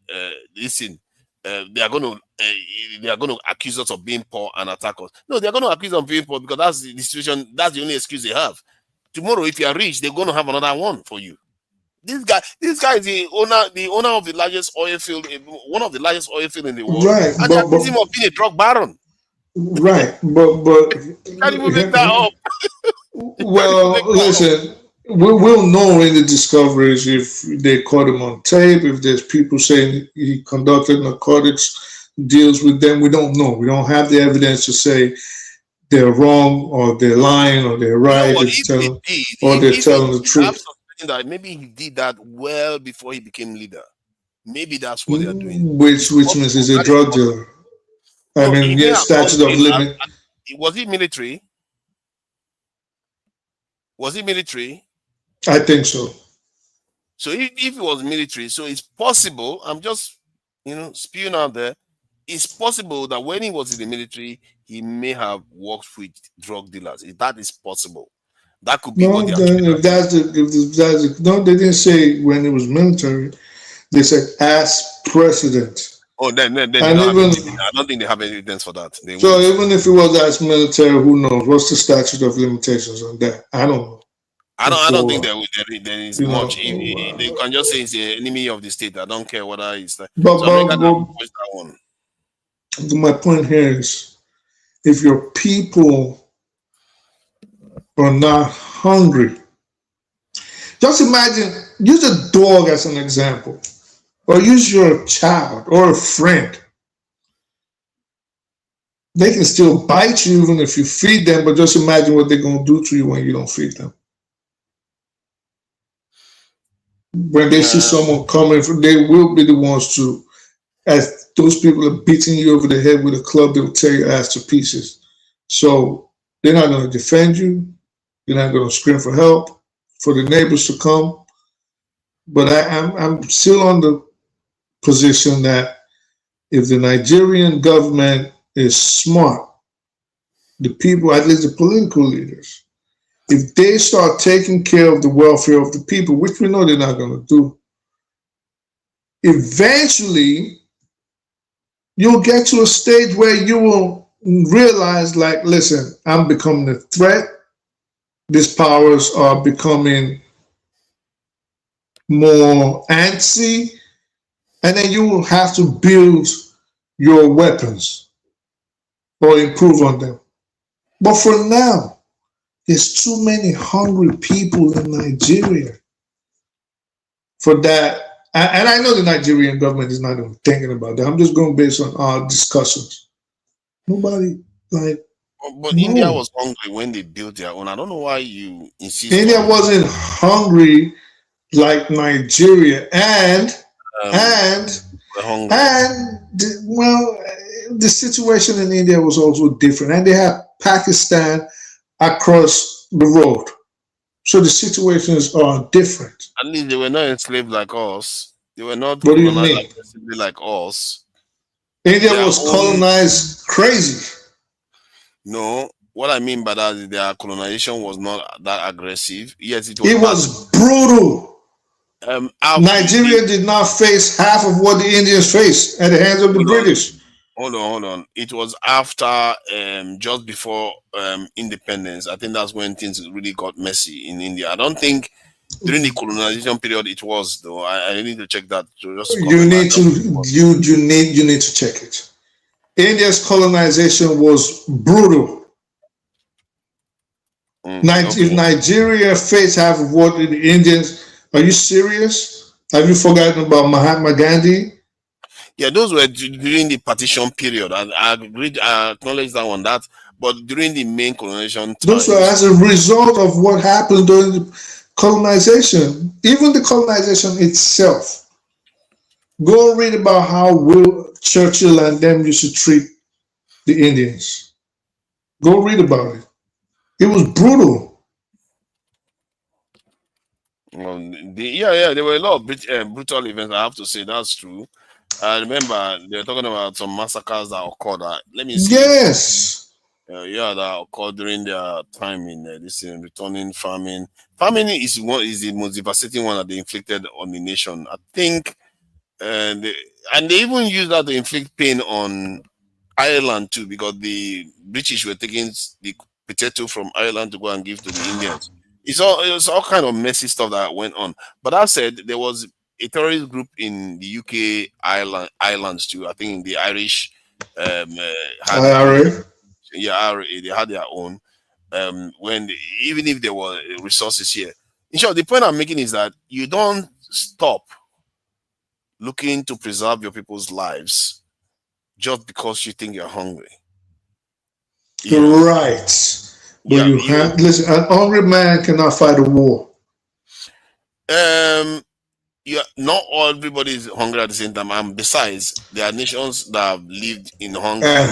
are going to accuse us of being poor and attack us. No, they are going to accuse us of being poor because that's the situation. That's the only excuse they have. Tomorrow, if you are rich, they're going to have another one for you. This guy is the owner of the largest oil field, one of the largest oil field in the world, right? And they accuse him of being a drug baron. Right, but you can't even make that up. Well, listen. We'll know in the discoveries if they caught him on tape, if there's people saying he conducted narcotics deals with them. We don't know. We don't have the evidence to say they're wrong or they're lying or they're right. They're telling the truth. I'm suspecting that maybe he did that well before he became leader. Maybe that's what they're doing. Which means he's a drug dealer. I mean, yes, statute of limit. Was he military? Was he military? I think so. So if it was military, so it's possible, I'm just, spewing out there, it's possible that when he was in the military, he may have worked with drug dealers. If that is possible. That could be what they are. No, they didn't say when he was military. They said as president. Oh, then I don't think they have evidence for that. Even if it was as military, who knows? What's the statute of limitations on that? I don't know. I don't think there is much. They can just say it's the enemy of the state. I don't care whether it's that. My point here is, if your people are not hungry, just imagine, use a dog as an example, or use your child or a friend. They can still bite you even if you feed them, but just imagine what they're going to do to you when you don't feed them. When they see someone coming, they will be the ones to, as those people are beating you over the head with a club, they'll tear your ass to pieces. So they're not going to defend you. You're not going to scream for help, for the neighbors to come. But I'm still on the position that if the Nigerian government is smart, the people, at least the political leaders, if they start taking care of the welfare of the people, which we know they're not going to do, eventually you'll get to a stage where you will realize, like, listen, I'm becoming a threat. These powers are becoming more antsy, and then you will have to build your weapons or improve on them. But for now, there's too many hungry people in Nigeria for that. And I know the Nigerian government is not even thinking about that. I'm just going based on our discussions. Nobody, like, But India was hungry when they built their own. I don't know why you insist. India wasn't hungry like Nigeria, and the situation in India was also different, and they had Pakistan across the road, so the situations are different. At least they were not enslaved like us. They were not What do you colonized mean? aggressively like us. India was colonized crazy. No, what I mean by that is their colonization was not that aggressive. Yes, it was brutal. Nigeria did not face half of what the Indians faced at the hands of the British. Hold on. It was after, just before independence. I think that's when things really got messy in India. I don't think during the colonization period it was, though. I need to check that. You need to check it. India's colonization was brutal. If Nigeria faced half of what the Indians, are you serious? Have you forgotten about Mahatma Gandhi? Yeah, those were during the partition period. I agree, I acknowledge that one. But during the main colonization those were as a result of what happened during the colonization. Even the colonization itself. Go read about how Will Churchill and them used to treat the Indians. Go read about it. It was brutal. There were a lot of brutal events. I have to say that's true. I remember they're talking about some massacres that occurred. Let me see. Yes. That occurred during their time in this returning famine. Famine is the most devastating one that they inflicted on the nation. I think, and they even used that to inflict pain on Ireland too, because the British were taking the potato from Ireland to go and give to the Indians. It was all kind of messy stuff that went on. But that said, there was a terrorist group in the UK islands too. I think the Irish IRA. They had their own. Even if there were resources here. In short, the point I'm making is that you don't stop looking to preserve your people's lives just because you think you're hungry. Right. But listen, an hungry man cannot fight a war. Not everybody is hungry at the same time. And besides, there are nations that have lived in hunger. And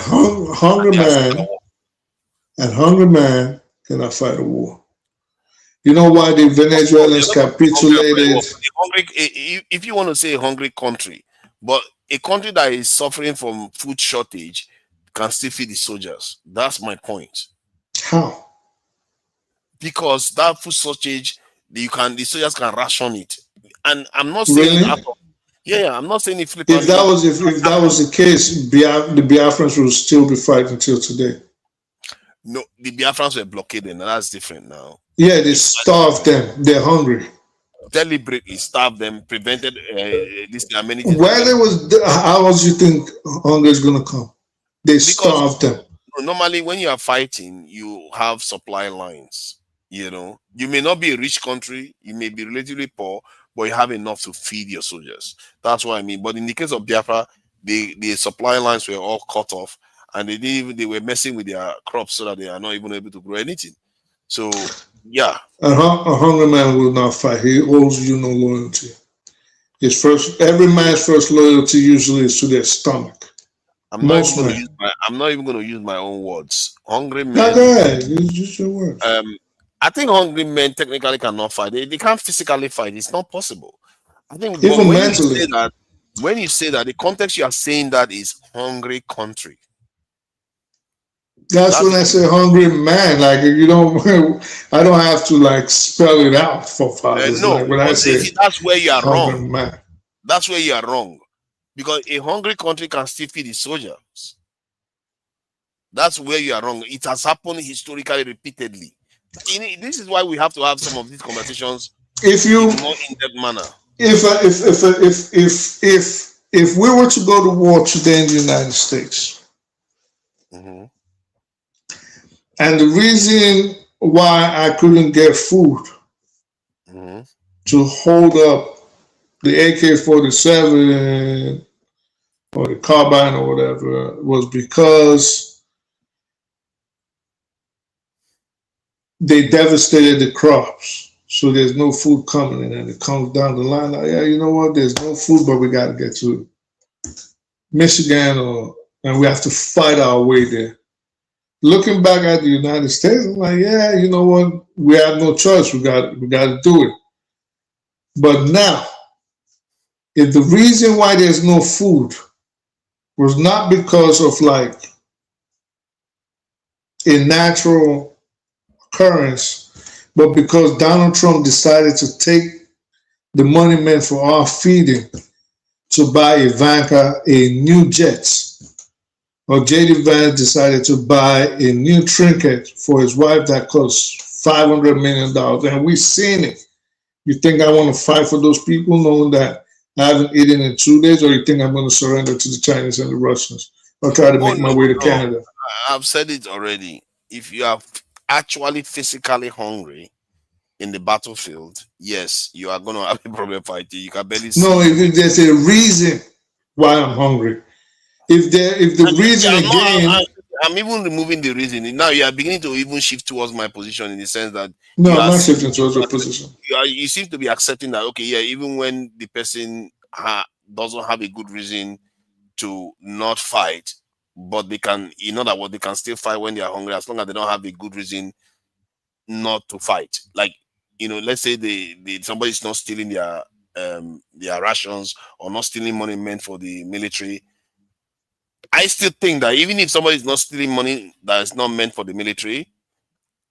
hungry man cannot fight a war. You know why the Venezuelans capitulated? If you want to say a hungry country, but a country that is suffering from food shortage can still feed the soldiers. That's my point. How? Because that food shortage, the soldiers can ration it. And I'm not saying I'm not saying if that was the case, the Biafrans will still be fighting until today. No, the Biafrans were blockaded, and that's different now. Yeah, they starved them. They're hungry. Deliberately starved them, prevented this amenities. How else you think hunger is going to come? They starved them. Normally, when you are fighting, you have supply lines. You may not be a rich country, you may be relatively poor, but you have enough to feed your soldiers. That's what I mean. But in the case of Biafra, the supply lines were all cut off, and they were messing with their crops so that they are not even able to grow anything. So, yeah. A hungry man will not fight. He owes you no loyalty. Every man's first loyalty usually is to their stomach. I'm not even going to use my own words. Hungry men. Use your words. I think hungry men technically cannot fight. They can't physically fight. It's not possible. I think even mentally. When you say that, the context you are saying that is hungry country. That's when I say hungry man. Like I don't have to spell it out for fathers. No, when I say that's where you are wrong. Man. That's where you are wrong. Because a hungry country can still feed its soldiers. That's where you are wrong. It has happened historically repeatedly. This is why we have to have some of these conversations If you in a more in-depth manner. If we were to go to war today in the United States, and the reason why I couldn't get food to hold up the AK-47 or the carbine or whatever was because they devastated the crops. So there's no food coming in, and it comes down the line. Like, yeah, you know what? There's no food, but we got to get to Michigan, and we have to fight our way there. Looking back at the United States, I'm like, yeah, you know what? We have no choice. We got to do it. But now, if the reason why there's no food was not because of like a natural occurrence, but because Donald Trump decided to take the money meant for our feeding to buy Ivanka a new jet, or J.D. Vance decided to buy a new trinket for his wife that costs $500 million, and we've seen it. You think I want to fight for those people knowing that I haven't eaten in 2 days, or you think I'm going to surrender to the Chinese and the Russians or try to make my way to Canada? I've said it already. If you are actually physically hungry in the battlefield, yes, you are going to have a problem fighting. You can barely see. No, if there's a reason why I'm hungry. If the reason again, I'm even removing the reason. Now you are beginning to even shift towards my position in the sense that no, I'm not shifting towards your position. You seem to be accepting that, okay, yeah, even when the person doesn't have a good reason to not fight, but they can, you know that what they can still fight when they are hungry, as long as they don't have a good reason not to fight. Like, you know, let's say somebody's not stealing their rations or not stealing money meant for the military. I still think that even if somebody is not stealing money that is not meant for the military,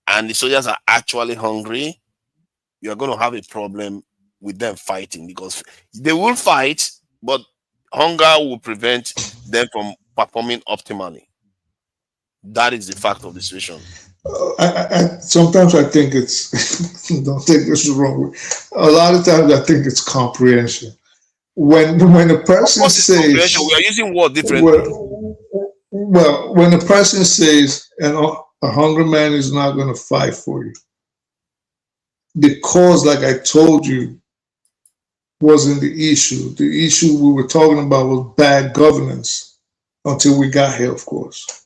and the soldiers are actually hungry, you are going to have a problem with them fighting, because they will fight, but hunger will prevent them from performing optimally. That is the fact of the situation. Sometimes I think it's don't take this the wrong way. A lot of times I think it's comprehension. When a person says, we are using word differently. Well, when a person says, and a hungry man is not going to fight for you, the cause, like I told you, wasn't the issue. The issue we were talking about was bad governance until we got here, of course.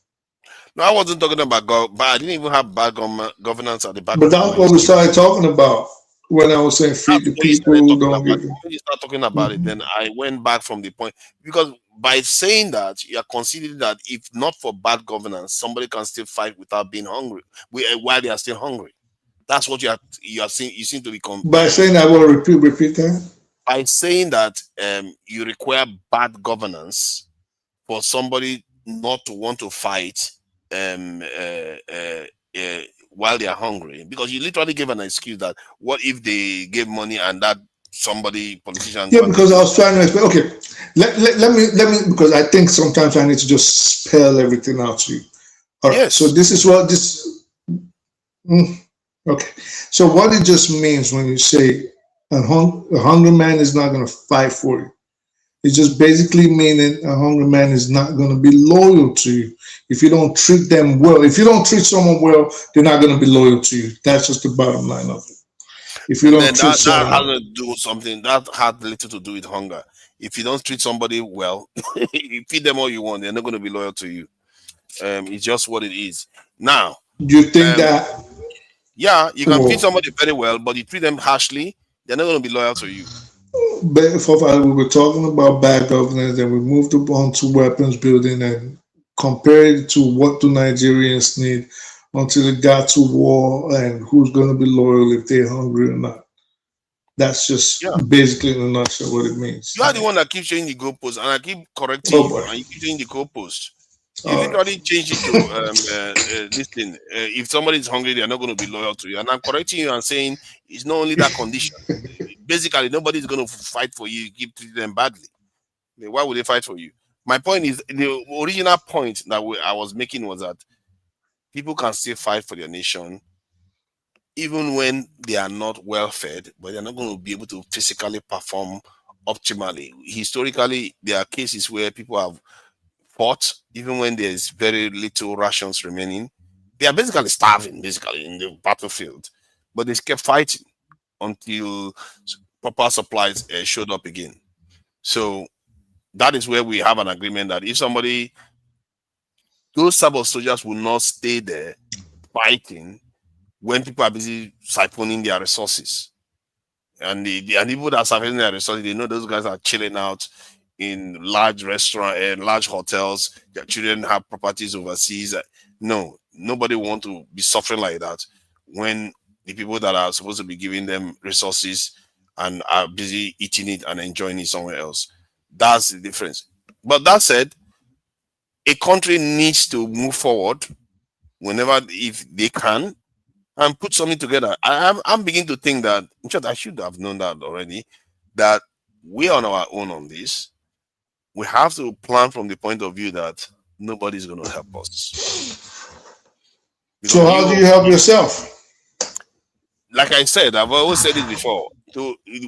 No, I wasn't talking about but I didn't even have bad governance at the back. But that's what we started talking about when I was saying feed the people who don't get it. When you start talking about it, then I went back from the point, because by saying that, you are considering that if not for bad governance, somebody can still fight without being hungry while they are still hungry. That's what you are saying. You seem to be by saying that. I will repeat that. By saying that you require bad governance for somebody not to want to fight while they are hungry, because you literally gave an excuse that what if they gave money and that politician. Yeah, because I was trying to explain. Okay, let me because I think sometimes I need to just spell everything out to you. All right. Yes. So this is what this. Okay. So what it just means when you say a hungry man is not going to fight for you, it's just basically meaning a hungry man is not going to be loyal to you if you don't treat them well. If you don't treat someone well, they're not going to be loyal to you. That's just the bottom line of it. If you don't treat someone, that has to do something that had little to do with hunger. If you don't treat somebody well, you feed them all you want, they're not going to be loyal to you. It's just what it is. Now, do you think that? Yeah, you can feed somebody very well, but you treat them harshly, they're not going to be loyal to you. But we were talking about bad governance, and we moved on to weapons building and compared it to what do Nigerians need until it got to war and who's going to be loyal if they're hungry or not. That's just basically in a nutshell what it means. You are the one that keeps changing the goalpost, and I keep correcting you, and you keep changing the goalpost. You literally change it to this thing. If somebody is hungry, they are not going to be loyal to you. And I'm correcting you and saying it's not only that condition. basically nobody's going to fight for you. You keep treating them badly. Why would they fight for you? My point is, the original point that I was making was that people can still fight for their nation even when they are not well fed, but they're not going to be able to physically perform optimally. Historically, there are cases where people have fought even when there's very little rations remaining. They are basically starving, basically, in the battlefield, but they kept fighting until proper supplies showed up again. So that is where we have an agreement that if somebody, those type of soldiers will not stay there fighting when people are busy siphoning their resources. And the people that are siphoning their resources, they know those guys are chilling out in large restaurants and large hotels. Their children have properties overseas. No, nobody wants to be suffering like that when the people that are supposed to be giving them resources and are busy eating it and enjoying it somewhere else. That's the difference. But that said, a country needs to move forward whenever, if they can, and put something together. I'm beginning to think that, in fact, I should have known that already, that we're on our own on this. We have to plan from the point of view that nobody's going to help us. Because so how do you help yourself? Like I said, I've always said it before.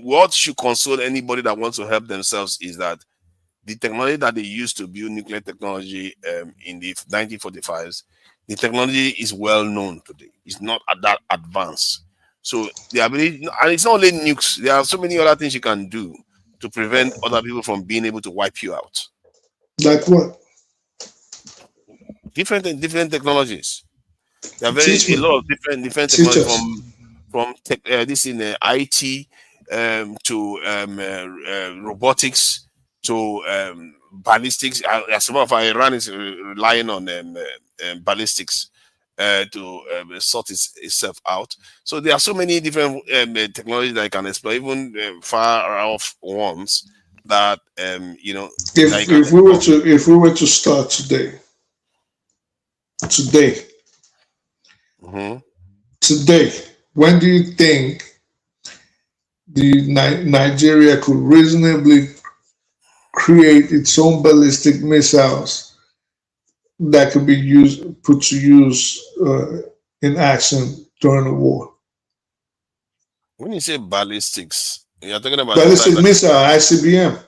What should console anybody that wants to help themselves is that the technology that they used to build nuclear technology in the 1945s, the technology is well known today. It's not that advanced. So the ability, and it's not only nukes, there are so many other things you can do to prevent other people from being able to wipe you out. Like what? Different technologies. There are a lot of different technologies from this in IT to robotics to ballistics. As a matter of fact, Iran is relying on ballistics to sort itself out. So there are so many different technologies that I can explore, even far off ones that you know. If we were to start today, when do you think Nigeria could reasonably create its own ballistic missiles that could be put to use in action during the war? When you say ballistics, you're talking about ballistic missile, ICBM.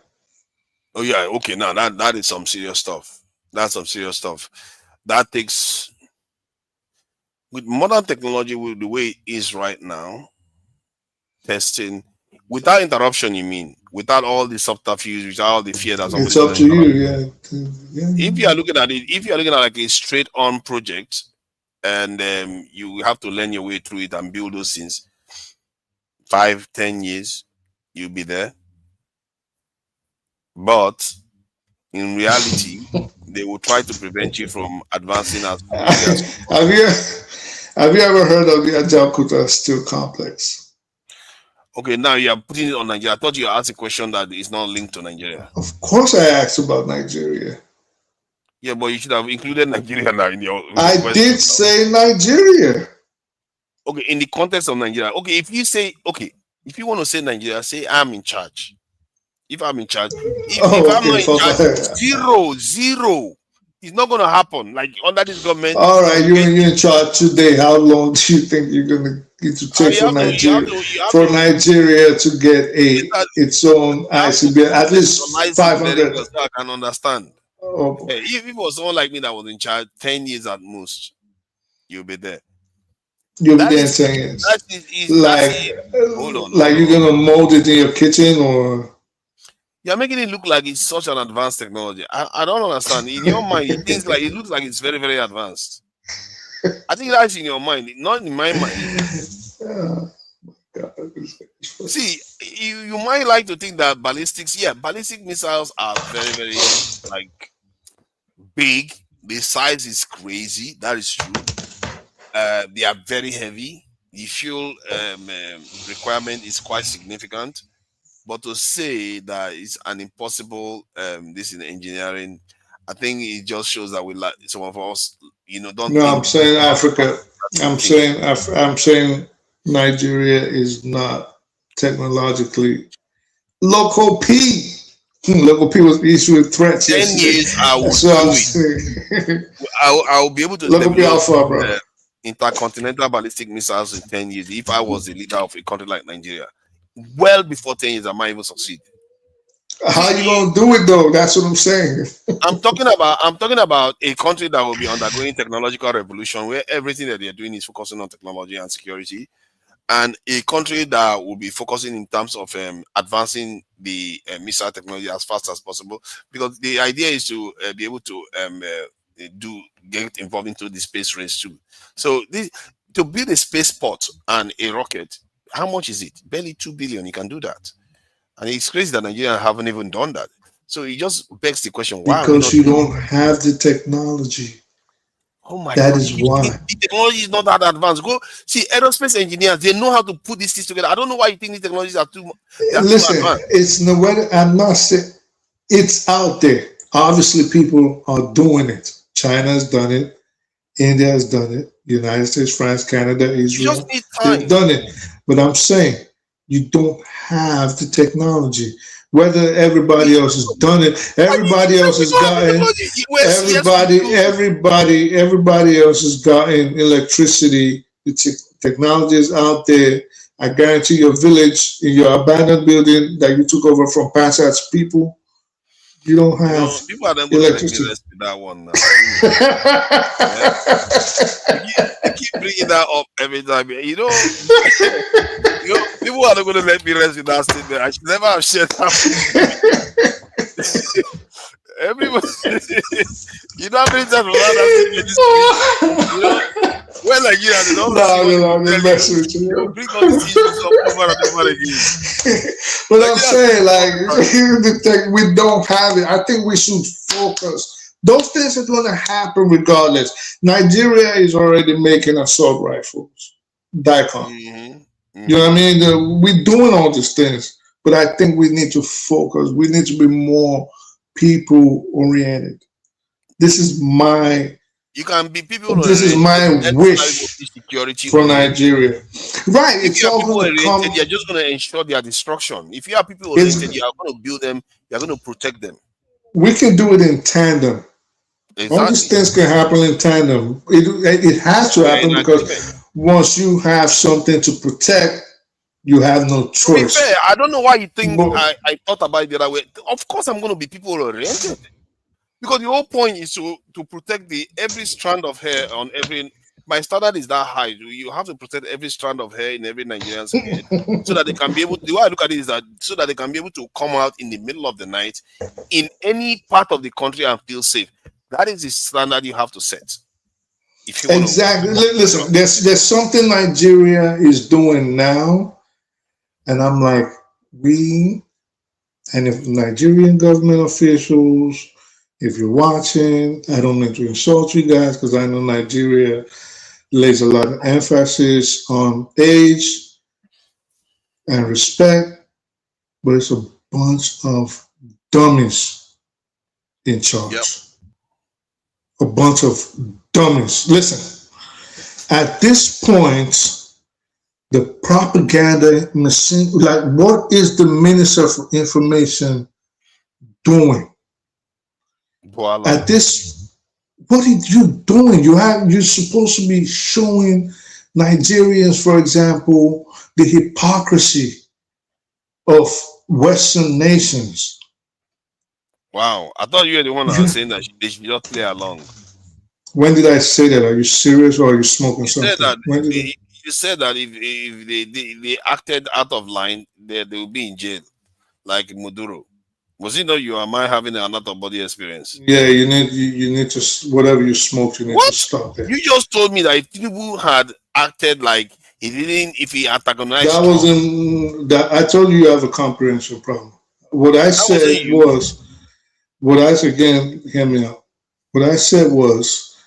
Oh yeah, okay. Now that is some serious stuff. That's some serious stuff. That takes, with modern technology, with the way it is right now, testing without interruption. You mean without all the subterfuge, without all the fear that it's up to you. Yeah. If you are looking at it, if you are looking at like a straight-on project, and you have to learn your way through it and build those things, 5-10 years, you'll be there. But in reality, they will try to prevent you from advancing as quickly as Have you ever heard of the Ajaokuta Steel Complex? Okay, now you are putting it on Nigeria. I thought you asked a question that is not linked to Nigeria. Of course I asked about Nigeria. Yeah, but you should have included Nigeria now in your I question. did say Nigeria. Okay, in the context of Nigeria. Okay, if you say, okay, if you want to say Nigeria, say I'm in charge. If I'm in charge, if I'm not in charge, zero. It's not going to happen. Like under this government. All right, you're in charge today. How long do you think you're going to get to take for Nigeria to get its own ICBM? At least 500. So I can understand. Oh. Hey, if it was someone like me that was in charge 10 years at most, you'll be there. You'll be there in 10 years. Like you're going to mold it in your kitchen or? You're making it look like it's such an advanced technology. I don't understand. In your mind, it looks like it's very, very advanced. I think that's in your mind, not in my mind. Oh, God. See, you might like to think that ballistic missiles are very, very like big. The size is crazy. That is true. They are very heavy. The fuel requirement is quite significant. But to say that it's an impossible this in engineering, I think it just shows that we like some of us, don't. No, I'm saying Africa. I'm saying Nigeria is not technologically. Local P. Local P was issuing threats 10 yesterday. years, I will That's do what I'm it. saying. I will be able to Local P develop Alpha, bro. intercontinental ballistic missiles in 10 years if I was the leader of a country like Nigeria. Well before 10 years, I might even succeed. How you gonna do it though? That's what I'm saying. I'm talking about a country that will be undergoing technological revolution where everything that they're doing is focusing on technology and security, and a country that will be focusing in terms of advancing the missile technology as fast as possible, because the idea is to be able to get involved into the space race too. So to build a spaceport and a rocket, how much is it? Barely 2 billion. You can do that, and it's crazy that Nigerians haven't even done that. So it just begs the question: why are we Because not you don't have the technology. Oh my that God! is why. The technology is not that advanced. Go see aerospace engineers; they know how to put these things together. I don't know why you think these technologies are too Listen, advanced. it's no way. I'm not saying it's out there. Obviously, people are doing it. China's done it. India has done it. United States, France, Canada, Israel. just need time. They've done it. But I'm saying you don't have the technology. Whether everybody else has done it, everybody else has gotten. Everybody else has gotten electricity. The technology is out there. I guarantee your village, in your abandoned building that you took over from Passat's people, you don't have people are not going to let me rest with that one now. You keep bringing that up every time. People are not going to let me rest with that statement. I should never have shared that. Everybody, you know how many times I've had that statement? Well, like you know, I'm messing with you. Bring all these issues up over and over again. But I'm saying, we don't have it. I think we should focus. Those things are going to happen regardless. Nigeria is already making assault rifles, DICOM. You know what I mean? We're doing all these things, but I think we need to focus. We need to be more people-oriented. This is my. You can be people. This is my wish for Nigeria. Right. If you are people oriented, you're just going to ensure their destruction. If you are people oriented, you are going to build them. You are going to protect them. We can do it in tandem. Exactly. All these things can happen in tandem. It has to happen because once you have something to protect, you have no choice. To be fair, I don't know why you think I thought about it the other way. Of course, I'm going to be people oriented. Because the whole point is to protect every strand of hair on every. My standard is that high. You have to protect every strand of hair in every Nigerian's head, so that they can be able. The way I look at it is that so that they can be able to come out in the middle of the night in any part of the country and feel safe. That is the standard you have to set. If you exactly. Listen, there's something Nigeria is doing now, and I'm like, and if Nigerian government officials. If you're watching, I don't mean to insult you guys because I know Nigeria lays a lot of emphasis on age and respect, but it's a bunch of dummies in charge. Yep. A bunch of dummies. Listen, at this point, the propaganda machine, like what is the Minister for Information doing? Voila. At this, what are you doing? You're supposed to be showing Nigerians, for example, the hypocrisy of Western nations. Wow, I thought you were the one that was saying that they should just play along. When did I say that? Are you serious or are you smoking something? You said that if they acted out of line, they will be in jail, like Maduro. Was it not you? Am I having an out of body experience? Yeah, you need to whatever you smoked, you need to stop it. You just told me that if Tinubu had acted like he didn't, if he antagonized, that wasn't that. I told you have a comprehension problem. What I said was, again, hear me out. What I said was,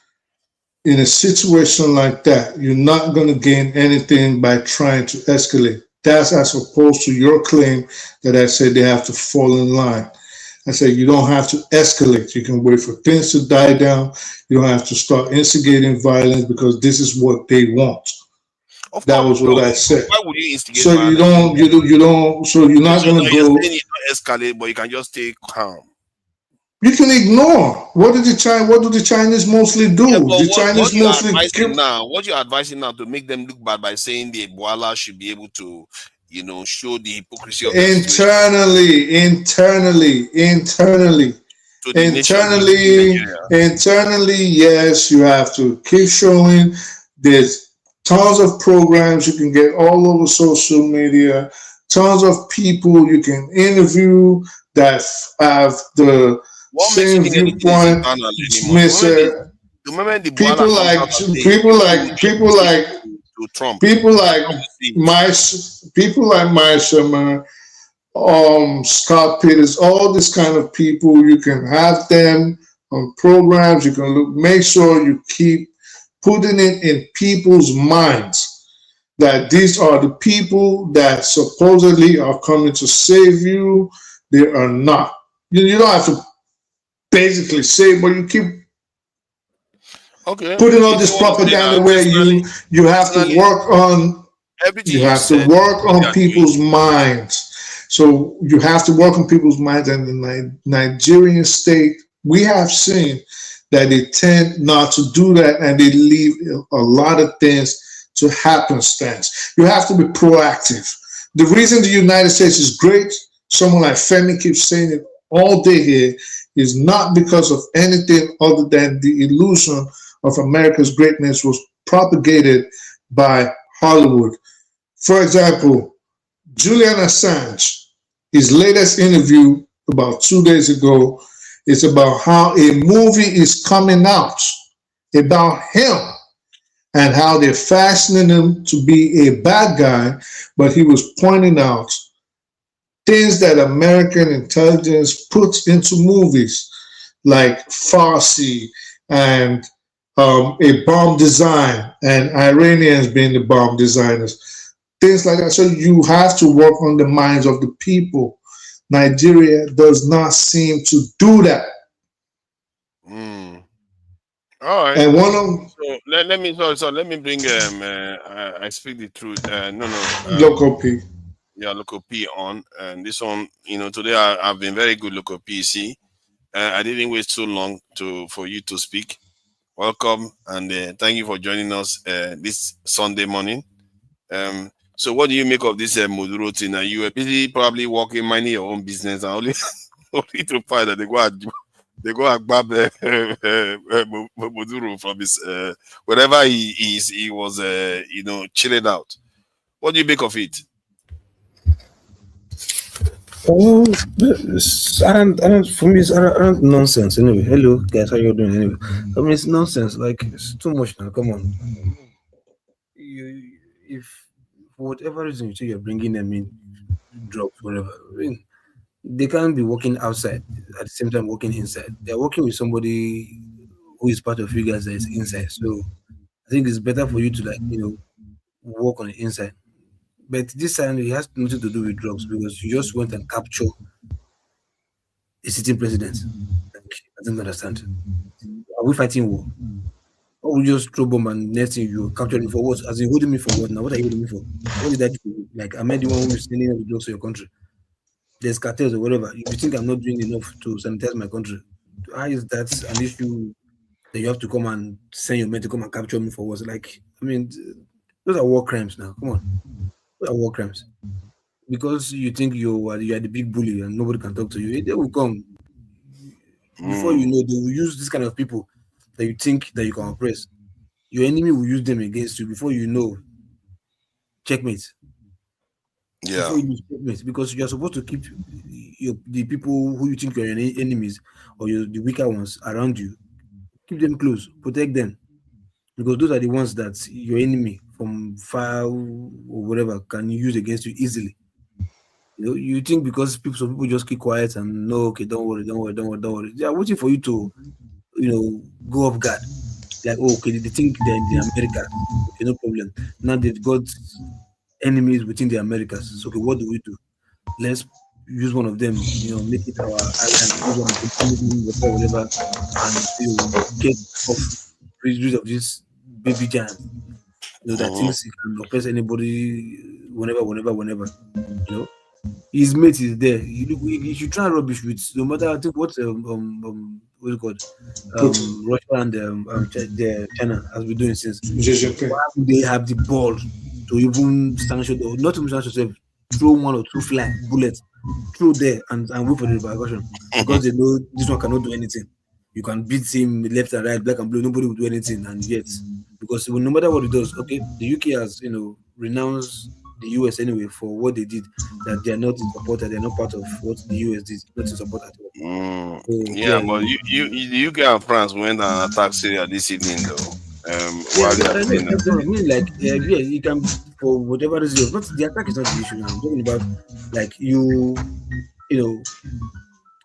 in a situation like that, you're not going to gain anything by trying to escalate. That's as opposed to your claim that I said they have to fall in line. I said you don't have to escalate. You can wait for things to die down. You don't have to start instigating violence because this is what they want. Of That course, was what I said. why would you instigate So violence? you don't. So you're not going to You're go. saying it not escalate, but you can just stay calm. You can ignore. What do the Chinese mostly do? Yeah, but The Chinese what you are mostly advising now? What you're advising now to make them look bad by saying the Ebola should be able to, show the hypocrisy of the situation to the nation, internally. Yes, you have to keep showing. There's tons of programs you can get all over social media. Tons of people you can interview that have the same viewpoint. People like my Scott Peters, all this kind of people, you can have them on programs. You can make sure you keep putting it in people's minds that these are the people that supposedly are coming to save you. They are not. You don't have to basically say, but you keep putting all this propaganda where you have to work on people's minds. So you have to work on people's minds, and in the Nigerian state, we have seen that they tend not to do that, and they leave a lot of things to happenstance. You have to be proactive. The reason the United States is great, someone like Femi keeps saying it all day here, is not because of anything other than the illusion of America's greatness was propagated by Hollywood. For example, Julian Assange, his latest interview about 2 days ago, is about how a movie is coming out about him and how they're fashioning him to be a bad guy, but he was pointing out things that American intelligence puts into movies, like Farsi and a bomb design, and Iranians being the bomb designers, things like that. So you have to work on the minds of the people. Nigeria does not seem to do that. All right. And one of so let me bring I speak the truth. Local P. Yeah, Local P on, and this one, today I've been very good, Local P. See, I didn't wait so long for you to speak. Welcome, and thank you for joining us this Sunday morning. So what do you make of this Maduro thing? Are you busy probably working, minding your own business, and only to find that they go and grab Maduro from his wherever he was chilling out. What do you make of it? For me, it's nonsense anyway. Hello guys, how you doing anyway? I mean, it's nonsense. Like, it's too much now. Come on. If for whatever reason you say you're bringing them in, drugs, whatever, I mean, they can't be working outside at the same time working inside. They're working with somebody who is part of you guys that is inside. So I think it's better for you to work on the inside. But this time it has nothing to do with drugs, because you just went and captured a sitting president. Like, I don't understand. Are we fighting war? Or we just throw bomb and next thing you capture me for what? As in holding me for what now? What are you holding me for? What did I do? Like, am I the one who is sending the drugs to your country? There's cartels or whatever. If you think I'm not doing enough to sanitize my country, how is that an issue that you have to come and send your men to come and capture me for what? Like, I mean, those are war crimes now. Come on. Those are war crimes. Because you think you are the big bully and nobody can talk to you, they will come. Before you know, they will use this kind of people that you think that you can oppress. Your enemy will use them against you before you know. Checkmate. Yeah. Before you lose checkmate, because you're supposed to keep the people who you think are your enemies or the weaker ones around you. Keep them close, protect them, because those are the ones that your enemy from far or whatever can use against you easily. You think because some people just keep quiet and no, okay, don't worry. They are waiting for you to, go off guard. Like, oh, okay, they think they're in America. Okay, no problem. Now they've got enemies within the Americas. So, okay, what do? Let's use one of them, make it our whatever, and get off rid of this baby giant. that thinks he can oppress anybody whenever. His mate is there. You should try rubbish with no matter. I think what what's it called? Russia and China has been doing since. Why would they have the ball to even sanction or not even sanction themselves? Throw one or two bullets through there and wait for the repercussion because they know this one cannot do anything. You can beat him left and right, black and blue. Nobody will do anything, and yet because no matter what it does, okay, the UK has renounced the US anyway for what they did. That they are not in support, that they are not part of what the US did, not in support at all. So, But the UK and France went and attacked Syria this evening, though. You can for whatever reason. Not the attack is not the issue now. I'm talking about like you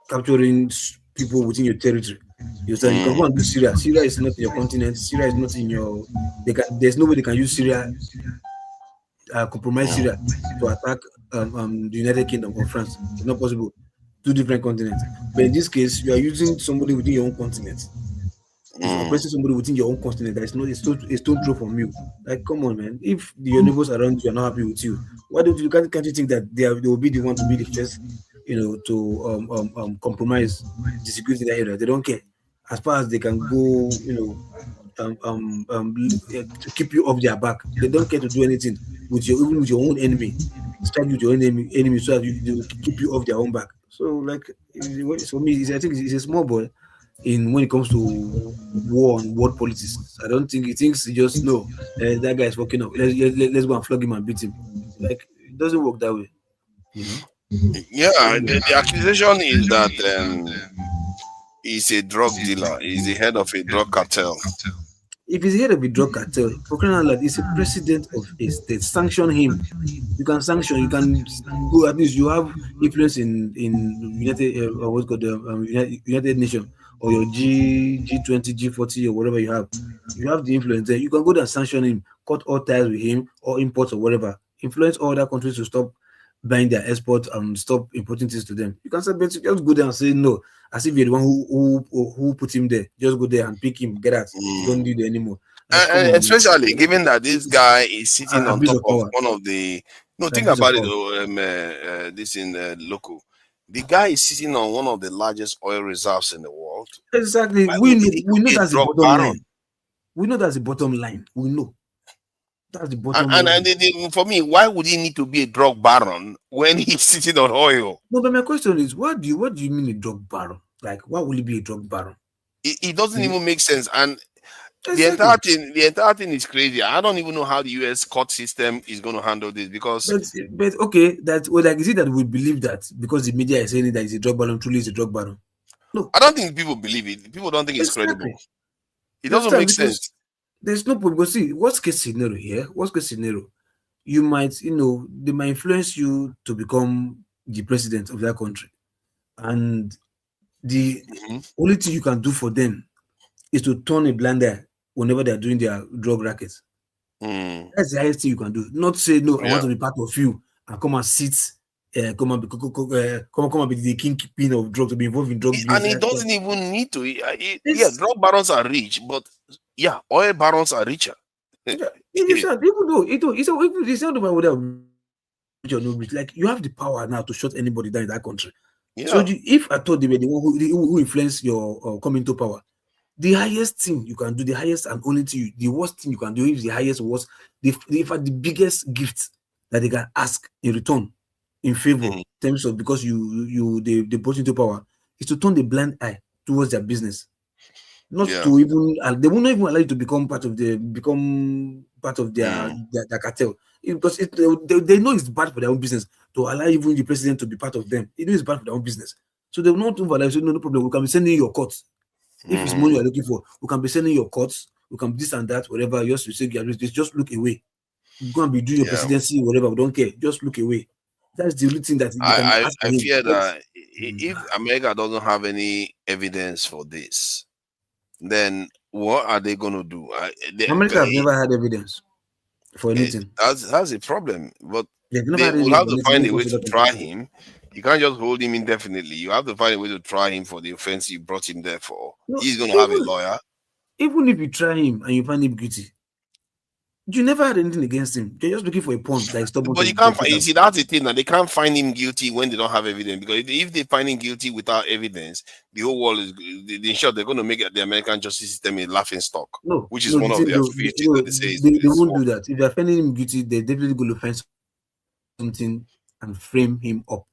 capturing people within your territory. You can go and do Syria. Syria is not in your continent. Syria is not in your. There's nobody can use Syria, compromise Syria to attack the United Kingdom or France. It's not possible. Two different continents. But in this case, you are using somebody within your own continent. It's oppressing somebody within your own continent that is not a stone throw from you. Like, come on, man. If your neighbors around you are not happy with you, why don't you can't you think that they will be the one to be the first, to compromise the security in that area? They don't care. As far as they can go, to keep you off their back. They don't care to do anything even with your own enemy. Strike with your own enemy so that they will keep you off their own back. So, like, for me, I think it's a small boy when it comes to war and world politics. I don't think he thinks he just that guy is fucking up. Let's go and flog him and beat him. Like, it doesn't work that way. Yeah, the accusation is that he's a drug dealer. He's the head of a drug cartel. If he's head of a drug cartel, for crying out loud, he's a president of a state. Sanction him. You can sanction. You can go. At least you have influence in United Nations or your G20, G40 or whatever you have. You have the influence there. You can go there and sanction him, cut all ties with him or imports or whatever. Influence all other countries to stop buying their exports and stop importing things to them. You can say, just go there and say no, as if you're the one who put him there. Just go there and pick him, get out. You don't need it anymore. Like, especially given that this guy is sitting on top of one of the. No, think about it though. This in the local. The guy is sitting on one of the largest oil reserves in the world. Exactly. We know that's the bottom line. We know that's the bottom line. We know. That's the bottom line. And for me, why would he need to be a drug baron when he's sitting on oil? No, but my question is, what do you mean a drug baron? Like, why will he be a drug baron? It doesn't even make sense. And exactly. the entire thing is crazy. I don't even know how the US court system is going to handle this because. But okay, is it that we believe that because the media is saying that he's a drug baron, truly is a drug baron? No, I don't think people believe it. People don't think it's credible. It doesn't make sense. There's no point. Because see, worst case scenario, you might, they might influence you to become the president of that country, and the only thing you can do for them is to turn a blind eye whenever they're doing their drug rackets. That's the highest thing you can do. Not say no, I want to be part of you and come and sit, come and be the kingpin of drugs, to be involved in drug business. And it doesn't even need to. Drug barons are rich, but oil barons are richer. Even though it's not about whether rich or no rich. Like, you have the power now to shut anybody down in that country. Yeah. So if I thought they were the one who influenced your coming to power, the highest thing you can do, the highest and only thing, the worst thing you can do, is the highest worst, the biggest gift that they can ask in return, in favor, in terms of because they brought into power, is to turn the blind eye towards their business. Not to even, they will not even allow you to become part of their cartel, because they know it's bad for their own business to allow even the president to be part of them. It is bad for their own business, so they will not allow. So no problem. We can be sending your courts if it's money you're looking for. We can be sending your courts. We can be this and that, whatever. Just look away. You can be doing your presidency, whatever. We don't care. Just look away. That's the only thing that I fear that if America doesn't have any evidence for this, then what are they going to do? America have never had evidence for anything. That's a problem. But they will have to find a way to try him. You can't just hold him indefinitely. You have to find a way to try him for the offense you brought him there for. He's going to have a lawyer. Even if you try him and you find him guilty, You never had anything against him. You're just looking for a pawn that is stubborn. But you can't find. You see, that's the thing that they can't find him guilty when they don't have evidence. Because if they find him guilty without evidence, the whole world is. In short, they're going to make the American justice system a laughing stock. No, which is one of their features that they say. They won't do that. If they're finding him guilty, they're definitely going to find something and frame him up.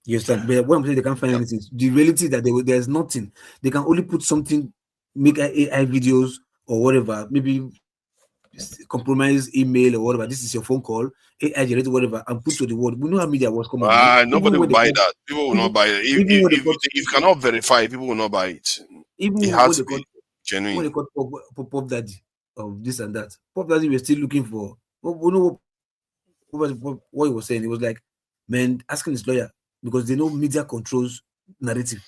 You understand? But what I'm saying, they can't find anything. The reality is that there's nothing. They can only put something, make AI videos or whatever, maybe compromise email or whatever. This is your phone call, AI generated whatever, and put to the world. We know how media was coming. Nobody will buy that. People will not buy it. If you cannot verify, people will not buy it. Even it has to be genuine. When they got Pop Daddy of this and that, Pop Daddy were still looking for. We know what he was saying. It was like, man, asking his lawyer, because they know media controls narrative.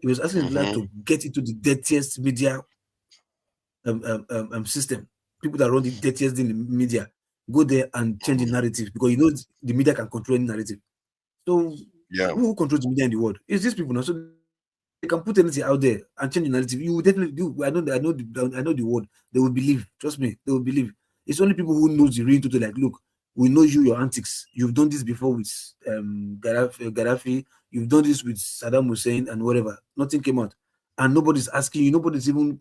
He was asking his lawyer to get into the dirtiest media system. People that run the dirtiest in the media, go there and change the narrative, because you know the media can control any narrative. So who controls the media in the world? It's these people now. So they can put anything out there and change the narrative. You will definitely do. I know the word. They will believe. Trust me, they will believe. It's only people who knows the real truth. Like, look, we know your antics. You've done this before with Gaddafi. You've done this with Saddam Hussein and whatever. Nothing came out, and nobody's asking you. Nobody's even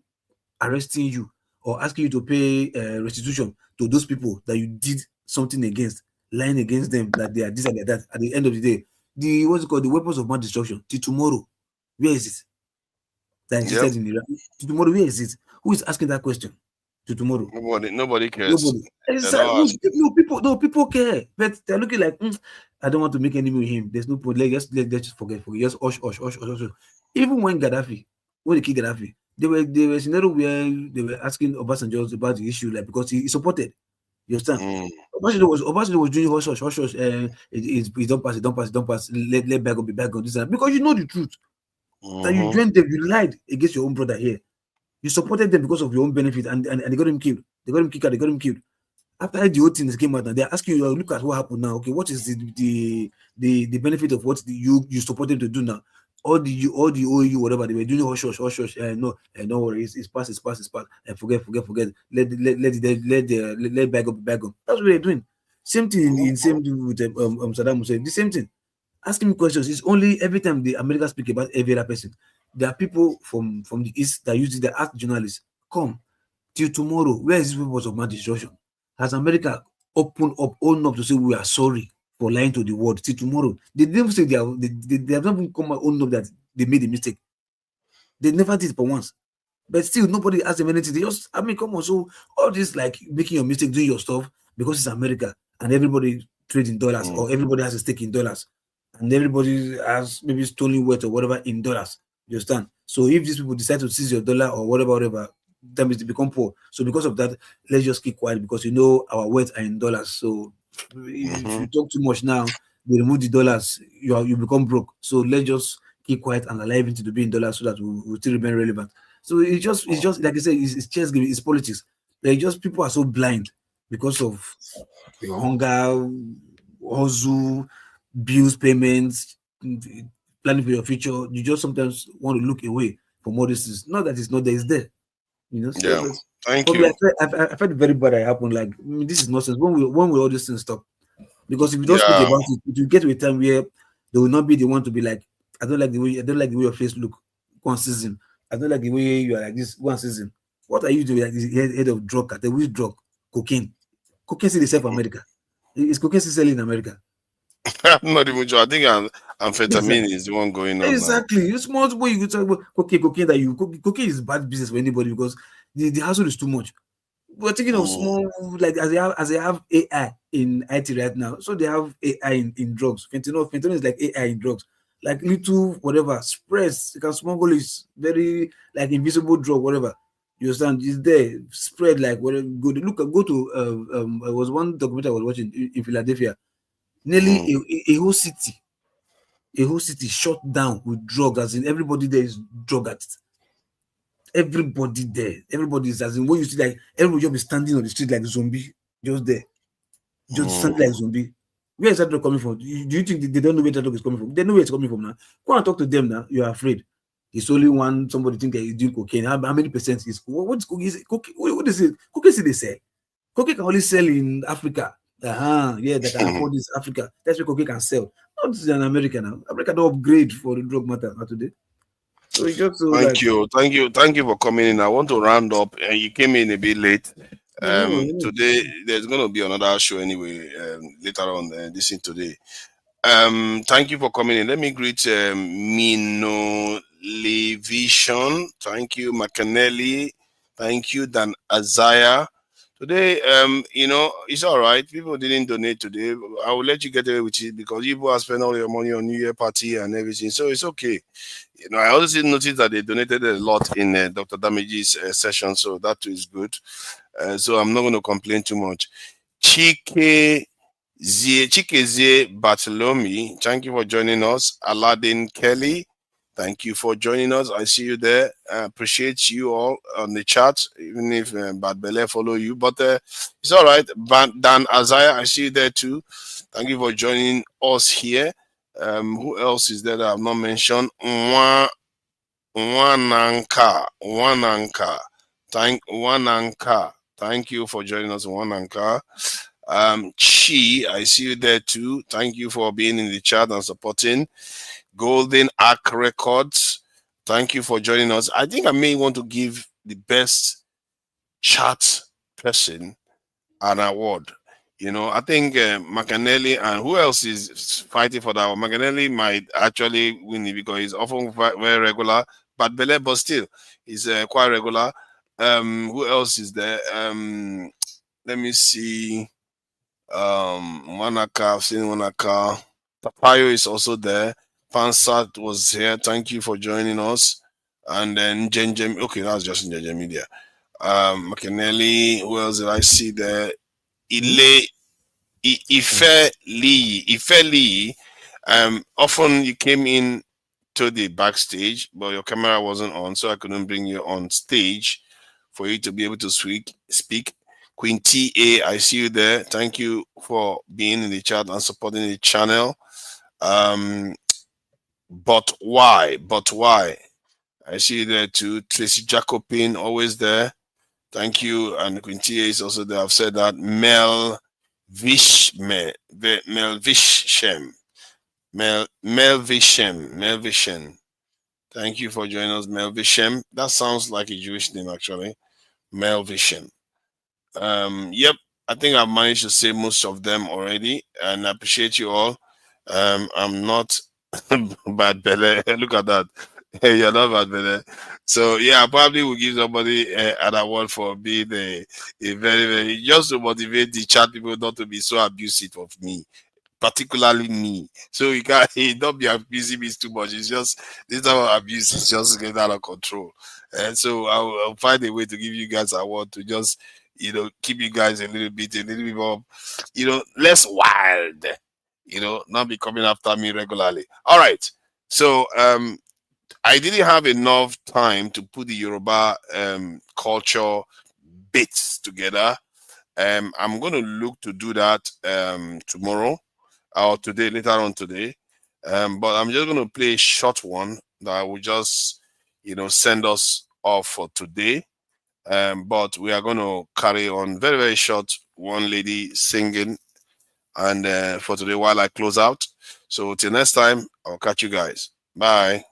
arresting you or asking you to pay restitution to those people that you did something against, lying against them that they are this and that. At the end of the day, the weapons of mass destruction. Till tomorrow, where is it? That existed in Iran. Till tomorrow, where is it? Who is asking that question? To tomorrow, nobody cares. Nobody. People care, but they're looking like, I don't want to make enemy with him. There's no point. Let's just forget. Just hush. Even when they killed Gaddafi, they were a scenario where they were asking Obasanjo about the issue, like, because he supported. You understand? Obasanjo was doing hush. He don't pass. Let bag on be bag on this and that. Because you know the truth. That you joined them, you lied against your own brother here. You supported them because of your own benefit, and they got him killed. They got him kicked out. They got him killed. After the whole thing came out, and they're asking you, look at what happened now. Okay, what is the benefit of what you supported to do now? All the OU, whatever they were doing, hush. No, don't worry, it's past. And forget. Let bag up. That's what they're doing. Same thing with Saddam Hussein. The same thing. Asking me questions is only every time the Americans speak about every other person. There are people from the East that use it. They ask journalists, come till tomorrow. Where is this weapons of mass destruction? Has America opened up to say we are sorry for lying to the world till tomorrow? They didn't say they have not even come and owned up that they made a mistake. They never did for once. But still, nobody asked them anything. They just, come on. So all this, like, making your mistake, doing your stuff, because it's America and everybody trades in dollars, or everybody has a stake in dollars, and everybody has maybe stolen wealth or whatever in dollars. You understand? So if these people decide to seize your dollar or whatever, that means they become poor. So because of that, let's just keep quiet, because you know our wealth are in dollars. So if you talk too much now, they remove the dollars, you become broke. So let's just keep quiet and allow everything to be in dollars so that we still remain relevant. So it's just like I said, it's chess game, it's politics. Like, just people are so blind because of your hunger, hustle, bills payments, planning for your future. You just sometimes want to look away from all this. Not that it's not there, it's there. You know. So thank you. I felt very bad. It happened. Like, this is nonsense. When will all these things stop? Because if you don't speak about it, it will get to a time where they will not be the one to be like, I don't like the way your face look. One season. I don't like the way you are like this. One season. What are you doing? Like this head of drug? The which drug? Cocaine. Cocaine still sell for America. Is cocaine still selling in America? I'm not even sure. I think amphetamine is the one going on. Exactly. It's small way you talk about cocaine that cocaine is bad business for anybody, because the hassle is too much. We're thinking of small, like, as they have AI in IT right now, so they have AI in drugs. Fentanyl is like AI in drugs, like little whatever spreads. You can smuggle is very like invisible drug, whatever. You understand? It's there, spread like whatever. Go to it was one documentary I was watching in Philadelphia. Nearly a whole city shut down with drugs, as in everybody there is drug addict. Everybody is, as in, when you see, like, everybody just be standing on the street like a zombie, just there, just standing like a zombie. Where is that drug coming from? Do you think they don't know where that drug is coming from? They know where it's coming from now. Go and talk to them now. You are afraid. It's only one. Somebody think that he's doing cocaine. How many percent is what is cocaine? What is it? Cocaine, they say. Cocaine can only sell in Africa. Yeah, they can afford this Africa. That's where cocaine can sell. Not in America now. America don't upgrade for the drug matter today. So it's just so Thank you for coming in. I want to round up. You came in a bit late. Today there's going to be another show anyway later on. This in today. Thank you for coming in. Let me greet Mino Levision. Thank you, Macanelli. Thank you, Dan Azaya. Today, it's all right. People didn't donate today. I will let you get away with it because people have spent all your money on New Year party and everything. So it's okay. I also noticed that they donated a lot in Dr. Damage's session. So that is good. So I'm not going to complain too much. Chikezie Bartholomew, thank you for joining us. Aladdin Kelly, thank you for joining us. I see you there. I appreciate you all on the chat, even if Bad Bele follow you. But it's all right. Dan Azaya, I see you there too. Thank you for joining us here. Who else is there that I've not mentioned? Wananka. Thank you for joining us, Wananka. Chi, I see you there too. Thank you for being in the chat and supporting. Golden Arc Records, thank you for joining us. I think I may want to give the best chat person an award. I think Macanelli and who else is fighting for that one? Macanelli might actually win it because he's often very regular, but still he's quite regular. Who else is there? Let me see. Wanaka, I've seen Wanaka. Tapayo is also there. Pansat was here. Thank you for joining us. And then Jenjem, okay, that's just in Jenjem Media. McKinley, who else did I see there? Ife Lee. Often you came in to the backstage, but your camera wasn't on, so I couldn't bring you on stage for you to be able to speak. Queen TA, I see you there. Thank you for being in the chat and supporting the channel. But why? I see you there too. Tracy Jacobin, always there. Thank you. And Queen TA is also there. I've said that. Mel Vishem. Thank you for joining us, Mel Vishem. That sounds like a Jewish name, actually. Mel Vishem. Yep, I think I've managed to say most of them already, and I appreciate you all. I'm not Bad Bele. Look at that. Hey, you're not Bad Bele. So yeah, I probably will give somebody an award for being a very, very, just to motivate the chat people not to be so abusive of me, particularly me. So you can't don't be abusing me too much. It's just this type of abuse is just getting out of control. And so I'll find a way to give you guys an award to just keep you guys a little bit more, less wild, not be coming after me regularly. All right. So I didn't have enough time to put the Yoruba culture bits together. I'm going to look to do that tomorrow or today, later on today. But I'm just going to play a short one that will just, send us off for today. But we are going to carry on very, very short. One lady singing, and for today while I close out. So till next time, I'll catch you guys. Bye.